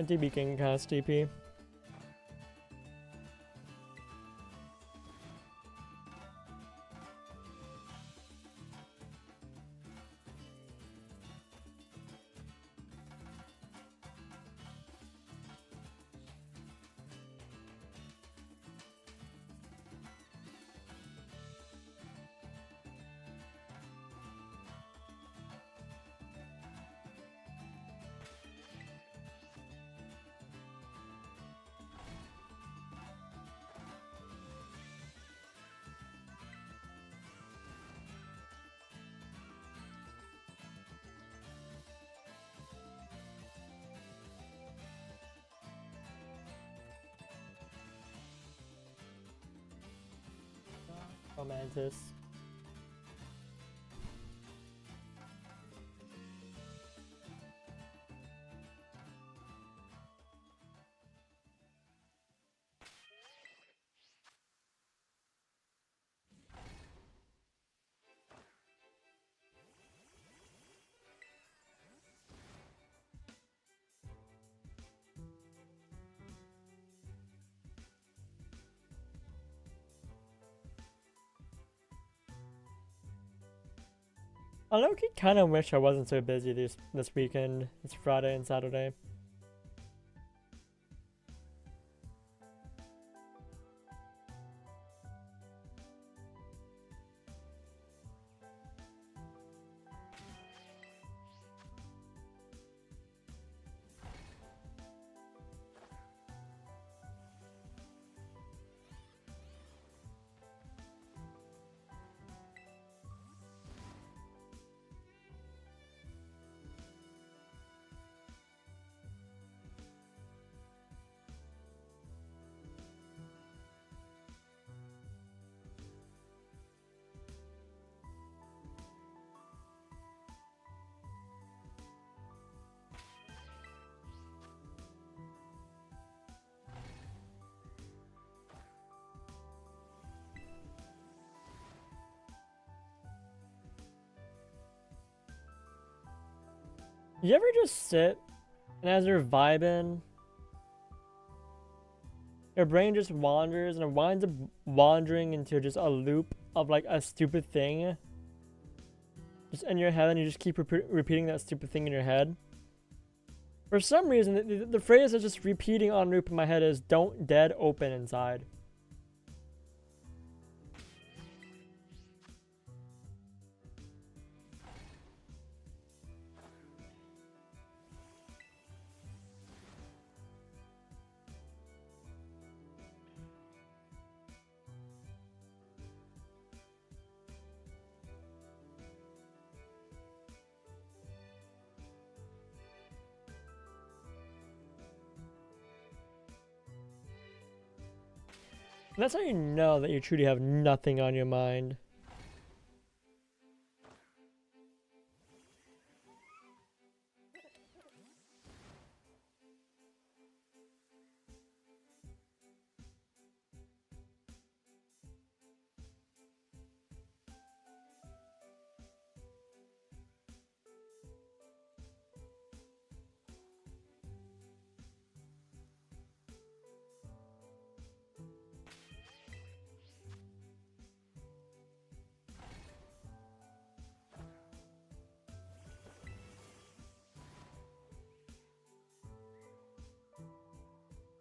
A DB can cast DP. Mantis. I low-key kind of wish I wasn't so busy this weekend. It's Friday and Saturday. You ever just sit and as you're vibing, your brain just wanders and it winds up wandering into just a loop of like a stupid thing just in your head, and you just keep repeating that stupid thing in your head? For some reason, the phrase that's just repeating on loop in my head is "don't dead open inside." And that's how you know that you truly have nothing on your mind.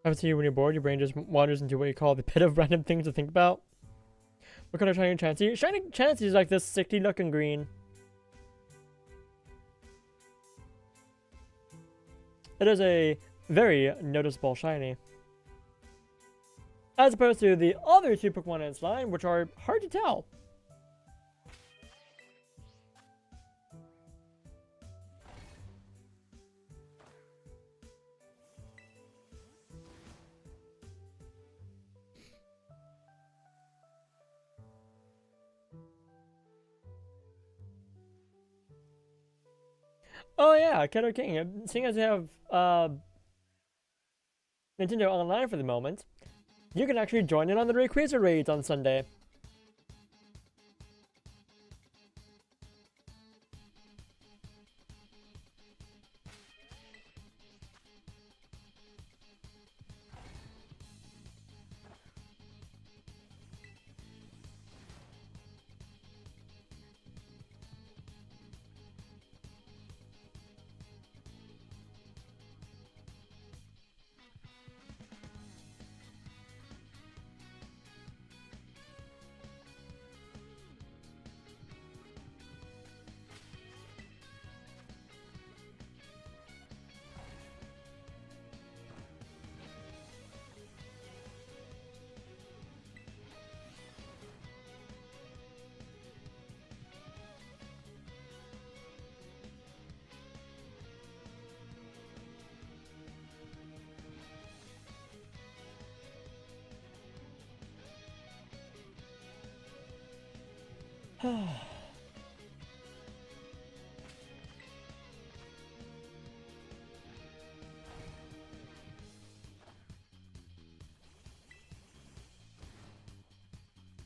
Happens to you when you're bored, your brain just wanders into what you call the pit of random things to think about. What kind of shiny Chansey? Shiny Chansey is like this sickly looking green. It is a very noticeable shiny. As opposed to the other two Pokemon in its line, which are hard to tell. Oh yeah, Keto King. Seeing as you have Nintendo Online for the moment, you can actually join in on the Rayquaza raids on Sunday.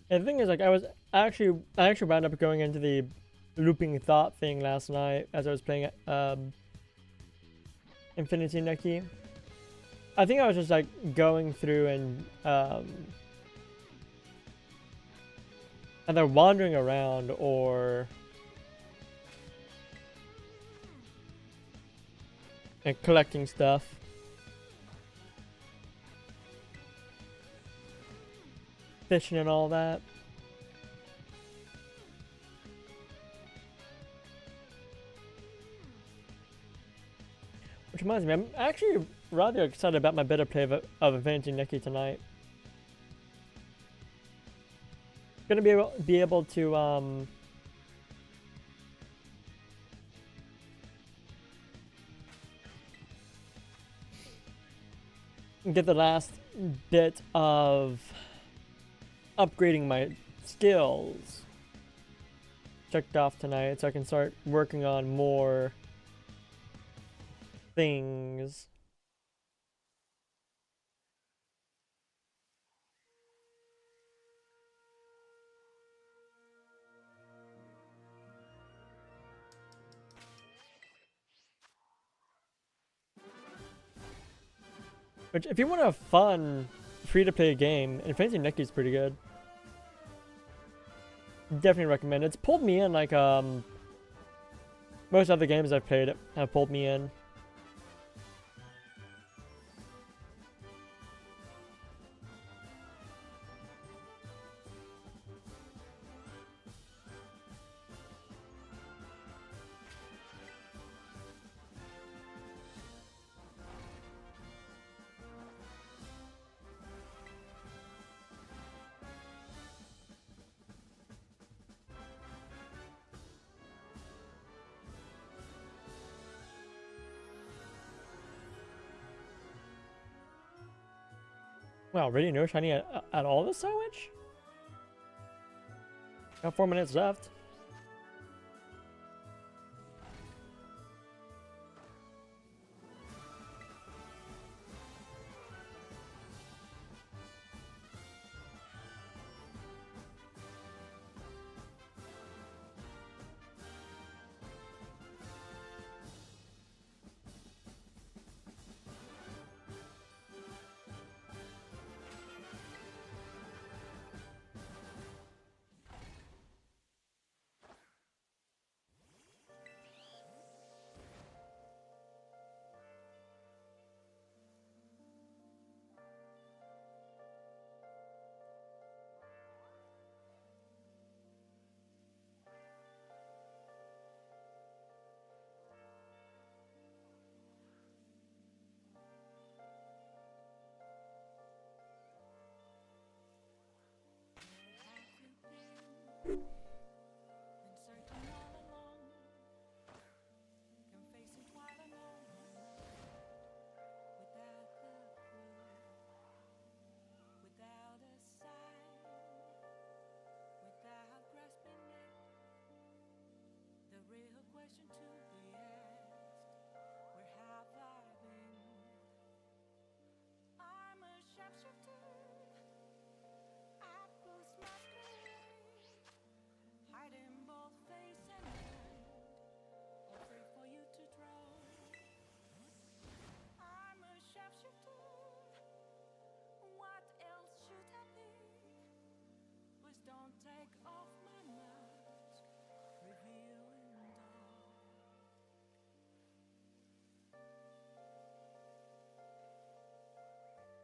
And the thing is, like, I actually wound up going into the looping thought thing last night as I was playing Infinity Nucky. I think I was just like going through and either wandering around or and collecting stuff. Fishing and all that. Which reminds me, I'm actually rather excited about my beta play of Infinity Nucky tonight. Gonna be able to get the last bit of upgrading my skills checked off tonight, so I can start working on more things. Which, if you want a fun, free-to-play game, Infinity Nikki's pretty good. Definitely recommend it. It's pulled me in like, most other games I've played have pulled me in. Wow, really no shiny at all this sandwich? Got 4 minutes left.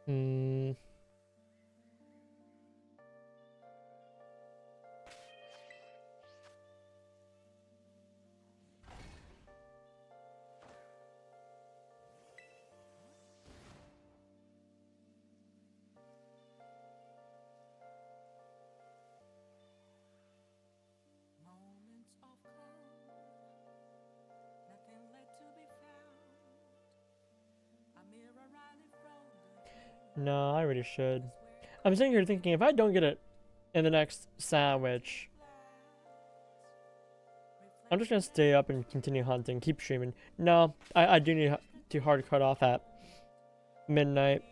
Hmm. No, I really should. I'm sitting here thinking, if I don't get it in the next sandwich, I'm just gonna stay up and continue hunting, keep streaming. No, I do need to hard cut off at midnight.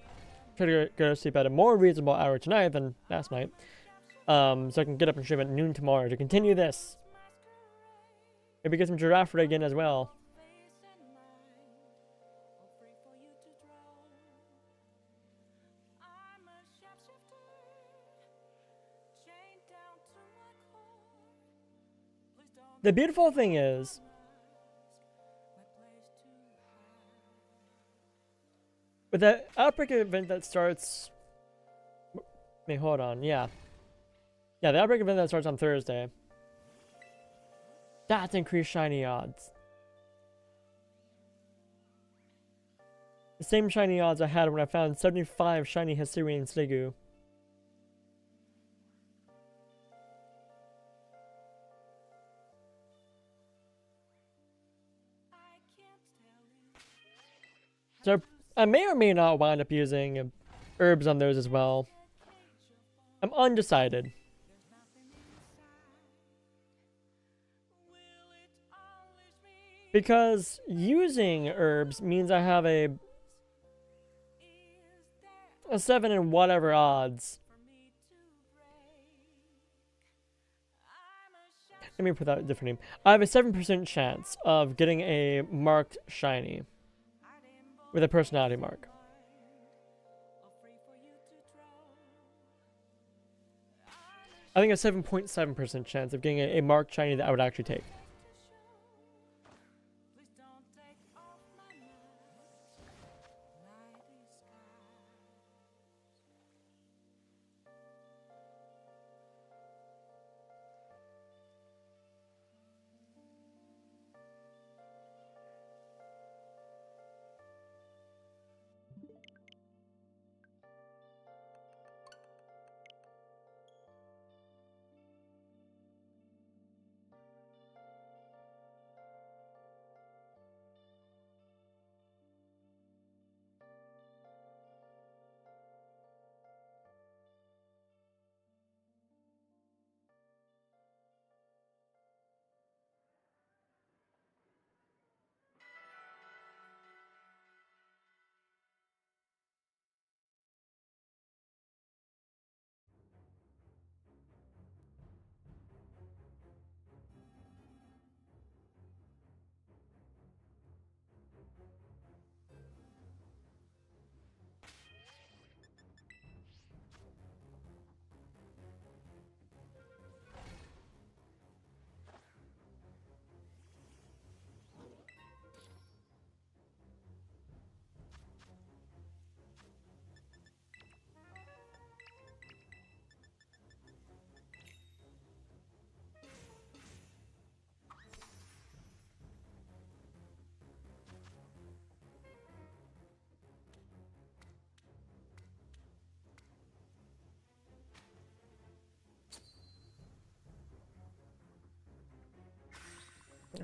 Try to go to sleep at a more reasonable hour tonight than last night. So I can get up and stream at noon tomorrow to continue this. Maybe get some giraffe rig in as well. The beautiful thing is, with the outbreak event that starts, wait, hold on, yeah, the outbreak event that starts on Thursday, that's increased shiny odds. The same shiny odds I had when I found 75 shiny Hisuian Sliggoo. So I may or may not wind up using herbs on those as well. I'm undecided. Because using herbs means I have a 7 and whatever odds. Let me put that a different name. I have a 7% chance of getting a marked shiny with a personality mark. I think a 7.7% chance of getting a marked shiny that I would actually take.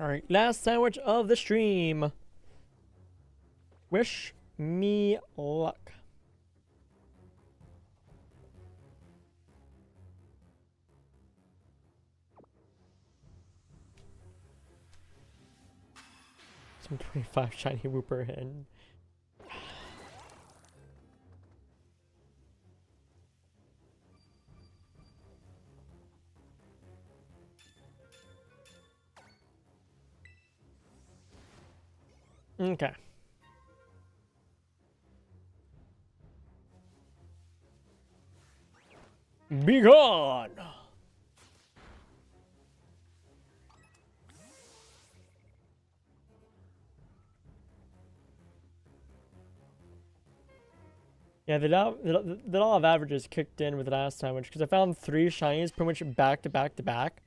Alright, last sandwich of the stream. Wish me luck. Some 25 shiny Wooper in. Okay. Be gone! Yeah, the law of averages kicked in with the last sandwich because I found 3 shinies pretty much back to back to back.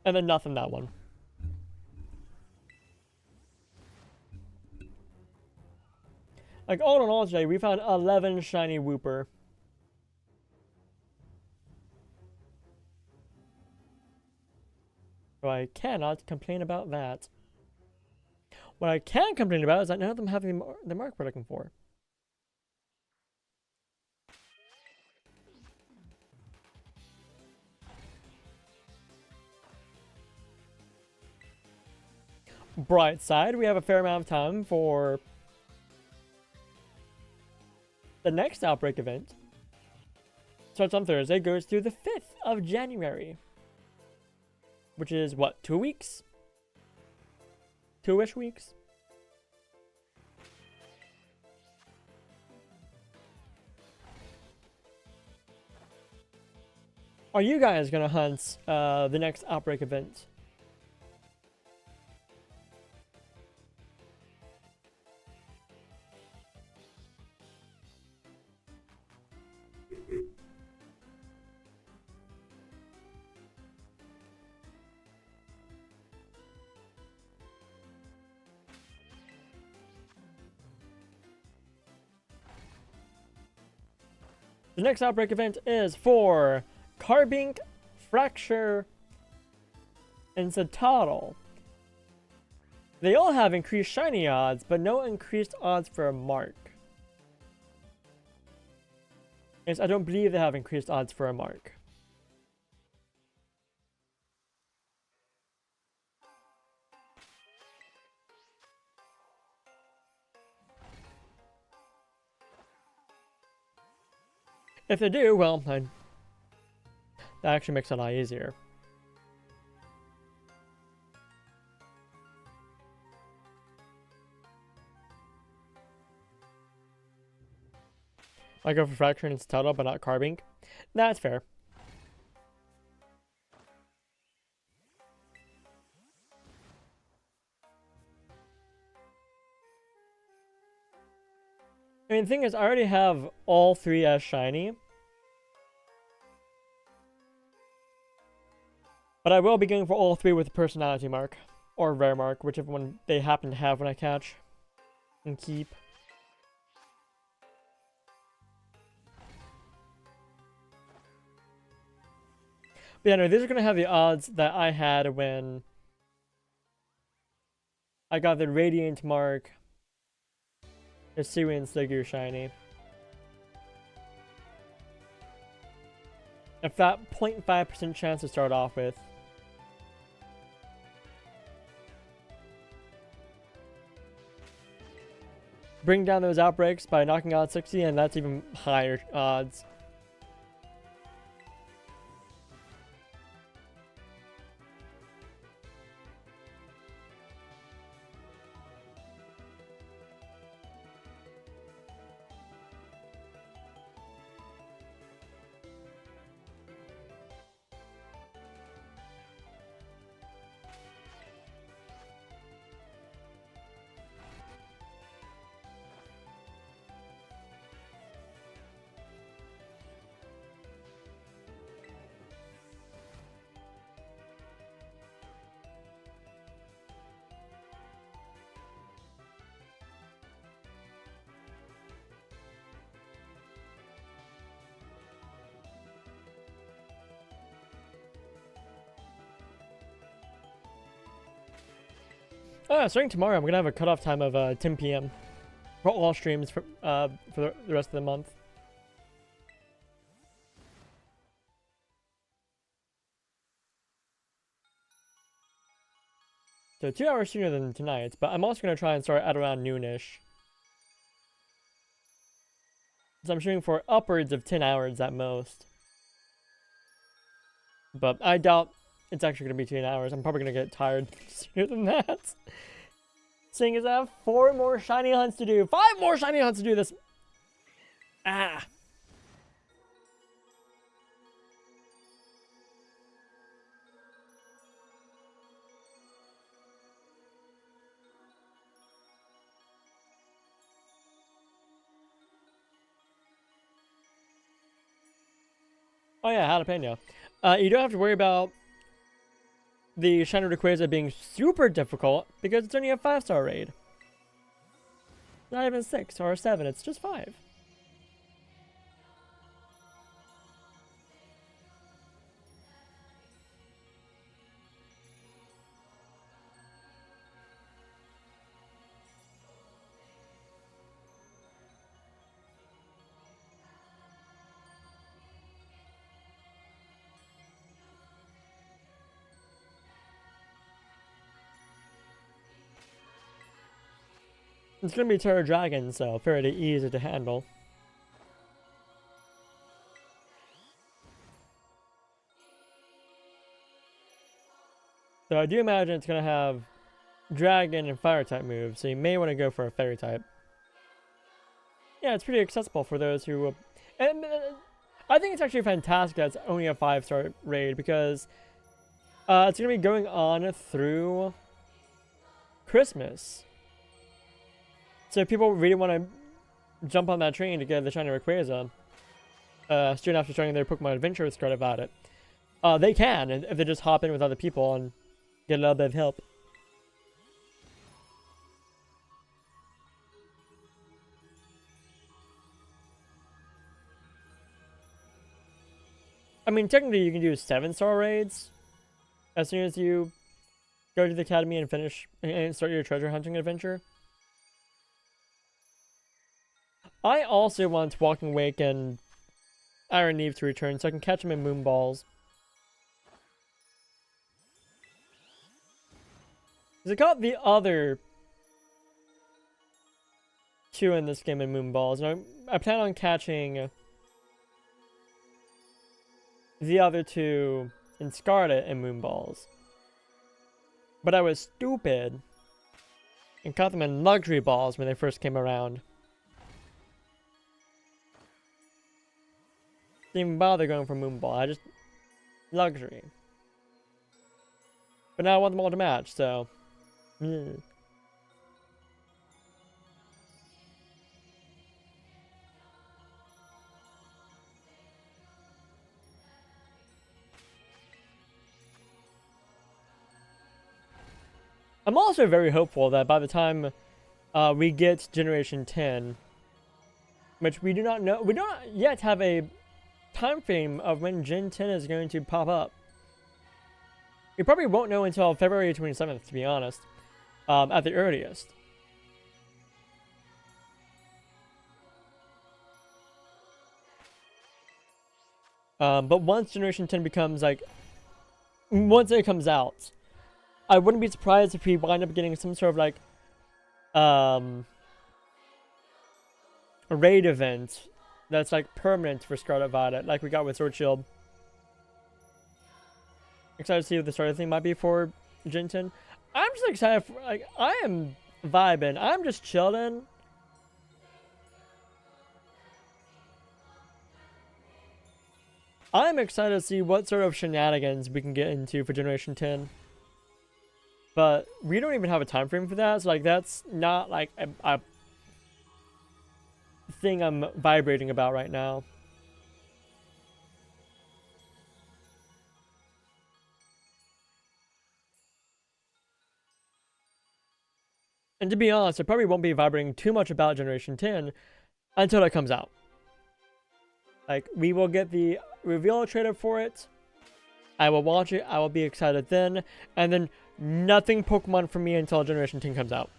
And then nothing that one. Like, all in all today, we found 11 shiny Wooper. So I cannot complain about that. What I can complain about is that none of them have the mark we're looking for. Bright side, we have a fair amount of time for the next Outbreak event. Starts on Thursday, goes through the 5th of January. Which is, what, 2 weeks? 2-ish weeks? Are you guys gonna hunt the next Outbreak event? The next Outbreak event is for Carbink, Fracture, and Citadel. They all have increased shiny odds, but no increased odds for a mark. Yes, I don't believe they have increased odds for a mark. If they do, well, that actually makes it a lot easier. I go for Fracture and it's Total, but not Carbink. That's fair. I mean, the thing is, I already have all 3 as shiny. But I will be going for all 3 with a personality mark. Or rare mark, whichever one they happen to have when I catch. And keep. But yeah, no, these are going to have the odds that I had when I got the Radiant mark, the Syrian Sliggoo shiny. If that 0.5% chance to start off with. Bring down those outbreaks by knocking out 60, and that's even higher odds. Starting tomorrow, I'm gonna have a cutoff time of 10 p.m. for all streams for the rest of the month. So 2 hours sooner than tonight, but I'm also gonna try and start at around noonish. So I'm shooting for upwards of 10 hours at most. But I doubt it's actually gonna be 10 hours. I'm probably gonna get tired sooner than that. Seeing as I have 4 more shiny hunts to do. 5 more shiny hunts to do this. Ah. Oh yeah, jalapeno. You don't have to worry about the Shiny Rayquaza being super difficult because it's only a 5-star raid. Not even 6 or 7, it's just 5. It's gonna be Terra Dragon, so fairly easy to handle. So I do imagine it's gonna have Dragon and Fire type moves, so you may want to go for a Fairy type. Yeah, it's pretty accessible for those who... and I think it's actually fantastic that it's only a 5-star raid, because it's gonna be going on through Christmas. So if people really want to jump on that train to get the Shiny Rayquaza, soon after starting their Pokemon Adventure start about it, they can, if they just hop in with other people and get a little bit of help. I mean, technically you can do 7-star raids as soon as you go to the academy and finish and start your treasure hunting adventure. I also want Walking Wake and Iron Eve to return so I can catch them in Moonballs. Because I got the other 2 in this game in Moonballs, and I plan on catching the other 2 in Scarlet and Moonballs. But I was stupid and caught them in Luxury Balls when they first came around. Didn't even bother going for Moonball. I just luxury. But now I want them all to match, so. I'm also very hopeful that by the time we get Generation 10, which we do not know, we don't yet have a time frame of when Gen 10 is going to pop up. We probably won't know until February 27th, to be honest, at the earliest. But once Generation 10 becomes like, once it comes out, I wouldn't be surprised if we wind up getting some sort of like, a raid event that's like permanent for Scarlet Violet, like we got with Sword Shield. Excited to see what the starter thing might be for Gen 10. I'm just excited for, like, I am vibing. I'm just chilling. I'm excited to see what sort of shenanigans we can get into for Generation 10. But we don't even have a time frame for that, so like that's not like a thing I'm vibrating about right now. And to be honest, I probably won't be vibrating too much about Generation 10 until it comes out. Like, we will get the reveal trailer for it. I will watch it. I will be excited then. And then nothing Pokemon for me until Generation 10 comes out.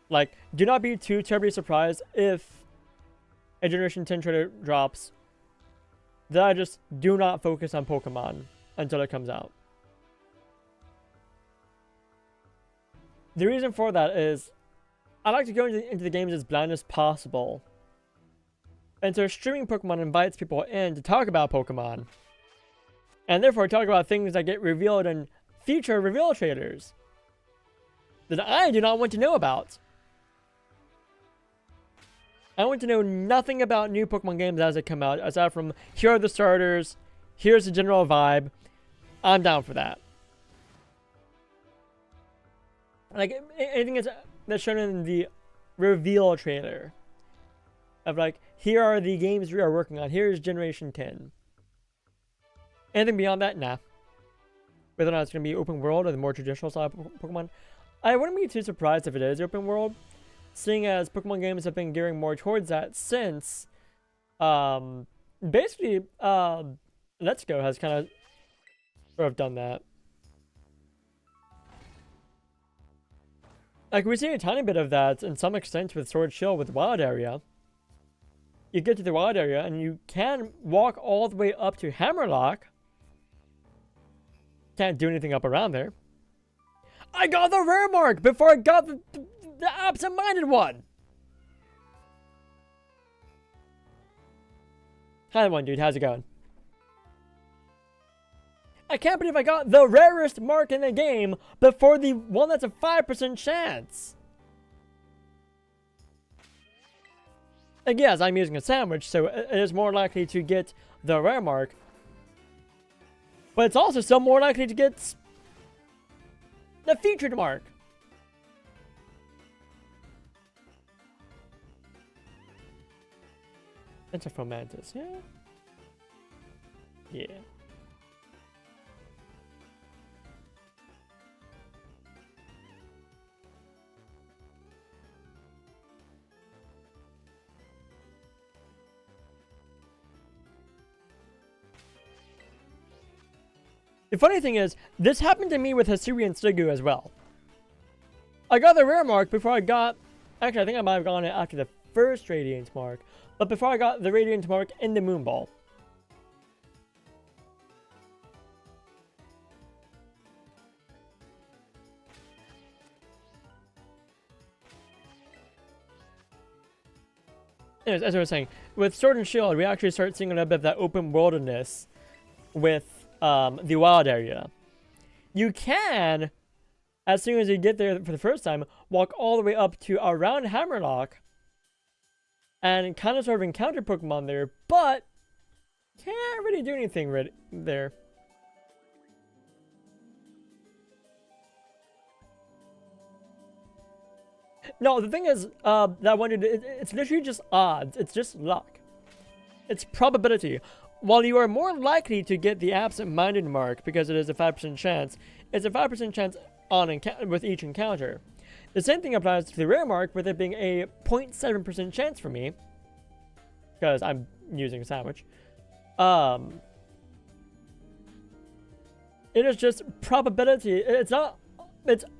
Like, do not be too terribly surprised if a Generation 10 trailer drops that I just do not focus on Pokemon until it comes out. The reason for that is I like to go into the games as blind as possible. And so streaming Pokemon invites people in to talk about Pokemon. And therefore talk about things that get revealed in future reveal trailers that I do not want to know about. I want to know nothing about new Pokemon games as they come out, aside from here are the starters, here's the general vibe. I'm down for that. Like, anything that's shown in the reveal trailer of like, here are the games we are working on, here's Generation 10. Anything beyond that, nah. Whether or not it's going to be open world or the more traditional style Pokemon, I wouldn't be too surprised if it is open world, seeing as Pokemon games have been gearing more towards that since, basically, Let's Go has kind of sort of done that. Like, we see a tiny bit of that in some extent with Sword Shield with Wild Area. You get to the Wild Area and you can walk all the way up to Hammerlock. Can't do anything up around there. I got the rare mark before I got the absent-minded one. Hi, one dude. How's it going? I can't believe I got the rarest mark in the game before the one that's a 5% chance. Like, yes, I'm using a sandwich, so it is more likely to get the rare mark. But it's also still more likely to get the featured mark. Interfomantis, yeah? Yeah. The funny thing is, this happened to me with Hisuian Stigu as well. I got the rare mark before I got... Actually, I think I might have gotten it after the first Radiant mark. But before I got the Radiant mark in the Moonball. Anyways, as I was saying, with Sword and Shield, we actually start seeing a little bit of that open worldedness with the Wild Area. You can, as soon as you get there for the first time, walk all the way up to around Hammerlock and kind of sort of encounter Pokemon there, but can't really do anything there. No, the thing is, that one, it's literally just odds. It's just luck. It's probability. While you are more likely to get the absent-minded mark because it is a 5% chance, it's a 5% chance with each encounter. The same thing applies to the rare mark, with it being a 0.7% chance for me, because I'm using a sandwich. It is just probability. It's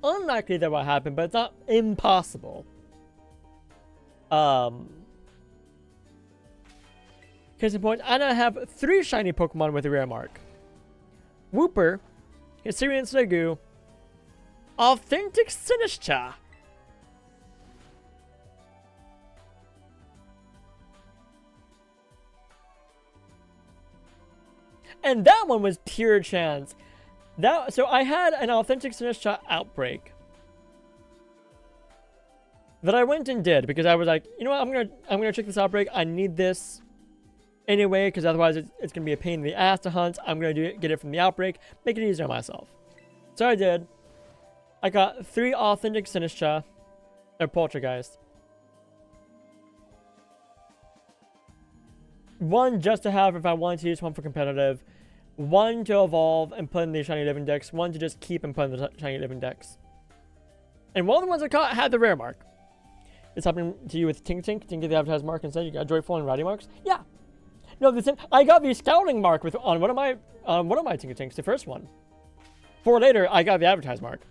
unlikely that will happen, but it's not impossible. Case in point, I now have 3 shiny Pokemon with a rare mark. Wooper, Hisuian Sliggoo, Authentic Sinistcha. And that one was pure chance. So I had an Authentic Sinistcha Outbreak that I went and did because I was like, you know what, I'm gonna check this Outbreak. I need this anyway because otherwise it's gonna be a pain in the ass to hunt. I'm gonna get it from the Outbreak, make it easier on myself. So I did. I got 3 Authentic Sinistcha, or Poltergeist. 1 just to have if I wanted to use 1 for competitive. 1 to evolve and put in the shiny living dex. 1 to just keep and put in the shiny living dex. And one of the ones I caught had the rare mark. It's happening to you with Tink. Didn't get the advertised mark instead. You got Joyful and Rowdy marks. Yeah. No, I got the scouting mark on one of my Tinks, the first one. 4 later, I got the advertised mark.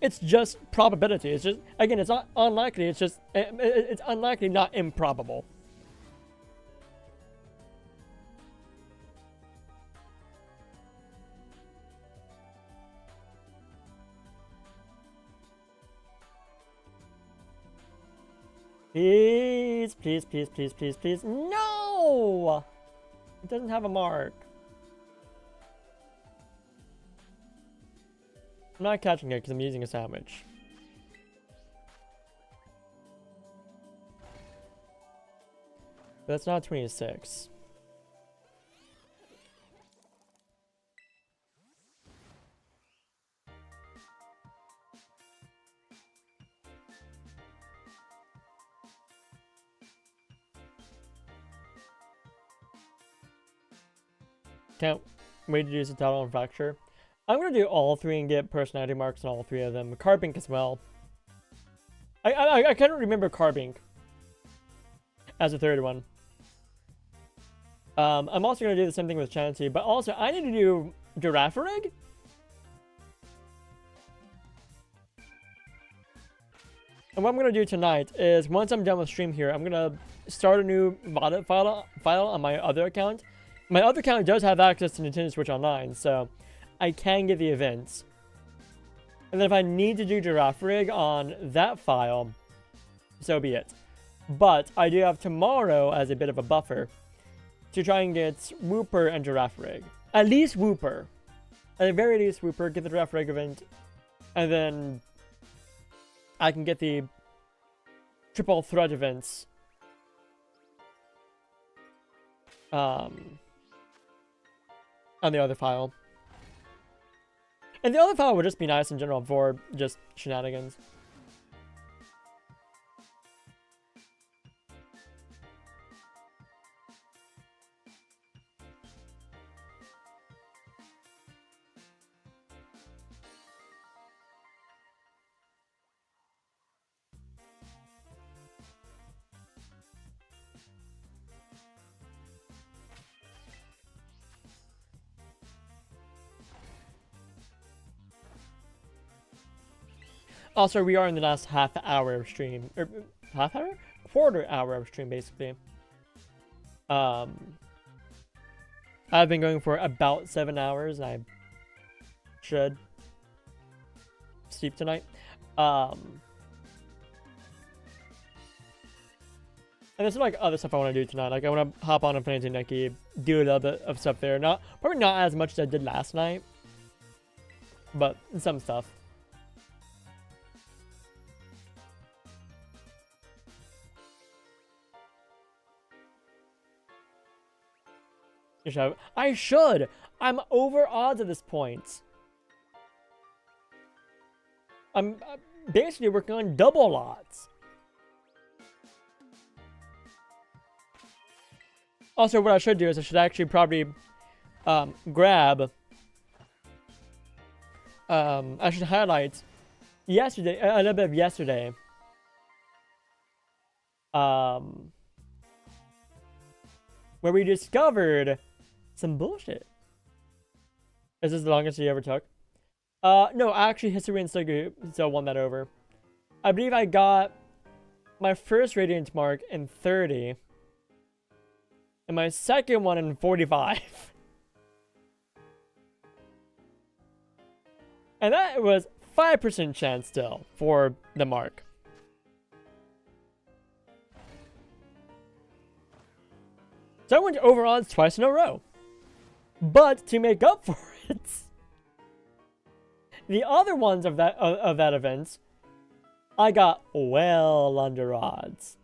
It's just probability. It's just, again, it's not unlikely. It's just it's unlikely, not improbable. Please, please, please, please, please, please. No! It doesn't have a mark. I'm not catching it because I'm using a sandwich. That's not 26. Can't wait to use the title on Fracture. I'm gonna do all 3 and get personality marks on all 3 of them. Carbink as well. I can't remember Carbink as a 3rd one. I'm also gonna do the same thing with Chansey, but also I need to do Girafarig. And what I'm gonna do tonight is once I'm done with stream here, I'm gonna start a new modded file on my other account. My other account does have access to Nintendo Switch Online, so I can get the events. And then if I need to do Girafarig on that file, so be it. But I do have tomorrow as a bit of a buffer to try and get Wooper and Girafarig. At least Wooper. At the very least Wooper, get the Girafarig event, and then I can get the triple threat events. On the other file. And the other file would just be nice in general for just shenanigans. Also, we are in the last half hour of stream. Half hour? Quarter hour of stream, basically. I've been going for about 7 hours, and I should sleep tonight. And there's some like other stuff I want to do tonight. Like I want to hop on and play into Neki, do a little bit of stuff there. Probably not as much as I did last night, but some stuff. I should. I'm over odds at this point. I'm basically working on double odds. Also, what I should do is I should actually probably grab. I should highlight yesterday, a little bit of yesterday. Where we discovered some bullshit. Is this the longest you ever took? No, actually, History and still won that over. I believe I got my first Radiant mark in 30. And my second one in 45. And that was 5% chance still for the mark. So I went over odds twice in a row. But to make up for it, the other ones of that event, I got well under odds.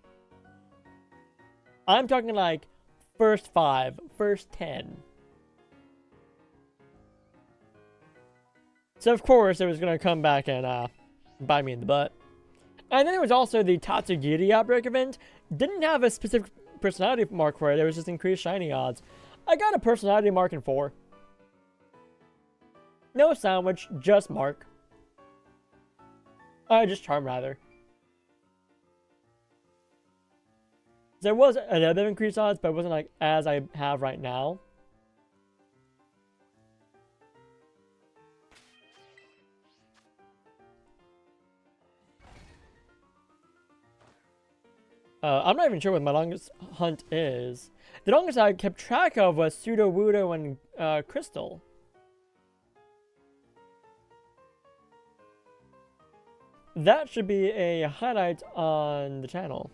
I'm talking like first 5, first 10. So of course it was gonna come back and bite me in the butt. And then there was also the Tatsugiri outbreak event. Didn't have a specific personality mark for it. It was just increased shiny odds. I got a personality mark in 4. No sandwich, just mark. Just charm rather. There was a little bit of increased odds, but it wasn't like as I have right now. I'm not even sure what my longest hunt is. The longest I kept track of was Pseudo Wudo and Crystal. That should be a highlight on the channel.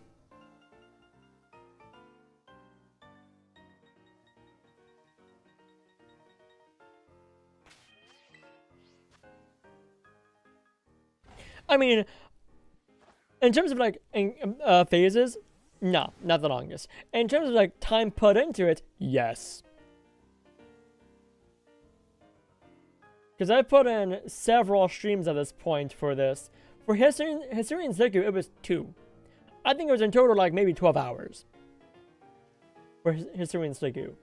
I mean, in terms of like phases, no, not the longest. In terms of like time put into it, yes. Because I put in several streams at this point for this. For History and Ziku, it was 2. I think it was in total like maybe 12 hours. For History and Ziku.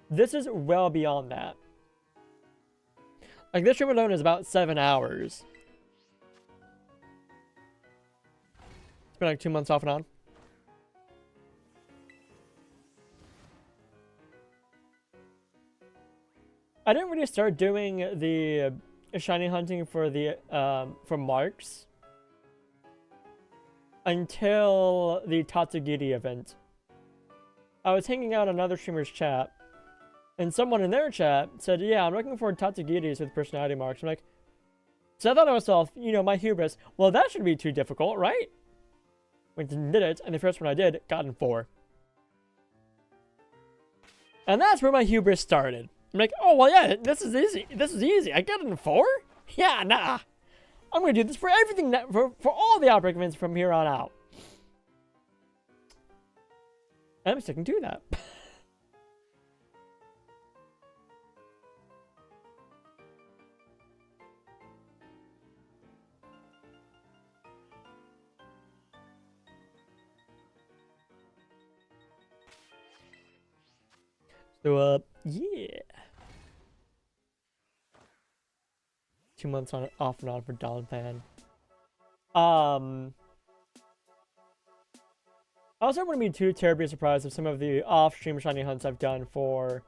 This is well beyond that. Like this stream alone is about 7 hours. It's been like 2 months off and on. I didn't really start doing the shiny hunting for the for marks until the Tatsugiri event. I was hanging out on another streamer's chat, and someone in their chat said, "Yeah, I'm looking for Tatsugiris with personality marks." I'm like, so I thought to myself, you know, my hubris. Well, that shouldn't be too difficult, right? Went and did it, and the first one I did got in 4. And that's where my hubris started. I'm like, oh, well, yeah, this is easy. This is easy. I got it in 4? Yeah, nah. I'm going to do this for everything, for all the outbreak events from here on out. And I'm sticking to that. So, yeah. 2 months on off and on for Dawn Fan. I also wouldn't be too terribly surprised if some of the off-stream shiny hunts I've done for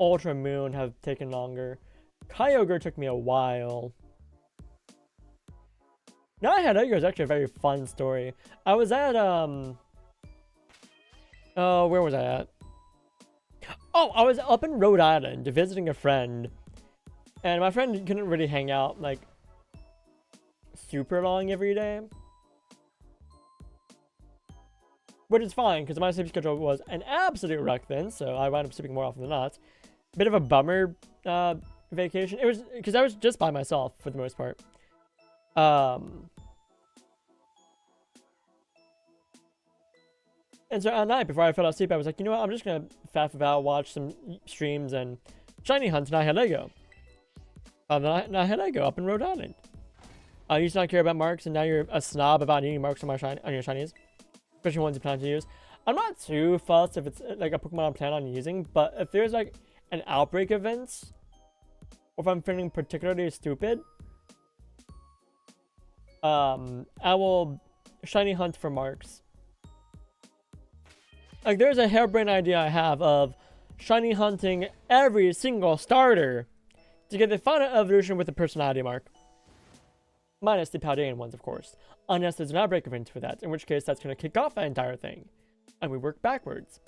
Ultra Moon have taken longer. Kyogre took me a while. Kyogre is actually a very fun story. I was at, oh, where was I at? Oh, I was up in Rhode Island visiting a friend. And my friend couldn't really hang out, like, super long every day. Which is fine, because my sleep schedule was an absolute wreck then, so I wound up sleeping more often than not. Bit of a bummer vacation. It was, because I was just by myself, for the most part. And so at night, before I fell asleep, I was like, you know what? I'm just gonna faff about, watch some streams and shiny hunt, and I had Lego. And I had Lego up in Rhode Island. I used to not care about marks, and now you're a snob about needing marks on your shinies, especially ones you plan to use. I'm not too fussed if it's like a Pokemon I plan on using, but if there's like an outbreak event, or if I'm feeling particularly stupid, I will shiny hunt for marks. Like, there's a harebrained idea I have of shiny hunting every single starter to get the final evolution with a personality mark. Minus the Paldean ones, of course. Unless there's an outbreak event for that, in which case that's going to kick off that entire thing. And we work backwards.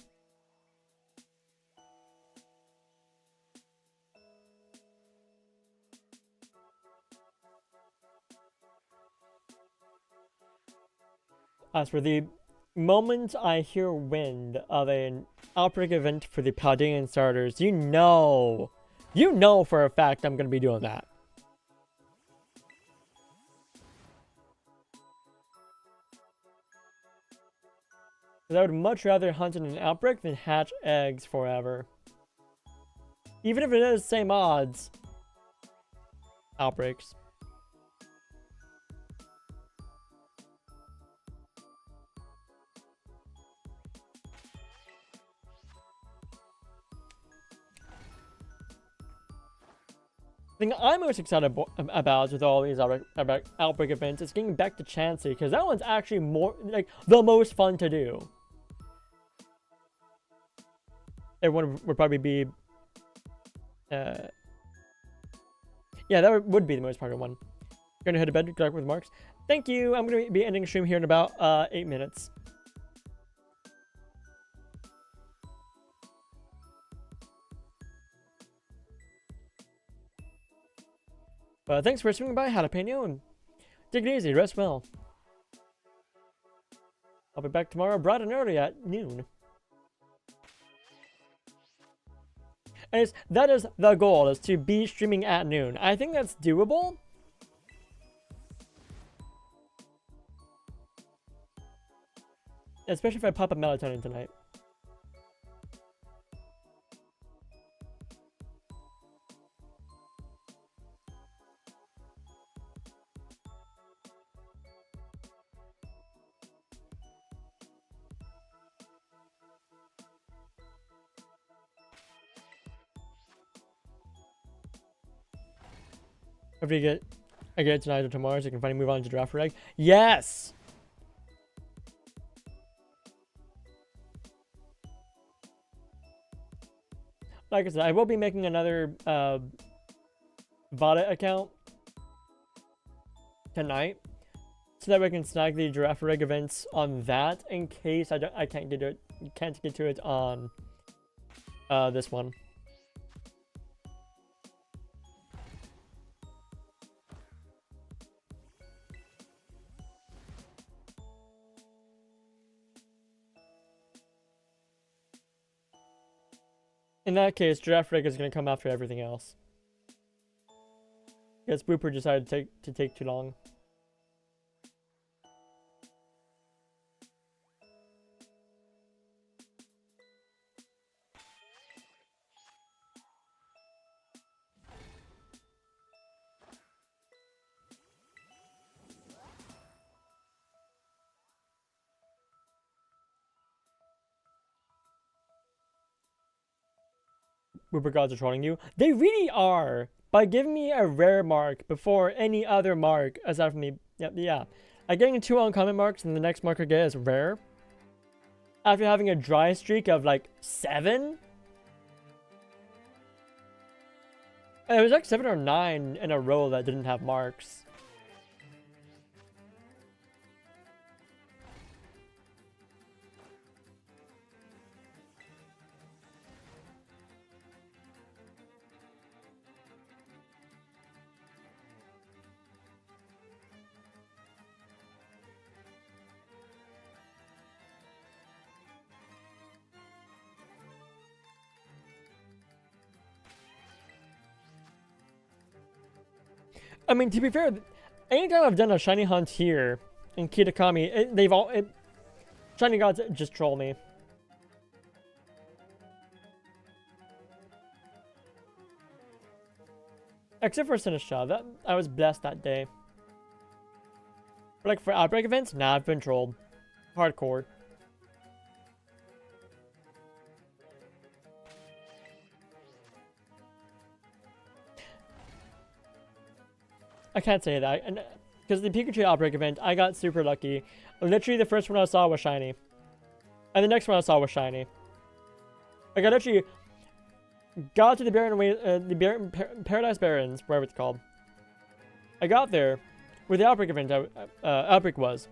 As for the moment I hear wind of an outbreak event for the Paldean starters, you know for a fact I'm going to be doing that. I would much rather hunt in an outbreak than hatch eggs forever. Even if it is the same odds. Outbreaks. The thing I'm most excited about with all these outbreak events is getting back to Chansey, because that one's actually more, like, the most fun to do. Everyone would probably be, yeah, that would be the most popular one. Going to head to bed, good luck with marks. Thank you. I'm going to be ending stream here in about 8 minutes. Thanks for swinging by, Jalapeno, and take it easy, rest well. I'll be back tomorrow bright and early at noon. And that is the goal, is to be streaming at noon. I think that's doable. Especially if I pop up melatonin tonight. Hopefully I get it tonight or tomorrow so I can finally move on to draft reg. Yes! Like I said, I will be making another Vada account tonight so that we can snag the draft reg events on that in case I can't get to it on this one. In that case, draft reg is going to come after everything else. Because Wooper decided to take too long. Wooper gods are trolling you. They really are. By giving me a rare mark before any other mark aside from the yeah. I'm getting 2 uncommon marks and the next mark I get is rare. After having a dry streak of like 7. It was like 7 or 9 in a row that didn't have marks. I mean, to be fair, anytime I've done a shiny hunt here in Kitakami, Shiny gods just troll me. Except for Sinistcha, that I was blessed that day. But like for outbreak events, nah, I've been trolled. Hardcore. I can't say that, and because the Pikachu outbreak event, I got super lucky. Literally, the first one I saw was shiny, and the next one I saw was shiny. Like I literally got to the Paradise Barrens, whatever it's called. I got there where the outbreak event outbreak was.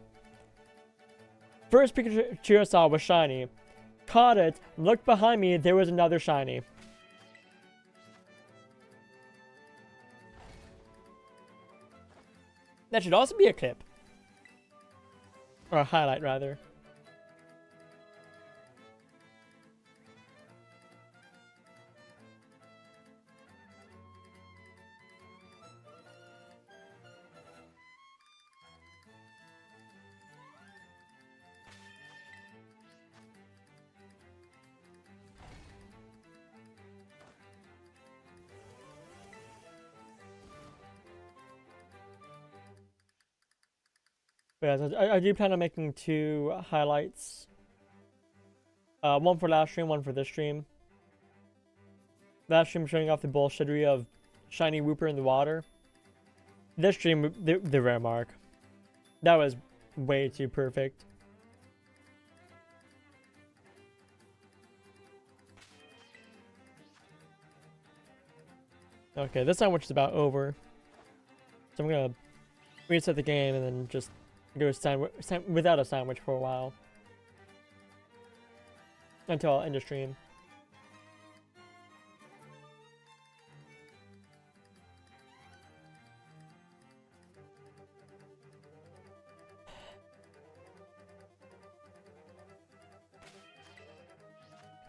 First Pikachu I saw was shiny. Caught it. Looked behind me. There was another shiny. That should also be a clip. Or a highlight, rather. But yeah, I do plan on making 2 highlights. One for last stream, one for this stream. Last stream showing off the bullshittery of shiny Wooper in the water. This stream, the rare mark. That was way too perfect. Okay, this sandwich is about over. So I'm gonna reset the game and then just go without a sandwich for a while. Until I'll end the stream.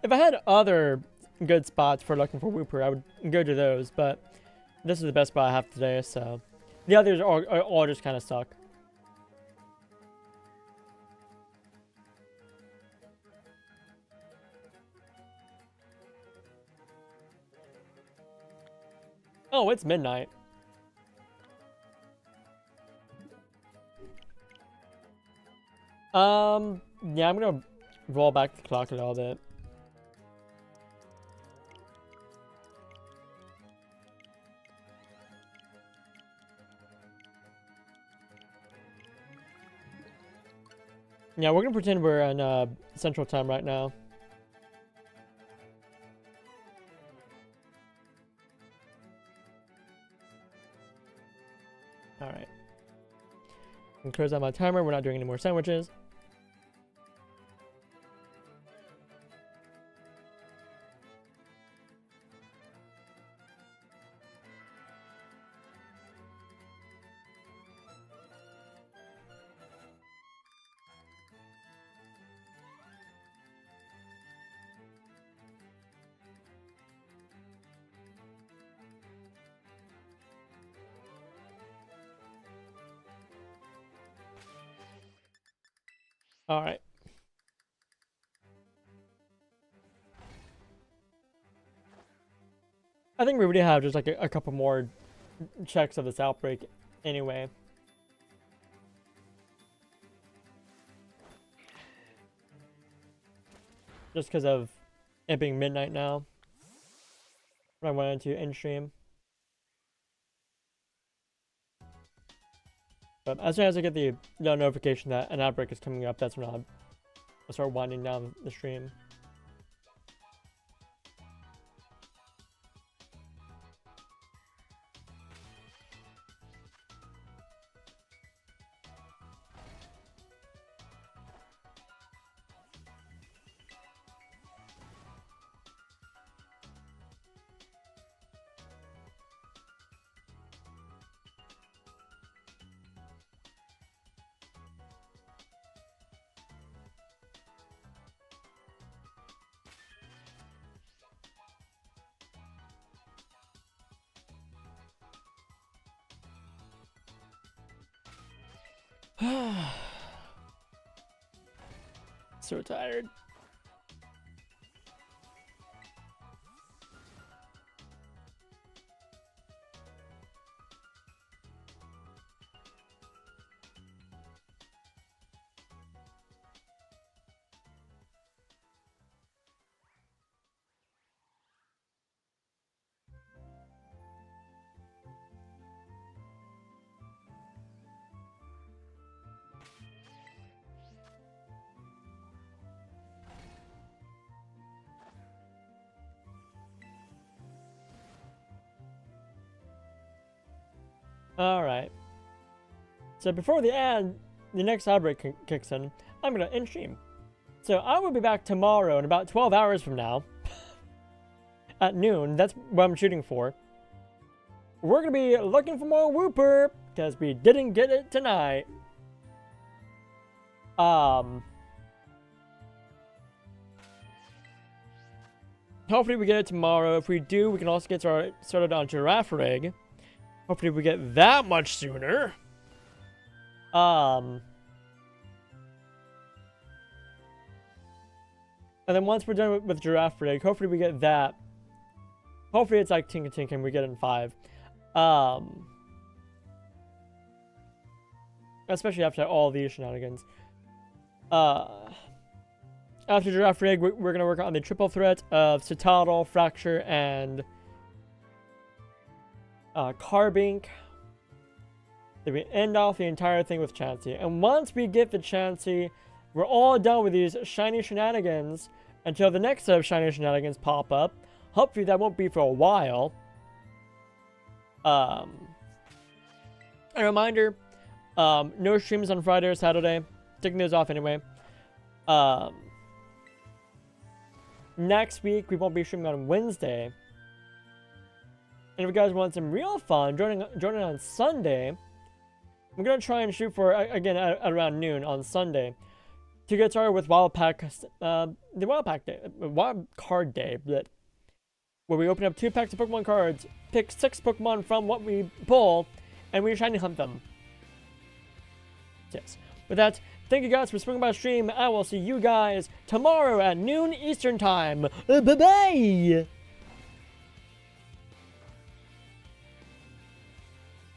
If I had other good spots for looking for Wooper, I would go to those, but this is the best spot I have today, so the others are all just kind of suck. Oh, it's midnight. Yeah, I'm gonna roll back the clock a little bit. Yeah, we're gonna pretend we're in Central Time right now. Alright. And close out my timer. We're not doing any more sandwiches. All right. I think we already have just like a couple more checks of this outbreak anyway. Just because of it being midnight now. When I went into end stream. But as soon as I get the notification that an outbreak is coming up, that's when I'll start winding down the stream. So tired. Alright. So before the next outbreak kicks in, I'm gonna end stream. So I will be back tomorrow in about 12 hours from now. At noon, that's what I'm shooting for. We're gonna be looking for more Wooper, because we didn't get it tonight. Hopefully we get it tomorrow. If we do, we can also get started on Giraffe Rig. Hopefully we get that much sooner. And then once we're done with Giraffe Rig, hopefully we get that. Hopefully it's like Tinka Tinka and we get it in 5. Especially after all these shenanigans. After Giraffe Rig, we're going to work on the triple threat of Citadel, Fracture, and Carbink. Then we end off the entire thing with Chansey. And once we get the Chansey, we're all done with these shiny shenanigans until the next set of shiny shenanigans pop up. Hopefully that won't be for a while. A reminder, no streams on Friday or Saturday. Taking those off anyway. Next week, we won't be streaming on Wednesday. And if you guys want some real fun, joining on Sunday, I'm going to try and shoot for, again, at around noon on Sunday, to get started with Wild Pack, the Wild Pack Day, Wild Card Day, where we open up 2 packs of Pokemon cards, pick 6 Pokemon from what we pull, and we shiny hunt them. Yes. With that, thank you guys for swinging by stream. I will see you guys tomorrow at noon Eastern Time. Bye-bye!